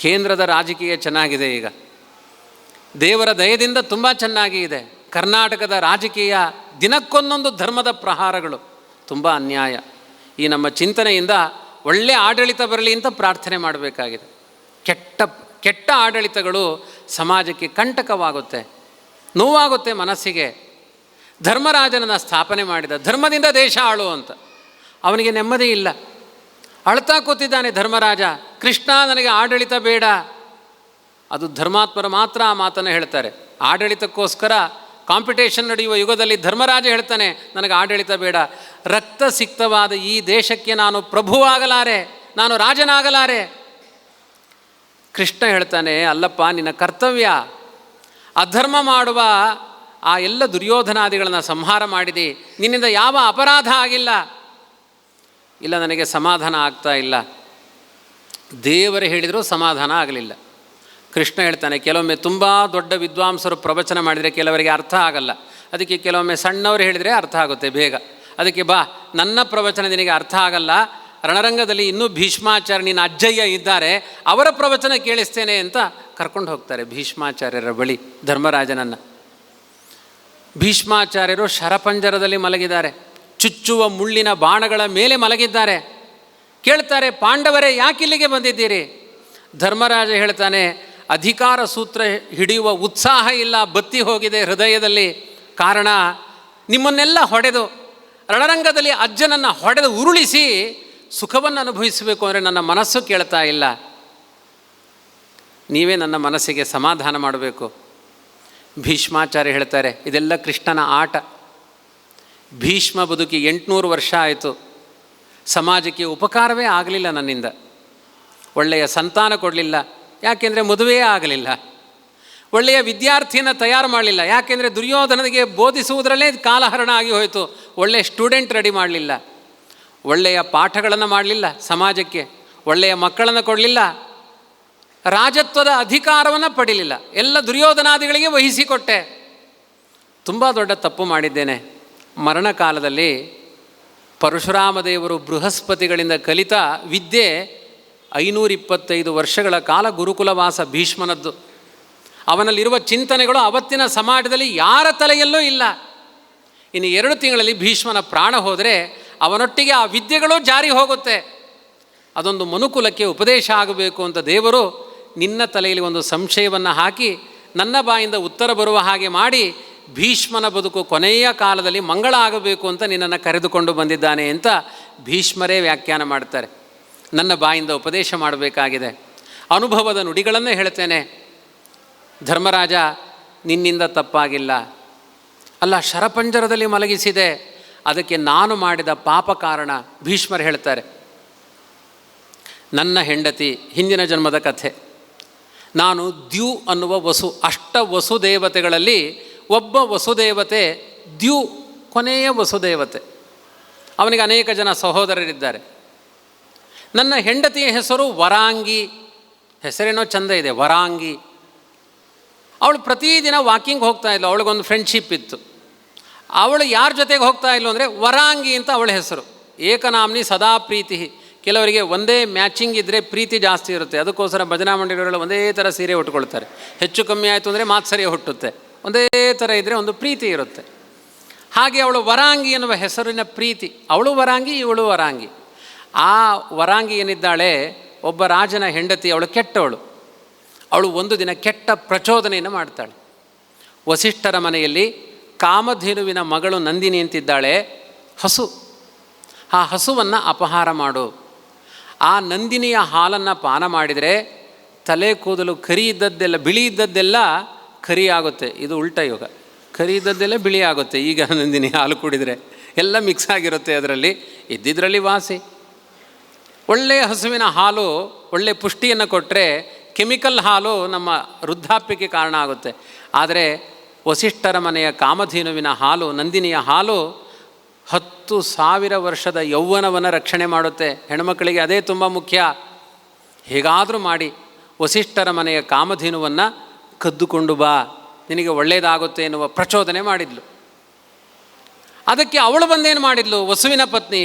ಕೇಂದ್ರದ ರಾಜಕೀಯ ಚೆನ್ನಾಗಿದೆ ಈಗ, ದೇವರ ದಯದಿಂದ ತುಂಬ ಚೆನ್ನಾಗಿ ಇದೆ. ಕರ್ನಾಟಕದ ರಾಜಕೀಯ ದಿನಕ್ಕೊಂದೊಂದು ಧರ್ಮದ ಪ್ರಹಾರಗಳು, ತುಂಬ ಅನ್ಯಾಯ. ಈ ನಮ್ಮ ಚಿಂತನೆಯಿಂದ ಒಳ್ಳೆಯ ಆಡಳಿತ ಬರಲಿ ಅಂತ ಪ್ರಾರ್ಥನೆ ಮಾಡಬೇಕಾಗಿದೆ. ಕೆಟ್ಟ ಆಡಳಿತಗಳು ಸಮಾಜಕ್ಕೆ ಕಂಟಕವಾಗುತ್ತೆ, ನೋವಾಗುತ್ತೆ ಮನಸ್ಸಿಗೆ. ಧರ್ಮರಾಜನನ್ನು ಸ್ಥಾಪನೆ ಮಾಡಿದ, ಧರ್ಮದಿಂದ ದೇಶ ಆಳು ಅಂತ. ಅವನಿಗೆ ನೆಮ್ಮದಿ ಇಲ್ಲ, ಅಳ್ತಾ ಕೂತಿದ್ದಾನೆ ಧರ್ಮರಾಜ. ಕೃಷ್ಣ ನನಗೆ ಆಡಳಿತ ಬೇಡ. ಅದು ಧರ್ಮಾತ್ಮರು ಮಾತ್ರ ಆ ಮಾತನ್ನು ಹೇಳ್ತಾರೆ. ಆಡಳಿತಕ್ಕೋಸ್ಕರ ಕಾಂಪಿಟೇಷನ್ ನಡೆಯುವ ಯುಗದಲ್ಲಿ ಧರ್ಮರಾಜ ಹೇಳ್ತಾನೆ, ನನಗೆ ಆಡಳಿತ ಬೇಡ. ರಕ್ತ ಸಿಕ್ತವಾದ ಈ ದೇಶಕ್ಕೆ ನಾನು ಪ್ರಭುವಾಗಲಾರೆ, ನಾನು ರಾಜನಾಗಲಾರೆ. ಕೃಷ್ಣ ಹೇಳ್ತಾನೆ, ಅಲ್ಲಪ್ಪ ನಿನ್ನ ಕರ್ತವ್ಯ. ಅಧರ್ಮ ಮಾಡುವ ಆ ಎಲ್ಲ ದುರ್ಯೋಧನಾದಿಗಳನ್ನು ಸಂಹಾರ ಮಾಡಿದಿ, ನಿನ್ನಿಂದ ಯಾವ ಅಪರಾಧ ಆಗಿಲ್ಲ. ಇಲ್ಲ, ನನಗೆ ಸಮಾಧಾನ ಆಗ್ತಾ ಇಲ್ಲ. ದೇವರು ಹೇಳಿದರೂ ಸಮಾಧಾನ ಆಗಲಿಲ್ಲ. ಕೃಷ್ಣ ಹೇಳ್ತಾನೆ, ಕೆಲವೊಮ್ಮೆ ತುಂಬ ದೊಡ್ಡ ವಿದ್ವಾಂಸರು ಪ್ರವಚನ ಮಾಡಿದರೆ ಕೆಲವರಿಗೆ ಅರ್ಥ ಆಗಲ್ಲ. ಅದಕ್ಕೆ ಕೆಲವೊಮ್ಮೆ ಸಣ್ಣವರು ಹೇಳಿದರೆ ಅರ್ಥ ಆಗುತ್ತೆ ಬೇಗ. ಅದಕ್ಕೆ ಬಾ, ನನ್ನ ಪ್ರವಚನ ನಿನಗೆ ಅರ್ಥ ಆಗಲ್ಲ, ರಣರಂಗದಲ್ಲಿ ಇನ್ನೂ ಭೀಷ್ಮಾಚಾರ್ಯ ನಿನ್ನ ಅಜ್ಜಯ್ಯ ಇದ್ದಾರೆ, ಅವರ ಪ್ರವಚನ ಕೇಳಿಸ್ತೇನೆ ಅಂತ ಕರ್ಕೊಂಡು ಹೋಗ್ತಾರೆ ಭೀಷ್ಮಾಚಾರ್ಯರ ಬಳಿ ಧರ್ಮರಾಜನನ್ನು. ಭೀಷ್ಮಾಚಾರ್ಯರು ಶರಪಂಜರದಲ್ಲಿ ಮಲಗಿದ್ದಾರೆ, ಚುಚ್ಚುವ ಮುಳ್ಳಿನ ಬಾಣಗಳ ಮೇಲೆ ಮಲಗಿದ್ದಾರೆ. ಕೇಳ್ತಾರೆ, ಪಾಂಡವರೇ ಯಾಕಿಲ್ಲಿಗೆ ಬಂದಿದ್ದೀರಿ? ಧರ್ಮರಾಜ ಹೇಳ್ತಾನೆ, ಅಧಿಕಾರ ಸೂತ್ರ ಹಿಡಿಯುವ ಉತ್ಸಾಹ ಇಲ್ಲ, ಬತ್ತಿ ಹೋಗಿದೆ ಹೃದಯದಲ್ಲಿ. ಕಾರಣ, ನಿಮ್ಮನ್ನೆಲ್ಲ ಹೊಡೆದು ರಣರಂಗದಲ್ಲಿ ಅಜ್ಜನನ್ನು ಹೊಡೆದು ಉರುಳಿಸಿ ಸುಖವನ್ನು ಅನುಭವಿಸಬೇಕು ಅಂದರೆ ನನ್ನ ಮನಸ್ಸು ಕೇಳ್ತಾ ಇಲ್ಲ. ನೀವೇ ನನ್ನ ಮನಸ್ಸಿಗೆ ಸಮಾಧಾನ ಮಾಡಬೇಕು. ಭೀಷ್ಮಾಚಾರ್ಯ ಹೇಳ್ತಾರೆ, ಇದೆಲ್ಲ ಕೃಷ್ಣನ ಆಟ. ಭೀಷ್ಮ ಬದುಕಿ 800 ವರ್ಷ ಆಯಿತು, ಸಮಾಜಕ್ಕೆ ಉಪಕಾರವೇ ಆಗಲಿಲ್ಲ ನನ್ನಿಂದ. ಒಳ್ಳೆಯ ಸಂತಾನ ಕೊಡಲಿಲ್ಲ, ಯಾಕೆಂದರೆ ಮದುವೆಯೇ ಆಗಲಿಲ್ಲ. ಒಳ್ಳೆಯ ವಿದ್ಯಾರ್ಥಿಯನ್ನು ತಯಾರು ಮಾಡಲಿಲ್ಲ, ಯಾಕೆಂದರೆ ದುರ್ಯೋಧನನಿಗೆ ಬೋಧಿಸುವುದರಲ್ಲೇ ಕಾಲಹರಣ ಆಗಿ ಹೋಯಿತು. ಒಳ್ಳೆಯ ಸ್ಟೂಡೆಂಟ್ ರೆಡಿ ಮಾಡಲಿಲ್ಲ, ಒಳ್ಳೆಯ ಪಾಠಗಳನ್ನು ಮಾಡಲಿಲ್ಲ, ಸಮಾಜಕ್ಕೆ ಒಳ್ಳೆಯ ಮಕ್ಕಳನ್ನು ಕೊಡಲಿಲ್ಲ, ರಾಜತ್ವದ ಅಧಿಕಾರವನ್ನು ಪಡೀಲಿಲ್ಲ, ಎಲ್ಲ ದುರ್ಯೋಧನಾದಿಗಳಿಗೆ ವಹಿಸಿಕೊಟ್ಟೆ. ತುಂಬ ದೊಡ್ಡ ತಪ್ಪು ಮಾಡಿದ್ದೇನೆ. ಮರಣಕಾಲದಲ್ಲಿ ಪರಶುರಾಮ ದೇವರು ಬೃಹಸ್ಪತಿಗಳಿಂದ ಕಲಿತ ವಿದ್ಯೆ 525 ವರ್ಷಗಳ ಕಾಲ ಗುರುಕುಲವಾಸ ಭೀಷ್ಮನದ್ದು. ಅವನಲ್ಲಿರುವ ಚಿಂತನೆಗಳು ಅವತ್ತಿನ ಸಮಾಜದಲ್ಲಿ ಯಾರ ತಲೆಯಲ್ಲೂ ಇಲ್ಲ. ಇನ್ನು 2 ತಿಂಗಳಲ್ಲಿ ಭೀಷ್ಮನ ಪ್ರಾಣ ಹೋದರೆ ಅವನೊಟ್ಟಿಗೆ ಆ ವಿದ್ಯೆಗಳು ಜಾರಿ ಹೋಗುತ್ತೆ. ಅದೊಂದು ಮನುಕುಲಕ್ಕೆ ಉಪದೇಶ ಆಗಬೇಕು ಅಂತ ದೇವರು ನಿನ್ನ ತಲೆಯಲ್ಲಿ ಒಂದು ಸಂಶಯವನ್ನು ಹಾಕಿ ನನ್ನ ಬಾಯಿಂದ ಉತ್ತರ ಬರುವ ಹಾಗೆ ಮಾಡಿ ಭೀಷ್ಮನ ಬದುಕು ಕೊನೆಯ ಕಾಲದಲ್ಲಿ ಮಂಗಳ ಆಗಬೇಕು ಅಂತ ನಿನ್ನನ್ನು ಕರೆದುಕೊಂಡು ಬಂದಿದ್ದಾನೆ ಅಂತ ಭೀಷ್ಮರೇ ವ್ಯಾಖ್ಯಾನ ಮಾಡ್ತಾರೆ. ನನ್ನ ಬಾಯಿಂದ ಉಪದೇಶ ಮಾಡಬೇಕಾಗಿದೆ, ಅನುಭವದ ನುಡಿಗಳನ್ನೇ ಹೇಳ್ತೇನೆ. ಧರ್ಮರಾಜ, ನಿನ್ನಿಂದ ತಪ್ಪಾಗಿಲ್ಲ. ಅಲ್ಲ, ಶರಪಂಜರದಲ್ಲಿ ಮಲಗಿಸಿದೆ, ಅದಕ್ಕೆ ನಾನು ಮಾಡಿದ ಪಾಪ ಕಾರಣ. ಭೀಷ್ಮರು ಹೇಳ್ತಾರೆ, ನನ್ನ ಹೆಂಡತಿ ಹಿಂದಿನ ಜನ್ಮದ ಕಥೆ. ನಾನು ದ್ಯು ಅನ್ನುವ ವಸು, ಅಷ್ಟ ವಸುದೇವತೆಗಳಲ್ಲಿ ಒಬ್ಬ ವಸುದೇವತೆ ದ್ಯು, ಕೊನೆಯ ವಸುದೇವತೆ. ಅವನಿಗೆ ಅನೇಕ ಜನ ಸಹೋದರರಿದ್ದಾರೆ. ನನ್ನ ಹೆಂಡತಿಯ ಹೆಸರು ವರಾಂಗಿ. ಹೆಸರೇನೋ ಚಂದ ಇದೆ, ವರಾಂಗಿ. ಅವಳು ಪ್ರತಿದಿನ ವಾಕಿಂಗ್ ಹೋಗ್ತಾ ಇದ್ಲು, ಅವಳಿಗೊಂದು ಫ್ರೆಂಡ್ಶಿಪ್ ಇತ್ತು. ಅವಳು ಯಾರ ಜೊತೆಗೆ ಹೋಗ್ತಾ ಇದ್ಲು ಅಂದರೆ ವರಾಂಗಿ ಅಂತ ಅವಳ ಹೆಸರು. ಏಕನಾಮ್ನಿ ಸದಾ ಪ್ರೀತಿ. ಕೆಲವರಿಗೆ ಒಂದೇ ಮ್ಯಾಚಿಂಗ್ ಇದ್ದರೆ ಪ್ರೀತಿ ಜಾಸ್ತಿ ಇರುತ್ತೆ, ಅದಕ್ಕೋಸ್ಕರ ಭಜನಾ ಮಂಡಳಿಗಳು ಒಂದೇ ಥರ ಸೀರೆ ಉಟ್ಕೊಳ್ತಾರೆ. ಹೆಚ್ಚು ಕಮ್ಮಿ ಆಯಿತು ಅಂದರೆ ಮಾತ್ಸರ್ಯ ಹುಟ್ಟುತ್ತೆ. ಒಂದೇ ಥರ ಇದ್ದರೆ ಒಂದು ಪ್ರೀತಿ ಇರುತ್ತೆ. ಹಾಗೆ ಅವಳು ವರಾಂಗಿ ಎನ್ನುವ ಹೆಸರಿನ ಪ್ರೀತಿ. ಅವಳು ವರಾಂಗಿ, ಇವಳು ವರಾಂಗಿ. ಆ ವರಾಂಗಿ ಏನಿದ್ದಾಳೆ, ಒಬ್ಬ ರಾಜನ ಹೆಂಡತಿ. ಅವಳು ಕೆಟ್ಟವಳು. ಅವಳು ಒಂದು ದಿನ ಕೆಟ್ಟ ಪ್ರಚೋದನೆಯನ್ನು ಮಾಡ್ತಾಳೆ. ವಸಿಷ್ಠರ ಮನೆಯಲ್ಲಿ ಕಾಮಧೇನುವಿನ ಮಗಳು ನಂದಿನಿ ಅಂತಿದ್ದಾಳೆ, ಹಸು. ಆ ಹಸುವನ್ನು ಅಪಹಾರ ಮಾಡು. ಆ ನಂದಿನಿಯ ಹಾಲನ್ನು ಪಾನ ಮಾಡಿದರೆ ತಲೆ ಕೂದಲು ಕರಿ ಇದ್ದದ್ದೆಲ್ಲ, ಬಿಳಿ ಇದ್ದದ್ದೆಲ್ಲ ಕರಿ ಆಗುತ್ತೆ. ಇದು ಉಲ್ಟಾ ಯೋಗ. ಕರಿ ಇದ್ದದ್ದೆಲ್ಲ ಬಿಳಿ ಆಗುತ್ತೆ. ಈಗ ನಂದಿನಿ ಹಾಲು ಕುಡಿದರೆ ಎಲ್ಲ ಮಿಕ್ಸ್ ಆಗಿರುತ್ತೆ ಅದರಲ್ಲಿ, ಇದ್ದಿದ್ರಲ್ಲಿ ವಾಸಿ. ಒಳ್ಳೆಯ ಹಸುವಿನ ಹಾಲು ಒಳ್ಳೆಯ ಪುಷ್ಟಿಯನ್ನು ಕೊಟ್ಟರೆ, ಕೆಮಿಕಲ್ ಹಾಲು ನಮ್ಮ ವೃದ್ಧಾಪ್ಯಕ್ಕೆ ಕಾರಣ ಆಗುತ್ತೆ. ಆದರೆ ವಸಿಷ್ಠರ ಮನೆಯ ಕಾಮಧೇನುವಿನ ಹಾಲು, ನಂದಿನಿಯ ಹಾಲು 10,000 ವರ್ಷದ ಯೌವನವನ್ನು ರಕ್ಷಣೆ ಮಾಡುತ್ತೆ. ಹೆಣ್ಮಕ್ಕಳಿಗೆ ಅದೇ ತುಂಬ ಮುಖ್ಯ. ಹೇಗಾದರೂ ಮಾಡಿ ವಸಿಷ್ಠರ ಮನೆಯ ಕಾಮಧೇನುವನ್ನು ಕದ್ದುಕೊಂಡು ಬಾ, ನಿನಗೆ ಒಳ್ಳೆಯದಾಗುತ್ತೆ ಎನ್ನುವ ಪ್ರಚೋದನೆ ಮಾಡಿದ್ಲು. ಅದಕ್ಕೆ ಅವಳು ಬಂದೇನು ಮಾಡಿದ್ಲು, ವಸುವಿನ ಪತ್ನಿ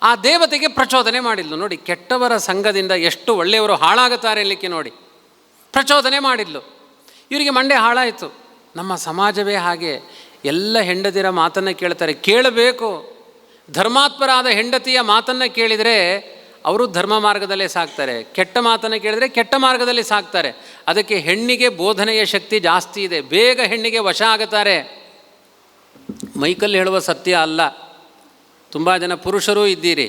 ಆ ದೇವತೆಗೆ ಪ್ರಚೋದನೆ ಮಾಡಿದ್ಲು. ನೋಡಿ, ಕೆಟ್ಟವರ ಸಂಘದಿಂದ ಎಷ್ಟು ಒಳ್ಳೆಯವರು ಹಾಳಾಗುತ್ತಾರೆ ಎನ್ಲಿಕ್ಕೆ ನೋಡಿ. ಪ್ರಚೋದನೆ ಮಾಡಿದ್ಲು. ಇವರಿಗೆ ಮಂಡೆ ಹಾಳಾಯಿತು. ನಮ್ಮ ಸಮಾಜವೇ ಹಾಗೆ, ಎಲ್ಲ ಹೆಂಡತಿಯರ ಮಾತನ್ನು ಕೇಳ್ತಾರೆ. ಕೇಳಬೇಕು. ಧರ್ಮಾತ್ಮರಾದ ಹೆಂಡತಿಯ ಮಾತನ್ನು ಕೇಳಿದರೆ ಅವರು ಧರ್ಮ ಮಾರ್ಗದಲ್ಲೇ ಸಾಕ್ತಾರೆ, ಕೆಟ್ಟ ಮಾತನ್ನು ಕೇಳಿದರೆ ಕೆಟ್ಟ ಮಾರ್ಗದಲ್ಲಿ ಸಾಕ್ತಾರೆ. ಅದಕ್ಕೆ ಹೆಣ್ಣಿಗೆ ಬೋಧನೆಯ ಶಕ್ತಿ ಜಾಸ್ತಿ ಇದೆ, ಬೇಗ ಹೆಣ್ಣಿಗೆ ವಶ ಆಗುತ್ತಾರೆ. ಮೈಕಲ್ ಹೇಳುವ ಸತ್ಯ ಅಲ್ಲ. ತುಂಬ ಜನ ಪುರುಷರೂ ಇದ್ದೀರಿ,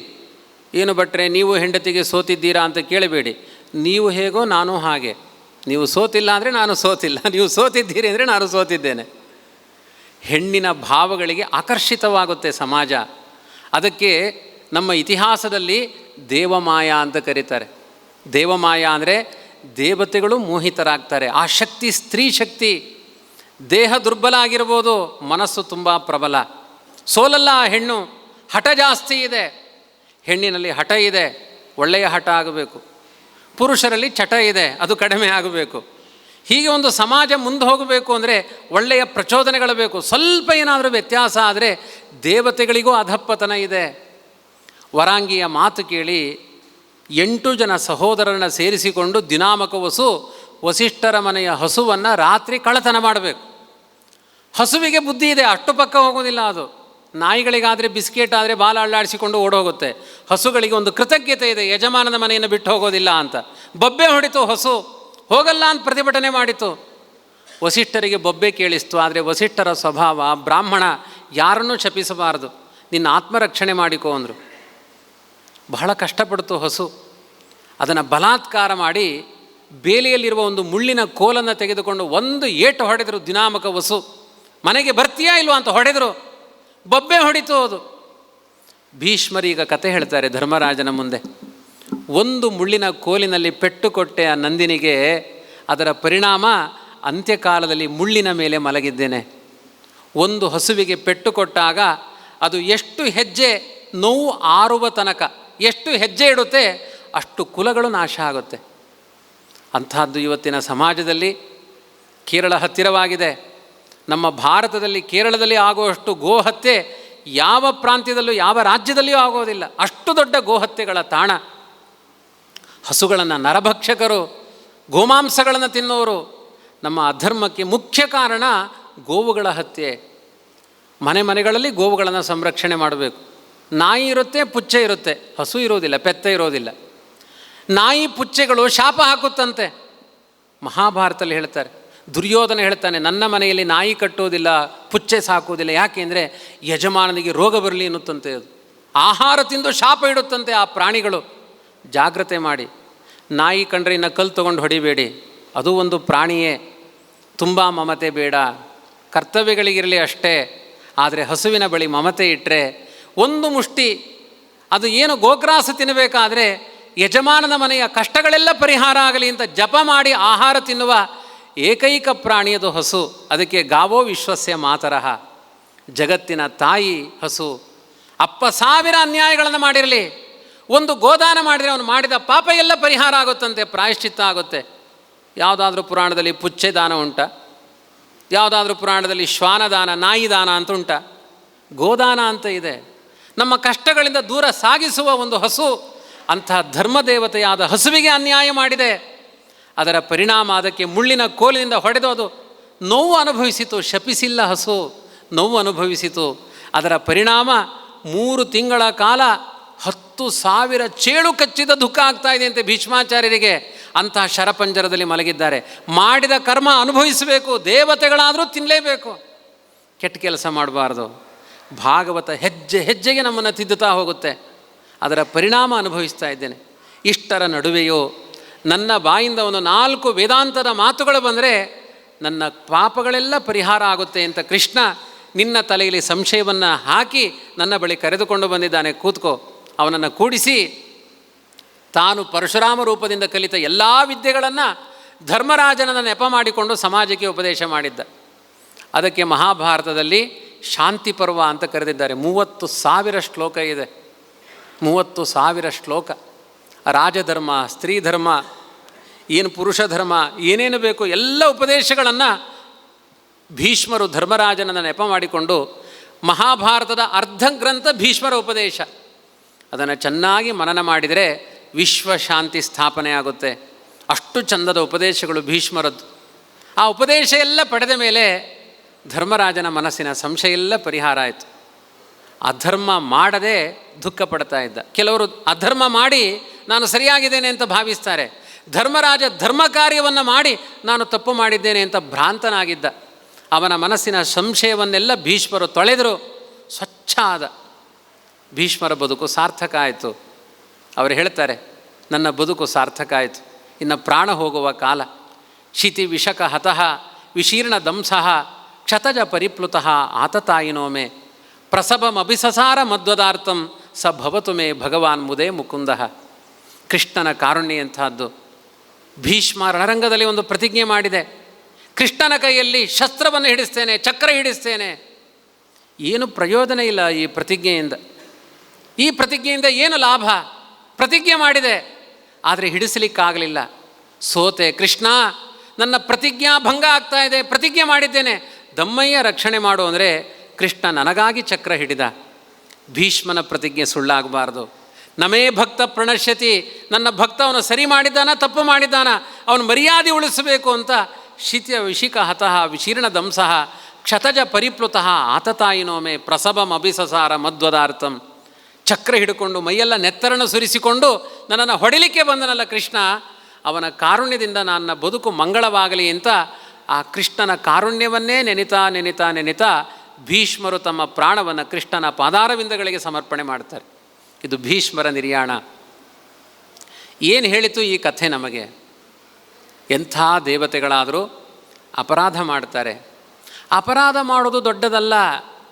ಏನು ಭಟ್ರೆ ನೀವು ಹೆಂಡತಿಗೆ ಸೋತಿದ್ದೀರಾ ಅಂತ ಕೇಳಬೇಡಿ. ನೀವು ಹೇಗೋ ನಾನು ಹಾಗೆ. ನೀವು ಸೋತಿಲ್ಲ ಅಂದರೆ ನಾನು ಸೋತಿಲ್ಲ, ನೀವು ಸೋತಿದ್ದೀರಿ ಅಂದರೆ ನಾನು ಸೋತಿದ್ದೇನೆ. ಹೆಣ್ಣಿನ ಭಾವಗಳಿಗೆ ಆಕರ್ಷಿತವಾಗುತ್ತೆ ಸಮಾಜ. ಅದಕ್ಕೆ ನಮ್ಮ ಇತಿಹಾಸದಲ್ಲಿ ದೇವಮಾಯ ಅಂತ ಕರೀತಾರೆ. ದೇವಮಾಯ ಅಂದರೆ ದೇವತೆಗಳು ಮೋಹಿತರಾಗ್ತಾರೆ. ಆ ಶಕ್ತಿ ಸ್ತ್ರೀ ಶಕ್ತಿ. ದೇಹ ದುರ್ಬಲ ಆಗಿರ್ಬೋದು, ಮನಸ್ಸು ತುಂಬ ಪ್ರಬಲ. ಸೋಲಲ್ಲ ಆ ಹೆಣ್ಣು. ಹಠ ಜಾಸ್ತಿ ಇದೆ ಹೆಣ್ಣಿನಲ್ಲಿ. ಹಠ ಇದೆ, ಒಳ್ಳೆಯ ಹಠ ಆಗಬೇಕು. ಪುರುಷರಲ್ಲಿ ಚಟ ಇದೆ, ಅದು ಕಡಿಮೆ ಆಗಬೇಕು. ಹೀಗೆ ಒಂದು ಸಮಾಜ ಮುಂದೆ ಹೋಗಬೇಕು ಅಂದರೆ ಒಳ್ಳೆಯ ಪ್ರಚೋದನೆಗಳು ಬೇಕು. ಸ್ವಲ್ಪ ಏನಾದರೂ ವ್ಯತ್ಯಾಸ ಆದರೆ ದೇವತೆಗಳಿಗೂ ಅಧಪ್ಪತನ ಇದೆ. ವರಾಂಗಿಯ ಮಾತು ಕೇಳಿ 8 ಜನ ಸಹೋದರರನ್ನು ಸೇರಿಸಿಕೊಂಡು ದಿನಾಮಕ ವಸಿಷ್ಠರ ಮನೆಯ ಹಸುವನ್ನು ರಾತ್ರಿ ಕಳ್ಳತನ ಮಾಡಬೇಕು. ಹಸುವಿಗೆ ಬುದ್ಧಿ ಇದೆ, ಅಷ್ಟು ಪಕ್ಕ ಹೋಗೋದಿಲ್ಲ ಅದು. ನಾಯಿಗಳಿಗಾದರೆ ಬಿಸ್ಕೆಟ್ ಆದರೆ ಬಾಲ ಅಳ್ಳಾಡಿಸಿಕೊಂಡು ಓಡೋಗುತ್ತೆ. ಹಸುಗಳಿಗೆ ಒಂದು ಕೃತಜ್ಞತೆ ಇದೆ, ಯಜಮಾನನ ಮನೆಯನ್ನು ಬಿಟ್ಟು ಹೋಗೋದಿಲ್ಲ ಅಂತ. ಬೊಬ್ಬೆ ಹೊಡಿತು ಹಸು, ಹೋಗಲ್ಲ ಅಂತ ಪ್ರತಿಭಟನೆ ಮಾಡಿತು. ವಸಿಷ್ಠರಿಗೆ ಬೊಬ್ಬೆ ಕೇಳಿಸ್ತು. ಆದರೆ ವಸಿಷ್ಠರ ಸ್ವಭಾವ, ಬ್ರಾಹ್ಮಣ, ಯಾರನ್ನೂ ಶಪಿಸಬಾರದು, ನಿನ್ನ ಆತ್ಮರಕ್ಷಣೆ ಮಾಡಿಕೋ ಅಂದರು. ಬಹಳ ಕಷ್ಟಪಡ್ತು ಹಸು. ಅದನ್ನು ಬಲಾತ್ಕಾರ ಮಾಡಿ ಬೇಲಿಯಲ್ಲಿರುವ ಒಂದು ಮುಳ್ಳಿನ ಕೋಲನ್ನು ತೆಗೆದುಕೊಂಡು ಒಂದು ಏಟು ಹೊಡೆದರು ದಿನಾಮಕ ವಸು. ಮನೆಗೆ ಬರ್ತೀಯಾ ಇಲ್ವಾ ಅಂತ ಹೊಡೆದರು. ಬೊಬ್ಬೆ ಹೊಡಿತು ಅದು. ಭೀಷ್ಮರೀಗ ಕತೆ ಹೇಳ್ತಾರೆ ಧರ್ಮರಾಜನ ಮುಂದೆ. ಒಂದು ಮುಳ್ಳಿನ ಕೋಲಿನಲ್ಲಿ ಪೆಟ್ಟು ಕೊಟ್ಟೆ ಆ ನಂದಿನಿಗೆ, ಅದರ ಪರಿಣಾಮ ಅಂತ್ಯಕಾಲದಲ್ಲಿ ಮುಳ್ಳಿನ ಮೇಲೆ ಮಲಗಿದ್ದೇನೆ. ಒಂದು ಹಸುವಿಗೆ ಪೆಟ್ಟು ಕೊಟ್ಟಾಗ ಅದು ಎಷ್ಟು ಹೆಜ್ಜೆ ನೋವು ಆರುವ ತನಕ ಎಷ್ಟು ಹೆಜ್ಜೆ ಇಡುತ್ತೆ ಅಷ್ಟು ಕುಲಗಳು ನಾಶ ಆಗುತ್ತೆ. ಅಂಥದ್ದು ಇವತ್ತಿನ ಸಮಾಜದಲ್ಲಿ ಕೇರಳ ಹತ್ತಿರವಾಗಿದೆ. ನಮ್ಮ ಭಾರತದಲ್ಲಿ ಕೇರಳದಲ್ಲಿ ಆಗುವಷ್ಟು ಗೋಹತ್ಯೆ ಯಾವ ಪ್ರಾಂತ್ಯದಲ್ಲೂ ಯಾವ ರಾಜ್ಯದಲ್ಲಿಯೂ ಆಗೋದಿಲ್ಲ. ಅಷ್ಟು ದೊಡ್ಡ ಗೋಹತ್ಯೆಗಳ ತಾಣ. ಹಸುಗಳನ್ನು ನರಭಕ್ಷಕರು, ಗೋಮಾಂಸಗಳನ್ನು ತಿನ್ನುವರು. ನಮ್ಮ ಅಧರ್ಮಕ್ಕೆ ಮುಖ್ಯ ಕಾರಣ ಗೋವುಗಳ ಹತ್ಯೆ. ಮನೆಗಳಲ್ಲಿ ಗೋವುಗಳನ್ನು ಸಂರಕ್ಷಣೆ ಮಾಡಬೇಕು. ನಾಯಿ ಇರುತ್ತೆ, ಪುಚ್ಚೆ ಇರುತ್ತೆ, ಹಸು ಇರೋದಿಲ್ಲ, ಪೆತ್ತ ಇರೋದಿಲ್ಲ. ನಾಯಿ ಪುಚ್ಚೆಗಳು ಶಾಪ ಹಾಕುತ್ತಂತೆ. ಮಹಾಭಾರತದಲ್ಲಿ ಹೇಳ್ತಾರೆ, ದುರ್ಯೋಧನ ಹೇಳ್ತಾನೆ, ನನ್ನ ಮನೆಯಲ್ಲಿ ನಾಯಿ ಕಟ್ಟೋದಿಲ್ಲ, ಪುಚ್ಚೆ ಸಾಕೋದಿಲ್ಲ. ಯಾಕೆಂದರೆ ಯಜಮಾನನಿಗೆ ರೋಗ ಬರಲಿ ಎನ್ನುತ್ತಂತೆ. ಅದು ಆಹಾರ ತಿಂದು ಶಾಪ ಇಡುತ್ತಂತೆ ಆ ಪ್ರಾಣಿಗಳು. ಜಾಗ್ರತೆ ಮಾಡಿ. ನಾಯಿ ಕಂಡ್ರೆ ಇನ್ನು ಕಲ್ಲು ತೊಗೊಂಡು ಹೊಡಿಬೇಡಿ, ಅದು ಒಂದು ಪ್ರಾಣಿಯೇ. ತುಂಬ ಮಮತೆ ಬೇಡ, ಕರ್ತವ್ಯಗಳಿಗಿರಲಿ ಅಷ್ಟೇ. ಆದರೆ ಹಸುವಿನ ಬಳಿ ಮಮತೆ ಇಟ್ಟರೆ ಒಂದು ಮುಷ್ಟಿ ಅದು ಏನು ಗೋಗ್ರಾಸ ತಿನ್ನಬೇಕಾದ್ರೆ ಯಜಮಾನನ ಮನೆಯ ಕಷ್ಟಗಳೆಲ್ಲ ಪರಿಹಾರ ಆಗಲಿ ಅಂತ ಜಪ ಮಾಡಿ ಆಹಾರ ತಿನ್ನುವ ಏಕೈಕ ಪ್ರಾಣಿಯದು ಹಸು. ಅದಕ್ಕೆ ಗಾವೋ ವಿಶ್ವಸ್ಯ ಮಾತರಃ, ಜಗತ್ತಿನ ತಾಯಿ ಹಸು. ಅಪ್ಪ 1000 ಅನ್ಯಾಯಗಳನ್ನು ಮಾಡಿರಲಿ, ಒಂದು ಗೋದಾನ ಮಾಡಿದರೆ ಅವನು ಮಾಡಿದ ಪಾಪ ಎಲ್ಲ ಪರಿಹಾರ ಆಗುತ್ತಂತೆ, ಪ್ರಾಯಶ್ಚಿತ್ತ ಆಗುತ್ತೆ. ಯಾವುದಾದ್ರೂ ಪುರಾಣದಲ್ಲಿ ಪುಚ್ಚೆ ದಾನ ಉಂಟಾ? ಯಾವುದಾದ್ರೂ ಪುರಾಣದಲ್ಲಿ ಶ್ವಾನದಾನ, ನಾಯಿ ದಾನ ಅಂತ ಉಂಟಾ? ಗೋದಾನ ಅಂತ ಇದೆ. ನಮ್ಮ ಕಷ್ಟಗಳಿಂದ ದೂರ ಸಾಗಿಸುವ ಒಂದು ಹಸು. ಅಂತಹ ಧರ್ಮದೇವತೆಯಾದ ಹಸುವಿಗೆ ಅನ್ಯಾಯ ಮಾಡಿದೆ. ಅದರ ಪರಿಣಾಮ ಅದಕ್ಕೆ ಮುಳ್ಳಿನ ಕೋಲಿನಿಂದ ಹೊಡೆದು ಅದು ನೋವು ಅನುಭವಿಸಿತು. ಶಪಿಸಿಲ್ಲ ಹಸು, ನೋವು ಅನುಭವಿಸಿತು. ಅದರ ಪರಿಣಾಮ 3 ತಿಂಗಳ ಕಾಲ 10,000 ಚೇಳು ಕಚ್ಚಿದ ದುಃಖ ಆಗ್ತಾ ಇದೆ ಅಂತೆ ಭೀಷ್ಮಾಚಾರ್ಯರಿಗೆ. ಅಂತಹ ಶರಪಂಜರದಲ್ಲಿ ಮಲಗಿದ್ದಾರೆ. ಮಾಡಿದ ಕರ್ಮ ಅನುಭವಿಸಬೇಕು, ದೇವತೆಗಳಾದರೂ ತಿನ್ನಲೇಬೇಕು. ಕೆಟ್ಟ ಕೆಲಸ ಮಾಡಬಾರ್ದು. ಭಾಗವತ ಹೆಜ್ಜೆ ಹೆಜ್ಜೆಗೆ ನಮ್ಮನ್ನು ತಿದ್ದುತ್ತಾ ಹೋಗುತ್ತೆ. ಅದರ ಪರಿಣಾಮ ಅನುಭವಿಸ್ತಾ ಇದ್ದೇನೆ. ಇಷ್ಟರ ನಡುವೆಯೋ ನನ್ನ ಬಾಯಿಂದ ಒಂದು 4 ವೇದಾಂತದ ಮಾತುಗಳು ಬಂದರೆ ನನ್ನ ಪಾಪಗಳೆಲ್ಲ ಪರಿಹಾರ ಆಗುತ್ತೆ ಅಂತ ಕೃಷ್ಣ ನಿನ್ನ ತಲೆಯಲ್ಲಿ ಸಂಶಯವನ್ನು ಹಾಕಿ ನನ್ನ ಬಳಿ ಕರೆದುಕೊಂಡು ಬಂದಿದ್ದಾನೆ. ಕೂತ್ಕೋ. ಅವನನ್ನು ಕೂಡಿಸಿ ತಾನು ಪರಶುರಾಮ ರೂಪದಿಂದ ಕಲಿತ ಎಲ್ಲ ವಿದ್ಯೆಗಳನ್ನು ಧರ್ಮರಾಜನನ್ನು ನೆಪ ಮಾಡಿಕೊಂಡು ಸಮಾಜಕ್ಕೆ ಉಪದೇಶ ಮಾಡಿದ್ದ. ಅದಕ್ಕೆ ಮಹಾಭಾರತದಲ್ಲಿ ಶಾಂತಿ ಪರ್ವ ಅಂತ ಕರೆದಿದ್ದಾರೆ. 30,000 ಶ್ಲೋಕ ಇದೆ. 30,000 ಶ್ಲೋಕ. ರಾಜಧರ್ಮ, ಸ್ತ್ರೀ ಧರ್ಮ, ಏನು ಪುರುಷ ಧರ್ಮ, ಏನೇನು ಬೇಕು ಎಲ್ಲ ಉಪದೇಶಗಳನ್ನು ಭೀಷ್ಮರು ಧರ್ಮರಾಜನನ್ನು ನೆಪ ಮಾಡಿಕೊಂಡು ಮಹಾಭಾರತದ ಅರ್ಧ ಗ್ರಂಥ ಭೀಷ್ಮರ ಉಪದೇಶ. ಅದನ್ನು ಚೆನ್ನಾಗಿ ಮನನ ಮಾಡಿದರೆ ವಿಶ್ವಶಾಂತಿ ಸ್ಥಾಪನೆ ಆಗುತ್ತೆ. ಅಷ್ಟು ಚಂದದ ಉಪದೇಶಗಳು ಭೀಷ್ಮರದ್ದು. ಆ ಉಪದೇಶ ಎಲ್ಲ ಪಡೆದ ಮೇಲೆ ಧರ್ಮರಾಜನ ಮನಸ್ಸಿನ ಸಂಶಯ ಎಲ್ಲ ಪರಿಹಾರ ಆಯಿತು. ಅಧರ್ಮ ಮಾಡದೆ ದುಃಖ ಪಡ್ತಾ ಇದ್ದ. ಕೆಲವರು ಅಧರ್ಮ ಮಾಡಿ ನಾನು ಸರಿಯಾಗಿದ್ದೇನೆ ಅಂತ ಭಾವಿಸ್ತಾರೆ. ಧರ್ಮರಾಜ ಧರ್ಮ ಕಾರ್ಯವನ್ನು ಮಾಡಿ ನಾನು ತಪ್ಪು ಮಾಡಿದ್ದೇನೆ ಅಂತ ಭ್ರಾಂತನಾಗಿದ್ದ. ಅವನ ಮನಸ್ಸಿನ ಸಂಶಯವನ್ನೆಲ್ಲ ಭೀಷ್ಮರು ತೊಳೆದರು. ಸ್ವಚ್ಛ ಆದ. ಭೀಷ್ಮರ ಬದುಕು ಸಾರ್ಥಕ ಆಯಿತು. ಅವರು ಹೇಳ್ತಾರೆ, ನನ್ನ ಬದುಕು ಸಾರ್ಥಕ ಆಯಿತು, ಇನ್ನು ಪ್ರಾಣ ಹೋಗುವ ಕಾಲ. ಶಿತಿ ವಿಷಕ ಹತಃ ವಿಶೀರ್ಣ ದಂಸಃ ಕ್ಷತಜ ಪರಿಪ್ಲುತಃ ಆತತಾಯಿನೋಮೆ ಪ್ರಸಭಮಭಿಸಸಾರ ಮಧ್ವದಾರ್ಥಂ ಸ ಭವತು ಮೇ ಭಗವಾನ್ ಮುದೇ ಮುಕುಂದಃ. ಕೃಷ್ಣನ ಕಾರುಣ್ಯ ಎಂಥದ್ದು. ಭೀಷ್ಮ ರಣರಂಗದಲ್ಲಿ ಒಂದು ಪ್ರತಿಜ್ಞೆ ಮಾಡಿದೆ, ಕೃಷ್ಣನ ಕೈಯಲ್ಲಿ ಶಸ್ತ್ರವನ್ನು ಹಿಡಿಸ್ತೇನೆ, ಚಕ್ರ ಹಿಡಿಸ್ತೇನೆ. ಏನು ಪ್ರಯೋಜನ ಇಲ್ಲ ಈ ಪ್ರತಿಜ್ಞೆಯಿಂದ. ಈ ಪ್ರತಿಜ್ಞೆಯಿಂದ ಏನು ಲಾಭ? ಪ್ರತಿಜ್ಞೆ ಮಾಡಿದೆ, ಆದರೆ ಹಿಡಿಸಲಿಕ್ಕಾಗಲಿಲ್ಲ. ಸೋತೆ. ಕೃಷ್ಣ, ನನ್ನ ಪ್ರತಿಜ್ಞಾ ಭಂಗ ಆಗ್ತಾ ಇದೆ, ಪ್ರತಿಜ್ಞೆ ಮಾಡಿದ್ದೇನೆ, ದಮ್ಮಯ್ಯ ರಕ್ಷಣೆ ಮಾಡು ಅಂದರೆ ಕೃಷ್ಣ ನನಗಾಗಿ ಚಕ್ರ ಹಿಡಿದ. ಭೀಷ್ಮನ ಪ್ರತಿಜ್ಞೆ ಸುಳ್ಳಾಗಬಾರ್ದು. ನಮೇ ಭಕ್ತ ಪ್ರಣಶ್ಯತಿ, ನನ್ನ ಭಕ್ತ ಅವನು ಸರಿ ಮಾಡಿದ್ದಾನ ತಪ್ಪು ಮಾಡಿದ್ದಾನ, ಅವನು ಮರ್ಯಾದೆ ಉಳಿಸಬೇಕು ಅಂತ ಶಿತ್ಯ ವಿಶಿಕ ಹತಃ ವಿಶೀರ್ಣ ದಂಸಃ ಕ್ಷತಜ ಪರಿಪ್ಲುತಃ ಆತತಾಯಿನೋಮೆ ಪ್ರಸಭಂ ಅಭಿಸಸಾರ ಮಧ್ವದಾರ್ಥಂ. ಚಕ್ರ ಹಿಡ್ಕೊಂಡು ಮೈಯೆಲ್ಲ ನೆತ್ತರನ್ನು ಸುರಿಸಿಕೊಂಡು ನನ್ನನ್ನು ಹೊಡಿಲಿಕ್ಕೆ ಬಂದನಲ್ಲ ಕೃಷ್ಣ, ಅವನ ಕಾರುಣ್ಯದಿಂದ ನನ್ನ ಬದುಕು ಮಂಗಳವಾಗಲಿ ಅಂತ ಆ ಕೃಷ್ಣನ ಕಾರುಣ್ಯವನ್ನೇ ನೆನಿತಾ ನೆನಿತಾ ನೆನಿತಾ ಭೀಷ್ಮರು ತಮ್ಮ ಪ್ರಾಣವನ್ನು ಕೃಷ್ಣನ ಪಾದಾರವಿಂದಗಳಿಗೆ ಸಮರ್ಪಣೆ ಮಾಡ್ತಾರೆ. ಇದು ಭೀಷ್ಮರ ನಿರ್ಯಾಣ. ಏನು ಹೇಳಿತು ಈ ಕಥೆ ನಮಗೆ? ಎಂಥ ದೇವತೆಗಳಾದರೂ ಅಪರಾಧ ಮಾಡ್ತಾರೆ. ಅಪರಾಧ ಮಾಡೋದು ದೊಡ್ಡದಲ್ಲ,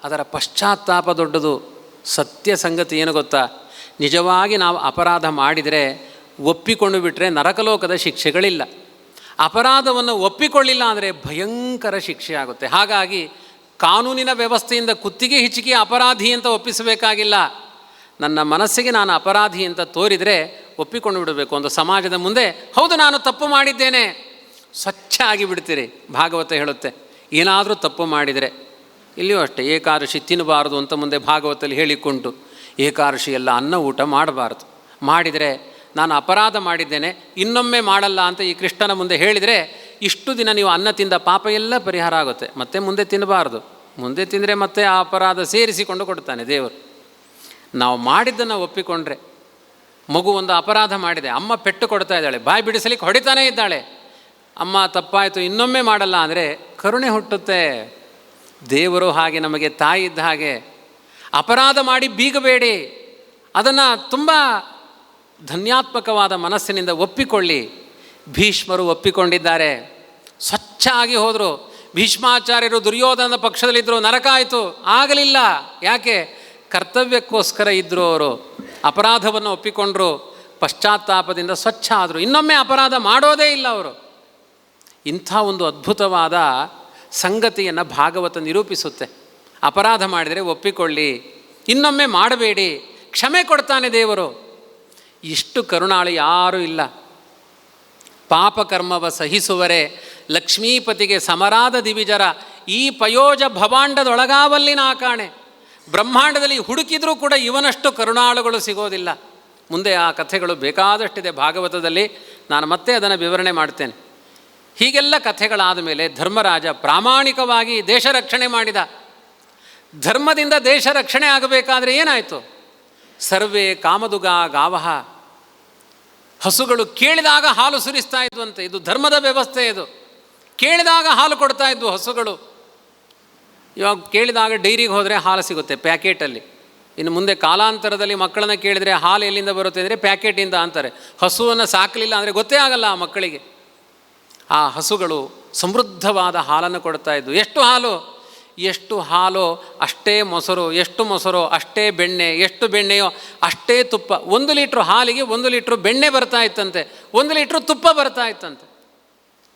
ಅದರ ಪಶ್ಚಾತ್ತಾಪ ದೊಡ್ಡದು. ಸತ್ಯ ಸಂಗತಿ ಏನು ಗೊತ್ತಾ? ನಿಜವಾಗಿ ನಾವು ಅಪರಾಧ ಮಾಡಿದರೆ ಒಪ್ಪಿಕೊಂಡು ಬಿಟ್ಟರೆ ನರಕಲೋಕದ ಶಿಕ್ಷೆಗಳಿಲ್ಲ. ಅಪರಾಧವನ್ನು ಒಪ್ಪಿಕೊಳ್ಳಿಲ್ಲ ಅಂದರೆ ಭಯಂಕರ ಶಿಕ್ಷೆ ಆಗುತ್ತೆ. ಹಾಗಾಗಿ ಕಾನೂನಿನ ವ್ಯವಸ್ಥೆಯಿಂದ ಕುತ್ತಿಗೆ ಹಿಚಿಕೆ ಅಪರಾಧಿ ಅಂತ ಒಪ್ಪಿಸಬೇಕಾಗಿಲ್ಲ. ನನ್ನ ಮನಸ್ಸಿಗೆ ನಾನು ಅಪರಾಧಿ ಅಂತ ತೋರಿದರೆ ಒಪ್ಪಿಕೊಂಡು ಬಿಡಬೇಕು. ಒಂದು ಸಮಾಜದ ಮುಂದೆ ಹೌದು ನಾನು ತಪ್ಪು ಮಾಡಿದ್ದೇನೆ, ಸ್ವಚ್ಛ ಆಗಿಬಿಡ್ತೀರಿ. ಭಾಗವತ ಹೇಳುತ್ತೆ, ಏನಾದರೂ ತಪ್ಪು ಮಾಡಿದರೆ, ಇಲ್ಲಿಯೂ ಅಷ್ಟೇ, ಏಕಾದಶಿ ತಿನ್ನಬಾರದು ಅಂತ ಮುಂದೆ ಭಾಗವತಲ್ಲಿ ಹೇಳಿಕೊಂಡು, ಏಕಾದಶಿ ಎಲ್ಲ ಅನ್ನ ಊಟ ಮಾಡಬಾರ್ದು. ಮಾಡಿದರೆ ನಾನು ಅಪರಾಧ ಮಾಡಿದ್ದೇನೆ, ಇನ್ನೊಮ್ಮೆ ಮಾಡಲ್ಲ ಅಂತ ಈ ಕೃಷ್ಣನ ಮುಂದೆ ಹೇಳಿದರೆ, ಇಷ್ಟು ದಿನ ನೀವು ಅನ್ನ ತಿಂದ ಪಾಪ ಎಲ್ಲ ಪರಿಹಾರ ಆಗುತ್ತೆ. ಮತ್ತೆ ಮುಂದೆ ತಿನ್ನಬಾರ್ದು. ಮುಂದೆ ತಿಂದರೆ ಮತ್ತೆ ಆ ಅಪರಾಧ ಸೇರಿಸಿಕೊಂಡು ಕೊಡ್ತಾನೆ ದೇವರು. ನಾವು ಮಾಡಿದ್ದನ್ನು ಒಪ್ಪಿಕೊಂಡ್ರೆ, ಮಗು ಒಂದು ಅಪರಾಧ ಮಾಡಿದೆ, ಅಮ್ಮ ಪೆಟ್ಟು ಕೊಡ್ತಾ ಇದ್ದಾಳೆ, ಬಾಯಿ ಬಿಡಿಸಲಿಕ್ಕೆ ಹೊಡಿತಾನೇ ಇದ್ದಾಳೆ, ಅಮ್ಮ ತಪ್ಪಾಯಿತು ಇನ್ನೊಮ್ಮೆ ಮಾಡಲ್ಲ ಅಂದರೆ ಕರುಣೆ ಹುಟ್ಟುತ್ತೆ. ದೇವರು ಹಾಗೆ ನಮಗೆ ತಾಯಿ ಇದ್ದ ಹಾಗೆ. ಅಪರಾಧ ಮಾಡಿ ಬೀಗಬೇಡಿ, ಅದನ್ನು ತುಂಬ ಧನ್ಯಾತ್ಮಕವಾದ ಮನಸ್ಸಿನಿಂದ ಒಪ್ಪಿಕೊಳ್ಳಿ. ಭೀಷ್ಮರು ಒಪ್ಪಿಕೊಂಡಿದ್ದಾರೆ, ಸ್ವಚ್ಛ ಆಗಿ ಹೋದರು. ಭೀಷ್ಮಾಚಾರ್ಯರು ದುರ್ಯೋಧನದ ಪಕ್ಷದಲ್ಲಿದ್ದರು, ನರಕ ಆಯಿತು, ಆಗಲಿಲ್ಲ. ಯಾಕೆ? ಕರ್ತವ್ಯಕ್ಕೋಸ್ಕರ ಇದ್ದರು. ಅವರು ಅಪರಾಧವನ್ನು ಒಪ್ಪಿಕೊಂಡರು, ಪಶ್ಚಾತ್ತಾಪದಿಂದ ಸ್ವಚ್ಛ ಆದರು, ಇನ್ನೊಮ್ಮೆ ಅಪರಾಧ ಮಾಡೋದೇ ಇಲ್ಲ ಅವರು. ಇಂಥ ಒಂದು ಅದ್ಭುತವಾದ ಸಂಗತಿಯನ್ನು ಭಾಗವತ ನಿರೂಪಿಸುತ್ತೆ. ಅಪರಾಧ ಮಾಡಿದರೆ ಒಪ್ಪಿಕೊಳ್ಳಿ, ಇನ್ನೊಮ್ಮೆ ಮಾಡಬೇಡಿ, ಕ್ಷಮೆ ಕೊಡ್ತಾನೆ ದೇವರು. ಇಷ್ಟು ಕರುಣಾಳು ಯಾರೂ ಇಲ್ಲ. ಪಾಪಕರ್ಮವ ಸಹಿಸುವರೆ ಲಕ್ಷ್ಮೀಪತಿಗೆ ಸಮರಾದ ದಿವಿಜರ, ಈ ಪಯೋಜ ಭವಾಂಡದೊಳಗಾವಲ್ಲಿನ ಕಾಣೆ. ಬ್ರಹ್ಮಾಂಡದಲ್ಲಿ ಹುಡುಕಿದರೂ ಕೂಡ ಇವನಷ್ಟು ಕರುಣಾಳುಗಳು ಸಿಗೋದಿಲ್ಲ. ಮುಂದೆ ಆ ಕಥೆಗಳು ಬೇಕಾದಷ್ಟಿದೆ ಭಾಗವತದಲ್ಲಿ, ನಾನು ಮತ್ತೆ ಅದನ್ನು ವಿವರಣೆ ಮಾಡ್ತೇನೆ. ಹೀಗೆಲ್ಲ ಕಥೆಗಳಾದ ಮೇಲೆ ಧರ್ಮರಾಜ ಪ್ರಾಮಾಣಿಕವಾಗಿ ದೇಶ ರಕ್ಷಣೆ ಮಾಡಿದ. ಧರ್ಮದಿಂದ ದೇಶ ರಕ್ಷಣೆ ಆಗಬೇಕಾದ್ರೆ ಏನಾಯಿತು? ಸರ್ವೇ ಕಾಮದುಗ ಗಾವಹ, ಹಸುಗಳು ಕೇಳಿದಾಗ ಹಾಲು ಸುರಿಸ್ತಾ ಇದ್ವಂತೆ. ಇದು ಧರ್ಮದ ವ್ಯವಸ್ಥೆ. ಇದು ಕೇಳಿದಾಗ ಹಾಲು ಕೊಡ್ತಾ ಇದ್ವು ಹಸುಗಳು. ಇವಾಗ ಕೇಳಿದಾಗ ಡೈರಿಗೆ ಹೋದರೆ ಹಾಲು ಸಿಗುತ್ತೆ ಪ್ಯಾಕೆಟಲ್ಲಿ. ಇನ್ನು ಮುಂದೆ ಕಾಲಾಂತರದಲ್ಲಿ ಮಕ್ಕಳನ್ನ ಕೇಳಿದರೆ ಹಾಲು ಎಲ್ಲಿಂದ ಬರುತ್ತೆ ಅಂದರೆ ಪ್ಯಾಕೆಟಿಂದ ಅಂತಾರೆ. ಹಸುವನ್ನು ಸಾಕಲಿಲ್ಲ ಅಂದರೆ ಗೊತ್ತೇ ಆಗಲ್ಲ ಆ ಮಕ್ಕಳಿಗೆ. ಆ ಹಸುಗಳು ಸಮೃದ್ಧವಾದ ಹಾಲನ್ನು ಕೊಡ್ತಾ ಇದ್ವು. ಎಷ್ಟು ಹಾಲು ಅಷ್ಟೇ ಮೊಸರು, ಎಷ್ಟು ಮೊಸರು ಅಷ್ಟೇ ಬೆಣ್ಣೆ, ಎಷ್ಟು ಬೆಣ್ಣೆಯೋ ಅಷ್ಟೇ ತುಪ್ಪ. 1 ಲೀಟ್ರ್ ಹಾಲಿಗೆ 1 ಲೀಟ್ರ್ ಬೆಣ್ಣೆ ಬರ್ತಾ ಇತ್ತಂತೆ, 1 ಲೀಟ್ರ್ ತುಪ್ಪ ಬರ್ತಾ ಇತ್ತಂತೆ.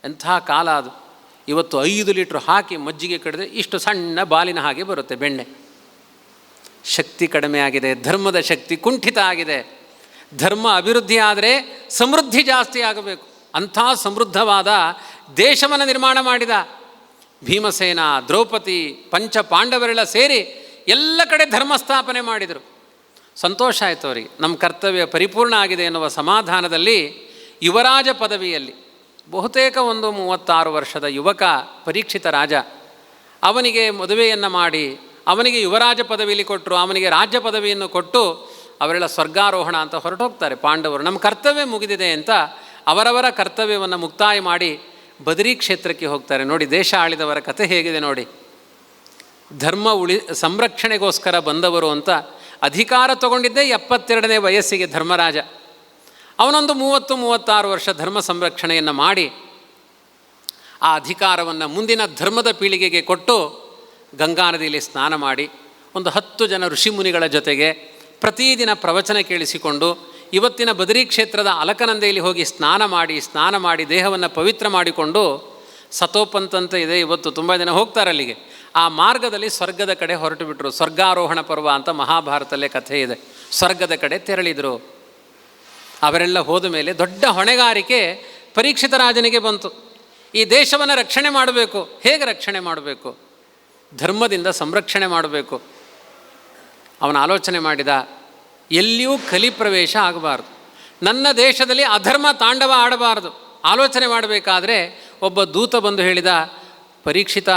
ಎಂಥ ಕಾಲ ಅದು. ಇವತ್ತು 5 ಲೀಟ್ರ್ ಹಾಕಿ ಮಜ್ಜಿಗೆ ಕಡಿದ್ರೆ ಇಷ್ಟು ಸಣ್ಣ ಬಾಲಿನ ಹಾಗೆ ಬರುತ್ತೆ ಬೆಣ್ಣೆ. ಶಕ್ತಿ ಕಡಿಮೆ ಆಗಿದೆ, ಧರ್ಮದ ಶಕ್ತಿ ಕುಂಠಿತ ಆಗಿದೆ. ಧರ್ಮ ಅಭಿವೃದ್ಧಿ ಆದರೆ ಸಮೃದ್ಧಿ ಜಾಸ್ತಿ ಆಗಬೇಕು. ಅಂಥ ಸಮೃದ್ಧವಾದ ದೇಶವನ್ನು ನಿರ್ಮಾಣ ಮಾಡಿದ ಭೀಮಸೇನ, ದ್ರೌಪದಿ, ಪಂಚ ಪಾಂಡವರೆಲ್ಲ ಸೇರಿ ಎಲ್ಲ ಕಡೆ ಧರ್ಮ ಸ್ಥಾಪನೆ ಮಾಡಿದರು. ಸಂತೋಷ ಆಯಿತು ಅವರಿಗೆ. ನಮ್ಮ ಕರ್ತವ್ಯ ಪರಿಪೂರ್ಣ ಆಗಿದೆ ಎನ್ನುವ ಸಮಾಧಾನದಲ್ಲಿ ಯುವರಾಜ ಪದವಿಯಲ್ಲಿ ಬಹುತೇಕ ಒಂದು 36 ವರ್ಷದ ಯುವಕ ಪರೀಕ್ಷಿತ ರಾಜ, ಅವನಿಗೆ ಮದುವೆಯನ್ನು ಮಾಡಿ ಅವನಿಗೆ ಯುವರಾಜ ಪದವಿಯಲ್ಲಿ ಕೊಟ್ಟರು, ಅವನಿಗೆ ರಾಜ್ಯ ಪದವಿಯನ್ನು ಕೊಟ್ಟು ಅವರೆಲ್ಲ ಸ್ವರ್ಗಾರೋಹಣ ಅಂತ ಹೊರಟೋಗ್ತಾರೆ ಪಾಂಡವರು. ನಮ್ಮ ಕರ್ತವ್ಯ ಮುಗಿದಿದೆ ಅಂತ ಅವರವರ ಕರ್ತವ್ಯವನ್ನು ಮುಕ್ತಾಯ ಮಾಡಿ ಬದರಿ ಕ್ಷೇತ್ರಕ್ಕೆ ಹೋಗ್ತಾರೆ. ನೋಡಿ ದೇಶ ಆಳಿದವರ ಕಥೆ ಹೇಗಿದೆ ನೋಡಿ. ಧರ್ಮ ಸಂರಕ್ಷಣೆಗೋಸ್ಕರ ಬಂದವರು ಅಂತ ಅಧಿಕಾರ ತಗೊಂಡಿದ್ದೇ 72ನೇ ವಯಸ್ಸಿಗೆ ಧರ್ಮರಾಜ. ಅವನೊಂದು 30-36 ವರ್ಷ ಧರ್ಮ ಸಂರಕ್ಷಣೆಯನ್ನು ಮಾಡಿ ಆ ಅಧಿಕಾರವನ್ನು ಮುಂದಿನ ಧರ್ಮದ ಪೀಳಿಗೆಗೆ ಕೊಟ್ಟು ಗಂಗಾ ನದಿಯಲ್ಲಿ ಸ್ನಾನ ಮಾಡಿ ಒಂದು 10 ಜನ ಋಷಿಮುನಿಗಳ ಜೊತೆಗೆ ಪ್ರತಿದಿನ ಪ್ರವಚನ ಕೇಳಿಸಿಕೊಂಡು ಇವತ್ತಿನ ಬದರಿ ಕ್ಷೇತ್ರದ ಅಲಕನಂದೆಯಲ್ಲಿ ಹೋಗಿ ಸ್ನಾನ ಮಾಡಿ ದೇಹವನ್ನು ಪವಿತ್ರ ಮಾಡಿಕೊಂಡು ಸತೋಪಂತಂತ ಇದೆ, ಇವತ್ತು ತುಂಬ ಜನ ಹೋಗ್ತಾರೆ ಅಲ್ಲಿಗೆ. ಆ ಮಾರ್ಗದಲ್ಲಿ ಸ್ವರ್ಗದ ಕಡೆ ಹೊರಟು ಬಿಟ್ಟರು. ಸ್ವರ್ಗಾರೋಹಣ ಪರ್ವ ಅಂತ ಮಹಾಭಾರತಲ್ಲೇ ಕಥೆ ಇದೆ. ಸ್ವರ್ಗದ ಕಡೆ ತೆರಳಿದರು. ಅವರೆಲ್ಲ ಹೋದ ಮೇಲೆ ದೊಡ್ಡ ಹೊಣೆಗಾರಿಕೆ ಪರೀಕ್ಷಿತ ರಾಜನಿಗೆ ಬಂತು. ಈ ದೇಶವನ್ನು ರಕ್ಷಣೆ ಮಾಡಬೇಕು. ಹೇಗೆ ರಕ್ಷಣೆ ಮಾಡಬೇಕು? ಧರ್ಮದಿಂದ ಸಂರಕ್ಷಣೆ ಮಾಡಬೇಕು. ಅವನ ಆಲೋಚನೆ ಮಾಡಿದ, ಎಲ್ಲಿಯೂ ಕಲಿ ಪ್ರವೇಶ ಆಗಬಾರ್ದು. ನನ್ನ ದೇಶದಲ್ಲಿ ಅಧರ್ಮ ತಾಂಡವ ಆಡಬಾರ್ದು. ಆಲೋಚನೆ ಮಾಡಬೇಕಾದ್ರೆ ಒಬ್ಬ ದೂತ ಬಂದು ಹೇಳಿದ, ಪರೀಕ್ಷಿತ,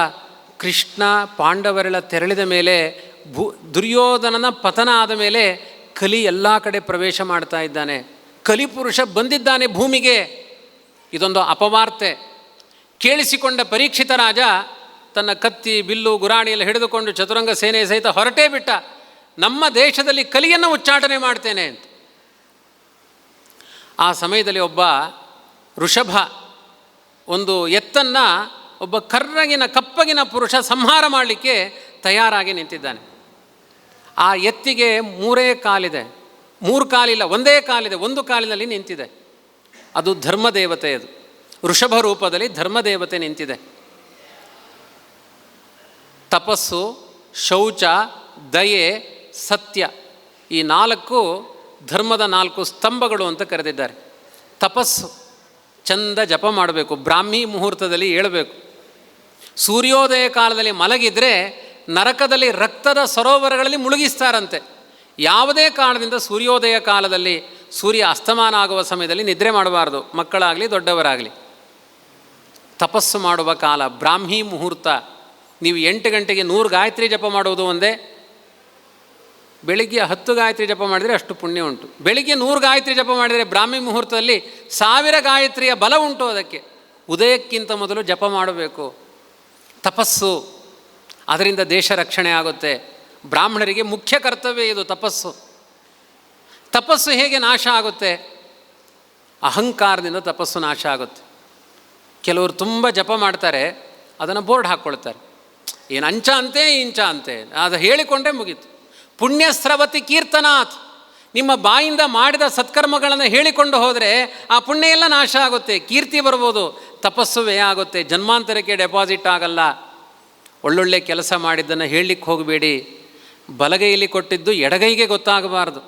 ಕೃಷ್ಣ ಪಾಂಡವರೆಲ್ಲ ತೆರಳಿದ ಮೇಲೆ, ದುರ್ಯೋಧನನ ಪತನ ಆದ ಮೇಲೆ ಕಲಿ ಎಲ್ಲ ಕಡೆ ಪ್ರವೇಶ ಮಾಡ್ತಾ ಇದ್ದಾನೆ, ಕಲಿಪುರುಷ ಬಂದಿದ್ದಾನೆ ಭೂಮಿಗೆ. ಇದೊಂದು ಅಪವಾರ್ತೆ. ಕೇಳಿಸಿಕೊಂಡ ಪರೀಕ್ಷಿತ ರಾಜ ತನ್ನ ಕತ್ತಿ, ಬಿಲ್ಲು, ಗುರಾಣಿಯಲ್ಲಿ ಹಿಡಿದುಕೊಂಡು ಚತುರಂಗ ಸೇನೆ ಸಹಿತ ಹೊರಟೇ ಬಿಟ್ಟ. ನಮ್ಮ ದೇಶದಲ್ಲಿ ಕಲಿಯನ್ನು ಉಚ್ಚಾಟನೆ ಮಾಡ್ತೇನೆ ಅಂತ. ಆ ಸಮಯದಲ್ಲಿ ಒಬ್ಬ ಋಷಭ, ಒಂದು ಎತ್ತನ್ನು ಒಬ್ಬ ಕಪ್ಪಗಿನ ಪುರುಷ ಸಂಹಾರ ಮಾಡಲಿಕ್ಕೆ ತಯಾರಾಗಿ ನಿಂತಿದ್ದಾನೆ. ಆ ಎತ್ತಿಗೆ 3 ಕಾಲಿದೆ, 3 ಕಾಲಿಲ್ಲ, ಒಂದೇ ಕಾಲಿದೆ, ಒಂದು ಕಾಲಿನಲ್ಲಿ ನಿಂತಿದೆ. ಅದು ಧರ್ಮದೇವತೆ. ಅದು ಋಷಭ ರೂಪದಲ್ಲಿ ಧರ್ಮದೇವತೆ ನಿಂತಿದೆ. ತಪಸ್ಸು, ಶೌಚ, ದಯೆ, ಸತ್ಯ, ಈ 4 ಧರ್ಮದ 4 ಸ್ತಂಭಗಳು ಅಂತ ಕರೆದಿದ್ದಾರೆ. ತಪಸ್ಸು, ಚಂದ ಜಪ ಮಾಡಬೇಕು, ಬ್ರಾಹ್ಮಿ ಮುಹೂರ್ತದಲ್ಲಿ ಏಳಬೇಕು. ಸೂರ್ಯೋದಯ ಕಾಲದಲ್ಲಿ ಮಲಗಿದರೆ ನರಕದಲ್ಲಿ ರಕ್ತದ ಸರೋವರಗಳಲ್ಲಿ ಮುಳುಗಿಸ್ತಾರಂತೆ. ಯಾವುದೇ ಕಾರಣದಿಂದ ಸೂರ್ಯೋದಯ ಕಾಲದಲ್ಲಿ, ಸೂರ್ಯ ಅಸ್ತಮಾನ ಆಗುವ ಸಮಯದಲ್ಲಿ ನಿದ್ರೆ ಮಾಡಬಾರ್ದು, ಮಕ್ಕಳಾಗಲಿ ದೊಡ್ಡವರಾಗಲಿ. ತಪಸ್ಸು ಮಾಡುವ ಕಾಲ ಬ್ರಾಹ್ಮಿ ಮುಹೂರ್ತ. ನೀವು 8 ಗಂಟೆಗೆ 100 ಗಾಯತ್ರಿ ಜಪ ಮಾಡುವುದು ಒಂದೇ. ಬೆಳಿಗ್ಗೆ 10 ಗಾಯತ್ರಿ ಜಪ ಮಾಡಿದರೆ ಅಷ್ಟು ಪುಣ್ಯ ಉಂಟು. ಬೆಳಿಗ್ಗೆ 100 ಗಾಯತ್ರಿ ಜಪ ಮಾಡಿದರೆ ಬ್ರಾಹ್ಮಿ ಮುಹೂರ್ತದಲ್ಲಿ 1000 ಗಾಯತ್ರಿಯ ಬಲ ಉಂಟು. ಅದಕ್ಕೆ ಉದಯಕ್ಕಿಂತ ಮೊದಲು ಜಪ ಮಾಡಬೇಕು. ತಪಸ್ಸು, ಅದರಿಂದ ದೇಶ ರಕ್ಷಣೆ ಆಗುತ್ತೆ. ಬ್ರಾಹ್ಮಣರಿಗೆ ಮುಖ್ಯ ಕರ್ತವ್ಯ ಇದು ತಪಸ್ಸು. ತಪಸ್ಸು ಹೇಗೆ ನಾಶ ಆಗುತ್ತೆ? ಅಹಂಕಾರದಿಂದ ತಪಸ್ಸು ನಾಶ ಆಗುತ್ತೆ. ಕೆಲವರು ತುಂಬ ಜಪ ಮಾಡ್ತಾರೆ, ಅದನ್ನು ಬೋರ್ಡ್ ಹಾಕ್ಕೊಳ್ತಾರೆ, ಏನು ಅಂಚ ಅಂತೆ ಇಂಚ ಅಂತೆ, ಅದು ಹೇಳಿಕೊಂಡೇ ಮುಗೀತು. ಪುಣ್ಯಸ್ರವತಿ ಕೀರ್ತನಾಥ್, ನಿಮ್ಮ ಬಾಯಿಂದ ಮಾಡಿದ ಸತ್ಕರ್ಮಗಳನ್ನು ಹೇಳಿಕೊಂಡು ಹೋದರೆ ಆ ಪುಣ್ಯ ಎಲ್ಲ ನಾಶ ಆಗುತ್ತೆ, ಕೀರ್ತಿ ಬರ್ಬೋದು, ತಪಸ್ಸು ವ್ಯಯ ಆಗುತ್ತೆ, ಜನ್ಮಾಂತರಕ್ಕೆ ಡೆಪಾಸಿಟ್ ಆಗಲ್ಲ. ಒಳ್ಳೊಳ್ಳೆ ಕೆಲಸ ಮಾಡಿದ್ದನ್ನು ಹೇಳಲಿಕ್ಕೆ ಹೋಗಬೇಡಿ. ಬಲಗೈಯಲ್ಲಿ ಕೊಟ್ಟಿದ್ದು ಎಡಗೈಗೆ ಗೊತ್ತಾಗಬಾರ್ದು.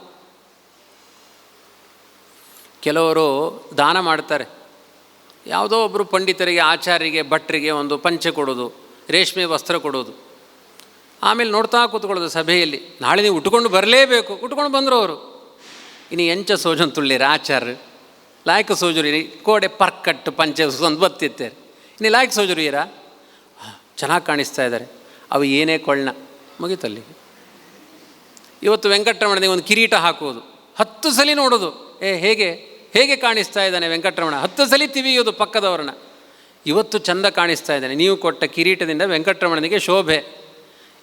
ಕೆಲವರು ದಾನ ಮಾಡ್ತಾರೆ, ಯಾವುದೋ ಒಬ್ಬರು ಪಂಡಿತರಿಗೆ, ಆಚಾರ್ಯರಿಗೆ, ಭಟ್ರಿಗೆ ಒಂದು ಪಂಚೆ ಕೊಡೋದು, ರೇಷ್ಮೆ ವಸ್ತ್ರ ಕೊಡೋದು. ಆಮೇಲೆ ನೋಡ್ತಾ ಕೂತ್ಕೊಳ್ಳೋದು ಸಭೆಯಲ್ಲಿ, ನಾಳೆ ನೀವು ಉಟ್ಕೊಂಡು ಬರಲೇಬೇಕು. ಉಟ್ಕೊಂಡು ಬಂದರು ಅವರು. ಇನ್ನು ಎಂಚ ಸೋಜನ್ ತುಳ್ಳಿರ ಆಚಾರ್ಯ ಲಾಯ್ಕ ಸೋಜುರಿ ಕೋಡೆ ಪರ್ಕಟ್ಟು ಪಂಚೆ ಒಂದು ಬತ್ತಿತ್ತೇರಿ, ಇನ್ನು ಲಾಯ್ಕ ಸೋಜುರಿ ಇರ ಚೆನ್ನಾಗಿ ಕಾಣಿಸ್ತಾ ಇದ್ದಾರೆ, ಅವು ಏನೇ ಕೊಳ್ಳ ಮುಗಿತಲ್ಲಿಗೆ. ಇವತ್ತು ವೆಂಕಟರಮಣನಿಗೆ ಒಂದು ಕಿರೀಟ ಹಾಕುವುದು, 10 ಸಲ ನೋಡೋದು, ಹೇಗೆ ಹೇಗೆ ಕಾಣಿಸ್ತಾ ಇದ್ದಾನೆ ವೆಂಕಟರಮಣ, 10 ಸಲ ತಿವಿಯೋದು ಪಕ್ಕದವ್ರನ್ನ. ಇವತ್ತು ಚಂದ ಕಾಣಿಸ್ತಾ ಇದ್ದಾನೆ, ನೀವು ಕೊಟ್ಟ ಕಿರೀಟದಿಂದ ವೆಂಕಟರಮಣನಿಗೆ ಶೋಭೆ.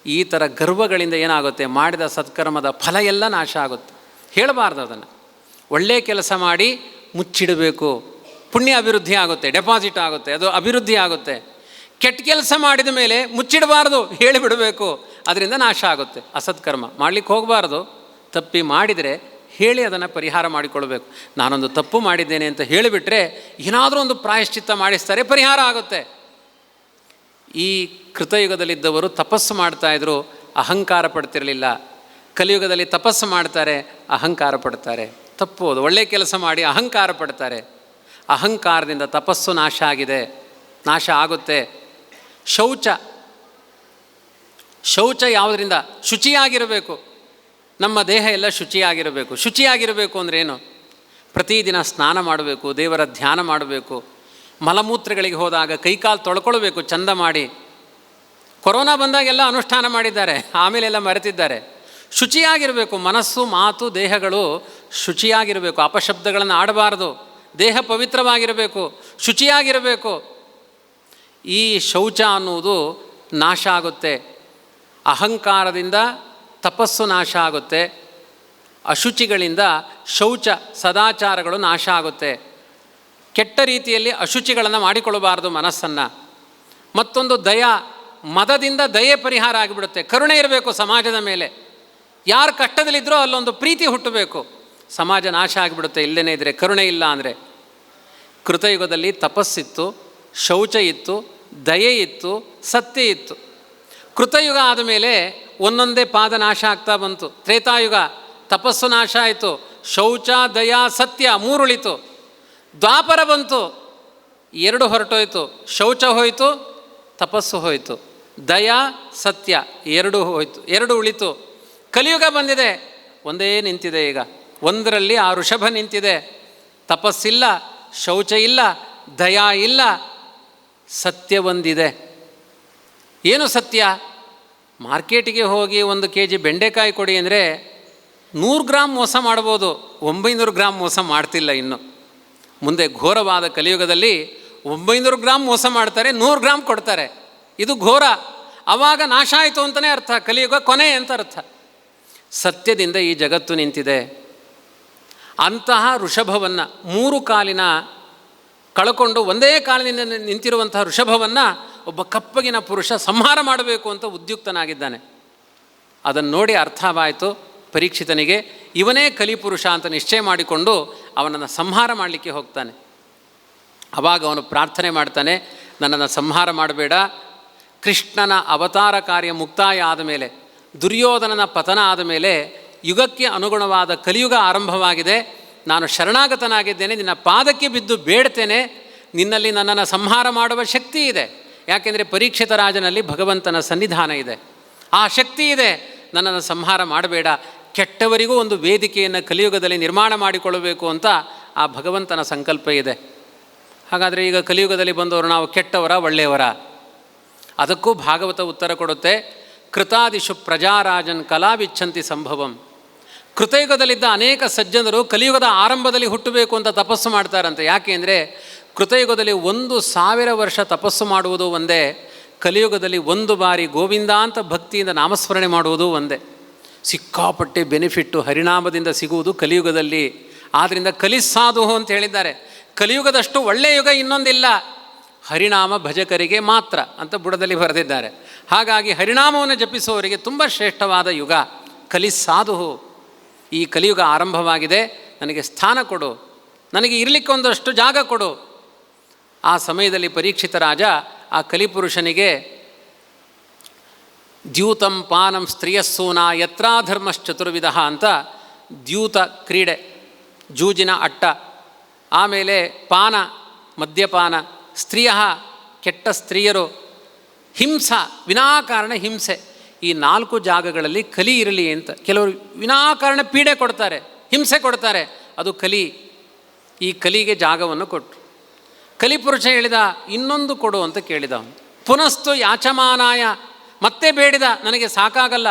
ಈ ಥರ ಗರ್ವಗಳಿಂದ ಏನಾಗುತ್ತೆ, ಮಾಡಿದ ಸತ್ಕರ್ಮದ ಫಲ ಎಲ್ಲ ನಾಶ ಆಗುತ್ತೆ. ಹೇಳಬಾರ್ದು ಅದನ್ನು. ಒಳ್ಳೆಯ ಕೆಲಸ ಮಾಡಿ ಮುಚ್ಚಿಡಬೇಕು, ಪುಣ್ಯ ಅಭಿವೃದ್ಧಿ ಆಗುತ್ತೆ, ಡೆಪಾಸಿಟ್ ಆಗುತ್ತೆ, ಅದು ಅಭಿವೃದ್ಧಿ ಆಗುತ್ತೆ. ಕೆಟ್ಟ ಕೆಲಸ ಮಾಡಿದ ಮೇಲೆ ಮುಚ್ಚಿಡಬಾರ್ದು, ಹೇಳಿಬಿಡಬೇಕು, ಅದರಿಂದ ನಾಶ ಆಗುತ್ತೆ. ಅಸತ್ಕರ್ಮ ಮಾಡಲಿಕ್ಕೆ ಹೋಗಬಾರ್ದು. ತಪ್ಪಿ ಮಾಡಿದರೆ ಹೇಳಿ ಅದನ್ನು ಪರಿಹಾರ ಮಾಡಿಕೊಳ್ಬೇಕು. ನಾನೊಂದು ತಪ್ಪು ಮಾಡಿದ್ದೇನೆ ಅಂತ ಹೇಳಿಬಿಟ್ರೆ ಏನಾದರೂ ಒಂದು ಪ್ರಾಯಶ್ಚಿತ್ತ ಮಾಡಿಸ್ತಾರೆ, ಪರಿಹಾರ ಆಗುತ್ತೆ. ಈ ಕೃತಯುಗದಲ್ಲಿದ್ದವರು ತಪಸ್ಸು ಮಾಡ್ತಾಯಿದ್ರು, ಅಹಂಕಾರ ಪಡ್ತಿರಲಿಲ್ಲ. ಕಲಿಯುಗದಲ್ಲಿ ತಪಸ್ಸು ಮಾಡ್ತಾರೆ, ಅಹಂಕಾರ ಪಡ್ತಾರೆ. ತಪ್ಪು ಅದು. ಒಳ್ಳೆಯ ಕೆಲಸ ಮಾಡಿ ಅಹಂಕಾರ ಪಡ್ತಾರೆ. ಅಹಂಕಾರದಿಂದ ತಪಸ್ಸು ನಾಶ ಆಗಿದೆ, ನಾಶ ಆಗುತ್ತೆ. ಶೌಚ ಯಾವುದರಿಂದ? ಶುಚಿಯಾಗಿರಬೇಕು. ನಮ್ಮ ದೇಹ ಎಲ್ಲ ಶುಚಿಯಾಗಿರಬೇಕು. ಶುಚಿಯಾಗಿರಬೇಕು ಅಂದ್ರೇನು? ಪ್ರತಿದಿನ ಸ್ನಾನ ಮಾಡಬೇಕು, ದೇವರ ಧ್ಯಾನ ಮಾಡಬೇಕು. ಮಲಮೂತ್ರಗಳಿಗೆ ಹೋದಾಗ ಕೈಕಾಲು ತೊಳ್ಕೊಳ್ಬೇಕು ಚಂದ ಮಾಡಿ. ಕೊರೋನಾ ಬಂದಾಗೆಲ್ಲ ಅನುಷ್ಠಾನ ಮಾಡಿದ್ದಾರೆ, ಆಮೇಲೆಲ್ಲ ಮರೆತಿದ್ದಾರೆ. ಶುಚಿಯಾಗಿರಬೇಕು. ಮನಸ್ಸು, ಮಾತು, ದೇಹಗಳು ಶುಚಿಯಾಗಿರಬೇಕು. ಅಪಶಬ್ದಗಳನ್ನು ಆಡಬಾರ್ದು. ದೇಹ ಪವಿತ್ರವಾಗಿರಬೇಕು, ಶುಚಿಯಾಗಿರಬೇಕು. ಈ ಶೌಚ ಅನ್ನುವುದು ನಾಶ ಆಗುತ್ತೆ. ಅಹಂಕಾರದಿಂದ ತಪಸ್ಸು ನಾಶ ಆಗುತ್ತೆ. ಅಶುಚಿಗಳಿಂದ ಶೌಚ ಸದಾಚಾರಗಳು ನಾಶ ಆಗುತ್ತೆ. ಕೆಟ್ಟ ರೀತಿಯಲ್ಲಿ ಅಶುಚಿಗಳನ್ನು ಮಾಡಿಕೊಳ್ಳಬಾರ್ದು ಮನಸ್ಸನ್ನು. ಮತ್ತೊಂದು ದಯ, ಮದದಿಂದ ದಯೆ ಪರಿಹಾರ ಆಗಿಬಿಡುತ್ತೆ. ಕರುಣೆ ಇರಬೇಕು ಸಮಾಜದ ಮೇಲೆ. ಯಾರು ಕಷ್ಟದಲ್ಲಿದ್ದರೋ ಅಲ್ಲೊಂದು ಪ್ರೀತಿ ಹುಟ್ಟಬೇಕು. ಸಮಾಜ ನಾಶ ಆಗಿಬಿಡುತ್ತೆ ಇಲ್ಲದೇ ಇದ್ದರೆ, ಕರುಣೆ ಇಲ್ಲ ಅಂದರೆ. ಕೃತಯುಗದಲ್ಲಿ ತಪಸ್ಸಿತ್ತು, ಶೌಚ ಇತ್ತು, ದಯೆ ಇತ್ತು, ಸತ್ಯ ಇತ್ತು. ಕೃತಯುಗ ಆದಮೇಲೆ ಒಂದೊಂದೇ ಪಾದ ನಾಶ ಆಗ್ತಾ ಬಂತು. ತ್ರೇತಾಯುಗ ತಪಸ್ಸು ನಾಶ ಆಯಿತು, ಶೌಚ, ದಯಾ, ಸತ್ಯ 3 ಉಳಿತು. ದ್ವಾಪರ ಬಂತು, 2 ಹೊರಟೋಯ್ತು. ಶೌಚ ಹೋಯಿತು, ತಪಸ್ಸು ಹೋಯಿತು. ದಯಾ, ಸತ್ಯ 2 ಹೋಯಿತು, 2 ಉಳಿತು. ಕಲಿಯುಗ ಬಂದಿದೆ, ಒಂದೇ ನಿಂತಿದೆ. ಈಗ ಒಂದರಲ್ಲಿ ಆ ಋಷಭ ನಿಂತಿದೆ. ತಪಸ್ಸಿಲ್ಲ, ಶೌಚ ಇಲ್ಲ, ದಯಾ ಇಲ್ಲ, ಸತ್ಯ ಒಂದಿದೆ. ಏನು ಸತ್ಯ? ಮಾರ್ಕೆಟಿಗೆ ಹೋಗಿ 1 kg ಬೆಂಡೆಕಾಯಿ ಕೊಡಿ ಅಂದರೆ 100 ಗ್ರಾಮ್ ಮೋಸ ಮಾಡ್ಬೋದು, 900 ಗ್ರಾಮ್ ಮೋಸ ಮಾಡ್ತಿಲ್ಲ. ಇನ್ನು ಮುಂದೆ ಘೋರವಾದ ಕಲಿಯುಗದಲ್ಲಿ 900 ಗ್ರಾಮ್ ಮೋಸ ಮಾಡ್ತಾರೆ, 100 ಗ್ರಾಮ್ ಕೊಡ್ತಾರೆ. ಇದು ಘೋರ. ಆವಾಗ ನಾಶ ಆಯಿತು ಅಂತಲೇ ಅರ್ಥ, ಕಲಿಯುಗ ಕೊನೆ ಅಂತ ಅರ್ಥ. ಸತ್ಯದಿಂದ ಈ ಜಗತ್ತು ನಿಂತಿದೆ. ಅಂತಹ ಋಷಭವನ್ನು, 3 ಕಾಲಿನ ಕಳ್ಕೊಂಡು ಒಂದೇ ಕಾಲಿನಿಂದ ನಿಂತಿರುವಂತಹ ಋಷಭವನ್ನು ಒಬ್ಬ ಕಪ್ಪಗಿನ ಪುರುಷ ಸಂಹಾರ ಮಾಡಬೇಕು ಅಂತ ಉದ್ಯುಕ್ತನಾಗಿದ್ದಾನೆ. ಅದನ್ನು ನೋಡಿ ಅರ್ಥವಾಯಿತು ಪರೀಕ್ಷಿತನಿಗೆ. ಇವನೇ ಕಲಿಪುರುಷ ಅಂತ ನಿಶ್ಚಯ ಮಾಡಿಕೊಂಡು ಅವನನ್ನು ಸಂಹಾರ ಮಾಡಲಿಕ್ಕೆ ಹೋಗ್ತಾನೆ. ಆವಾಗ ಅವನು ಪ್ರಾರ್ಥನೆ ಮಾಡ್ತಾನೆ, ನನ್ನನ್ನು ಸಂಹಾರ ಮಾಡಬೇಡ. ಕೃಷ್ಣನ ಅವತಾರ ಕಾರ್ಯ ಮುಕ್ತಾಯ ಆದ ಮೇಲೆ, ದುರ್ಯೋಧನನ ಪತನ ಆದ ಮೇಲೆ ಯುಗಕ್ಕೆ ಅನುಗುಣವಾದ ಕಲಿಯುಗ ಆರಂಭವಾಗಿದೆ. ನಾನು ಶರಣಾಗತನಾಗಿದ್ದೇನೆ, ನಿನ್ನ ಪಾದಕ್ಕೆ ಬಿದ್ದು ಬೇಡ್ತೇನೆ. ನಿನ್ನಲ್ಲಿ ನನ್ನನ್ನು ಸಂಹಾರ ಮಾಡುವ ಶಕ್ತಿ ಇದೆ. ಯಾಕೆಂದರೆ ಪರೀಕ್ಷಿತ ರಾಜನಲ್ಲಿ ಭಗವಂತನ ಸನ್ನಿಧಾನ ಇದೆ, ಆ ಶಕ್ತಿ ಇದೆ. ನನ್ನನ್ನು ಸಂಹಾರ ಮಾಡಬೇಡ. ಕೆಟ್ಟವರಿಗೂ ಒಂದು ವೇದಿಕೆಯನ್ನು ಕಲಿಯುಗದಲ್ಲಿ ನಿರ್ಮಾಣ ಮಾಡಿಕೊಳ್ಳಬೇಕು ಅಂತ ಆ ಭಗವಂತನ ಸಂಕಲ್ಪ ಇದೆ. ಹಾಗಾದರೆ ಈಗ ಕಲಿಯುಗದಲ್ಲಿ ಬಂದವರು ನಾವು ಕೆಟ್ಟವರ ಒಳ್ಳೆಯವರ? ಅದಕ್ಕೂ ಭಾಗವತ ಉತ್ತರ ಕೊಡುತ್ತೆ. ಕೃತಾದಿಷು ಪ್ರಜಾರಾಜನ್ ಕಲಾವಿಚ್ಛಂತಿ ಸಂಭವಂ. ಕೃತಯುಗದಲ್ಲಿದ್ದ ಅನೇಕ ಸಜ್ಜನರು ಕಲಿಯುಗದ ಆರಂಭದಲ್ಲಿ ಹುಟ್ಟಬೇಕು ಅಂತ ತಪಸ್ಸು ಮಾಡ್ತಾರಂತೆ. ಯಾಕೆ ಅಂದರೆ ಕೃತಯುಗದಲ್ಲಿ 1000 ವರ್ಷ ತಪಸ್ಸು ಮಾಡುವುದು ಒಂದೇ, ಕಲಿಯುಗದಲ್ಲಿ 1 ಬಾರಿ ಗೋವಿಂದ ಅಂತ ಭಕ್ತಿಯಿಂದ ನಾಮಸ್ಮರಣೆ ಮಾಡುವುದು ಒಂದೇ. ಸಿಕ್ಕಾಪಟ್ಟೆ ಬೆನಿಫಿಟ್ಟು ಹರಿನಾಮದಿಂದ ಸಿಗುವುದು ಕಲಿಯುಗದಲ್ಲಿ. ಆದ್ದರಿಂದ ಕಲಿಸಾಧು ಅಂತ ಹೇಳಿದ್ದಾರೆ. ಕಲಿಯುಗದಷ್ಟು ಒಳ್ಳೆಯ ಯುಗ ಇನ್ನೊಂದಿಲ್ಲ, ಹರಿನಾಮ ಭಜಕರಿಗೆ ಮಾತ್ರ ಅಂತ ಬುಡದಲ್ಲಿ ಬರೆದಿದ್ದಾರೆ. ಹಾಗಾಗಿ ಹರಿನಾಮವನ್ನು ಜಪಿಸುವವರಿಗೆ ತುಂಬ ಶ್ರೇಷ್ಠವಾದ ಯುಗ ಕಲಿಸಾಧು. ಈ ಕಲಿಯುಗ ಆರಂಭವಾಗಿದೆ, ನನಗೆ ಸ್ಥಾನ ಕೊಡು, ನನಗೆ ಇರಲಿಕ್ಕೆ ಒಂದಷ್ಟು ಜಾಗ ಕೊಡು. ಆ ಸಮಯದಲ್ಲಿ ಪರೀಕ್ಷಿತ ರಾಜ ಆ ಕಲಿಪುರುಷನಿಗೆ ದ್ಯೂತಂ ಪಾನಂ ಸ್ತ್ರೀಯಸ್ಸೂನ ಯತ್ರಾಧರ್ಮಶ್ಚತುರ್ವಿಧ ಅಂತ ದ್ಯೂತ ಕ್ರೀಡೆ, ಜೂಜಿನ ಅಟ್ಟ, ಆಮೇಲೆ ಪಾನ ಮದ್ಯಪಾನ, ಸ್ತ್ರೀಯ ಕೆಟ್ಟ ಸ್ತ್ರೀಯರು, ಹಿಂಸ ವಿನಾಕಾರಣ ಹಿಂಸೆ, ಈ 4 ಜಾಗಗಳಲ್ಲಿ ಕಲಿ ಇರಲಿ ಅಂತ. ಕೆಲವರು ವಿನಾಕಾರಣ ಪೀಡೆ ಕೊಡ್ತಾರೆ, ಹಿಂಸೆ ಕೊಡ್ತಾರೆ, ಅದು ಕಲಿ. ಈ ಕಲಿಗೆ ಜಾಗವನ್ನು ಕೊಟ್ಟರು. ಕಲಿಪುರುಷ ಹೇಳಿದ, ಇನ್ನೊಂದು ಕೊಡು ಅಂತ ಕೇಳಿದ. ಪುನಸ್ತು ಯಾಚಮಾನಾಯ, ಮತ್ತೆ ಬೇಡಿದ, ನನಗೆ ಸಾಕಾಗಲ್ಲ,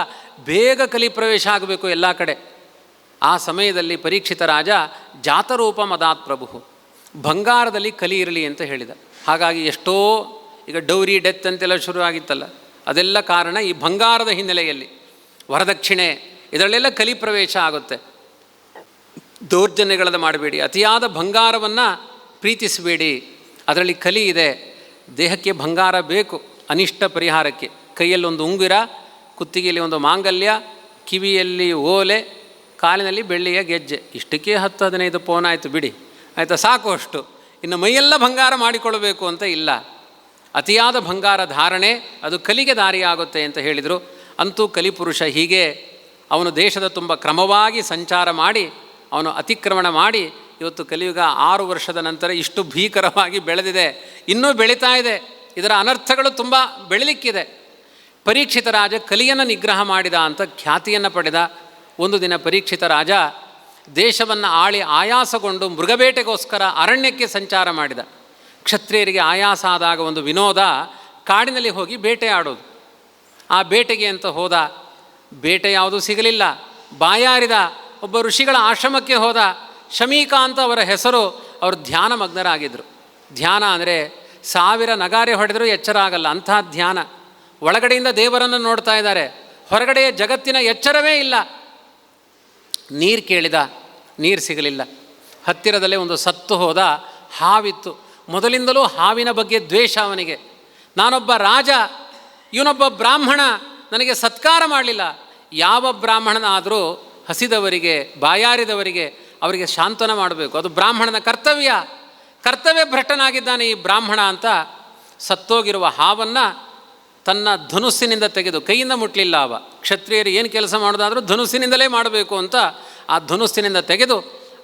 ಬೇಗ ಕಲಿ ಪ್ರವೇಶ ಆಗಬೇಕು ಎಲ್ಲ ಕಡೆ. ಆ ಸಮಯದಲ್ಲಿ ಪರೀಕ್ಷಿತ ರಾಜ ಜಾತರೂಪ ಮದಾತ್ ಪ್ರಭು, ಬಂಗಾರದಲ್ಲಿ ಕಲಿ ಇರಲಿ ಅಂತ ಹೇಳಿದ. ಹಾಗಾಗಿ ಎಷ್ಟೋ ಈಗ ಡೌರಿ ಡೆತ್ ಅಂತೆಲ್ಲ ಶುರುವಾಗಿತ್ತಲ್ಲ, ಅದೆಲ್ಲ ಕಾರಣ ಈ ಬಂಗಾರದ ಹಿನ್ನೆಲೆಯಲ್ಲಿ. ವರದಕ್ಷಿಣೆ ಇದರಲ್ಲೆಲ್ಲ ಕಲಿ ಪ್ರವೇಶ ಆಗುತ್ತೆ. ದೌರ್ಜನ್ಯಗಳನ್ನು ಮಾಡಬೇಡಿ, ಅತಿಯಾದ ಬಂಗಾರವನ್ನು ಪ್ರೀತಿಸಬೇಡಿ, ಅದರಲ್ಲಿ ಕಲಿ ಇದೆ. ದೇಹಕ್ಕೆ ಬಂಗಾರ ಬೇಕು ಅನಿಷ್ಟ ಪರಿಹಾರಕ್ಕೆ. ಕೈಯಲ್ಲೊಂದು ಉಂಗುರ, ಕುತ್ತಿಗೆಯಲ್ಲಿ ಒಂದು ಮಾಂಗಲ್ಯ, ಕಿವಿಯಲ್ಲಿ ಓಲೆ, ಕಾಲಿನಲ್ಲಿ ಬೆಳ್ಳಿಯ ಗೆಜ್ಜೆ, ಇಷ್ಟಕ್ಕೆ 10-15 ಪೌನ ಆಯಿತು ಬಿಡಿ, ಆಯಿತಾ, ಸಾಕು ಅಷ್ಟು. ಇನ್ನು ಮೈಯೆಲ್ಲ ಬಂಗಾರ ಮಾಡಿಕೊಳ್ಳಬೇಕು ಅಂತ ಇಲ್ಲ. ಅತಿಯಾದ ಬಂಗಾರ ಧಾರಣೆ ಅದು ಕಲಿಗೆ ದಾರಿಯಾಗುತ್ತೆ ಅಂತ ಹೇಳಿದರು. ಅಂತೂ ಕಲಿಪುರುಷ ಹೀಗೆ ಅವನು ದೇಶದ ತುಂಬ ಕ್ರಮವಾಗಿ ಸಂಚಾರ ಮಾಡಿ, ಅವನು ಅತಿಕ್ರಮಣ ಮಾಡಿ, ಇವತ್ತು ಕಲಿಯುಗ 6 ವರ್ಷದ ನಂತರ ಇಷ್ಟು ಭೀಕರವಾಗಿ ಬೆಳೆದಿದೆ, ಇನ್ನೂ ಬೆಳೀತಾ ಇದೆ. ಇದರ ಅನರ್ಥಗಳು ತುಂಬ ಬೆಳಲಿಕ್ಕಿದೆ. ಪರೀಕ್ಷಿತ ರಾಜ ಕಲಿಯನ್ನು ನಿಗ್ರಹ ಮಾಡಿದ ಅಂತ ಖ್ಯಾತಿಯನ್ನು ಪಡೆದ. ಒಂದು ದಿನ ಪರೀಕ್ಷಿತ ರಾಜ ದೇಶವನ್ನು ಆಳಿ ಆಯಾಸಗೊಂಡು ಮೃಗಬೇಟೆಗೋಸ್ಕರ ಅರಣ್ಯಕ್ಕೆ ಸಂಚಾರ ಮಾಡಿದ. ಕ್ಷತ್ರಿಯರಿಗೆ ಆಯಾಸ ಆದಾಗ ಒಂದು ವಿನೋದ, ಕಾಡಿನಲ್ಲಿ ಹೋಗಿ ಬೇಟೆ ಆಡೋದು. ಆ ಬೇಟೆಗೆ ಅಂತ ಹೋದ, ಬೇಟೆ ಯಾವುದೂ ಸಿಗಲಿಲ್ಲ. ಬಾಯಾರಿದ. ಒಬ್ಬ ಋಷಿಗಳ ಆಶ್ರಮಕ್ಕೆ ಹೋದ. ಶಮೀಕ ಅಂತ ಅವರ ಹೆಸರು. ಅವರು ಧ್ಯಾನ ಮಗ್ನರಾಗಿದ್ದರು. ಧ್ಯಾನ ಅಂದರೆ 1000 ನಗಾರೆ ಹೊಡೆದರೂ ಎಚ್ಚರ ಆಗಲ್ಲ, ಅಂತಹ ಧ್ಯಾನ. ಒಳಗಡೆಯಿಂದ ದೇವರನ್ನು ನೋಡ್ತಾ ಇದ್ದಾರೆ, ಹೊರಗಡೆಯ ಜಗತ್ತಿನ ಎಚ್ಚರವೇ ಇಲ್ಲ. ನೀರು ಕೇಳಿದ, ನೀರು ಸಿಗಲಿಲ್ಲ. ಹತ್ತಿರದಲ್ಲೇ ಒಂದು ಸತ್ತು ಹೋದ ಹಾವಿತ್ತು. ಮೊದಲಿಂದಲೂ ಹಾವಿನ ಬಗ್ಗೆ ದ್ವೇಷ ಅವನಿಗೆ. ನಾನೊಬ್ಬ ರಾಜ, ಇವನೊಬ್ಬ ಬ್ರಾಹ್ಮಣ, ನನಗೆ ಸತ್ಕಾರ ಮಾಡಲಿಲ್ಲ. ಯಾವ ಬ್ರಾಹ್ಮಣನಾದರೂ ಹಸಿದವರಿಗೆ, ಬಾಯಾರಿದವರಿಗೆ ಅವರಿಗೆ ಶಾಂತನ ಮಾಡಬೇಕು, ಅದು ಬ್ರಾಹ್ಮಣನ ಕರ್ತವ್ಯ. ಕರ್ತವ್ಯ ಭ್ರಷ್ಟನಾಗಿದ್ದಾನೆ ಈ ಬ್ರಾಹ್ಮಣ ಅಂತ ಸತ್ತೋಗಿರುವ ಹಾವನ್ನು ತನ್ನ ಧನುಸ್ಸಿನಿಂದ ತೆಗೆದು, ಕೈಯಿಂದ ಮುಟ್ಟಲಿಲ್ಲ ಅವ. ಕ್ಷತ್ರಿಯರು ಏನು ಕೆಲಸ ಮಾಡೋದಾದರೂ ಧನುಸ್ಸಿನಿಂದಲೇ ಮಾಡಬೇಕು ಅಂತ ಆ ಧನುಸ್ಸಿನಿಂದ ತೆಗೆದು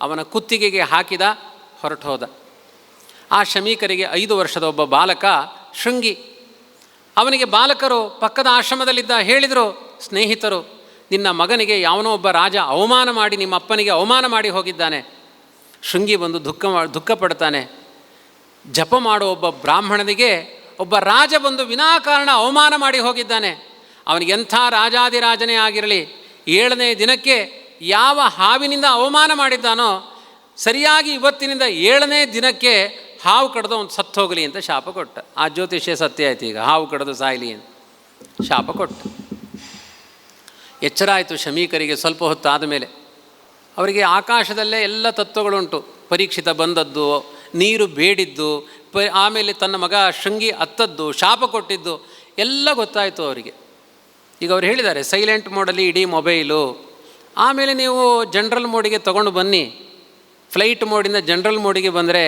ಅವನ ಕುತ್ತಿಗೆಗೆ ಹಾಕಿದ, ಹೊರಟು ಹೋದ. ಆ ಶಮೀಕರಿಗೆ 5 ವರ್ಷದ ಒಬ್ಬ ಬಾಲಕ ಶೃಂಗಿ. ಅವನಿಗೆ ಬಾಲಕರು ಪಕ್ಕದ ಆಶ್ರಮದಲ್ಲಿದ್ದ ಹೇಳಿದರು ಸ್ನೇಹಿತರು, ನಿನ್ನ ಮಗನಿಗೆ ಯಾವನೋ ಒಬ್ಬ ರಾಜ ಅವಮಾನ ಮಾಡಿ ನಿಮ್ಮ ಅಪ್ಪನಿಗೆ ಅವಮಾನ ಮಾಡಿ ಹೋಗಿದ್ದಾನೆ. ಶೃಂಗಿ ಬಂದು ದುಃಖ ಪಡ್ತಾನೆ. ಜಪ ಮಾಡೋ ಒಬ್ಬ ಬ್ರಾಹ್ಮಣನಿಗೆ ಒಬ್ಬ ರಾಜ ಬಂದು ವಿನಾಕಾರಣ ಅವಮಾನ ಮಾಡಿ ಹೋಗಿದ್ದಾನೆ. ಅವನಿಗೆಂಥ ರಾಜಾದಿರಾಜನೇ ಆಗಿರಲಿ, 7ನೇ ದಿನಕ್ಕೆ ಯಾವ ಹಾವಿನಿಂದ ಅವಮಾನ ಮಾಡಿದ್ದಾನೋ ಸರಿಯಾಗಿ ಇವತ್ತಿನಿಂದ 7ನೇ ದಿನಕ್ಕೆ ಹಾವು ಕಡ್ದು ಅವ್ನು ಸತ್ತು ಹೋಗಲಿ ಅಂತ ಶಾಪ ಕೊಟ್ಟ. ಆ ಜ್ಯೋತಿಷ್ಯ ಸತ್ಯ ಆಯ್ತು. ಈಗ ಹಾವು ಕಡ್ದು ಸಾಯಲಿ ಅಂತ ಶಾಪ ಕೊಟ್ಟ. ಎಚ್ಚರ ಆಯಿತು ಶಮೀಕರಿಗೆ. ಸ್ವಲ್ಪ ಹೊತ್ತಾದ ಮೇಲೆ ಅವರಿಗೆ ಆಕಾಶದಲ್ಲೇ ಎಲ್ಲ ತತ್ವಗಳುಂಟು. ಪರೀಕ್ಷಿತ ಬಂದದ್ದು, ನೀರು ಬೇಡಿದ್ದು, ಆಮೇಲೆ ತನ್ನ ಮಗ ಶೃಂಗಿ ಅತ್ತದ್ದು, ಶಾಪ ಕೊಟ್ಟಿದ್ದು ಎಲ್ಲ ಗೊತ್ತಾಯಿತು ಅವರಿಗೆ. ಈಗ ಅವ್ರು ಹೇಳಿದ್ದಾರೆ ಸೈಲೆಂಟ್ ಮೋಡಲ್ಲಿ ಇಡೀ ಮೊಬೈಲು, ಆಮೇಲೆ ನೀವು ಜನ್ರಲ್ ಮೋಡಿಗೆ ತೊಗೊಂಡು ಬನ್ನಿ. ಫ್ಲೈಟ್ ಮೋಡಿಂದ ಜನ್ರಲ್ ಮೋಡಿಗೆ ಬಂದರೆ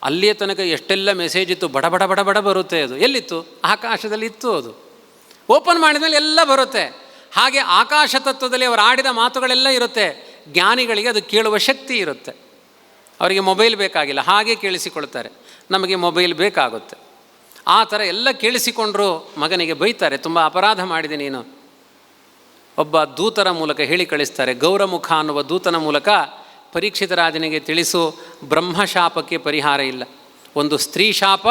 ಅಲ್ಲಿಯ ತನಕ ಎಷ್ಟೆಲ್ಲ ಮೆಸೇಜ್ ಇತ್ತು, ಬಡ ಬಡ ಬಡ ಬಡ ಬರುತ್ತೆ. ಅದು ಎಲ್ಲಿತ್ತು? ಆಕಾಶದಲ್ಲಿ ಇತ್ತು. ಅದು ಓಪನ್ ಮಾಡಿದ್ಮೇಲೆ ಎಲ್ಲ ಬರುತ್ತೆ. ಹಾಗೆ ಆಕಾಶ ತತ್ವದಲ್ಲಿ ಅವರು ಆಡಿದ ಮಾತುಗಳೆಲ್ಲ ಇರುತ್ತೆ. ಜ್ಞಾನಿಗಳಿಗೆ ಅದು ಕೇಳುವ ಶಕ್ತಿ ಇರುತ್ತೆ. ಅವರಿಗೆ ಮೊಬೈಲ್ ಬೇಕಾಗಿಲ್ಲ, ಹಾಗೆ ಕೇಳಿಸಿಕೊಳ್ತಾರೆ. ನಮಗೆ ಮೊಬೈಲ್ ಬೇಕಾಗುತ್ತೆ. ಆ ಥರ ಎಲ್ಲ ಕೇಳಿಸಿಕೊಂಡರೂ ಮಗನಿಗೆ ಬೈತಾರೆ, ತುಂಬ ಅಪರಾಧ ಮಾಡಿದೆ ನೀನು. ಒಬ್ಬ ದೂತರ ಮೂಲಕ ಹೇಳಿ ಕಳಿಸ್ತಾರೆ. ಗೌರಮುಖ ಅನ್ನುವ ದೂತನ ಮೂಲಕ ಪರೀಕ್ಷಿತ ರಾಜನಿಗೆ ತಿಳಿಸು, ಬ್ರಹ್ಮಶಾಪಕ್ಕೆ ಪರಿಹಾರ ಇಲ್ಲ. ಒಂದು ಸ್ತ್ರೀ ಶಾಪ,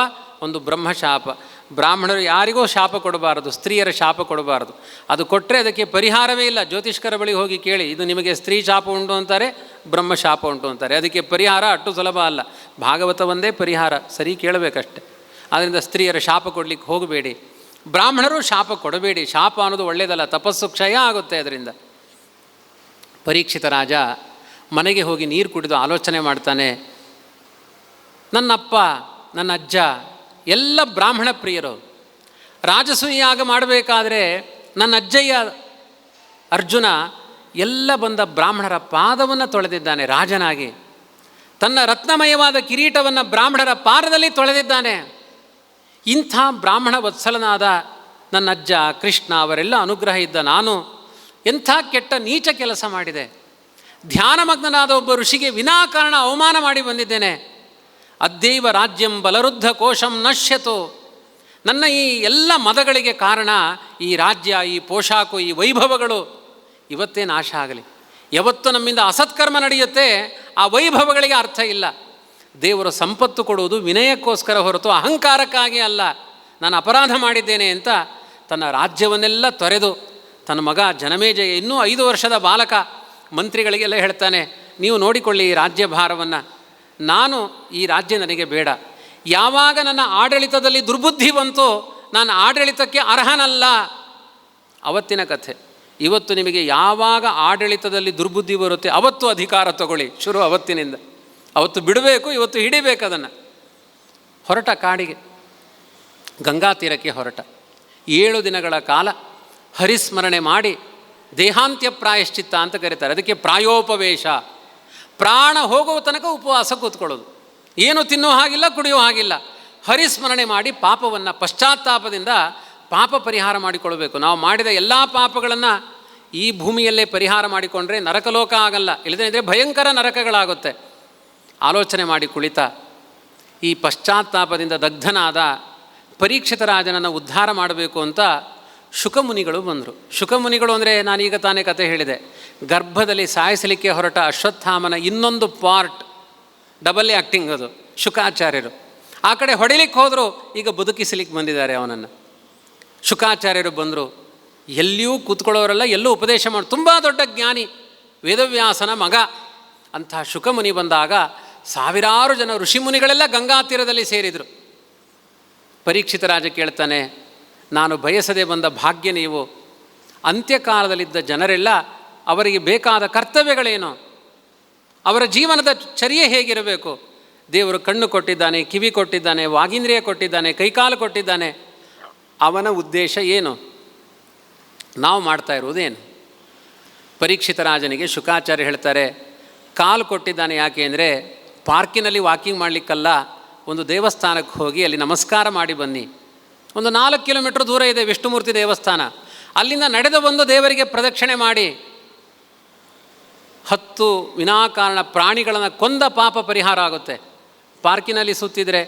ಒಂದು ಬ್ರಹ್ಮಶಾಪ. ಬ್ರಾಹ್ಮಣರು ಯಾರಿಗೂ ಶಾಪ ಕೊಡಬಾರದು, ಸ್ತ್ರೀಯರ ಶಾಪ ಕೊಡಬಾರದು. ಅದು ಕೊಟ್ಟರೆ ಅದಕ್ಕೆ ಪರಿಹಾರವೇ ಇಲ್ಲ. ಜ್ಯೋತಿಷ್ಕರ ಬಳಿ ಹೋಗಿ ಕೇಳಿ, ಇದು ನಿಮಗೆ ಸ್ತ್ರೀ ಶಾಪ ಉಂಟು ಅಂತಾರೆ, ಬ್ರಹ್ಮಶಾಪ ಉಂಟು ಅಂತಾರೆ. ಅದಕ್ಕೆ ಪರಿಹಾರ ಅಷ್ಟು ಸುಲಭ ಅಲ್ಲ. ಭಾಗವತ ಒಂದೇ ಪರಿಹಾರ, ಸರಿ ಕೇಳಬೇಕಷ್ಟೆ. ಆದ್ದರಿಂದ ಸ್ತ್ರೀಯರ ಶಾಪ ಕೊಡಲಿಕ್ಕೆ ಹೋಗಬೇಡಿ, ಬ್ರಾಹ್ಮಣರು ಶಾಪ ಕೊಡಬೇಡಿ. ಶಾಪ ಅನ್ನೋದು ಒಳ್ಳೆಯದಲ್ಲ, ತಪಸ್ಸು ಕ್ಷಯ ಆಗುತ್ತೆ ಅದರಿಂದ. ಪರೀಕ್ಷಿತ ರಾಜ ಮನೆಗೆ ಹೋಗಿ ನೀರು ಕುಡಿದು ಆಲೋಚನೆ ಮಾಡ್ತಾನೆ. ನನ್ನಪ್ಪ, ನನ್ನ ಅಜ್ಜ ಎಲ್ಲ ಬ್ರಾಹ್ಮಣ ಪ್ರಿಯರು. ರಾಜಸೂಯಾಗ ಮಾಡಬೇಕಾದ್ರೆ ನನ್ನ ಅಜ್ಜಯ್ಯ ಅರ್ಜುನ ಎಲ್ಲ ಬಂದ ಬ್ರಾಹ್ಮಣರ ಪಾದವನ್ನು ತೊಳೆದಿದ್ದಾನೆ ರಾಜನಾಗಿ. ತನ್ನ ರತ್ನಮಯವಾದ ಕಿರೀಟವನ್ನು ಬ್ರಾಹ್ಮಣರ ಪಾದದಲ್ಲಿ ತೊಳೆದಿದ್ದಾನೆ. ಇಂಥ ಬ್ರಾಹ್ಮಣ ವತ್ಸಲನಾದ ನನ್ನ ಅಜ್ಜ ಕೃಷ್ಣ ಅವರೆಲ್ಲ ಅನುಗ್ರಹ ಇದ್ದ ನಾನು ಎಂಥ ಕೆಟ್ಟ ನೀಚ ಕೆಲಸ ಮಾಡಿದೆ. ಧ್ಯಾನಮಗ್ನನಾದ ಒಬ್ಬ ಋಷಿಗೆ ವಿನಾಕಾರಣ ಅವಮಾನ ಮಾಡಿ ಬಂದಿದ್ದೇನೆ. ಅದ್ಯೈವ ರಾಜ್ಯಂ ಬಲರುದ್ಧ ಕೋಶಂ ನಶ್ಯತು. ನನ್ನ ಈ ಎಲ್ಲ ಮದಗಳಿಗೆ ಕಾರಣ ಈ ರಾಜ್ಯ, ಈ ಪೋಷಾಕು, ಈ ವೈಭವಗಳು ಇವತ್ತೇ ನಾಶ ಆಗಲಿ. ಯಾವತ್ತು ನಮ್ಮಿಂದ ಅಸತ್ಕರ್ಮ ನಡೆಯುತ್ತೆ ಆ ವೈಭವಗಳಿಗೆ ಅರ್ಥ ಇಲ್ಲ. ದೇವರು ಸಂಪತ್ತು ಕೊಡುವುದು ವಿನಯಕ್ಕೋಸ್ಕರ ಹೊರತು ಅಹಂಕಾರಕ್ಕಾಗಿ ಅಲ್ಲ. ನಾನು ಅಪರಾಧ ಮಾಡಿದ್ದೇನೆ ಅಂತ ತನ್ನ ರಾಜ್ಯವನ್ನೆಲ್ಲ ತೊರೆದು ತನ್ನ ಮಗ ಜನಮೇಜಯ ಇನ್ನೂ 5 ವರ್ಷದ ಬಾಲಕ ಮಂತ್ರಿಗಳಿಗೆಲ್ಲ ಹೇಳ್ತಾನೆ, ನೀವು ನೋಡಿಕೊಳ್ಳಿ ಈ ರಾಜ್ಯಭಾರವನ್ನು, ನಾನು ಈ ರಾಜ್ಯ ನನಗೆ ಬೇಡ. ಯಾವಾಗ ನನ್ನ ಆಡಳಿತದಲ್ಲಿ ದುರ್ಬುದ್ಧಿ ಬಂತು ನಾನು ಆಡಳಿತಕ್ಕೆ ಅರ್ಹನಲ್ಲ. ಅವತ್ತಿನ ಕಥೆ. ಇವತ್ತು ನಿಮಗೆ ಯಾವಾಗ ಆಡಳಿತದಲ್ಲಿ ದುರ್ಬುದ್ಧಿ ಬರುತ್ತೆ ಅವತ್ತು ಅಧಿಕಾರ ತಗೊಳ್ಳಿ. ಶುರು ಅವತ್ತಿನಿಂದ. ಅವತ್ತು ಬಿಡಬೇಕು, ಇವತ್ತು ಹಿಡಿಬೇಕು ಅದನ್ನು. ಹೊರಟ ಕಾಡಿಗೆ, ಗಂಗಾ ತೀರಕ್ಕೆ ಹೊರಟ. 7 ದಿನಗಳ ಕಾಲ ಹರಿಸ್ಮರಣೆ ಮಾಡಿ ದೇಹಾಂತ್ಯ ಪ್ರಾಯಶ್ಚಿತ್ತ ಅಂತ ಕರೀತಾರೆ. ಅದಕ್ಕೆ ಪ್ರಾಯೋಪವೇಶ. ಪ್ರಾಣ ಹೋಗುವ ತನಕ ಉಪವಾಸ ಕೂತ್ಕೊಳ್ಳೋದು, ಏನು ತಿನ್ನೋ ಹಾಗಿಲ್ಲ, ಕುಡಿಯೋ ಹಾಗಿಲ್ಲ. ಹರಿಸ್ಮರಣೆ ಮಾಡಿ ಪಾಪವನ್ನು ಪಶ್ಚಾತ್ತಾಪದಿಂದ ಪಾಪ ಪರಿಹಾರ ಮಾಡಿಕೊಳ್ಬೇಕು. ನಾವು ಮಾಡಿದ ಎಲ್ಲ ಪಾಪಗಳನ್ನು ಈ ಭೂಮಿಯಲ್ಲೇ ಪರಿಹಾರ ಮಾಡಿಕೊಂಡ್ರೆ ನರಕಲೋಕ ಆಗಲ್ಲ, ಇಲ್ಲದೇ ಭಯಂಕರ ನರಕಗಳಾಗುತ್ತೆ. ಆಲೋಚನೆ ಮಾಡಿ ಕುಳಿತ. ಈ ಪಶ್ಚಾತ್ತಾಪದಿಂದ ದಗ್ಧನಾದ ಪರೀಕ್ಷಿತ ರಾಜನನ್ನು ಉದ್ಧಾರ ಮಾಡಬೇಕು ಅಂತ ಶುಕಮುನಿಗಳು ಬಂದರು. ಶುಕಮುನಿಗಳು ಅಂದರೆ ನಾನೀಗ ತಾನೇ ಕತೆ ಹೇಳಿದೆ, ಗರ್ಭದಲ್ಲಿ ಸಾಯಿಸಲಿಕ್ಕೆ ಹೊರಟ ಅಶ್ವತ್ಥಾಮನ ಇನ್ನೊಂದು ಪಾರ್ಟ್, ಡಬಲ್ ಆ್ಯಕ್ಟಿಂಗ್ ಅದು. ಶುಕಾಚಾರ್ಯರು ಆ ಕಡೆ ಹೊಡಿಲಿಕ್ಕೆ ಹೋದರು, ಈಗ ಬದುಕಿಸಲಿಕ್ಕೆ ಬಂದಿದ್ದಾರೆ ಅವನನ್ನು. ಶುಕಾಚಾರ್ಯರು ಬಂದರು. ಎಲ್ಲಿಯೂ ಕೂತ್ಕೊಳ್ಳೋರೆಲ್ಲ ಎಲ್ಲೂ ಉಪದೇಶ ಮಾಡಿ, ತುಂಬ ದೊಡ್ಡ ಜ್ಞಾನಿ, ವೇದವ್ಯಾಸನ ಮಗ. ಅಂತಹ ಶುಕಮುನಿ ಬಂದಾಗ ಸಾವಿರಾರು ಜನ ಋಷಿಮುನಿಗಳೆಲ್ಲ ಗಂಗಾ ತೀರದಲ್ಲಿ ಸೇರಿದರು. ಪರೀಕ್ಷಿತ ರಾಜ ಕೇಳ್ತಾನೆ, ನಾನು ಬಯಸದೆ ಬಂದ ಭಾಗ್ಯ ನೀವು. ಅಂತ್ಯಕಾಲದಲ್ಲಿದ್ದ ಜನರೆಲ್ಲ ಅವರಿಗೆ ಬೇಕಾದ ಕರ್ತವ್ಯಗಳೇನು, ಅವರ ಜೀವನದ ಚರ್ಯೆ ಹೇಗಿರಬೇಕು? ದೇವರು ಕಣ್ಣು ಕೊಟ್ಟಿದ್ದಾನೆ, ಕಿವಿ ಕೊಟ್ಟಿದ್ದಾನೆ, ವಾಗೀಂದ್ರಿಯ ಕೊಟ್ಟಿದ್ದಾನೆ, ಕೈಕಾಲು ಕೊಟ್ಟಿದ್ದಾನೆ. ಅವನ ಉದ್ದೇಶ ಏನು? ನಾವು ಮಾಡ್ತಾ ಇರುವುದೇನು? ಪರೀಕ್ಷಿತ ರಾಜನಿಗೆ ಶುಕಾಚಾರ್ಯ ಹೇಳ್ತಾರೆ, ಕಾಲು ಕೊಟ್ಟಿದ್ದಾನೆ ಯಾಕೆ ಅಂದರೆ ಪಾರ್ಕಿನಲ್ಲಿ ವಾಕಿಂಗ್ ಮಾಡಲಿಕ್ಕಲ್ಲ, ಒಂದು ದೇವಸ್ಥಾನಕ್ಕೆ ಹೋಗಿ ಅಲ್ಲಿ ನಮಸ್ಕಾರ ಮಾಡಿ ಬನ್ನಿ. ಒಂದು 4 ಕಿಲೋಮೀಟ್ರ್ ದೂರ ಇದೆ ವಿಷ್ಣುಮೂರ್ತಿ ದೇವಸ್ಥಾನ. ಅಲ್ಲಿಂದ ನಡೆದು ಬಂದು ದೇವರಿಗೆ ಪ್ರದಕ್ಷಿಣೆ ಮಾಡಿ 10 ವಿನಾಕಾರಣ ಪ್ರಾಣಿಗಳನ್ನು ಕೊಂದ ಪಾಪ ಪರಿಹಾರ ಆಗುತ್ತೆ. ಪಾರ್ಕಿನಲ್ಲಿ ಸುತ್ತಿದರೆ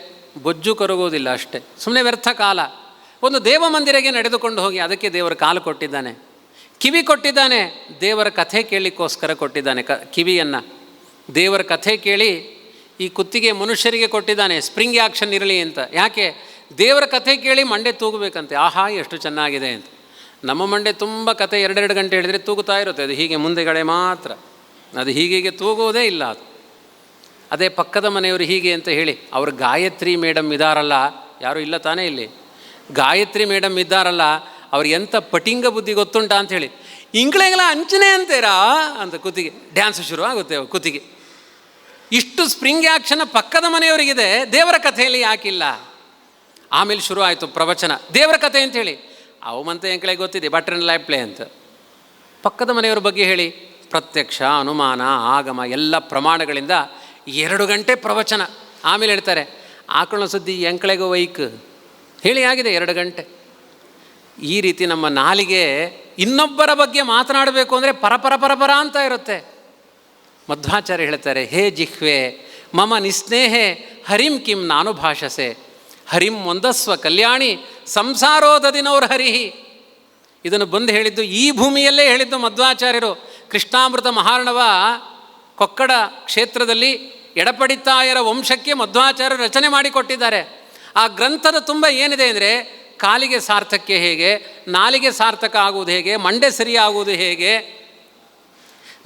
ಬೊಜ್ಜು ಕರಗೋದಿಲ್ಲ, ಅಷ್ಟೇ, ಸುಮ್ಮನೆ ವ್ಯರ್ಥ ಕಾಲ. ಒಂದು ದೇವ ಮಂದಿರಕ್ಕೆ ನಡೆದುಕೊಂಡು ಹೋಗಿ, ಅದಕ್ಕೆ ದೇವರು ಕಾಲು ಕೊಟ್ಟಿದ್ದಾನೆ. ಕಿವಿ ಕೊಟ್ಟಿದ್ದಾನೆ, ದೇವರ ಕಥೆ ಕೇಳಲಿಕ್ಕೋಸ್ಕರ ಕೊಟ್ಟಿದ್ದಾನೆ ಕಿವಿಯನ್ನು. ದೇವರ ಕಥೆ ಕೇಳಿ ಈ ಕುತ್ತಿಗೆ ಮನುಷ್ಯರಿಗೆ ಕೊಟ್ಟಿದ್ದಾನೆ, ಸ್ಪ್ರಿಂಗ್ ಆ್ಯಕ್ಷನ್ ಇರಲಿ ಅಂತ. ಯಾಕೆ? ದೇವರ ಕಥೆ ಕೇಳಿ ಮಂಡೆ ತೂಗಬೇಕಂತೆ. ಆಹಾ ಎಷ್ಟು ಚೆನ್ನಾಗಿದೆ ಅಂತ. ನಮ್ಮ ಮಂಡೆ ತುಂಬ ಕಥೆ 2-2 ಗಂಟೆ ಹೇಳಿದರೆ ತೂಗುತ್ತಾ ಇರುತ್ತೆ. ಅದು ಹೀಗೆ ಮುಂದೆಗಡೆ ಮಾತ್ರ, ಅದು ಹೀಗೆ ತೂಗುವುದೇ ಇಲ್ಲ. ಅದು ಅದೇ ಪಕ್ಕದ ಮನೆಯವರು ಹೀಗೆ ಅಂತ ಹೇಳಿ, ಅವರು ಗಾಯತ್ರಿ ಮೇಡಮ್ ಇದ್ದಾರಲ್ಲ, ಯಾರೂ ಇಲ್ಲ ತಾನೇ ಇಲ್ಲಿ, ಗಾಯತ್ರಿ ಮೇಡಮ್ ಇದ್ದಾರಲ್ಲ, ಅವ್ರಿಗೆ ಎಂಥ ಪಟಿಂಗ ಬುದ್ಧಿ ಗೊತ್ತುಂಟ ಅಂಥೇಳಿ, ಇಂಗ್ಳೆಗಳ ಅಂಚನೆ ಅಂತೀರಾ ಅಂತ ಕುತ್ತಿಗೆ ಡ್ಯಾನ್ಸ್ ಶುರು ಆಗುತ್ತೆ ಕುತ್ತಿಗೆ. ಇಷ್ಟು ಸ್ಪ್ರಿಂಗ್ ಆ್ಯಕ್ಷನ್ ಪಕ್ಕದ ಮನೆಯವರಿಗಿದೆ, ದೇವರ ಕಥೆಯಲ್ಲಿ ಯಾಕಿಲ್ಲ? ಆಮೇಲೆ ಶುರು ಆಯಿತು ಪ್ರವಚನ, ದೇವರ ಕಥೆ ಅಂಥೇಳಿ. ಅವು ಮತ್ತೆ ಎಂಕಳಿಗೆ ಗೊತ್ತಿದೆ, ಬಟ್ರನ್ ಲೈಫ್ ಪ್ಲೇ ಅಂತ. ಪಕ್ಕದ ಮನೆಯವರ ಬಗ್ಗೆ ಹೇಳಿ, ಪ್ರತ್ಯಕ್ಷ, ಅನುಮಾನ, ಆಗಮ ಎಲ್ಲ ಪ್ರಮಾಣಗಳಿಂದ 2 ಗಂಟೆ ಪ್ರವಚನ. ಆಮೇಲೆ ಹೇಳ್ತಾರೆ ಆಕಳ ಸುದ್ದಿ ಎಂಕಳೆಗೋ ವೈಕ್ ಹೇಳಿ ಆಗಿದೆ 2 ಗಂಟೆ. ಈ ರೀತಿ ನಮ್ಮ ನಾಲಿಗೆ ಇನ್ನೊಬ್ಬರ ಬಗ್ಗೆ ಮಾತನಾಡಬೇಕು ಅಂದರೆ ಪರಪರ ಅಂತ ಇರುತ್ತೆ. ಮಧ್ವಾಚಾರ್ಯ ಹೇಳ್ತಾರೆ, ಹೇ ಜಿಹ್ವೆ ಮಮ ನಿಸ್ನೇಹೆ ಹರಿಂ ಕಿಂ ನಾನು ಭಾಷಸೆ, ಹರಿಂ ಒಂದಸ್ವ ಕಲ್ಯಾಣಿ ಸಂಸಾರೋದದಿನವ್ರ ಹರಿಹಿ. ಇದನ್ನು ಬಂದು ಹೇಳಿದ್ದು ಈ ಭೂಮಿಯಲ್ಲೇ ಹೇಳಿದ್ದು ಮಧ್ವಾಚಾರ್ಯರು. ಕೃಷ್ಣಾಮೃತ ಮಹಾರ್ಣವ ಕೊಕ್ಕಡ ಕ್ಷೇತ್ರದಲ್ಲಿ ಎಡಪಡಿತಾಯರ ವಂಶಕ್ಕೆ ಮಧ್ವಾಚಾರ್ಯರು ರಚನೆ ಮಾಡಿಕೊಟ್ಟಿದ್ದಾರೆ. ಆ ಗ್ರಂಥದ ತುಂಬ ಏನಿದೆ ಅಂದರೆ, ಕಾಲಿಗೆ ಸಾರ್ಥಕ್ಯ ಹೇಗೆ, ನಾಲಿಗೆ ಸಾರ್ಥಕ ಆಗುವುದು ಹೇಗೆ, ಮಂಡೆ ಸರಿಯಾಗುವುದು ಹೇಗೆ,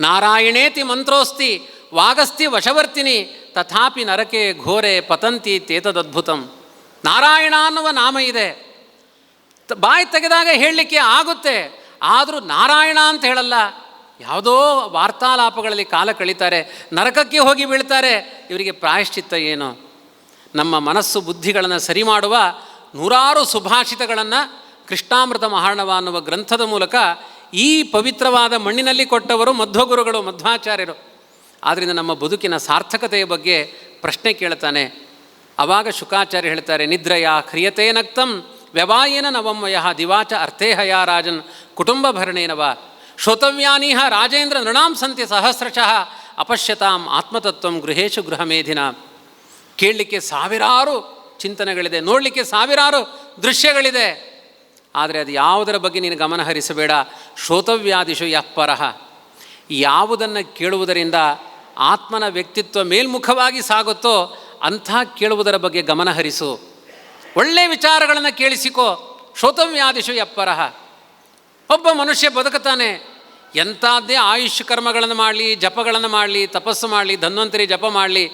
ನಾರಾಯಣೇತಿ ಮಂತ್ರೋಸ್ತಿ ವಾಗಸ್ತಿ ವಶವರ್ತಿನಿ ತಥಾಪಿ ನರಕೆ ಘೋರೆ ಪತಂತಿ ತೇತದದ್ಭುತಂ. ನಾರಾಯಣ ಅನ್ನುವ ನಾಮ ಇದೆ, ಬಾಯಿ ತೆಗೆದಾಗ ಹೇಳಲಿಕ್ಕೆ ಆಗುತ್ತೆ, ಆದರೂ ನಾರಾಯಣ ಅಂತ ಹೇಳಲ್ಲ. ಯಾವುದೋ ವಾರ್ತಾಲಾಪಗಳಲ್ಲಿ ಕಾಲ ಕಳೀತಾರೆ, ನರಕಕ್ಕೆ ಹೋಗಿ ಬೀಳ್ತಾರೆ. ಇವರಿಗೆ ಪ್ರಾಯಶ್ಚಿತ್ತ ಏನು? ನಮ್ಮ ಮನಸ್ಸು ಬುದ್ಧಿಗಳನ್ನು ಸರಿ ಮಾಡುವ 100 ಸುಭಾಷಿತಗಳನ್ನು ಕೃಷ್ಣಾಮೃತ ಮಹಾರ್ಣವ ಅನ್ನುವ ಗ್ರಂಥದ ಮೂಲಕ ಈ ಪವಿತ್ರವಾದ ಮಣ್ಣಿನಲ್ಲಿ ಕೊಟ್ಟವರು ಮಧ್ವಗುರುಗಳು, ಮಧ್ವಾಚಾರ್ಯರು. ಆದ್ದರಿಂದ ನಮ್ಮ ಬದುಕಿನ ಸಾರ್ಥಕತೆಯ ಬಗ್ಗೆ ಪ್ರಶ್ನೆ ಕೇಳ್ತಾನೆ. ಆವಾಗ ಶುಕಾಚಾರ್ಯ ಹೇಳ್ತಾರೆ, ನಿದ್ರಯ ಕ್ರಿಯತೆ ನಕ್ತಂ ವ್ಯವಾಯೇನ ನವಮಯ ದಿವಾಚ ಅರ್ಥೇಹಯ ರಾಜನ್ ಕುಟುಂಬ ಭರಣೇನವ ಶ್ರೋತವ್ಯಾನೀಹ ರಾಜೇಂದ್ರ ನೃಣಾಂ ಸಂತಿ ಸಹಸ್ರಶಃ ಅಪಶ್ಯತಾಂ ಆತ್ಮತತ್ವಂ ಗೃಹೇಶು ಗೃಹಮೇಧಿನ. ಕೇಳಲಿಕ್ಕೆ ಸಾವಿರಾರು ಚಿಂತನೆಗಳಿದೆ, ನೋಡಲಿಕ್ಕೆ ಸಾವಿರಾರು ದೃಶ್ಯಗಳಿದೆ, ಆದರೆ ಅದು ಯಾವುದರ ಬಗ್ಗೆ ನೀನು ಗಮನ ಹರಿಸಬೇಡ. ಶ್ರೋತವ್ಯಾದಿಷು ಯಃಪರಃ, ಯಾವುದನ್ನು ಕೇಳುವುದರಿಂದ ಆತ್ಮನ ವ್ಯಕ್ತಿತ್ವ ಮೇಲ್ಮುಖವಾಗಿ ಸಾಗುತ್ತೋ ಅಂಥ ಕೇಳುವುದರ ಬಗ್ಗೆ ಗಮನ ಹರಿಸು. ಒಳ್ಳೆಯ ವಿಚಾರಗಳನ್ನು ಕೇಳಿಸಿಕೋ. ಶ್ರೋತವ್ಯಾದಿಷು ಯಃಪರಃ. ಒಬ್ಬ ಮನುಷ್ಯ ಬದುಕುತ್ತಾನೆ, ಎಂಥದ್ದೇ ಆಯುಷ್ ಕರ್ಮಗಳನ್ನು ಮಾಡಲಿ, ಜಪಗಳನ್ನು ಮಾಡಲಿ, ತಪಸ್ಸು ಮಾಡಲಿ, ಧನ್ವಂತರಿ ಜಪ ಮಾಡಲಿ,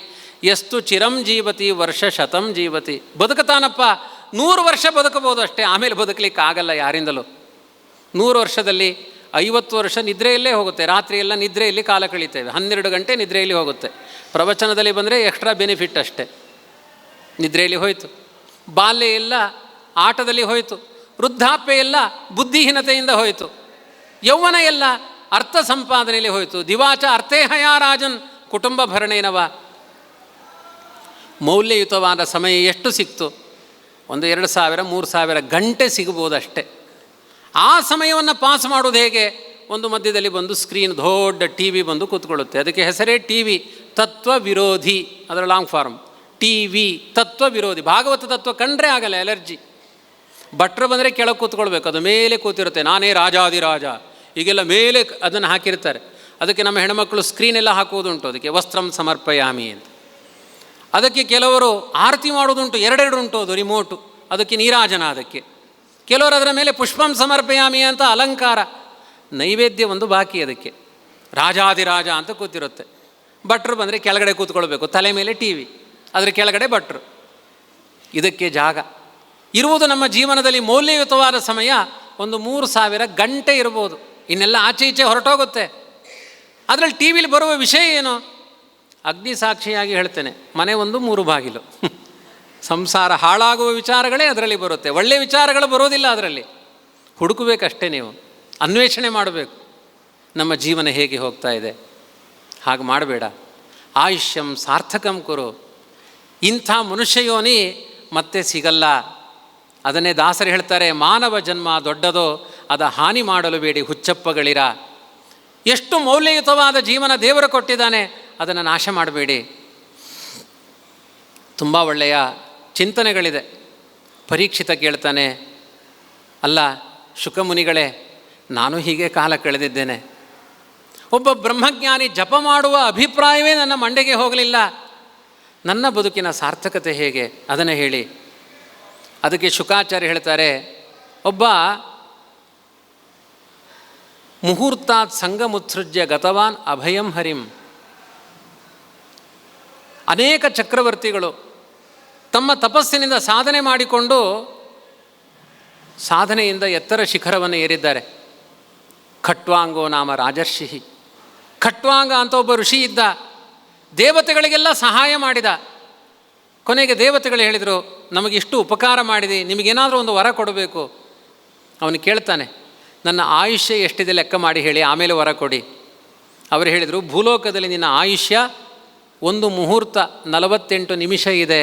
ಎಷ್ಟು ಚಿರಂ ಜೀವತಿ ವರ್ಷ ಶತಂ ಜೀವತಿ. ಬದುಕುತ್ತಾನಪ್ಪ, 100 ವರ್ಷ ಬದುಕಬಹುದು ಅಷ್ಟೇ, ಆಮೇಲೆ ಬದುಕಲಿಕ್ಕೆ ಆಗಲ್ಲ ಯಾರಿಂದಲೂ. 100 ವರ್ಷದಲ್ಲಿ 50 ವರ್ಷ ನಿದ್ರೆಯಲ್ಲೇ ಹೋಗುತ್ತೆ. ರಾತ್ರಿ ಎಲ್ಲ ನಿದ್ರೆಯಲ್ಲಿ ಕಾಲ ಕಳೀತೇವೆ, 12 ಗಂಟೆ ನಿದ್ರೆಯಲ್ಲಿ ಹೋಗುತ್ತೆ. ಪ್ರವಚನದಲ್ಲಿ ಬಂದರೆ ಎಕ್ಸ್ಟ್ರಾ ಬೆನಿಫಿಟ್ ಅಷ್ಟೇ, ನಿದ್ರೆಯಲ್ಲಿ ಹೋಯಿತು. ಬಾಲ್ಯ ಎಲ್ಲ ಆಟದಲ್ಲಿ ಹೋಯಿತು, ವೃದ್ಧಾಪ್ಯ ಎಲ್ಲ ಬುದ್ಧಿಹೀನತೆಯಿಂದ ಹೋಯಿತು, ಯೌವನ ಎಲ್ಲ ಅರ್ಥ ಸಂಪಾದನೆಯಲ್ಲಿ ಹೋಯಿತು. ದಿವಾಚ ಅರ್ಥೇಹಯ ರಾಜನ್ ಕುಟುಂಬ ಭರಣೇನವ. ಮೌಲ್ಯಯುತವಾದ ಸಮಯ ಎಷ್ಟು ಸಿಕ್ತು? 1,000, 2,000, 3,000 ಗಂಟೆ ಸಿಗಬಹುದಷ್ಟೆ. ಆ ಸಮಯವನ್ನು ಪಾಸ್ ಮಾಡೋದು ಹೇಗೆ? ಒಂದು ಮಧ್ಯದಲ್ಲಿ ಬಂದು ಸ್ಕ್ರೀನ್, ದೊಡ್ಡ ಟಿ ವಿ ಬಂದು ಕೂತ್ಕೊಳ್ಳುತ್ತೆ. ಅದಕ್ಕೆ ಹೆಸರೇ ಟಿ ವಿ, ತತ್ವ ವಿರೋಧಿ, ಅದರ ಲಾಂಗ್ ಫಾರ್ಮ್ ಟಿ ವಿ, ತತ್ವ ವಿರೋಧಿ. ಭಾಗವತ ತತ್ವ ಕಂಡ್ರೆ ಆಗಲ್ಲ, ಎಲರ್ಜಿ. ಭಟ್ರು ಬಂದರೆ ಕೆಳಗೆ ಕೂತ್ಕೊಳ್ಬೇಕು, ಅದು ಮೇಲೆ ಕೂತಿರುತ್ತೆ. ನಾನೇ ರಾಜಾದಿರಾಜ ಈಗೆಲ್ಲ ಮೇಲೆ ಅದನ್ನು ಹಾಕಿರ್ತಾರೆ. ಅದಕ್ಕೆ ನಮ್ಮ ಹೆಣ್ಮಕ್ಳು ಸ್ಕ್ರೀನೆಲ್ಲ ಹಾಕುವುದುಂಟು, ಅದಕ್ಕೆ ವಸ್ತ್ರಂ ಸಮರ್ಪಯಾಮಿ ಅಂತ. ಅದಕ್ಕೆ ಕೆಲವರು ಆರತಿ ಮಾಡೋದುಂಟು, 2 ಉಂಟು, ಅದು ರಿಮೋಟು, ಅದಕ್ಕೆ ನೀರಾಜನ. ಅದಕ್ಕೆ ಕೆಲವರು ಅದರ ಮೇಲೆ ಪುಷ್ಪಂ ಸಮರ್ಪಯಾಮಿ ಅಂತ ಅಲಂಕಾರ. ನೈವೇದ್ಯ ಒಂದು ಬಾಕಿ, ಅದಕ್ಕೆ ರಾಜಾದಿರಾಜ ಅಂತ ಕೂತಿರುತ್ತೆ. ಭಟ್ರು ಬಂದರೆ ಕೆಳಗಡೆ ಕೂತ್ಕೊಳ್ಬೇಕು, ತಲೆ ಮೇಲೆ ಟಿ ವಿ, ಅದರ ಕೆಳಗಡೆ ಭಟ್ರು. ಇದಕ್ಕೆ ಜಾಗ ಇರುವುದು. ನಮ್ಮ ಜೀವನದಲ್ಲಿ ಮೌಲ್ಯಯುತವಾದ ಸಮಯ ಒಂದು 3,000 ಗಂಟೆ ಇರ್ಬೋದು, ಇನ್ನೆಲ್ಲ ಆಚೆ ಈಚೆ ಹೊರಟೋಗುತ್ತೆ. ಅದರಲ್ಲಿ ಟಿ ವಿಲಿ ಬರುವ ವಿಷಯ ಏನು? ಅಗ್ನಿ ಸಾಕ್ಷಿಯಾಗಿ ಹೇಳ್ತೇನೆ, ಮನೆ ಒಂದು 3 ಬಾಗಿಲು. ಸಂಸಾರ ಹಾಳಾಗುವ ವಿಚಾರಗಳೇ ಅದರಲ್ಲಿ ಬರುತ್ತೆ, ಒಳ್ಳೆಯ ವಿಚಾರಗಳು ಬರೋದಿಲ್ಲ ಅದರಲ್ಲಿ. ಹುಡುಕಬೇಕಷ್ಟೇ, ನೀವು ಅನ್ವೇಷಣೆ ಮಾಡಬೇಕು. ನಮ್ಮ ಜೀವನ ಹೇಗೆ ಹೋಗ್ತಾ ಇದೆ, ಹಾಗೆ ಮಾಡಬೇಡ. ಆಯುಷ್ಯಂ ಸಾರ್ಥಕಂ ಕುರು. ಇಂಥ ಮನುಷ್ಯ ಯೋನಿ ಮತ್ತೆ ಸಿಗಲ್ಲ. ಅದನ್ನೇ ದಾಸರು ಹೇಳ್ತಾರೆ, ಮಾನವ ಜನ್ಮ ದೊಡ್ಡದೋ ಅದ ಹಾನಿ ಮಾಡಲು ಬೇಡಿ ಹುಚ್ಚಪ್ಪಗಳಿರ. ಎಷ್ಟು ಮೌಲ್ಯಯುತವಾದ ಜೀವನ ದೇವರು ಕೊಟ್ಟಿದ್ದಾನೆ, ಅದನ್ನು ನಾಶ ಮಾಡಬೇಡಿ. ತುಂಬ ಒಳ್ಳೆಯ ಚಿಂತನೆಗಳಿದೆ. ಪರೀಕ್ಷಿತ ಕೇಳ್ತಾನೆ, ಅಲ್ಲ ಶುಕಮುನಿಗಳೇ, ನಾನು ಹೀಗೆ ಕಾಲ ಕಳೆದಿದ್ದೇನೆ. ಒಬ್ಬ ಬ್ರಹ್ಮಜ್ಞಾನಿ ಜಪ ಮಾಡುವ ಅಭಿಪ್ರಾಯವೇ ನನ್ನ ಮಂಡೆಗೆ ಹೋಗಲಿಲ್ಲ. ನನ್ನ ಬದುಕಿನ ಸಾರ್ಥಕತೆ ಹೇಗೆ ಅದನ್ನು ಹೇಳಿ. ಅದಕ್ಕೆ ಶುಕಾಚಾರ್ಯ ಹೇಳ್ತಾರೆ, ಒಬ್ಬ ಮುಹೂರ್ತಾತ್ ಸಂಗಮುತ್ಸೃಜ್ಯ ಗತವಾನ್ ಅಭಯಂ ಹರಿಂ. ಅನೇಕ ಚಕ್ರವರ್ತಿಗಳು ತಮ್ಮ ತಪಸ್ಸಿನಿಂದ ಸಾಧನೆ ಮಾಡಿಕೊಂಡು ಸಾಧನೆಯಿಂದ ಎತ್ತರ ಶಿಖರವನ್ನು ಏರಿದ್ದಾರೆ. ಖಟ್ವಾಂಗೋ ನಾಮ ರಾಜರ್ಷಿ. ಖಟ್ವಾಂಗ ಅಂತ ಒಬ್ಬ ಋಷಿ ಇದ್ದ, ದೇವತೆಗಳಿಗೆಲ್ಲ ಸಹಾಯ ಮಾಡಿದ. ಕೊನೆಗೆ ದೇವತೆಗಳು ಹೇಳಿದರು, ನಮಗಿಷ್ಟು ಉಪಕಾರ ಮಾಡಿದೆ, ನಿಮಗೇನಾದರೂ ಒಂದು ವರ ಕೊಡಬೇಕು. ಅವನು ಕೇಳ್ತಾನೆ, ನನ್ನ ಆಯುಷ್ಯ ಎಷ್ಟಿದೆ ಲೆಕ್ಕ ಮಾಡಿ ಹೇಳಿ, ಆಮೇಲೆ ವರ ಕೊಡಿ. ಅವರು ಹೇಳಿದರು, ಭೂಲೋಕದಲ್ಲಿ ನಿನ್ನ ಆಯುಷ್ಯ 1 ಮುಹೂರ್ತ 48 ನಿಮಿಷ ಇದೆ.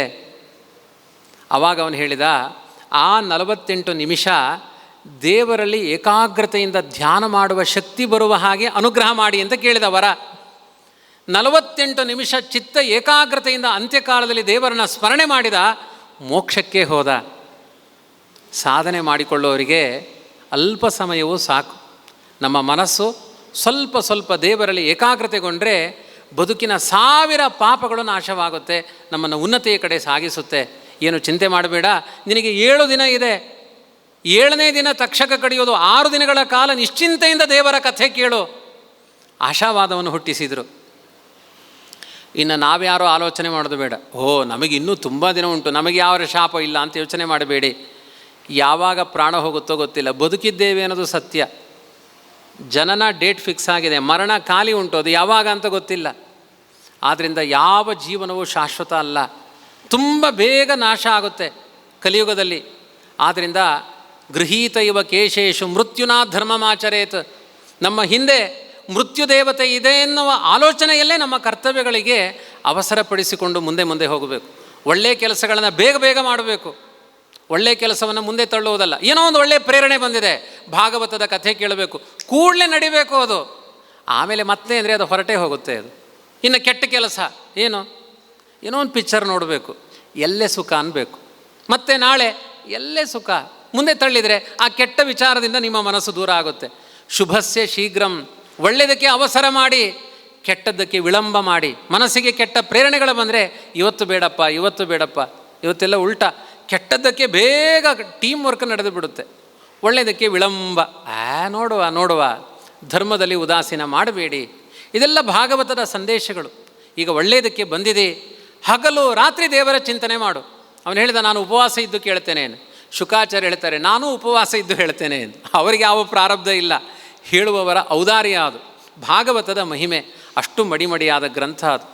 ಆವಾಗ ಅವನು ಹೇಳಿದ, ಆ 48 ನಿಮಿಷ ದೇವರಲ್ಲಿ ಏಕಾಗ್ರತೆಯಿಂದ ಧ್ಯಾನ ಮಾಡುವ ಶಕ್ತಿ ಬರುವ ಹಾಗೆ ಅನುಗ್ರಹ ಮಾಡಿ ಅಂತ ಕೇಳಿದ ವರ. 48 ನಿಮಿಷ ಚಿತ್ತ ಏಕಾಗ್ರತೆಯಿಂದ ಅಂತ್ಯಕಾಲದಲ್ಲಿ ದೇವರನ್ನು ಸ್ಮರಣೆ ಮಾಡಿದ, ಮೋಕ್ಷಕ್ಕೆ ಹೋದ. ಸಾಧನೆ ಮಾಡಿಕೊಳ್ಳೋರಿಗೆ ಅಲ್ಪ ಸಮಯವೂ ಸಾಕು. ನಮ್ಮ ಮನಸ್ಸು ಸ್ವಲ್ಪ ಸ್ವಲ್ಪ ದೇವರಲ್ಲಿ ಏಕಾಗ್ರತೆಗೊಂಡ್ರೆ ಬದುಕಿನ 1000 ಪಾಪಗಳು ನಾಶವಾಗುತ್ತೆ, ನಮ್ಮನ್ನು ಉನ್ನತಿಯ ಕಡೆ ಸಾಗಿಸುತ್ತೆ. ಏನು ಚಿಂತೆ ಮಾಡಬೇಡ, ನಿನಗೆ 7 ದಿನ ಇದೆ, 7ನೇ ದಿನ ತಕ್ಷಕ ಕಡಿಯೋದು, 6 ದಿನಗಳ ಕಾಲ ನಿಶ್ಚಿಂತೆಯಿಂದ ದೇವರ ಕಥೆ ಕೇಳು. ಆಶಾವಾದವನ್ನು ಹುಟ್ಟಿಸಿದರು. ಇನ್ನು ನಾವ್ಯಾರೋ ಆಲೋಚನೆ ಮಾಡೋದು ಬೇಡ, ನಮಗೆ ಇನ್ನೂ ತುಂಬ ದಿನ ಉಂಟು, ನಮಗೆ ಯಾವ ಶಾಪ ಇಲ್ಲ ಅಂತ ಯೋಚನೆ ಮಾಡಬೇಡಿ. ಯಾವಾಗ ಪ್ರಾಣ ಹೋಗುತ್ತೋ ಗೊತ್ತಿಲ್ಲ, ಬದುಕಿದ್ದೇವೆ ಅನ್ನೋದು ಸತ್ಯ. ಜನನ ಡೇಟ್ ಫಿಕ್ಸ್ ಆಗಿದೆ, ಮರಣ ಖಾಲಿ ಉಂಟು, ಅದು ಯಾವಾಗ ಅಂತ ಗೊತ್ತಿಲ್ಲ. ಆದ್ದರಿಂದ ಯಾವ ಜೀವನವೂ ಶಾಶ್ವತ ಅಲ್ಲ, ತುಂಬ ಬೇಗ ನಾಶ ಆಗುತ್ತೆ ಕಲಿಯುಗದಲ್ಲಿ. ಆದ್ದರಿಂದ ಗೃಹೀತ ಇವ ಕೇಶೇಶು ಮೃತ್ಯುನಾ ಧರ್ಮಮಾಚರೇತ್. ನಮ್ಮ ಹಿಂದೆ ಮೃತ್ಯು ದೇವತೆ ಇದೆ ಎನ್ನುವ ಆಲೋಚನೆಯಲ್ಲೇ ನಮ್ಮ ಕರ್ತವ್ಯಗಳಿಗೆ ಅವಸರಪಡಿಸಿಕೊಂಡು ಮುಂದೆ ಮುಂದೆ ಹೋಗಬೇಕು. ಒಳ್ಳೆಯ ಕೆಲಸಗಳನ್ನು ಬೇಗ ಬೇಗ ಮಾಡಬೇಕು. ಒಳ್ಳೆಯ ಕೆಲಸವನ್ನು ಮುಂದೆ ತಳ್ಳುವುದಲ್ಲ. ಏನೋ ಒಂದು ಒಳ್ಳೆಯ ಪ್ರೇರಣೆ ಬಂದಿದೆ, ಭಾಗವತದ ಕಥೆ ಕೇಳಬೇಕು, ಕೂಡಲೇ ನಡಿಬೇಕು ಅದು. ಆಮೇಲೆ ಮತ್ತೆ ಅಂದರೆ ಅದು ಹೊರಟೇ ಹೋಗುತ್ತೆ ಅದು. ಇನ್ನು ಕೆಟ್ಟ ಕೆಲಸ ಏನೋ ಒಂದು ಪಿಕ್ಚರ್ ನೋಡಬೇಕು, ಎಲ್ಲೇ ಸುಖ ಅನ್ನಬೇಕು, ಮತ್ತೆ ನಾಳೆ ಎಲ್ಲೇ ಸುಖ, ಮುಂದೆ ತಳ್ಳಿದರೆ ಆ ಕೆಟ್ಟ ವಿಚಾರದಿಂದ ನಿಮ್ಮ ಮನಸ್ಸು ದೂರ ಆಗುತ್ತೆ. ಶುಭಸ್ಯ ಶೀಘ್ರಂ, ಒಳ್ಳೆಯದಕ್ಕೆ ಅವಸರ ಮಾಡಿ ಕೆಟ್ಟದ್ದಕ್ಕೆ ವಿಳಂಬ ಮಾಡಿ. ಮನಸ್ಸಿಗೆ ಕೆಟ್ಟ ಪ್ರೇರಣೆಗಳು ಬಂದರೆ ಇವತ್ತು ಬೇಡಪ್ಪ, ಇವತ್ತೆಲ್ಲ ಉಲ್ಟಾ, ಕೆಟ್ಟದ್ದಕ್ಕೆ ಬೇಗ ಟೀಮ್ ವರ್ಕ್ ನಡೆದು ಬಿಡುತ್ತೆ, ಒಳ್ಳೆಯದಕ್ಕೆ ವಿಳಂಬ. ನೋಡುವ ಧರ್ಮದಲ್ಲಿ ಉದಾಸೀನ ಮಾಡಬೇಡಿ. ಇದೆಲ್ಲ ಭಾಗವತದ ಸಂದೇಶಗಳು. ಈಗ ಒಳ್ಳೆಯದಕ್ಕೆ ಬಂದಿದೆ, ಹಗಲು ರಾತ್ರಿ ದೇವರ ಚಿಂತನೆ ಮಾಡು. ಅವನು ಹೇಳಿದ, ನಾನು ಉಪವಾಸ ಇದ್ದು ಕೇಳ್ತೇನೆ ಎಂದು. ಶುಕಾಚಾರ್ಯ ಹೇಳ್ತಾರೆ, ನಾನು ಉಪವಾಸ ಇದ್ದು ಹೇಳ್ತೇನೆ ಎಂದು. ಅವರಿಗೆ ಯಾವ ಪ್ರಾರಬ್ಧ ಇಲ್ಲ, ಹೇಳುವವರ ಔದಾರ್ಯ ಅದು. ಭಾಗವತದ ಮಹಿಮೆ ಅಷ್ಟು ಮಡಿಮಡಿಯಾದ ಗ್ರಂಥ ಅದು.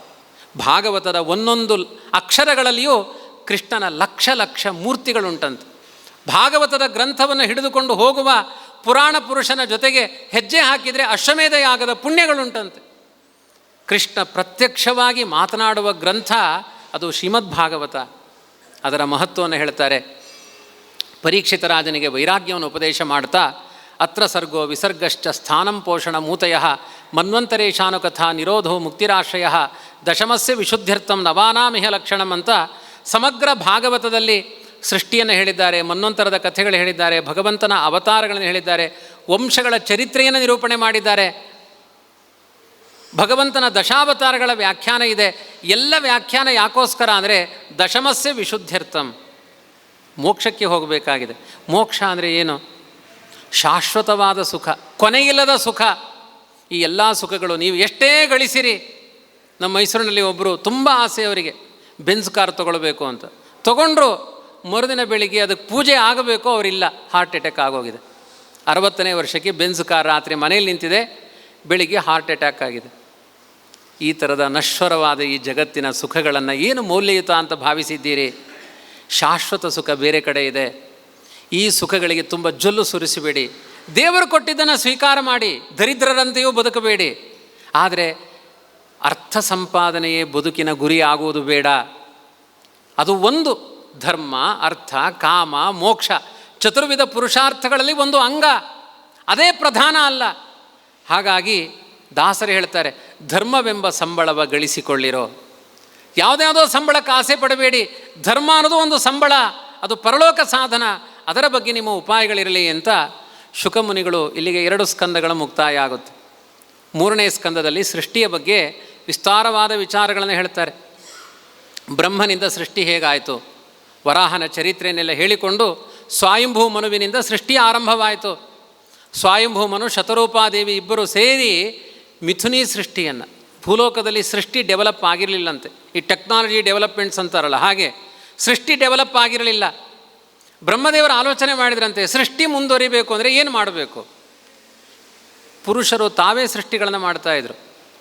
ಭಾಗವತದ ಒಂದೊಂದು ಅಕ್ಷರಗಳಲ್ಲಿಯೂ ಕೃಷ್ಣನ ಲಕ್ಷ ಲಕ್ಷ ಮೂರ್ತಿಗಳುಂಟಂತೆ. ಭಾಗವತದ ಗ್ರಂಥವನ್ನು ಹಿಡಿದುಕೊಂಡು ಹೋಗುವ ಪುರಾಣ ಪುರುಷನ ಜೊತೆಗೆ ಹೆಜ್ಜೆ ಹಾಕಿದರೆ ಅಶ್ವಮೇಧ ಯಾಗದ ಪುಣ್ಯಗಳುಂಟಂತೆ. ಕೃಷ್ಣ ಪ್ರತ್ಯಕ್ಷವಾಗಿ ಮಾತನಾಡುವ ಗ್ರಂಥ ಅದು ಶ್ರೀಮದ್ ಭಾಗವತ. ಅದರ ಮಹತ್ವವನ್ನು ಹೇಳ್ತಾರೆ. ಪರೀಕ್ಷಿತ ರಾಜನಿಗೆ ವೈರಾಗ್ಯವನ್ನು ಉಪದೇಶ ಮಾಡ್ತಾ, ಅತ್ರ ಸರ್ಗೋ ವಿಸರ್ಗಶ್ಚ ಸ್ಥಾನಂ ಪೋಷಣ ಮೂತಯ ಮನ್ವಂತರೇಶಾನುಕಥಾ ನಿರೋಧೋ ಮುಕ್ತಿರಾಶ್ರಯ ದಶಮಸ್ಯ ವಿಶುದ್ಧ್ಯರ್ಥಂ ನವಾನಾಮಿಹ ಲಕ್ಷಣಂ ಅಂತ ಸಮಗ್ರ ಭಾಗವತದಲ್ಲಿ ಸೃಷ್ಟಿಯನ್ನು ಹೇಳಿದ್ದಾರೆ, ಮನ್ವಂತರದ ಕಥೆಗಳು ಹೇಳಿದ್ದಾರೆ, ಭಗವಂತನ ಅವತಾರಗಳನ್ನು ಹೇಳಿದ್ದಾರೆ, ವಂಶಗಳ ಚರಿತ್ರೆಯನ್ನು ನಿರೂಪಣೆ ಮಾಡಿದ್ದಾರೆ. ಭಗವಂತನ ದಶಾವತಾರಗಳ ವ್ಯಾಖ್ಯಾನ ಇದೆ. ಎಲ್ಲ ವ್ಯಾಖ್ಯಾನ ಯಾಕೋಸ್ಕರ ಅಂದರೆ ದಶಮಸ್ಯ ವಿಶುದ್ಧ್ಯರ್ಥಂ, ಮೋಕ್ಷಕ್ಕೆ ಹೋಗಬೇಕಾಗಿದೆ. ಮೋಕ್ಷ ಅಂದರೆ ಏನು? ಶಾಶ್ವತವಾದ ಸುಖ, ಕೊನೆಯಿಲ್ಲದ ಸುಖ. ಈ ಎಲ್ಲ ಸುಖಗಳು ನೀವು ಎಷ್ಟೇ ಗಳಿಸಿರಿ. ನಮ್ಮ ಮೈಸೂರಿನಲ್ಲಿ ಒಬ್ಬರು ತುಂಬ ಆಸೆ, ಅವರಿಗೆ ಬೆನ್ಸ್ ಕಾರ್ ತೊಗೊಳ್ಬೇಕು ಅಂತ ತೊಗೊಂಡ್ರು. ಮರುದಿನ ಬೆಳಿಗ್ಗೆ ಅದಕ್ಕೆ ಪೂಜೆ ಆಗಬೇಕು, ಅವರಿಲ್ಲ, ಹಾರ್ಟ್ ಅಟ್ಯಾಕ್ ಆಗೋಗಿದೆ. 60ನೇ ವರ್ಷಕ್ಕೆ ಬೆನ್ಸ್ ಕಾರ್ ರಾತ್ರಿ ಮನೇಲಿ ನಿಂತಿದೆ, ಬೆಳಿಗ್ಗೆ ಹಾರ್ಟ್ ಅಟ್ಯಾಕ್ ಆಗಿದೆ. ಈ ಥರದ ನಶ್ವರವಾದ ಈ ಜಗತ್ತಿನ ಸುಖಗಳನ್ನು ಏನು ಮೌಲ್ಯಯುತ ಅಂತ ಭಾವಿಸಿದ್ದೀರಿ? ಶಾಶ್ವತ ಸುಖ ಬೇರೆ ಕಡೆ ಇದೆ. ಈ ಸುಖಗಳಿಗೆ ತುಂಬ ಜೊಲ್ಲು ಸುರಿಸಬೇಡಿ. ದೇವರು ಕೊಟ್ಟಿದ್ದನ್ನು ಸ್ವೀಕಾರ ಮಾಡಿ, ದರಿದ್ರರಂತೆಯೂ ಬದುಕಬೇಡಿ. ಆದರೆ ಅರ್ಥ ಸಂಪಾದನೆಯೇ ಬದುಕಿನ ಗುರಿ ಆಗುವುದು ಬೇಡ. ಅದು ಒಂದು ಧರ್ಮ, ಅರ್ಥ, ಕಾಮ, ಮೋಕ್ಷ, ಚತುರ್ವಿಧ ಪುರುಷಾರ್ಥಗಳಲ್ಲಿ ಒಂದು ಅಂಗ, ಅದೇ ಪ್ರಧಾನ ಅಲ್ಲ. ಹಾಗಾಗಿ ದಾಸರು ಹೇಳ್ತಾರೆ, ಧರ್ಮವೆಂಬ ಸಂಬಳವ ಗಳಿಸಿಕೊಳ್ಳಿರೋ. ಯಾವುದ್ಯಾವುದೋ ಸಂಬಳಕ್ಕೆ ಆಸೆ ಪಡಬೇಡಿ. ಧರ್ಮ ಅನ್ನೋದು ಒಂದು ಸಂಬಳ, ಅದು ಪರಲೋಕ ಸಾಧನ, ಅದರ ಬಗ್ಗೆ ನಿಮ್ಮ ಉಪಾಯಗಳಿರಲಿ ಅಂತ ಶುಕಮುನಿಗಳು ಇಲ್ಲಿಗೆ 2 ಸ್ಕಂದಗಳ ಮುಕ್ತಾಯ ಆಗುತ್ತೆ. 3ನೇ ಸ್ಕಂದದಲ್ಲಿ ಸೃಷ್ಟಿಯ ಬಗ್ಗೆ ವಿಸ್ತಾರವಾದ ವಿಚಾರಗಳನ್ನು ಹೇಳ್ತಾರೆ. ಬ್ರಹ್ಮನಿಂದ ಸೃಷ್ಟಿ ಹೇಗಾಯಿತು, ವರಾಹನ ಚರಿತ್ರೆಯನ್ನೆಲ್ಲ ಹೇಳಿಕೊಂಡು ಸ್ವಯಂಭೂ ಮನುವಿನಿಂದ ಸೃಷ್ಟಿ ಆರಂಭವಾಯಿತು. ಸ್ವಯಂಭೂ ಮನು, ಶತರೂಪಾದೇವಿ ಇಬ್ಬರು ಸೇರಿ ಮಿಥುನಿ ಸೃಷ್ಟಿಯನ್ನು, ಭೂಲೋಕದಲ್ಲಿ ಸೃಷ್ಟಿ ಡೆವಲಪ್ ಆಗಿರಲಿಲ್ಲಂತೆ. ಈ ಟೆಕ್ನಾಲಜಿ ಡೆವಲಪ್ಮೆಂಟ್ಸ್ ಅಂತಾರಲ್ಲ ಹಾಗೆ ಸೃಷ್ಟಿ ಡೆವಲಪ್ ಆಗಿರಲಿಲ್ಲ. ಬ್ರಹ್ಮದೇವರು ಆಲೋಚನೆ ಮಾಡಿದ್ರಂತೆ, ಸೃಷ್ಟಿ ಮುಂದುವರಿಬೇಕು ಅಂದರೆ ಏನು ಮಾಡಬೇಕು? ಪುರುಷರು ತಾವೇ ಸೃಷ್ಟಿಗಳನ್ನು ಮಾಡ್ತಾಯಿದ್ರು,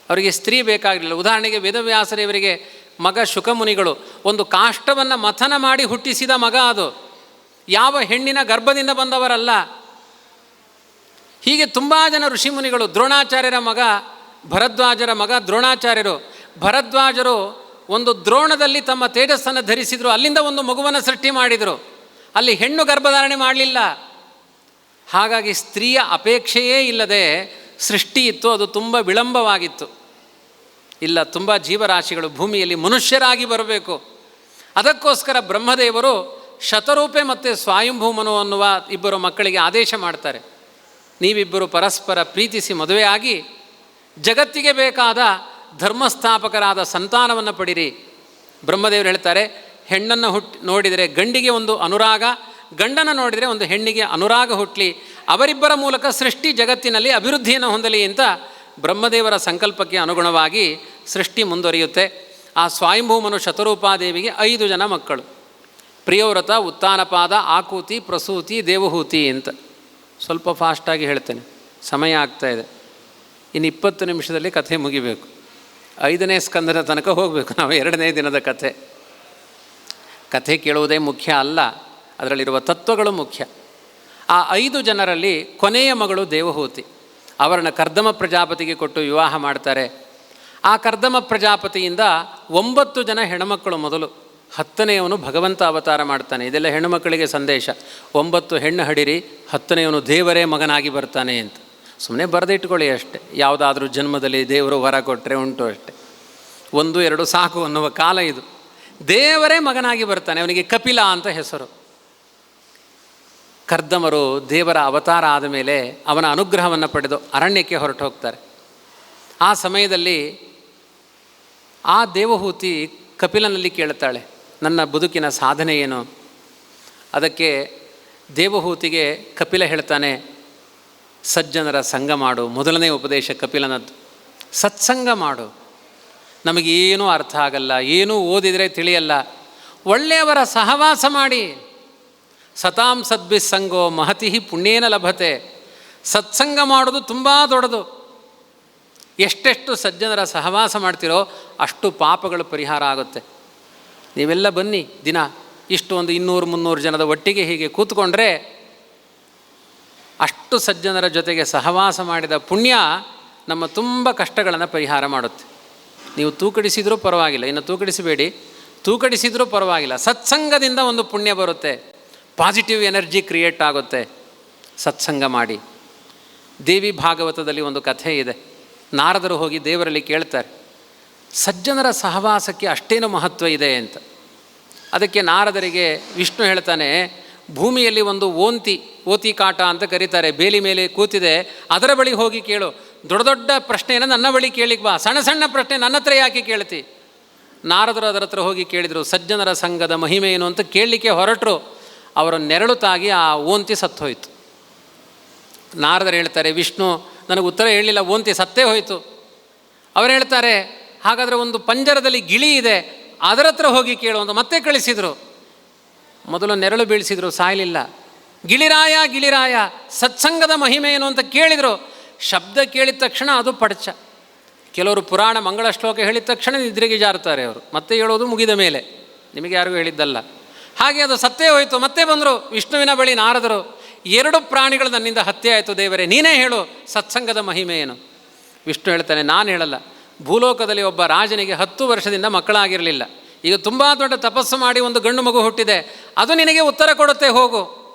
ಅವರಿಗೆ ಸ್ತ್ರೀ ಬೇಕಾಗಲಿಲ್ಲ. ಉದಾಹರಣೆಗೆ ವೇದವ್ಯಾಸದೇವರಿಗೆ ಮಗ ಶುಕಮುನಿಗಳು ಒಂದು ಕಾಷ್ಟವನ್ನು ಮಥನ ಮಾಡಿ ಹುಟ್ಟಿಸಿದ ಮಗ, ಅದು ಯಾವ ಹೆಣ್ಣಿನ ಗರ್ಭದಿಂದ ಬಂದವರಲ್ಲ. ಹೀಗೆ ತುಂಬ ಜನ ಋಷಿಮುನಿಗಳು, ದ್ರೋಣಾಚಾರ್ಯರ ಮಗ ಭರದ್ವಾಜರ ಮಗ ದ್ರೋಣಾಚಾರ್ಯರು, ಭರದ್ವಾಜರು ಒಂದು ದ್ರೋಣದಲ್ಲಿ ತಮ್ಮ ತೇಜಸ್ಸನ್ನು ಧರಿಸಿದರು, ಅಲ್ಲಿಂದ ಒಂದು ಮಗುವನ್ನು ಸೃಷ್ಟಿ ಮಾಡಿದರು. ಅಲ್ಲಿ ಹೆಣ್ಣು ಗರ್ಭಧಾರಣೆ ಮಾಡಲಿಲ್ಲ. ಹಾಗಾಗಿ ಸ್ತ್ರೀಯ ಅಪೇಕ್ಷೆಯೇ ಇಲ್ಲದೆ ಸೃಷ್ಟಿ ಇತ್ತು. ಅದು ತುಂಬ ವಿಳಂಬವಾಗಿತ್ತು. ಇಲ್ಲ, ತುಂಬ ಜೀವರಾಶಿಗಳು ಭೂಮಿಯಲ್ಲಿ ಮನುಷ್ಯರಾಗಿ ಬರಬೇಕು. ಅದಕ್ಕೋಸ್ಕರ ಬ್ರಹ್ಮದೇವರು ಶತರೂಪೆ ಮತ್ತು ಸ್ವಯಂಭೂಮನು ಅನ್ನುವ ಇಬ್ಬರು ಮಕ್ಕಳಿಗೆ ಆದೇಶ ಮಾಡ್ತಾರೆ. ನೀವಿಬ್ಬರು ಪರಸ್ಪರ ಪ್ರೀತಿಸಿ ಮದುವೆಯಾಗಿ ಜಗತ್ತಿಗೆ ಬೇಕಾದ ಧರ್ಮಸ್ಥಾಪಕರಾದ ಸಂತಾನವನ್ನು ಪಡಿರಿ. ಬ್ರಹ್ಮದೇವರು ಹೇಳ್ತಾರೆ, ಹೆಣ್ಣನ್ನು ನೋಡಿದರೆ ಗಂಡಿಗೆ ಒಂದು ಅನುರಾಗ, ಗಂಡನ ನೋಡಿದರೆ ಒಂದು ಹೆಣ್ಣಿಗೆ ಅನುರಾಗ ಹುಟ್ಟಲಿ, ಅವರಿಬ್ಬರ ಮೂಲಕ ಸೃಷ್ಟಿ ಜಗತ್ತಿನಲ್ಲಿ ಅಭಿವೃದ್ಧಿಯನ್ನು ಹೊಂದಲಿ ಅಂತ ಬ್ರಹ್ಮದೇವರ ಸಂಕಲ್ಪಕ್ಕೆ ಅನುಗುಣವಾಗಿ ಸೃಷ್ಟಿ ಮುಂದುವರಿಯುತ್ತೆ. ಆ ಸ್ವಯಂಭೂಮನು ಶತರೂಪಾದೇವಿಗೆ 5 ಜನ ಮಕ್ಕಳು: ಪ್ರಿಯವ್ರತ, ಉತ್ತಾನಪಾದ, ಆಕೂತಿ, ಪ್ರಸೂತಿ, ದೇವಹೂತಿ ಅಂತ. ಸ್ವಲ್ಪ ಫಾಸ್ಟಾಗಿ ಹೇಳ್ತೇನೆ, ಸಮಯ ಆಗ್ತಾಯಿದೆ. ಇನ್ನು 20 ನಿಮಿಷದಲ್ಲಿ ಕಥೆ ಮುಗಿಬೇಕು. 5ನೇ ಸ್ಕಂದದ ತನಕ ಹೋಗಬೇಕು ನಾವು. 2ನೇ ದಿನದ ಕಥೆ ಕೇಳುವುದೇ ಮುಖ್ಯ ಅಲ್ಲ, ಅದರಲ್ಲಿರುವ ತತ್ವಗಳು ಮುಖ್ಯ. ಆ 5 ಜನರಲ್ಲಿ ಕೊನೆಯ ಮಗಳು ದೇವಹೂತಿ. ಅವರನ್ನು ಕರ್ದಮ ಪ್ರಜಾಪತಿಗೆ ಕೊಟ್ಟು ವಿವಾಹ ಮಾಡ್ತಾರೆ. ಆ ಕರ್ದಮ ಪ್ರಜಾಪತಿಯಿಂದ 9 ಜನ ಹೆಣ್ಣುಮಕ್ಕಳು ಮೊದಲು, 10ನೇಯವನು ಭಗವಂತ ಅವತಾರ ಮಾಡ್ತಾನೆ. ಇದೆಲ್ಲ ಹೆಣ್ಣುಮಕ್ಕಳಿಗೆ ಸಂದೇಶ. 9 ಹೆಣ್ಣು ಹಡಿರಿ, 10ನೇಯವನು ದೇವರೇ ಮಗನಾಗಿ ಬರ್ತಾನೆ ಅಂತ. ಸುಮ್ಮನೆ ಬರೆದಿಟ್ಕೊಳ್ಳಿ ಅಷ್ಟೆ. ಯಾವುದಾದ್ರೂ ಜನ್ಮದಲ್ಲಿ ದೇವರು ವರ ಕೊಟ್ಟರೆ ಉಂಟು ಅಷ್ಟೆ. 1, 2 ಸಾಕು ಅನ್ನುವ ಕಾಲ ಇದು. ದೇವರೇ ಮಗನಾಗಿ ಬರ್ತಾನೆ. ಅವನಿಗೆ ಕಪಿಲ ಅಂತ ಹೆಸರು. ಕರ್ದಮರು ದೇವರ ಅವತಾರ ಆದ ಮೇಲೆ ಅವನ ಅನುಗ್ರಹವನ್ನು ಪಡೆದು ಅರಣ್ಯಕ್ಕೆ ಹೊರಟು ಹೋಗ್ತಾರೆ. ಆ ಸಮಯದಲ್ಲಿ ಆ ದೇವಹೂತಿ ಕಪಿಲನಲ್ಲಿ ಕೇಳ್ತಾಳೆ, ನನ್ನ ಬದುಕಿನ ಸಾಧನೆ ಏನು? ಅದಕ್ಕೆ ದೇವಹೂತಿಗೆ ಕಪಿಲ ಹೇಳ್ತಾನೆ, ಸಜ್ಜನರ ಸಂಘ ಮಾಡು. ಮೊದಲನೇ ಉಪದೇಶ ಕಪಿಲನದ್ದು. ಸತ್ಸಂಗ ಮಾಡು. ನಮಗೇನೂ ಅರ್ಥ ಆಗಲ್ಲ, ಏನೂ ಓದಿದರೆ ತಿಳಿಯಲ್ಲ, ಒಳ್ಳೆಯವರ ಸಹವಾಸ ಮಾಡಿ. ಸತಾಂ ಸದ್ಭಿಸ್ಸಂಗೋ ಮಹತಿ ಪುಣ್ಯೇನ ಲಭತೆ. ಸತ್ಸಂಗ ಮಾಡೋದು ತುಂಬ ದೊಡ್ಡದು. ಎಷ್ಟೆಷ್ಟು ಸಜ್ಜನರ ಸಹವಾಸ ಮಾಡ್ತಿರೋ ಅಷ್ಟು ಪಾಪಗಳು ಪರಿಹಾರ ಆಗುತ್ತೆ. ನೀವೆಲ್ಲ ಬನ್ನಿ, ದಿನ ಇಷ್ಟು ಒಂದು 200-300 ಜನದ ಒಟ್ಟಿಗೆ ಹೀಗೆ ಕೂತ್ಕೊಂಡ್ರೆ ಅಷ್ಟು ಸಜ್ಜನರ ಜೊತೆಗೆ ಸಹವಾಸ ಮಾಡಿದ ಪುಣ್ಯ ನಮ್ಮ ತುಂಬ ಕಷ್ಟಗಳನ್ನು ಪರಿಹಾರ ಮಾಡುತ್ತೆ. ನೀವು ತೂಕಡಿಸಿದರೂ ಪರವಾಗಿಲ್ಲ, ಇನ್ನು ತೂಕಡಿಸಬೇಡಿ, ತೂಕಡಿಸಿದರೂ ಪರವಾಗಿಲ್ಲ. ಸತ್ಸಂಗದಿಂದ ಒಂದು ಪುಣ್ಯ ಬರುತ್ತೆ, ಪಾಸಿಟಿವ್ ಎನರ್ಜಿ ಕ್ರಿಯೇಟ್ ಆಗುತ್ತೆ. ಸತ್ಸಂಗ ಮಾಡಿ. ದೇವಿ ಭಾಗವತದಲ್ಲಿ ಒಂದು ಕಥೆ ಇದೆ. ನಾರದರು ಹೋಗಿ ದೇವರಲ್ಲಿ ಕೇಳ್ತಾರೆ, ಸಜ್ಜನರ ಸಹವಾಸಕ್ಕೆ ಅಷ್ಟೇನು ಮಹತ್ವ ಇದೆ ಅಂತ. ಅದಕ್ಕೆ ನಾರದರಿಗೆ ವಿಷ್ಣು ಹೇಳ್ತಾನೆ, ಭೂಮಿಯಲ್ಲಿ ಒಂದು ಓತಿ ಕಾಟ ಅಂತ ಕರೀತಾರೆ, ಬೇಲಿ ಮೇಲೆ ಕೂತಿದೆ, ಅದರ ಬಳಿ ಹೋಗಿ ಕೇಳು. ದೊಡ್ಡ ದೊಡ್ಡ ಪ್ರಶ್ನೆಯನ್ನು ನನ್ನ ಬಳಿ ಕೇಳಿಕ್ ಬಾ, ಸಣ್ಣ ಸಣ್ಣ ಪ್ರಶ್ನೆ ನನ್ನ ಹತ್ರ ಯಾಕೆ ಕೇಳ್ತಿ? ನಾರದರು ಅದರ ಹತ್ರ ಹೋಗಿ ಕೇಳಿದರು, ಸಜ್ಜನರ ಸಂಘದ ಮಹಿಮೆ ಏನು ಅಂತ ಕೇಳಲಿಕ್ಕೆ ಹೊರಟರು. ಅವರ ನೆರಳು ತಾಗಿ ಆ ಓಂತಿ ಸತ್ತು ಹೋಯಿತು. ನಾರದರು ಹೇಳ್ತಾರೆ, ವಿಷ್ಣು ನನಗೆ ಉತ್ತರ ಹೇಳಲಿಲ್ಲ, ಓಂತಿ ಸತ್ತೇ ಹೋಯಿತು. ಅವರು ಹೇಳ್ತಾರೆ, ಹಾಗಾದರೆ ಒಂದು ಪಂಜರದಲ್ಲಿ ಗಿಳಿ ಇದೆ, ಅದರ ಹತ್ರ ಹೋಗಿ ಕೇಳು ಅಂತ ಮತ್ತೆ ಕಳಿಸಿದರು. ಮೊದಲು ನೆರಳು ಬೀಳಿಸಿದರು, ಸಾಯಲಿಲ್ಲ. ಗಿಳಿರಾಯ ಗಿಳಿರಾಯ, ಸತ್ಸಂಗದ ಮಹಿಮೆ ಏನು ಅಂತ ಕೇಳಿದರು. ಶಬ್ದ ಕೇಳಿದ ತಕ್ಷಣ ಅದು ಪಡಚ. ಕೆಲವರು ಪುರಾಣ ಮಂಗಳ ಶ್ಲೋಕ ಹೇಳಿದ ತಕ್ಷಣ ನಿದ್ರೆಗೆ ಜಾರುತ್ತಾರೆ ಅವರು, ಮತ್ತೆ ಹೇಳೋದು ಮುಗಿದ ಮೇಲೆ, ನಿಮಗೆ ಯಾರಿಗೂ ಹೇಳಿದ್ದಲ್ಲ. ಹಾಗೆ ಅದು ಸತ್ತೇ ಹೋಯಿತು. ಮತ್ತೆ ಬಂದರು ವಿಷ್ಣುವಿನ ಬಳಿ ನಾರದರು, 2 ಪ್ರಾಣಿಗಳು ನನ್ನಿಂದ ಹತ್ಯೆ ಆಯಿತು ದೇವರೇ, ನೀನೇ ಹೇಳು ಸತ್ಸಂಗದ ಮಹಿಮೆ ಏನು? ವಿಷ್ಣು ಹೇಳ್ತಾನೆ, ನಾನು ಹೇಳಲ್ಲ. ಭೂಲೋಕದಲ್ಲಿ ಒಬ್ಬ ರಾಜನಿಗೆ 10 ವರ್ಷದಿಂದ ಮಕ್ಕಳಾಗಿರಲಿಲ್ಲ. ಈಗ ತುಂಬ ದೊಡ್ಡ ತಪಸ್ಸು ಮಾಡಿ ಒಂದು ಗಂಡು ಮಗು ಹುಟ್ಟಿದೆ, ಅದು ನಿನಗೆ ಉತ್ತರ ಕೊಡುತ್ತೆ, ಹೋಗು.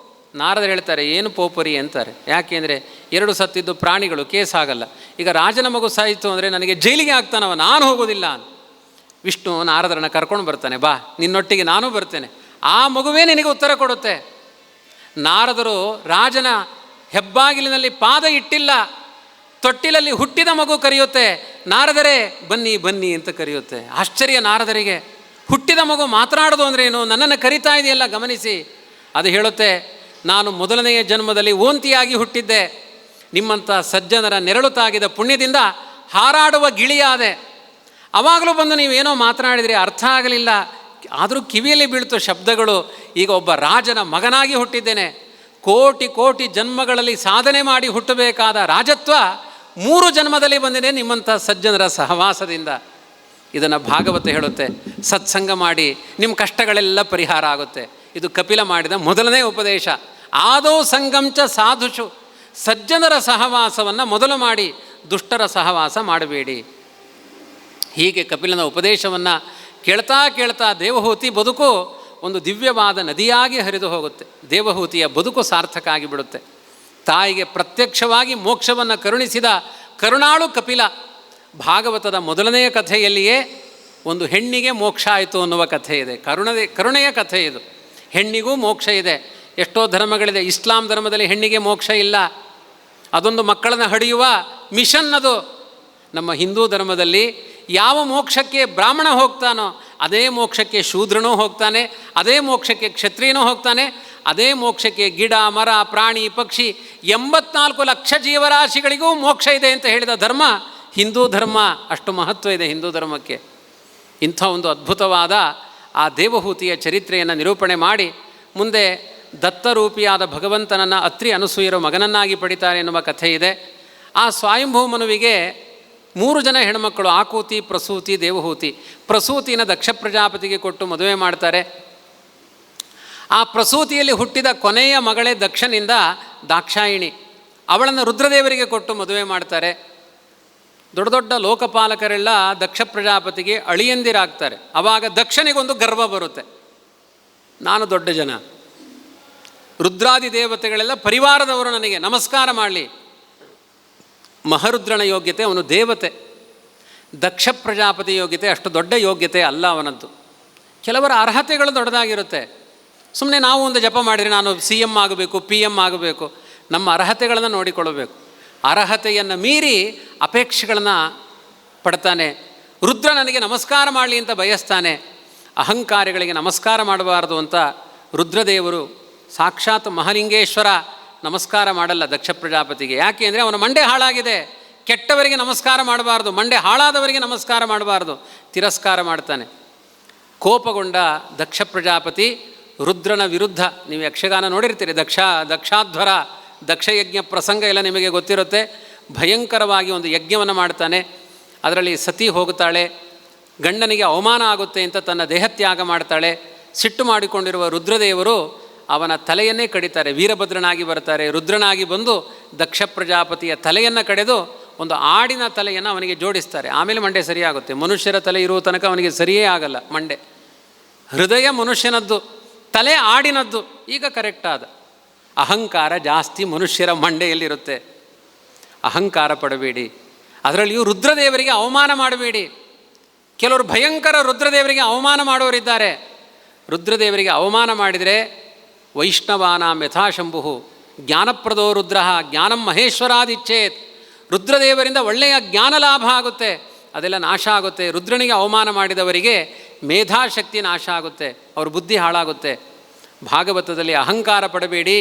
ನಾರದರು ಹೇಳ್ತಾರೆ, ಏನು ಪೋಪರಿ ಅಂತಾರೆ. ಯಾಕೆಂದರೆ 2 ಸತ್ತಿದ್ದು ಪ್ರಾಣಿಗಳು, ಕೇಸ್ ಆಗಲ್ಲ. ಈಗ ರಾಜನ ಮಗು ಸಾಯಿತು ಅಂದರೆ ನನಗೆ ಜೈಲಿಗೆ ಆಗ್ತಾನವ, ನಾನು ಹೋಗೋದಿಲ್ಲ. ವಿಷ್ಣು ನಾರದರನ್ನು ಕರ್ಕೊಂಡು ಬರ್ತಾನೆ, ಬಾ ನಿನ್ನೊಟ್ಟಿಗೆ ನಾನು ಬರ್ತೇನೆ, ಆ ಮಗುವೇ ನಿನಗೆ ಉತ್ತರ ಕೊಡುತ್ತೆ. ನಾರದರು ರಾಜನ ಹೆಬ್ಬಾಗಿಲಿನಲ್ಲಿ ಪಾದ ಇಟ್ಟಿಲ್ಲ, ತೊಟ್ಟಿಲಲ್ಲಿ ಹುಟ್ಟಿದ ಮಗು ಕರೆಯುತ್ತೆ, ನಾರದರೆ ಬನ್ನಿ ಬನ್ನಿ ಅಂತ ಕರೆಯುತ್ತೆ. ಆಶ್ಚರ್ಯ ನಾರದರಿಗೆ, ಹುಟ್ಟಿದ ಮಗು ಮಾತನಾಡೋದು ಅಂದ್ರೇನು, ನನ್ನನ್ನು ಕರಿತಾ ಇದೆಯಲ್ಲ ಗಮನಿಸಿ. ಅದು ಹೇಳುತ್ತೆ, ನಾನು ಮೊದಲನೆಯ ಜನ್ಮದಲ್ಲಿ ಓಂತಿಯಾಗಿ ಹುಟ್ಟಿದ್ದೆ, ನಿಮ್ಮಂಥ ಸಜ್ಜನರ ನೆರಳು ತಾಗಿದ ಪುಣ್ಯದಿಂದ ಹಾರಾಡುವ ಗಿಳಿಯಾದೆ. ಆವಾಗಲೂ ಬಂದು ನೀವೇನೋ ಮಾತನಾಡಿದರೆ ಅರ್ಥ ಆಗಲಿಲ್ಲ, ಆದರೂ ಕಿವಿಯಲ್ಲಿ ಬೀಳ್ತು ಶಬ್ದಗಳು. ಈಗ ಒಬ್ಬ ರಾಜನ ಮಗನಾಗಿ ಹುಟ್ಟಿದ್ದೇನೆ. ಕೋಟಿ ಕೋಟಿ ಜನ್ಮಗಳಲ್ಲಿ ಸಾಧನೆ ಮಾಡಿ ಹುಟ್ಟಬೇಕಾದ ರಾಜತ್ವ 3 ಜನ್ಮದಲ್ಲಿ ಬಂದಿದೆ ನಿಮ್ಮಂಥ ಸಜ್ಜನರ ಸಹವಾಸದಿಂದ. ಇದನ್ನು ಭಾಗವತ ಹೇಳುತ್ತೆ. ಸತ್ಸಂಗ ಮಾಡಿ ನಿಮ್ಮ ಕಷ್ಟಗಳೆಲ್ಲ ಪರಿಹಾರ ಆಗುತ್ತೆ. ಇದು ಕಪಿಲ ಮಾಡಿದ ಮೊದಲನೇ ಉಪದೇಶ. ಆದೌ ಸಂಗಂಚ ಸಾಧುಷು, ಸಜ್ಜನರ ಸಹವಾಸವನ್ನು ಮೊದಲು ಮಾಡಿ, ದುಷ್ಟರ ಸಹವಾಸ ಮಾಡಬೇಡಿ. ಹೀಗೆ ಕಪಿಲನ ಉಪದೇಶವನ್ನು ಕೇಳ್ತಾ ಕೇಳ್ತಾ ದೇವಹೂತಿ ಬದುಕು ಒಂದು ದಿವ್ಯವಾದ ನದಿಯಾಗಿ ಹರಿದು ಹೋಗುತ್ತೆ. ದೇವಹೂತಿಯ ಬದುಕು ಸಾರ್ಥಕ ಆಗಿಬಿಡುತ್ತೆ. ತಾಯಿಗೆ ಪ್ರತ್ಯಕ್ಷವಾಗಿ ಮೋಕ್ಷವನ್ನು ಕರುಣಿಸಿದ ಕರುಣಾಳು ಕಪಿಲ. ಭಾಗವತದ ಮೊದಲನೆಯ ಕಥೆಯಲ್ಲಿಯೇ ಒಂದು ಹೆಣ್ಣಿಗೆ ಮೋಕ್ಷ ಆಯಿತು ಅನ್ನುವ ಕಥೆ ಇದೆ. ಕರುಣೆಯ ಕಥೆ ಇದು. ಹೆಣ್ಣಿಗೂ ಮೋಕ್ಷ ಇದೆ. ಎಷ್ಟೋ ಧರ್ಮಗಳಿದೆ. ಇಸ್ಲಾಂ ಧರ್ಮದಲ್ಲಿ ಹೆಣ್ಣಿಗೆ ಮೋಕ್ಷ ಇಲ್ಲ, ಅದೊಂದು ಮಕ್ಕಳನ್ನು ಹಡಿಯುವ ಮಿಷನ್ ಅದು. ನಮ್ಮ ಹಿಂದೂ ಧರ್ಮದಲ್ಲಿ ಯಾವ ಮೋಕ್ಷಕ್ಕೆ ಬ್ರಾಹ್ಮಣ ಹೋಗ್ತಾನೋ ಅದೇ ಮೋಕ್ಷಕ್ಕೆ ಶೂದ್ರನೂ ಹೋಗ್ತಾನೆ, ಅದೇ ಮೋಕ್ಷಕ್ಕೆ ಕ್ಷತ್ರಿಯನೂ ಹೋಗ್ತಾನೆ, ಅದೇ ಮೋಕ್ಷಕ್ಕೆ ಗಿಡ ಮರ ಪ್ರಾಣಿ ಪಕ್ಷಿ 84 ಲಕ್ಷ ಜೀವರಾಶಿಗಳಿಗೂ ಮೋಕ್ಷ ಇದೆ ಅಂತ ಹೇಳಿದ ಧರ್ಮ ಹಿಂದೂ ಧರ್ಮ. ಅಷ್ಟು ಮಹತ್ವ ಇದೆ ಹಿಂದೂ ಧರ್ಮಕ್ಕೆ. ಇಂಥ ಒಂದು ಅದ್ಭುತವಾದ ಆ ದೇವಹೂತಿಯ ಚರಿತ್ರೆಯನ್ನು ನಿರೂಪಣೆ ಮಾಡಿ ಮುಂದೆ ದತ್ತರೂಪಿಯಾದ ಭಗವಂತನನ್ನು ಅತ್ರಿ ಅನಸೂಯರು ಮಗನನ್ನಾಗಿ ಪಡಿತಾರೆ ಎನ್ನುವ ಕಥೆ ಇದೆ. ಆ ಸ್ವಯಂಭೂ ಮನುವಿಗೆ 3 ಜನ ಹೆಣ್ಮಕ್ಕಳು, ಆಕೂತಿ, ಪ್ರಸೂತಿ, ದೇವಹೂತಿ. ಪ್ರಸೂತಿನ ದಕ್ಷ ಪ್ರಜಾಪತಿಗೆ ಕೊಟ್ಟು ಮದುವೆ ಮಾಡ್ತಾರೆ. ಆ ಪ್ರಸೂತಿಯಲ್ಲಿ ಹುಟ್ಟಿದ ಕೊನೆಯ ಮಗಳೇ ದಕ್ಷನಿಂದ ದಾಕ್ಷಾಯಿಣಿ. ಅವಳನ್ನು ರುದ್ರದೇವರಿಗೆ ಕೊಟ್ಟು ಮದುವೆ ಮಾಡ್ತಾರೆ. ದೊಡ್ಡ ದೊಡ್ಡ ಲೋಕಪಾಲಕರೆಲ್ಲ ದಕ್ಷ ಪ್ರಜಾಪತಿಗೆ ಅಳಿಯಂದಿರಾಗ್ತಾರೆ. ಆವಾಗ ದಕ್ಷನಿಗೊಂದು ಗರ್ವ ಬರುತ್ತೆ, ನಾನು ದೊಡ್ಡ ಜನ, ರುದ್ರಾದಿ ದೇವತೆಗಳೆಲ್ಲ ಪರಿವಾರದವರು ನನಗೆ ನಮಸ್ಕಾರ ಮಾಡಲಿ. ಮಹರುದ್ರನ ಯೋಗ್ಯತೆ, ಅವನು ದೇವತೆ. ದಕ್ಷ ಪ್ರಜಾಪತಿ ಯೋಗ್ಯತೆ ಅಷ್ಟು ದೊಡ್ಡ ಯೋಗ್ಯತೆ ಅಲ್ಲ ಅವನದ್ದು. ಕೆಲವರ ಅರ್ಹತೆಗಳು ದೊಡ್ಡದಾಗಿರುತ್ತೆ. ಸುಮ್ಮನೆ ನಾವು ಒಂದು ಜಪ ಮಾಡಿದರೆ ನಾನು CM ಆಗಬೇಕು, PM ಆಗಬೇಕು, ನಮ್ಮ ಅರ್ಹತೆಗಳನ್ನು ನೋಡಿಕೊಳ್ಳಬೇಕು. ಅರ್ಹತೆಯನ್ನು ಮೀರಿ ಅಪೇಕ್ಷೆಗಳನ್ನು ಪಡ್ತಾನೆ. ರುದ್ರ ನನಗೆ ನಮಸ್ಕಾರ ಮಾಡಲಿ ಅಂತ ಬಯಸ್ತಾನೆ. ಅಹಂಕಾರಿಗಳಿಗೆ ನಮಸ್ಕಾರ ಮಾಡಬಾರ್ದು ಅಂತ ರುದ್ರದೇವರು ಸಾಕ್ಷಾತ್ ಮಹಾಲಿಂಗೇಶ್ವರ ನಮಸ್ಕಾರ ಮಾಡಲ್ಲ ದಕ್ಷ ಪ್ರಜಾಪತಿಗೆ. ಯಾಕೆ ಅಂದರೆ ಅವನ ಮಂಡೆ ಹಾಳಾಗಿದೆ. ಕೆಟ್ಟವರಿಗೆ ನಮಸ್ಕಾರ ಮಾಡಬಾರ್ದು, ಮಂಡೆ ಹಾಳಾದವರಿಗೆ ನಮಸ್ಕಾರ ಮಾಡಬಾರ್ದು, ತಿರಸ್ಕಾರ ಮಾಡ್ತಾನೆ. ಕೋಪಗೊಂಡ ದಕ್ಷ ಪ್ರಜಾಪತಿ ರುದ್ರನ ವಿರುದ್ಧ, ನೀವು ಯಕ್ಷಗಾನ ನೋಡಿರ್ತೀರಿ, ದಕ್ಷಾಧ್ವರ ದಕ್ಷಯಜ್ಞ ಪ್ರಸಂಗ ಎಲ್ಲ ನಿಮಗೆ ಗೊತ್ತಿರುತ್ತೆ. ಭಯಂಕರವಾಗಿ ಒಂದು ಯಜ್ಞವನ್ನು ಮಾಡ್ತಾನೆ. ಅದರಲ್ಲಿ ಸತಿ ಹೋಗುತ್ತಾಳೆ, ಗಂಡನಿಗೆ ಅವಮಾನ ಆಗುತ್ತೆ ಅಂತ ತನ್ನ ದೇಹತ್ಯಾಗ ಮಾಡ್ತಾಳೆ. ಸಿಟ್ಟು ಮಾಡಿಕೊಂಡಿರುವ ರುದ್ರದೇವರು ಅವನ ತಲೆಯನ್ನೇ ಕಡಿತಾರೆ. ವೀರಭದ್ರನಾಗಿ ಬರ್ತಾರೆ. ರುದ್ರನಾಗಿ ಬಂದು ದಕ್ಷ ಪ್ರಜಾಪತಿಯ ತಲೆಯನ್ನು ಕಡೆದು ಒಂದು ಆಡಿನ ತಲೆಯನ್ನು ಅವನಿಗೆ ಜೋಡಿಸ್ತಾರೆ. ಆಮೇಲೆ ಮಂಡೆ ಸರಿಯಾಗುತ್ತೆ. ಮನುಷ್ಯರ ತಲೆ ಇರುವ ತನಕ ಅವನಿಗೆ ಸರಿಯೇ ಆಗಲ್ಲ ಮಂಡೆ. ಹೃದಯ ಮನುಷ್ಯನದ್ದು, ತಲೆ ಆಡಿನದ್ದು. ಈಗ ಕರೆಕ್ಟ್ ಆದ. ಅಹಂಕಾರ ಜಾಸ್ತಿ ಮನುಷ್ಯರ ಮಂಡೆಯಲ್ಲಿರುತ್ತೆ. ಅಹಂಕಾರ ಪಡಬೇಡಿ. ಅದರಲ್ಲಿಯೂ ರುದ್ರದೇವರಿಗೆ ಅವಮಾನ ಮಾಡಬೇಡಿ. ಕೆಲವರು ಭಯಂಕರ ರುದ್ರದೇವರಿಗೆ ಅವಮಾನ ಮಾಡೋರಿದ್ದಾರೆ. ರುದ್ರದೇವರಿಗೆ ಅವಮಾನ ಮಾಡಿದರೆ ವೈಷ್ಣವಾನಾಂ ಯಥಾಶಂಭು ಜ್ಞಾನಪ್ರದೋ ರುದ್ರ ಜ್ಞಾನಂ ಮಹೇಶ್ವರಾದಿಚ್ಛೇತ್. ರುದ್ರದೇವರಿಂದ ಒಳ್ಳೆಯ ಜ್ಞಾನ ಲಾಭ ಆಗುತ್ತೆ, ಅದೆಲ್ಲ ನಾಶ ಆಗುತ್ತೆ. ರುದ್ರನಿಗೆ ಅವಮಾನ ಮಾಡಿದವರಿಗೆ ಮೇಧಾಶಕ್ತಿ ನಾಶ ಆಗುತ್ತೆ, ಅವ್ರ ಬುದ್ಧಿ ಹಾಳಾಗುತ್ತೆ. ಭಾಗವತದಲ್ಲಿ ಅಹಂಕಾರ ಪಡಬೇಡಿ,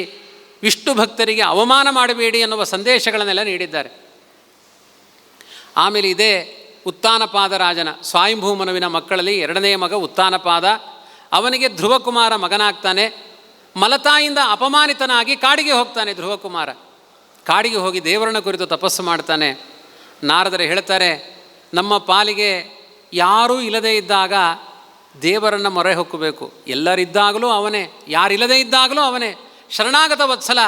ವಿಷ್ಣು ಭಕ್ತರಿಗೆ ಅವಮಾನ ಮಾಡಬೇಡಿ ಎನ್ನುವ ಸಂದೇಶಗಳನ್ನೆಲ್ಲ ನೀಡಿದ್ದಾರೆ. ಆಮೇಲೆ ಇದೇ ಉತ್ತಾನಪಾದರಾಜನ ಸ್ವಯಂಭೂಮನುವಿನ ಮಕ್ಕಳಲ್ಲಿ 2ನೇ ಮಗ ಉತ್ತಾನಪಾದ. ಅವನಿಗೆ ಧ್ರುವಕುಮಾರ ಮಗನಾಗ್ತಾನೆ. ಮಲತಾಯಿಂದ ಅಪಮಾನಿತನಾಗಿ ಕಾಡಿಗೆ ಹೋಗ್ತಾನೆ ಧ್ರುವಕುಮಾರ. ಕಾಡಿಗೆ ಹೋಗಿ ದೇವರನ್ನ ಕುರಿತು ತಪಸ್ಸು ಮಾಡ್ತಾನೆ. ನಾರದರು ಹೇಳ್ತಾರೆ, ನಮ್ಮ ಪಾಲಿಗೆ ಯಾರೂ ಇಲ್ಲದೇ ಇದ್ದಾಗ ದೇವರನ್ನು ಮೊರೆ ಹೊಕ್ಕಬೇಕು. ಎಲ್ಲರಿದ್ದಾಗಲೂ ಅವನೇ, ಯಾರಿಲ್ಲದೇ ಇದ್ದಾಗಲೂ ಅವನೇ. ಶರಣಾಗತ ವತ್ಸಲ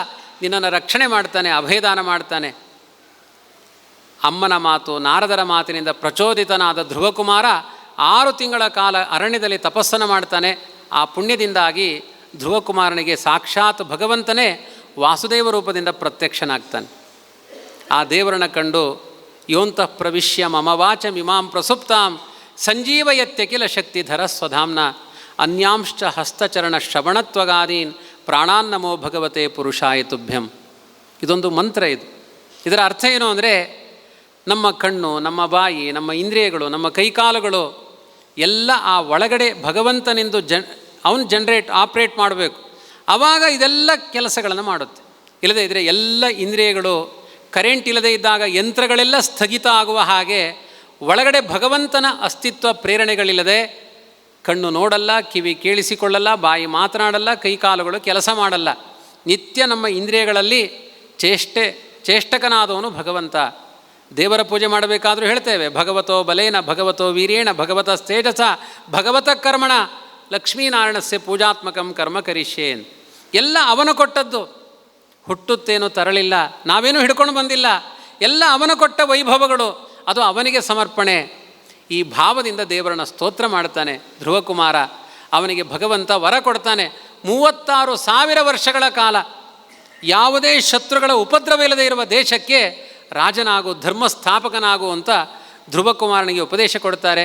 ನಿನ್ನನ್ನು ರಕ್ಷಣೆ ಮಾಡ್ತಾನೆ, ಅಭಯದಾನ ಮಾಡ್ತಾನೆ. ಅಮ್ಮನ ಮಾತು, ನಾರದರ ಮಾತಿನಿಂದ ಪ್ರಚೋದಿತನಾದ ಧ್ರುವಕುಮಾರ 6 ತಿಂಗಳ ಕಾಲ ಅರಣ್ಯದಲ್ಲಿ ತಪಸ್ಸನ್ನು ಮಾಡ್ತಾನೆ. ಆ ಪುಣ್ಯದಿಂದಾಗಿ ಧ್ರುವಕುಮಾರನಿಗೆ ಸಾಕ್ಷಾತ್ ಭಗವಂತನೇ ವಾಸುದೇವ ರೂಪದಿಂದ ಪ್ರತ್ಯಕ್ಷನಾಗ್ತಾನೆ. ಆ ದೇವರನ್ನು ಕಂಡು ಯೋಂತಃ ಪ್ರವಿಶ್ಯ ಮಮ ವಾಚಮಿಮಾಂ ಪ್ರಸುಪ್ತಾಂ ಸಂಜೀವಯತ್ಯಖಿಲ ಶಕ್ತಿಧರ ಸ್ವಧಾಮ್ನ ಅನ್ಯಾಂಶ್ಚ ಹಸ್ತಚರಣ ಶ್ರವಣತ್ವಗಾದೀನ್ ಪ್ರಾಣಾನ್ನಮೋ ಭಗವತೆ ಪುರುಷಾಯ ತುಭ್ಯಂ. ಇದೊಂದು ಮಂತ್ರ ಇದು. ಇದರ ಅರ್ಥ ಏನು ಅಂದರೆ, ನಮ್ಮ ಕಣ್ಣು, ನಮ್ಮ ಬಾಯಿ, ನಮ್ಮ ಇಂದ್ರಿಯಗಳು, ನಮ್ಮ ಕೈಕಾಲುಗಳು ಎಲ್ಲ ಆ ಒಳಗಡೆ ಭಗವಂತನಿಂದು ಅವನು ಆಪ್ರೇಟ್ ಮಾಡಬೇಕು. ಆವಾಗ ಇದೆಲ್ಲ ಕೆಲಸಗಳನ್ನು ಮಾಡುತ್ತೆ. ಇಲ್ಲದೇ ಇದ್ದರೆ ಎಲ್ಲ ಇಂದ್ರಿಯಗಳು ಕರೆಂಟ್ ಇಲ್ಲದೇ ಇದ್ದಾಗ ಯಂತ್ರಗಳೆಲ್ಲ ಸ್ಥಗಿತ ಆಗುವ ಹಾಗೆ ಒಳಗಡೆ ಭಗವಂತನ ಅಸ್ತಿತ್ವ ಪ್ರೇರಣೆಗಳಿಲ್ಲದೆ ಕಣ್ಣು ನೋಡಲ್ಲ, ಕಿವಿ ಕೇಳಿಸಿಕೊಳ್ಳಲ್ಲ, ಬಾಯಿ ಮಾತನಾಡಲ್ಲ, ಕೈಕಾಲುಗಳು ಕೆಲಸ ಮಾಡಲ್ಲ. ನಿತ್ಯ ನಮ್ಮ ಇಂದ್ರಿಯಗಳಲ್ಲಿ ಚೇಷ್ಟಕನಾದವನು ಭಗವಂತ. ದೇವರ ಪೂಜೆ ಮಾಡಬೇಕಾದ್ರೂ ಹೇಳ್ತೇವೆ, ಭಗವತೋ ಬಲೇನ ಭಗವತೋ ವೀರ್ಯೇಣ ಭಗವತ ತೇಜಸ ಭಗವತ ಕರ್ಮಣ ಲಕ್ಷ್ಮೀನಾರಾಯಣಸ್ಯ ಪೂಜಾತ್ಮಕಂ ಕರ್ಮ ಕರಿಷ್ಯೇನ್. ಎಲ್ಲ ಅವನು ಕೊಟ್ಟದ್ದು, ಹುಟ್ಟುತ್ತೇನೋ ತರಲಿಲ್ಲ, ನಾವೇನೂ ಹಿಡ್ಕೊಂಡು ಬಂದಿಲ್ಲ, ಎಲ್ಲ ಅವನು ಕೊಟ್ಟ ವೈಭವಗಳು, ಅದು ಅವನಿಗೆ ಸಮರ್ಪಣೆ. ಈ ಭಾವದಿಂದ ದೇವರನ್ನ ಸ್ತೋತ್ರ ಮಾಡ್ತಾನೆ ಧ್ರುವಕುಮಾರ. ಅವನಿಗೆ ಭಗವಂತ ವರ ಕೊಡ್ತಾನೆ. 36,000 ವರ್ಷಗಳ ಕಾಲ ಯಾವುದೇ ಶತ್ರುಗಳ ಉಪದ್ರವವಿಲ್ಲದೆ ಇರುವ ದೇಶಕ್ಕೆ ರಾಜನಾಗು, ಧರ್ಮಸ್ಥಾಪಕನಾಗು ಅಂತ ಧ್ರುವಕುಮಾರನಿಗೆ ಉಪದೇಶ ಕೊಡ್ತಾರೆ.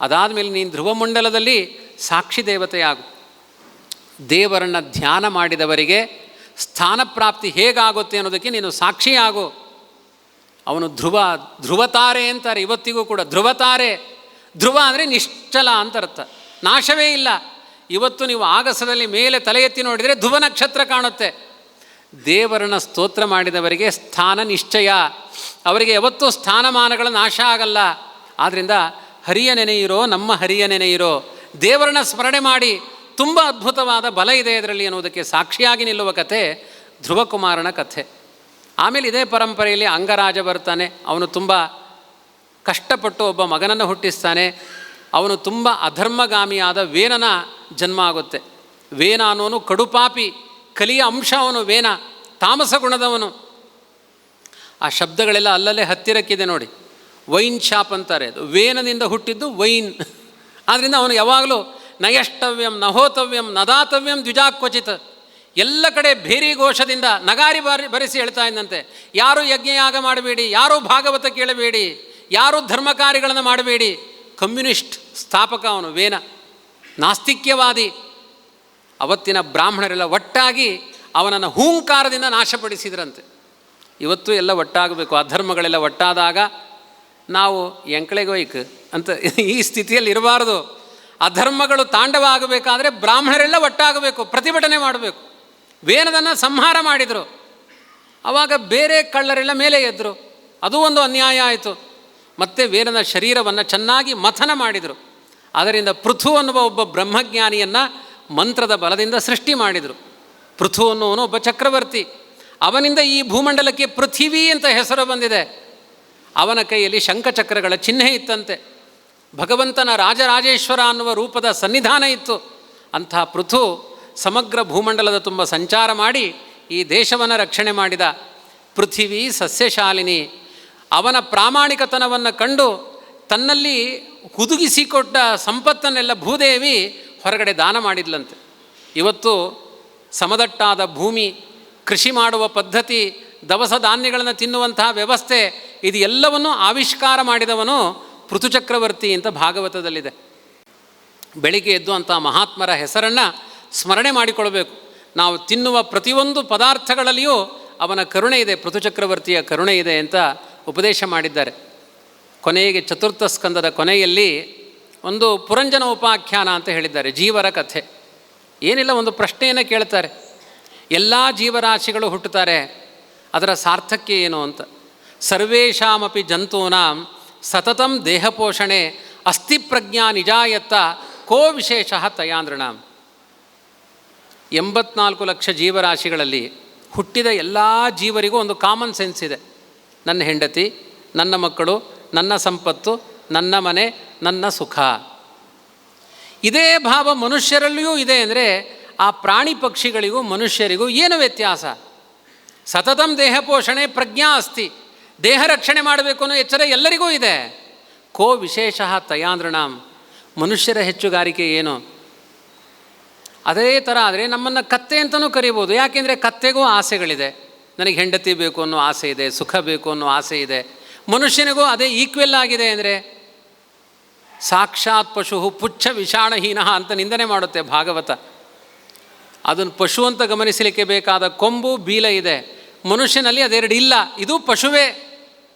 ಅದಾದ ಮೇಲೆ ನೀನು ಧ್ರುವಮಂಡಲದಲ್ಲಿ ಸಾಕ್ಷಿ ದೇವತೆಯಾಗು. ದೇವರನ್ನು ಧ್ಯಾನ ಮಾಡಿದವರಿಗೆ ಸ್ಥಾನಪ್ರಾಪ್ತಿ ಹೇಗಾಗುತ್ತೆ ಅನ್ನೋದಕ್ಕೆ ನೀನು ಸಾಕ್ಷಿಯಾಗು. ಅವನು ಧ್ರುವತಾರೆ ಅಂತಾರೆ ಇವತ್ತಿಗೂ ಕೂಡ. ಧ್ರುವತಾರೆ, ಧ್ರುವ ಅಂದರೆ ನಿಶ್ಚಲ ಅಂತ ಅರ್ಥ, ನಾಶವೇ ಇಲ್ಲ. ಇವತ್ತು ನೀವು ಆಗಸದಲ್ಲಿ ಮೇಲೆ ತಲೆ ಎತ್ತಿ ನೋಡಿದರೆ ಧ್ರುವ ನಕ್ಷತ್ರ ಕಾಣುತ್ತೆ. ದೇವರನ್ನು ಸ್ತೋತ್ರ ಮಾಡಿದವರಿಗೆ ಸ್ಥಾನ ನಿಶ್ಚಯ, ಅವರಿಗೆ ಯಾವತ್ತೂ ಸ್ಥಾನಮಾನಗಳ ನಾಶ ಆಗಲ್ಲ. ಆದ್ದರಿಂದ ಹರಿಯ ನೆನೆಯಿರೋ, ನಮ್ಮ ಹರಿಯ ನೆನೆಯಿರೋ, ದೇವರನ್ನ ಸ್ಮರಣೆ ಮಾಡಿ. ತುಂಬ ಅದ್ಭುತವಾದ ಬಲ ಇದೆ ಇದರಲ್ಲಿ ಅನ್ನೋದಕ್ಕೆ ಸಾಕ್ಷಿಯಾಗಿ ನಿಲ್ಲುವ ಕಥೆ ಧ್ರುವಕುಮಾರನ ಕಥೆ. ಆಮೇಲೆ ಇದೇ ಪರಂಪರೆಯಲ್ಲಿ ಅಂಗರಾಜ ಬರ್ತಾನೆ. ಅವನು ತುಂಬ ಕಷ್ಟಪಟ್ಟು ಒಬ್ಬ ಮಗನನ್ನು ಹುಟ್ಟಿಸ್ತಾನೆ. ಅವನು ತುಂಬ ಅಧರ್ಮಗಾಮಿಯಾದ ವೇನನ ಜನ್ಮ ಆಗುತ್ತೆ. ವೇನ ಅನ್ನೋನು ಕಡುಪಾಪಿ, ಕಲಿಯ ಅಂಶ ಅವನು. ವೇನ ತಾಮಸ ಗುಣದವನು. ಆ ಶಬ್ದಗಳೆಲ್ಲ ಅಲ್ಲಲ್ಲೇ ಹತ್ತಿರಕ್ಕಿದೆ ನೋಡಿ. ವೈನ್ ಶಾಪ್ ಅಂತಾರೆ, ಅದು ವೇನದಿಂದ ಹುಟ್ಟಿದ್ದು ವೈನ್. ಆದ್ದರಿಂದ ಅವನು ಯಾವಾಗಲೂ ನಯಷ್ಟವ್ಯಂ ನಹೋತವ್ಯಂ ನದಾತವ್ಯಂ ದ್ವಿಜಾಕ್ವಚಿತ್, ಎಲ್ಲ ಕಡೆ ಭೇರಿ ಘೋಷದಿಂದ ನಗಾರಿ ಬರೆಸಿ ಹೇಳ್ತಾ ಇದ್ದಂತೆ, ಯಾರೂ ಯಜ್ಞಯಾಗ ಮಾಡಬೇಡಿ, ಯಾರೂ ಭಾಗವತ ಕೇಳಬೇಡಿ, ಯಾರೂ ಧರ್ಮ ಕಾರ್ಯಗಳನ್ನು ಮಾಡಬೇಡಿ. ಕಮ್ಯುನಿಸ್ಟ್ ಸ್ಥಾಪಕ ಅವನು ವೇನ, ನಾಸ್ತಿಕ್ಯವಾದಿ. ಅವತ್ತಿನ ಬ್ರಾಹ್ಮಣರೆಲ್ಲ ಒಟ್ಟಾಗಿ ಅವನನ್ನು ಹೂಂಕಾರದಿಂದ ನಾಶಪಡಿಸಿದ್ರಂತೆ. ಇವತ್ತು ಎಲ್ಲ ಒಟ್ಟಾಗಬೇಕು. ಅಧರ್ಮಗಳೆಲ್ಲ ಒಟ್ಟಾದಾಗ ನಾವು ಎಂಕಳೆಗೋಯ್ಕ ಅಂತ ಈ ಸ್ಥಿತಿಯಲ್ಲಿ ಇರಬಾರ್ದು. ಅಧರ್ಮಗಳು ತಾಂಡವ ಆಗಬೇಕಾದ್ರೆ ಬ್ರಾಹ್ಮಣರೆಲ್ಲ ಒಟ್ಟಾಗಬೇಕು, ಪ್ರತಿಭಟನೆ ಮಾಡಬೇಕು. ವೇನದನ್ನು ಸಂಹಾರ ಮಾಡಿದರು. ಆವಾಗ ಬೇರೆ ಕಳ್ಳರೆಲ್ಲ ಮೇಲೆ ಎದ್ದರು. ಅದು ಒಂದು ಅನ್ಯಾಯ ಆಯಿತು. ಮತ್ತು ವೇನನ ಶರೀರವನ್ನು ಚೆನ್ನಾಗಿ ಮಥನ ಮಾಡಿದರು. ಅದರಿಂದ ಪೃಥು ಅನ್ನುವ ಒಬ್ಬ ಬ್ರಹ್ಮಜ್ಞಾನಿಯನ್ನು ಮಂತ್ರದ ಬಲದಿಂದ ಸೃಷ್ಟಿ ಮಾಡಿದರು. ಪೃಥು ಅನ್ನುವನು ಒಬ್ಬ ಚಕ್ರವರ್ತಿ. ಅವನಿಂದ ಈ ಭೂಮಂಡಲಕ್ಕೆ ಪೃಥಿವಿ ಅಂತ ಹೆಸರು ಬಂದಿದೆ. ಅವನ ಕೈಯಲ್ಲಿ ಶಂಖಚಕ್ರಗಳ ಚಿಹ್ನೆ ಇತ್ತಂತೆ. ಭಗವಂತನ ರಾಜರಾಜೇಶ್ವರ ಅನ್ನುವ ರೂಪದ ಸನ್ನಿಧಾನ ಇತ್ತು. ಅಂಥ ಪೃಥು ಸಮಗ್ರ ಭೂಮಂಡಲದ ತುಂಬ ಸಂಚಾರ ಮಾಡಿ ಈ ದೇಶವನ್ನು ರಕ್ಷಣೆ ಮಾಡಿದ. ಪೃಥಿವಿ ಸಸ್ಯಶಾಲಿನಿ. ಅವನ ಪ್ರಾಮಾಣಿಕತನವನ್ನು ಕಂಡು ತನ್ನಲ್ಲಿ ಹುದುಗಿಸಿಕೊಟ್ಟ ಸಂಪತ್ತನ್ನೆಲ್ಲ ಭೂದೇವಿ ಹೊರಗಡೆ ದಾನ ಮಾಡಿದ್ಲಂತೆ. ಇವತ್ತು ಸಮದಟ್ಟಾದ ಭೂಮಿ, ಕೃಷಿ ಮಾಡುವ ಪದ್ಧತಿ, ದವಸ ಧಾನ್ಯಗಳನ್ನು ತಿನ್ನುವಂತಹ ವ್ಯವಸ್ಥೆ, ಇದು ಎಲ್ಲವನ್ನೂ ಆವಿಷ್ಕಾರ ಮಾಡಿದವನು ಪೃಥುಚಕ್ರವರ್ತಿ ಅಂತ ಭಾಗವತದಲ್ಲಿದೆ. ಬೆಳಿಗ್ಗೆ ಎದ್ದು ಅಂಥ ಮಹಾತ್ಮರ ಹೆಸರನ್ನು ಸ್ಮರಣೆ ಮಾಡಿಕೊಳ್ಬೇಕು. ನಾವು ತಿನ್ನುವ ಪ್ರತಿಯೊಂದು ಪದಾರ್ಥಗಳಲ್ಲಿಯೂ ಅವನ ಕರುಣೆ ಇದೆ, ಪೃಥುಚಕ್ರವರ್ತಿಯ ಕರುಣೆ ಇದೆ ಅಂತ ಉಪದೇಶ ಮಾಡಿದ್ದಾರೆ. ಕೊನೆಗೆ ಚತುರ್ಥ ಸ್ಕಂದದ ಕೊನೆಯಲ್ಲಿ ಒಂದು ಪುರಂಜನ ಉಪಾಖ್ಯಾನ ಅಂತ ಹೇಳಿದ್ದಾರೆ, ಜೀವರ ಕಥೆ. ಏನಿಲ್ಲ, ಒಂದು ಪ್ರಶ್ನೆಯನ್ನು ಕೇಳ್ತಾರೆ. ಎಲ್ಲ ಜೀವರಾಶಿಗಳು ಹುಟ್ಟುತ್ತಾರೆ, ಅದರ ಸಾರ್ಥಕ್ಯ ಏನು ಅಂತ. ಸರ್ವೇಷಾಮಪಿ ಜಂತೂನಾಂ ಸತತಂ ದೇಹಪೋಷಣೆ ಅಸ್ಥಿ ಪ್ರಜ್ಞಾ ನಿಜಾಯತ್ತ ಕೋ ವಿಶೇಷ ತಯಾಂದ್ರಣಾಂ. 84 ಲಕ್ಷ ಜೀವರಾಶಿಗಳಲ್ಲಿ ಹುಟ್ಟಿದ ಎಲ್ಲ ಜೀವರಿಗೂ ಒಂದು ಕಾಮನ್ ಸೆನ್ಸ್ ಇದೆ. ನನ್ನ ಹೆಂಡತಿ, ನನ್ನ ಮಕ್ಕಳು, ನನ್ನ ಸಂಪತ್ತು, ನನ್ನ ಮನೆ, ನನ್ನ ಸುಖ. ಇದೇ ಭಾವ ಮನುಷ್ಯರಲ್ಲಿಯೂ ಇದೆ. ಅಂದರೆ ಆ ಪ್ರಾಣಿ ಪಕ್ಷಿಗಳಿಗೂ ಮನುಷ್ಯರಿಗೂ ಏನು ವ್ಯತ್ಯಾಸ? ಸತತಂ ದೇಹ ಪೋಷಣೆ ಪ್ರಜ್ಞಾ ಅಸ್ತಿ. ದೇಹ ರಕ್ಷಣೆ ಮಾಡಬೇಕು ಅನ್ನೋ ಎಚ್ಚರ ಎಲ್ಲರಿಗೂ ಇದೆ. ಕೋ ವಿಶೇಷ ತಯಾಂದ್ರಣಾಂ. ಮನುಷ್ಯರ ಹೆಚ್ಚುಗಾರಿಕೆ ಏನು? ಅದೇ ಥರ ಆದರೆ ನಮ್ಮನ್ನು ಕತ್ತೆ ಅಂತಲೂ ಕರಿಬೋದು. ಯಾಕೆಂದರೆ ಕತ್ತೆಗೂ ಆಸೆಗಳಿದೆ. ನನಗೆ ಹೆಂಡತಿ ಬೇಕು ಅನ್ನೋ ಆಸೆ ಇದೆ, ಸುಖ ಬೇಕು ಅನ್ನೋ ಆಸೆ ಇದೆ. ಮನುಷ್ಯನಿಗೂ ಅದೇ ಈಕ್ವೆಲ್ ಆಗಿದೆ. ಅಂದರೆ ಸಾಕ್ಷಾತ್ ಪಶು ಪುಚ್ಛ ವಿಷಾಣಹೀನ ಅಂತ ನಿಂದನೆ ಮಾಡುತ್ತೆ ಭಾಗವತ. ಅದನ್ನು ಪಶು ಅಂತ ಗಮನಿಸಲಿಕ್ಕೆ ಬೇಕಾದ ಕೊಂಬು ಬೀಲ ಇದೆ. ಮನುಷ್ಯನಲ್ಲಿ ಅದೆರಡು ಇಲ್ಲ. ಇದು ಪಶುವೇ.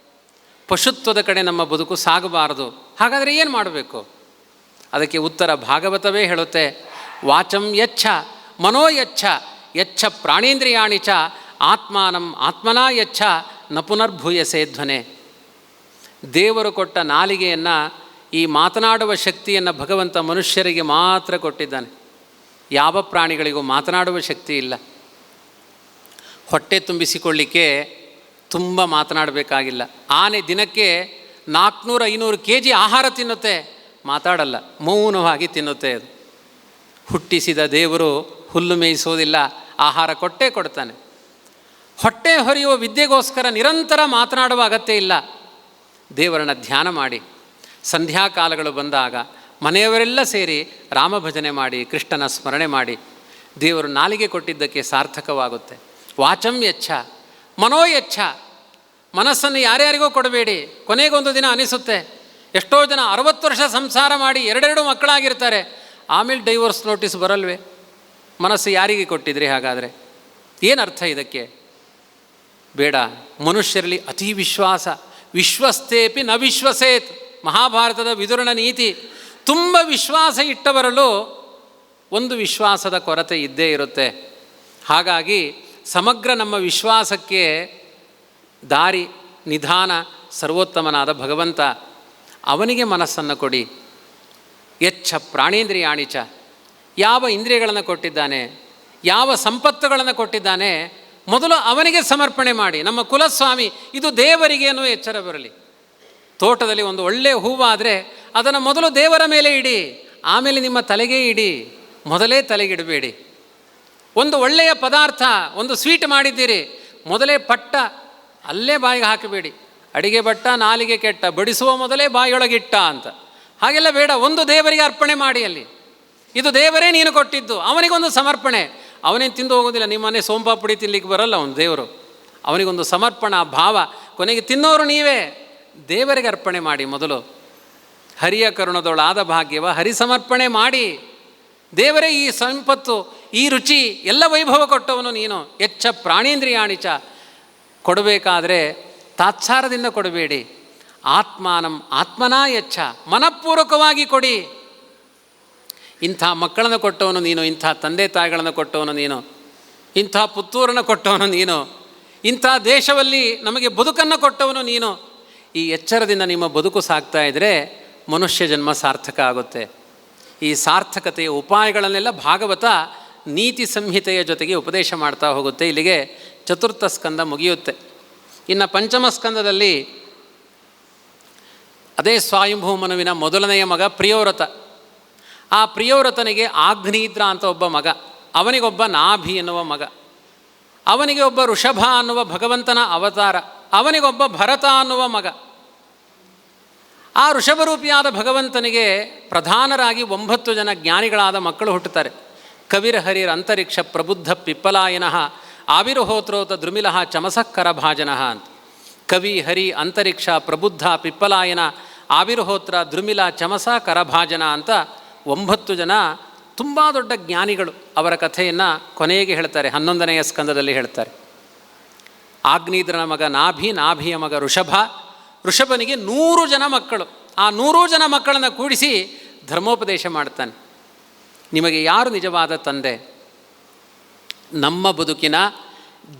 ಪಶುತ್ವದ ಕಡೆ ನಮ್ಮ ಬದುಕು ಸಾಗಬಾರದು. ಹಾಗಾದರೆ ಏನು ಮಾಡಬೇಕು? ಅದಕ್ಕೆ ಉತ್ತರ ಭಾಗವತವೇ ಹೇಳುತ್ತೆ. ವಾಚಂ ಯಚ್ಛ ಮನೋ ಯಚ್ಛ ಯಚ್ಛ ಪ್ರಾಣೇಂದ್ರಿಯಾಣಿ ಚ ಆತ್ಮಾನಂ ಆತ್ಮನಾ ಯಚ್ಛ ನ ಪುನರ್ಭೂಯಸೆ ಧ್ವನೆ. ದೇವರು ಕೊಟ್ಟ ನಾಲಿಗೆಯನ್ನು, ಈ ಮಾತನಾಡುವ ಶಕ್ತಿಯನ್ನು ಭಗವಂತ ಮನುಷ್ಯರಿಗೆ ಮಾತ್ರ ಕೊಟ್ಟಿದ್ದಾನೆ. ಯಾವ ಪ್ರಾಣಿಗಳಿಗೂ ಮಾತನಾಡುವ ಶಕ್ತಿ ಇಲ್ಲ. ಹೊಟ್ಟೆ ತುಂಬಿಸಿಕೊಳ್ಳಿಕ್ಕೆ ತುಂಬ ಮಾತನಾಡಬೇಕಾಗಿಲ್ಲ. ಆನೆ ದಿನಕ್ಕೆ 400-500 kg ಆಹಾರ ತಿನ್ನುತ್ತೆ, ಮಾತಾಡಲ್ಲ, ಮೌನವಾಗಿ ತಿನ್ನುತ್ತೆ. ಅದು ಹುಟ್ಟಿಸಿದ ದೇವರು ಹುಲ್ಲು ಮೇಯಿಸೋದಿಲ್ಲ, ಆಹಾರ ಕೊಟ್ಟೇ ಕೊಡ್ತಾನೆ. ಹೊಟ್ಟೆ ಹೊರೆಯುವ ವಿದ್ಯೆಗೋಸ್ಕರ ನಿರಂತರ ಮಾತನಾಡುವ ಅಗತ್ಯ ಇಲ್ಲ. ದೇವರನ್ನು ಧ್ಯಾನ ಮಾಡಿ, ಸಂಧ್ಯಾಕಾಲಗಳು ಬಂದಾಗ ಮನೆಯವರೆಲ್ಲ ಸೇರಿ ರಾಮ ಭಜನೆ ಮಾಡಿ, ಕೃಷ್ಣನ ಸ್ಮರಣೆ ಮಾಡಿ, ದೇವರು ನಾಲಿಗೆ ಕೊಟ್ಟಿದ್ದಕ್ಕೆ ಸಾರ್ಥಕವಾಗುತ್ತೆ. ವಾಚಂ ಯಚ್ಛ ಮನೋ ಯಚ್ಛ. ಮನಸ್ಸನ್ನು ಯಾರ್ಯಾರಿಗೂ ಕೊಡಬೇಡಿ. ಕೊನೆಗೊಂದು ದಿನ ಅನಿಸುತ್ತೆ, ಎಷ್ಟೋ ಜನ 60 ವರ್ಷ ಸಂಸಾರ ಮಾಡಿ 2 ಮಕ್ಕಳಾಗಿರ್ತಾರೆ, ಆಮೇಲೆ ಡೈವೋರ್ಸ್ ನೋಟಿಸ್ ಬರಲ್ವೇ? ಮನಸ್ಸು ಯಾರಿಗೆ ಕೊಟ್ಟಿದ್ರಿ? ಹಾಗಾದರೆ ಏನು ಅರ್ಥ ಇದಕ್ಕೆ? ಬೇಡ. ಮನುಷ್ಯರಲ್ಲಿ ಅತಿ ವಿಶ್ವಾಸ. ವಿಶ್ವಸ್ತೇಪಿ ನ ವಿಶ್ವಸೇತ್, ಮಹಾಭಾರತದ ವಿದುರನ ನೀತಿ. ತುಂಬ ವಿಶ್ವಾಸ ಇಟ್ಟವರಲ್ಲೂ ಒಂದು ವಿಶ್ವಾಸದ ಕೊರತೆ ಇದ್ದೇ ಇರುತ್ತೆ. ಹಾಗಾಗಿ ಸಮಗ್ರ ನಮ್ಮ ವಿಶ್ವಾಸಕ್ಕೆ ದಾರಿ, ನಿಧಾನ ಸರ್ವೋತ್ತಮನಾದ ಭಗವಂತ, ಅವನಿಗೆ ಮನಸ್ಸನ್ನು ಕೊಡಿ. ಯಚ್ಛ ಪ್ರಾಣೇಂದ್ರಿಯಾಣಿ ಚ. ಯಾವ ಇಂದ್ರಿಯಗಳನ್ನು ಕೊಟ್ಟಿದ್ದಾನೆ, ಯಾವ ಸಂಪತ್ತುಗಳನ್ನು ಕೊಟ್ಟಿದ್ದಾನೆ, ಮೊದಲು ಅವನಿಗೆ ಸಮರ್ಪಣೆ ಮಾಡಿ. ನಮ್ಮ ಕುಲಸ್ವಾಮಿ ಇದು ದೇವರಿಗೆ ಅನ್ನೋ ಎಚ್ಚರ ಬರಲಿ. ತೋಟದಲ್ಲಿ ಒಂದು ಒಳ್ಳೆಯ ಹೂವಾದರೆ ಅದನ್ನು ಮೊದಲು ದೇವರ ಮೇಲೆ ಇಡಿ, ಆಮೇಲೆ ನಿಮ್ಮ ತಲೆಗೆ ಇಡಿ. ಮೊದಲೇ ತಲೆಗಿಡಬೇಡಿ. ಒಂದು ಒಳ್ಳೆಯ ಪದಾರ್ಥ, ಒಂದು ಸ್ವೀಟ್ ಮಾಡಿದ್ದೀರಿ, ಮೊದಲೇ ಪಟ್ಟ ಅಲ್ಲೇ ಬಾಯಿಗೆ ಹಾಕಬೇಡಿ. ಅಡಿಗೆ ಬಟ್ಟ ನಾಲಿಗೆ ಕೆಟ್ಟ, ಬಡಿಸುವ ಮೊದಲೇ ಬಾಯಿಯೊಳಗಿಟ್ಟ ಅಂತ. ಹಾಗೆಲ್ಲ ಬೇಡ. ಒಂದು ದೇವರಿಗೆ ಅರ್ಪಣೆ ಮಾಡಿ. ಅಲ್ಲಿ ಇದು ದೇವರೇ ನೀನು ಕೊಟ್ಟಿದ್ದು, ಅವನಿಗೊಂದು ಸಮರ್ಪಣೆ. ಅವನೇನು ತಿಂದು ಹೋಗೋದಿಲ್ಲ. ನಿಮ್ಮನೆ ಸೋಂಪಾಪುಡಿ ತಿನ್ನಲಿಕ್ಕೆ ಬರಲ್ಲ ಅವನು ದೇವರು. ಅವನಿಗೊಂದು ಸಮರ್ಪಣಾ ಭಾವ. ಕೊನೆಗೆ ತಿನ್ನೋರು ನೀವೇ. ದೇವರಿಗೆ ಅರ್ಪಣೆ ಮಾಡಿ ಮೊದಲು. ಹರಿಯ ಕರುಣದೊಳಾದ ಭಾಗ್ಯವ ಹರಿ ಸಮರ್ಪಣೆ ಮಾಡಿ. ದೇವರೇ ಈ ಸಂಪತ್ತು, ಈ ರುಚಿ, ಎಲ್ಲ ವೈಭವ ಕೊಟ್ಟವನು ನೀನು. ಯಚ್ಛ ಪ್ರಾಣೇಂದ್ರಿಯಾಣಿಚ. ಕೊಡಬೇಕಾದ್ರೆ ತಾತ್ಸಾರದಿಂದ ಕೊಡಬೇಡಿ. ಆತ್ಮಾನಂ ಆತ್ಮನಾ ಯಚ್ಛ. ಮನಃಪೂರ್ವಕವಾಗಿ ಕೊಡಿ. ಇಂಥ ಮಕ್ಕಳನ್ನು ಕೊಟ್ಟವನು ನೀನು, ಇಂಥ ತಂದೆ ತಾಯಿಗಳನ್ನು ಕೊಟ್ಟವನು ನೀನು, ಇಂಥ ಪುತ್ತೂರನ್ನು ಕೊಟ್ಟವನು ನೀನು, ಇಂಥ ದೇಶದಲ್ಲಿ ನಮಗೆ ಬದುಕನ್ನು ಕೊಟ್ಟವನು ನೀನು. ಈ ಎಚ್ಚರದಿಂದ ನಿಮ್ಮ ಬದುಕು ಸಾಗ್ತಾ ಇದ್ದರೆ ಮನುಷ್ಯ ಜನ್ಮ ಸಾರ್ಥಕ ಆಗುತ್ತೆ. ಈ ಸಾರ್ಥಕತೆಯ ಉಪಾಯಗಳನ್ನೆಲ್ಲ ಭಾಗವತ ನೀತಿ ಸಂಹಿತೆಯ ಜೊತೆಗೆ ಉಪದೇಶ ಮಾಡ್ತಾ ಹೋಗುತ್ತೆ. ಇಲ್ಲಿಗೆ 4ಥ ಸ್ಕಂದ ಮುಗಿಯುತ್ತೆ. ಇನ್ನು 5ಮ ಸ್ಕಂದದಲ್ಲಿ ಅದೇ ಸ್ವಯಂಭೂಮನುವಿನ ಮೊದಲನೆಯ ಮಗ ಪ್ರಿಯೋವ್ರತ. ಆ ಪ್ರಿಯೋವ್ರತನಿಗೆ ಆಗ್ನೇದ್ರ ಅಂತ ಒಬ್ಬ ಮಗ, ಅವನಿಗೊಬ್ಬ ನಾಭಿ ಎನ್ನುವ ಮಗ, ಅವನಿಗೆ ಒಬ್ಬ ಋಷಭ ಅನ್ನುವ ಭಗವಂತನ ಅವತಾರ, ಅವನಿಗೊಬ್ಬ ಭರತ ಅನ್ನುವ ಮಗ. ಆ ಋಷಭರೂಪಿಯಾದ ಭಗವಂತನಿಗೆ ಪ್ರಧಾನರಾಗಿ 9 ಜನ ಜ್ಞಾನಿಗಳಾದ ಮಕ್ಕಳು ಹುಟ್ಟುತ್ತಾರೆ. ಕವಿರ್ಹರಿರ್ ಅಂತರಿಕ್ಷ ಪ್ರಬುದ್ಧ ಪಿಪ್ಪಲಾಯನಃ ಆವಿರ್ಹೋತ್ರೋತ ದ್ರುಮಿಲಃ ಚಮಸಕ್ಕರ ಭಾಜನಃ ಅಂತ. ಕವಿ, ಹರಿ, ಅಂತರಿಕ್ಷ, ಪ್ರಬುದ್ಧ, ಪಿಪ್ಪಲಾಯನ, ಆವಿರ್ಹೋತ್ರ, ದ್ರುಮಿಲ, ಚಮಸ, ಕರಭಾಜನ ಅಂತ 9 ಜನ ತುಂಬ ದೊಡ್ಡ ಜ್ಞಾನಿಗಳು. ಅವರ ಕಥೆಯನ್ನು ಕೊನೆಗೆ ಹೇಳ್ತಾರೆ, 11ನೆಯ ಸ್ಕಂದದಲ್ಲಿ ಹೇಳ್ತಾರೆ. ಆಗ್ನೇದ್ರನ ಮಗ ನಾಭಿ, ನಾಭಿಯ ಮಗ ಋಷಭ, ಋಷಭನಿಗೆ 100 ಜನ ಮಕ್ಕಳು. ಆ 100 ಜನ ಮಕ್ಕಳನ್ನು ಕೂಡಿಸಿ ಧರ್ಮೋಪದೇಶ ಮಾಡ್ತಾನೆ. ನಿಮಗೆ ಯಾರು ನಿಜವಾದ ತಂದೆ? ನಮ್ಮ ಬದುಕಿನ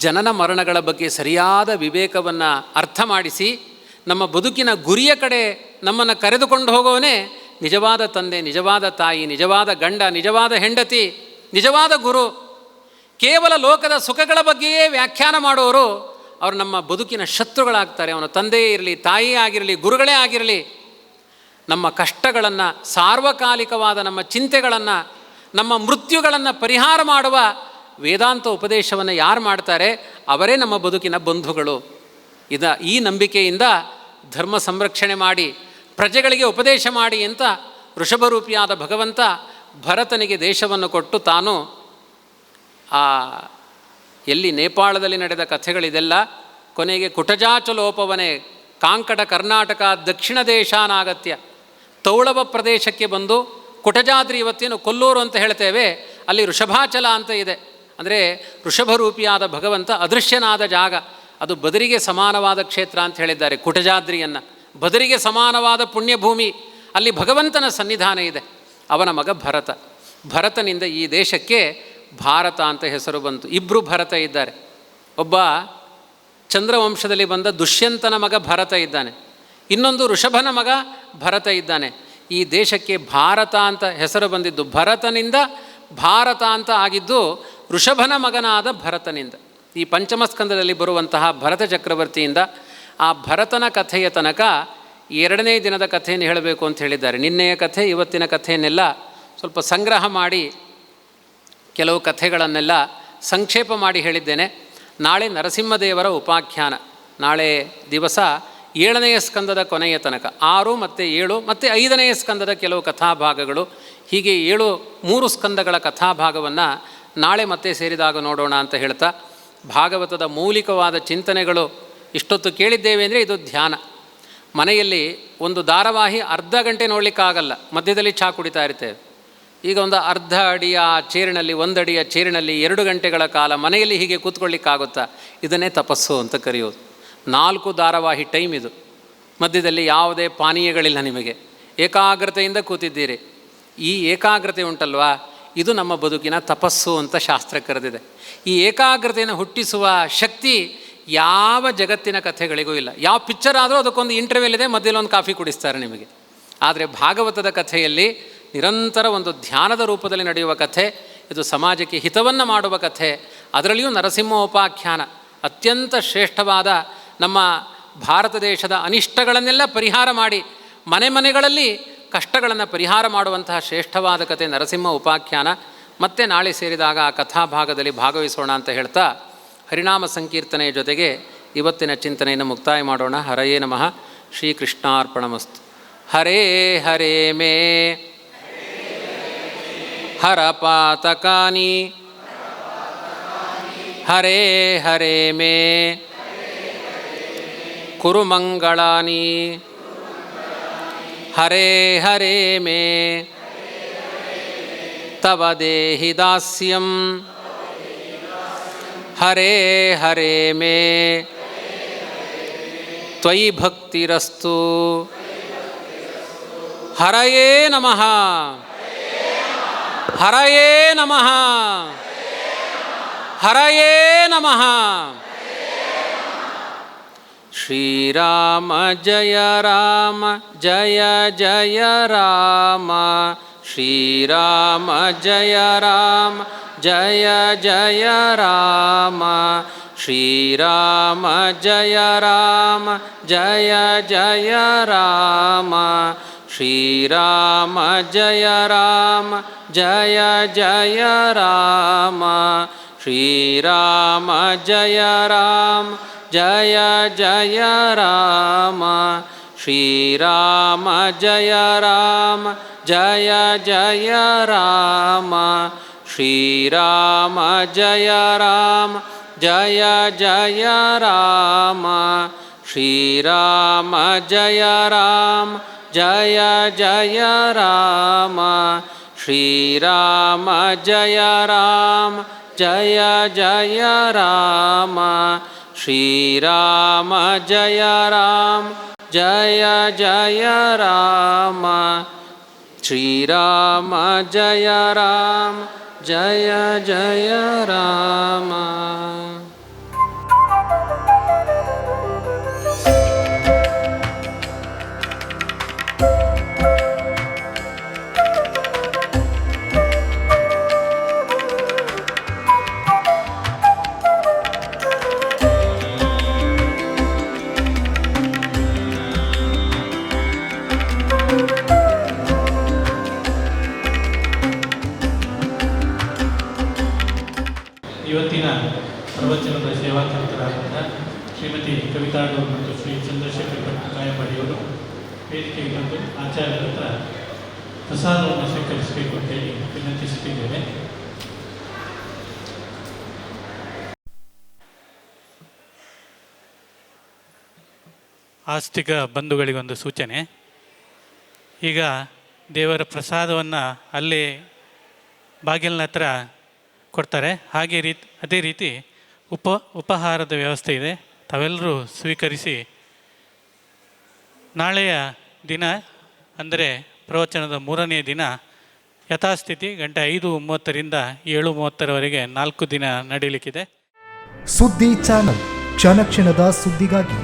ಜನನ ಮರಣಗಳ ಬಗ್ಗೆ ಸರಿಯಾದ ವಿವೇಕವನ್ನು ಅರ್ಥ ಮಾಡಿಸಿ ನಮ್ಮ ಬದುಕಿನ ಗುರಿಯ ಕಡೆ ನಮ್ಮನ್ನು ಕರೆದುಕೊಂಡು ಹೋಗೋವನೇ ನಿಜವಾದ ತಂದೆ, ನಿಜವಾದ ತಾಯಿ, ನಿಜವಾದ ಗಂಡ, ನಿಜವಾದ ಹೆಂಡತಿ, ನಿಜವಾದ ಗುರು. ಕೇವಲ ಲೋಕದ ಸುಖಗಳ ಬಗ್ಗೆಯೇ ವ್ಯಾಖ್ಯಾನ ಮಾಡುವವರು ಅವರು ನಮ್ಮ ಬದುಕಿನ ಶತ್ರುಗಳಾಗ್ತಾರೆ. ಅವನ ತಂದೆಯೇ ಇರಲಿ, ತಾಯಿಯೇ ಆಗಿರಲಿ, ಗುರುಗಳೇ ಆಗಿರಲಿ. ನಮ್ಮ ಕಷ್ಟಗಳನ್ನು, ಸಾರ್ವಕಾಲಿಕವಾದ ನಮ್ಮ ಚಿಂತೆಗಳನ್ನು, ನಮ್ಮ ಮೃತ್ಯುಗಳನ್ನು ಪರಿಹಾರ ಮಾಡುವ ವೇದಾಂತ ಉಪದೇಶವನ್ನು ಯಾರು ಮಾಡ್ತಾರೆ ಅವರೇ ನಮ್ಮ ಬದುಕಿನ ಬಂಧುಗಳು. ಈ ನಂಬಿಕೆಯಿಂದ ಧರ್ಮ ಸಂರಕ್ಷಣೆ ಮಾಡಿ ಪ್ರಜೆಗಳಿಗೆ ಉಪದೇಶ ಮಾಡಿ ಅಂತ ಋಷಭರೂಪಿಯಾದ ಭಗವಂತ ಭರತನಿಗೆ ದೇಶವನ್ನು ಕೊಟ್ಟು ತಾನು ಎಲ್ಲಿ ನೇಪಾಳದಲ್ಲಿ ನಡೆದ ಕಥೆಗಳಿದೆಲ್ಲ ಕೊನೆಗೆ ಕುಟಜಾಚಲೋಪವನೇ ಕಾಂಕಟ ಕರ್ನಾಟಕ ದಕ್ಷಿಣ ದೇಶಾನಾಗತ್ಯ ತೌಳವ ಪ್ರದೇಶಕ್ಕೆ ಬಂದು ಕುಟಜಾದ್ರಿ, ಇವತ್ತೇನು ಕೊಲ್ಲೂರು ಅಂತ ಹೇಳ್ತೇವೆ, ಅಲ್ಲಿ ಋಷಭಾಚಲ ಅಂತ ಇದೆ. ಅಂದರೆ ವೃಷಭರೂಪಿಯಾದ ಭಗವಂತ ಅದೃಶ್ಯನಾದ ಜಾಗ, ಅದು ಬದರಿಗೆ ಸಮಾನವಾದ ಕ್ಷೇತ್ರ ಅಂತ ಹೇಳಿದ್ದಾರೆ. ಕುಟಜಾದ್ರಿಯನ್ನು ಬದರಿಗೆ ಸಮಾನವಾದ ಪುಣ್ಯಭೂಮಿ, ಅಲ್ಲಿ ಭಗವಂತನ ಸನ್ನಿಧಾನ ಇದೆ. ಅವನ ಮಗ ಭರತ, ಭರತನಿಂದ ಈ ದೇಶಕ್ಕೆ ಭಾರತ ಅಂತ ಹೆಸರು ಬಂತು. ಇಬ್ಬರು ಭರತ ಇದ್ದಾರೆ. ಒಬ್ಬ ಚಂದ್ರವಂಶದಲ್ಲಿ ಬಂದ ದುಷ್ಯಂತನ ಮಗ ಭರತ ಇದ್ದಾನೆ, ಇನ್ನೊಂದು ಋಷಭನ ಮಗ ಭರತ ಇದ್ದಾನೆ. ಈ ದೇಶಕ್ಕೆ ಭಾರತ ಅಂತ ಹೆಸರು ಬಂದಿದ್ದು ಭರತನಿಂದ, ಭಾರತ ಅಂತ ಆಗಿದ್ದು ಋಷಭನ ಮಗನಾದ ಭರತನಿಂದ. ಈ ಪಂಚಮಸ್ಕಂದದಲ್ಲಿ ಬರುವಂತಹ ಭರತ ಚಕ್ರವರ್ತಿಯಿಂದ ಆ ಭರತನ ಕಥೆಯ ತನಕ 2ನೇ ದಿನದ ಕಥೆಯನ್ನು ಹೇಳಬೇಕು ಅಂತ ಹೇಳಿದ್ದಾರೆ. ನಿನ್ನೆಯ ಕಥೆ ಇವತ್ತಿನ ಕಥೆಯನ್ನೆಲ್ಲ ಸ್ವಲ್ಪ ಸಂಗ್ರಹ ಮಾಡಿ ಕೆಲವು ಕಥೆಗಳನ್ನೆಲ್ಲ ಸಂಕ್ಷೇಪ ಮಾಡಿ ಹೇಳಿದ್ದೇನೆ. ನಾಳೆ ನರಸಿಂಹದೇವರ ಉಪಾಖ್ಯಾನ, ನಾಳೆ ದಿವಸ 7ನೇ ಸ್ಕಂದದ ಕೊನೆಯ ತನಕ 6 ಮತ್ತು 7 ಮತ್ತು 5ನೇ ಸ್ಕಂದದ ಕೆಲವು ಕಥಾಭಾಗಗಳು, ಹೀಗೆ 3 ಸ್ಕಂದಗಳ ಕಥಾಭಾಗವನ್ನು ನಾಳೆ ಮತ್ತೆ ಸೇರಿದಾಗ ನೋಡೋಣ ಅಂತ ಹೇಳ್ತಾ, ಭಾಗವತದ ಮೌಲಿಕವಾದ ಚಿಂತನೆಗಳು ಇಷ್ಟೊತ್ತು ಕೇಳಿದ್ದೇವೆ ಅಂದರೆ ಇದು ಧ್ಯಾನ. ಮನೆಯಲ್ಲಿ ಒಂದು ಧಾರಾವಾಹಿ ಅರ್ಧ ಗಂಟೆ ನೋಡಲಿಕ್ಕಾಗಲ್ಲ, ಮಧ್ಯದಲ್ಲಿ ಚಹಾ ಕುಡಿತಾ ಇರ್ತೇವೆ. ಈಗ ಒಂದು ಅರ್ಧ ಅಡಿಯ ಚೇರಿನಲ್ಲಿ, 1 ಅಡಿಯ ಚೇರಿನಲ್ಲಿ 2 ಗಂಟೆಗಳ ಕಾಲ ಮನೆಯಲ್ಲಿ ಹೀಗೆ ಕೂತ್ಕೊಳ್ಳಿಕ್ಕಾಗುತ್ತಾ? ಇದನ್ನೇ ತಪಸ್ಸು ಅಂತ ಕರೆಯೋದು. 4 ಧಾರಾವಾಹಿ ಟೈಮ್ ಇದು, ಮಧ್ಯದಲ್ಲಿ ಯಾವುದೇ ಪಾನೀಯಗಳಿಲ್ಲ, ನಿಮಗೆ ಏಕಾಗ್ರತೆಯಿಂದ ಕೂತಿದ್ದೀರಿ. ಈ ಏಕಾಗ್ರತೆ ಉಂಟಲ್ವಾ, ಇದು ನಮ್ಮ ಬದುಕಿನ ತಪಸ್ಸು ಅಂತ ಶಾಸ್ತ್ರ ಕರೆದಿದೆ. ಈ ಏಕಾಗ್ರತೆಯನ್ನು ಹುಟ್ಟಿಸುವ ಶಕ್ತಿ ಯಾವ ಜಗತ್ತಿನ ಕಥೆಗಳಿಗೂ ಇಲ್ಲ. ಯಾವ ಪಿಕ್ಚರ್ ಆದರೂ ಅದಕ್ಕೊಂದು ಇಂಟರ್ವ್ಯೂಲ್ ಇದೆ, ಮಧ್ಯದಲ್ಲಿ ಒಂದು ಕಾಫಿ ಕುಡಿಸ್ತಾರೆ ನಿಮಗೆ. ಆದರೆ ಭಾಗವತದ ಕಥೆಯಲ್ಲಿ ನಿರಂತರ ಒಂದು ಧ್ಯಾನದ ರೂಪದಲ್ಲಿ ನಡೆಯುವ ಕಥೆ ಇದು, ಸಮಾಜಕ್ಕೆ ಹಿತವನ್ನು ಮಾಡುವ ಕಥೆ. ಅದರಲ್ಲಿಯೂ ನರಸಿಂಹೋಪಾಖ್ಯಾನ ಅತ್ಯಂತ ಶ್ರೇಷ್ಠವಾದ, ನಮ್ಮ ಭಾರತ ದೇಶದ ಅನಿಷ್ಟಗಳನ್ನೆಲ್ಲ ಪರಿಹಾರ ಮಾಡಿ ಮನೆ ಮನೆಗಳಲ್ಲಿ ಕಷ್ಟಗಳನ್ನು ಪರಿಹಾರ ಮಾಡುವಂತಹ ಶ್ರೇಷ್ಠವಾದ ಕಥೆ ನರಸಿಂಹ ಉಪಾಖ್ಯಾನ. ಮತ್ತೆ ನಾಳೆ ಸೇರಿದಾಗ ಆ ಕಥಾಭಾಗದಲ್ಲಿ ಭಾಗವಹಿಸೋಣ ಅಂತ ಹೇಳ್ತಾ, ಹರಿನಾಮ ಸಂಕೀರ್ತನೆಯ ಜೊತೆಗೆ ಇವತ್ತಿನ ಚಿಂತನೆಯನ್ನು ಮುಕ್ತಾಯ ಮಾಡೋಣ. ಹರಯೇ ನಮಃ. ಶ್ರೀಕೃಷ್ಣಾರ್ಪಣಮಸ್ತು. ಹರೇ ಹರೇ ಮೇ ಹರಪಾತಕಾನಿ, ಹರೇ ಹರೇ ಮೇ ಕುರುಮಂಗಳಾನಿ, ಹರೇ ಹರೇ ಮೇ ತವ ದೇಹಿ ದಾಸ್ಯಂ, ಹರೇ ಹರೇ ಮೇ ತ್ವಯಿ ಭಕ್ತಿರಸ್ತು. ಹರಯೇ ನಮಃ, ಹರಯೇ ನಮಃ, ಹರಯೇ ನಮಃ. ಶ್ರೀರಾಮ ಜಯ ರಾಮ ಜಯ ಜಯ ರಾಮ, ಶ್ರೀರಾಮ ಜಯ ರಾಮ ಜಯ ಜಯ ರಾಮ, ಶ್ರೀರಾಮ ಜಯ ರಾಮ ಜಯ ಜಯ ರಾಮ, ಶ್ರೀರಾಮ ಜಯ ರಾಮ ಜಯ ಜಯ ರಾಮ, ಶ್ರೀರಾಮ ಜಯ ರಾಮ ಜಯ ಜಯ ರಾಮ, ಶ್ರೀರಾಮ ಜಯ ರಾಮ ಜಯ ಜಯ ರಾಮ, ಶ್ರೀರಾಮ ಜಯ ರಾಮ ಜಯ ಜಯ ರಾಮ, ಶ್ರೀರಾಮ ಜಯ ರಾಮ ಜಯ ಜಯ ರಾಮ, ಶ್ರೀರಾಮ ಜಯ ರಾಮ ಜಯ ಜಯ ರಾಮ, ಶ್ರೀರಾಮ ಜಯ ರಾಮ ಜಯ ಜಯ ರಾಮ, ಶ್ರೀರಾಮ ಜಯ ರಾಮ ಜಯ ಜಯ ರಾಮ. ಇವತ್ತಿನ ಪ್ರವಚನದ ಸೇವಾಕರ್ತರಾದ ಶ್ರೀಮತಿ ಕವಿತಾ ಡೋರ್ ಮತ್ತು ಶ್ರೀ ಚಂದ್ರಶೇಖರ್ ಕಾಯಂಬಾಡಿಯವರು ವೇದಿಕೆಗೆ ಬಂದು ಆಚಾರ್ಯರ ಹತ್ರ ಪ್ರಸಾದವನ್ನು ಸ್ವೀಕರಿಸಬೇಕು ಅಂತೇಳಿ ವಿನಂತಿಸುತ್ತಿದ್ದೇವೆ. ಆಸ್ತಿಕ ಬಂಧುಗಳಿಗೊಂದು ಸೂಚನೆ. ಈಗ ದೇವರ ಪ್ರಸಾದವನ್ನು ಅಲ್ಲೇ ಬಾಗಿಲಿನ ಹತ್ರ ಕೊಡ್ತಾರೆ. ಅದೇ ರೀತಿ ಉಪಹಾರದ ವ್ಯವಸ್ಥೆ ಇದೆ. ತಾವೆಲ್ಲರೂ ಸ್ವೀಕರಿಸಿ ನಾಳೆಯ ದಿನ ಅಂದರೆ ಪ್ರವಚನದ 3ನೇ ದಿನ ಯಥಾಸ್ಥಿತಿ ಗಂಟೆ 5:30ರಿಂದ 7:30ರವರೆಗೆ 4 ದಿನ ನಡೀಲಿಕ್ಕಿದೆ. ಸುದ್ದಿ ಚಾನಲ್, ಕ್ಷಣ ಕ್ಷಣದ ಸುದ್ದಿಗಾಗಿ.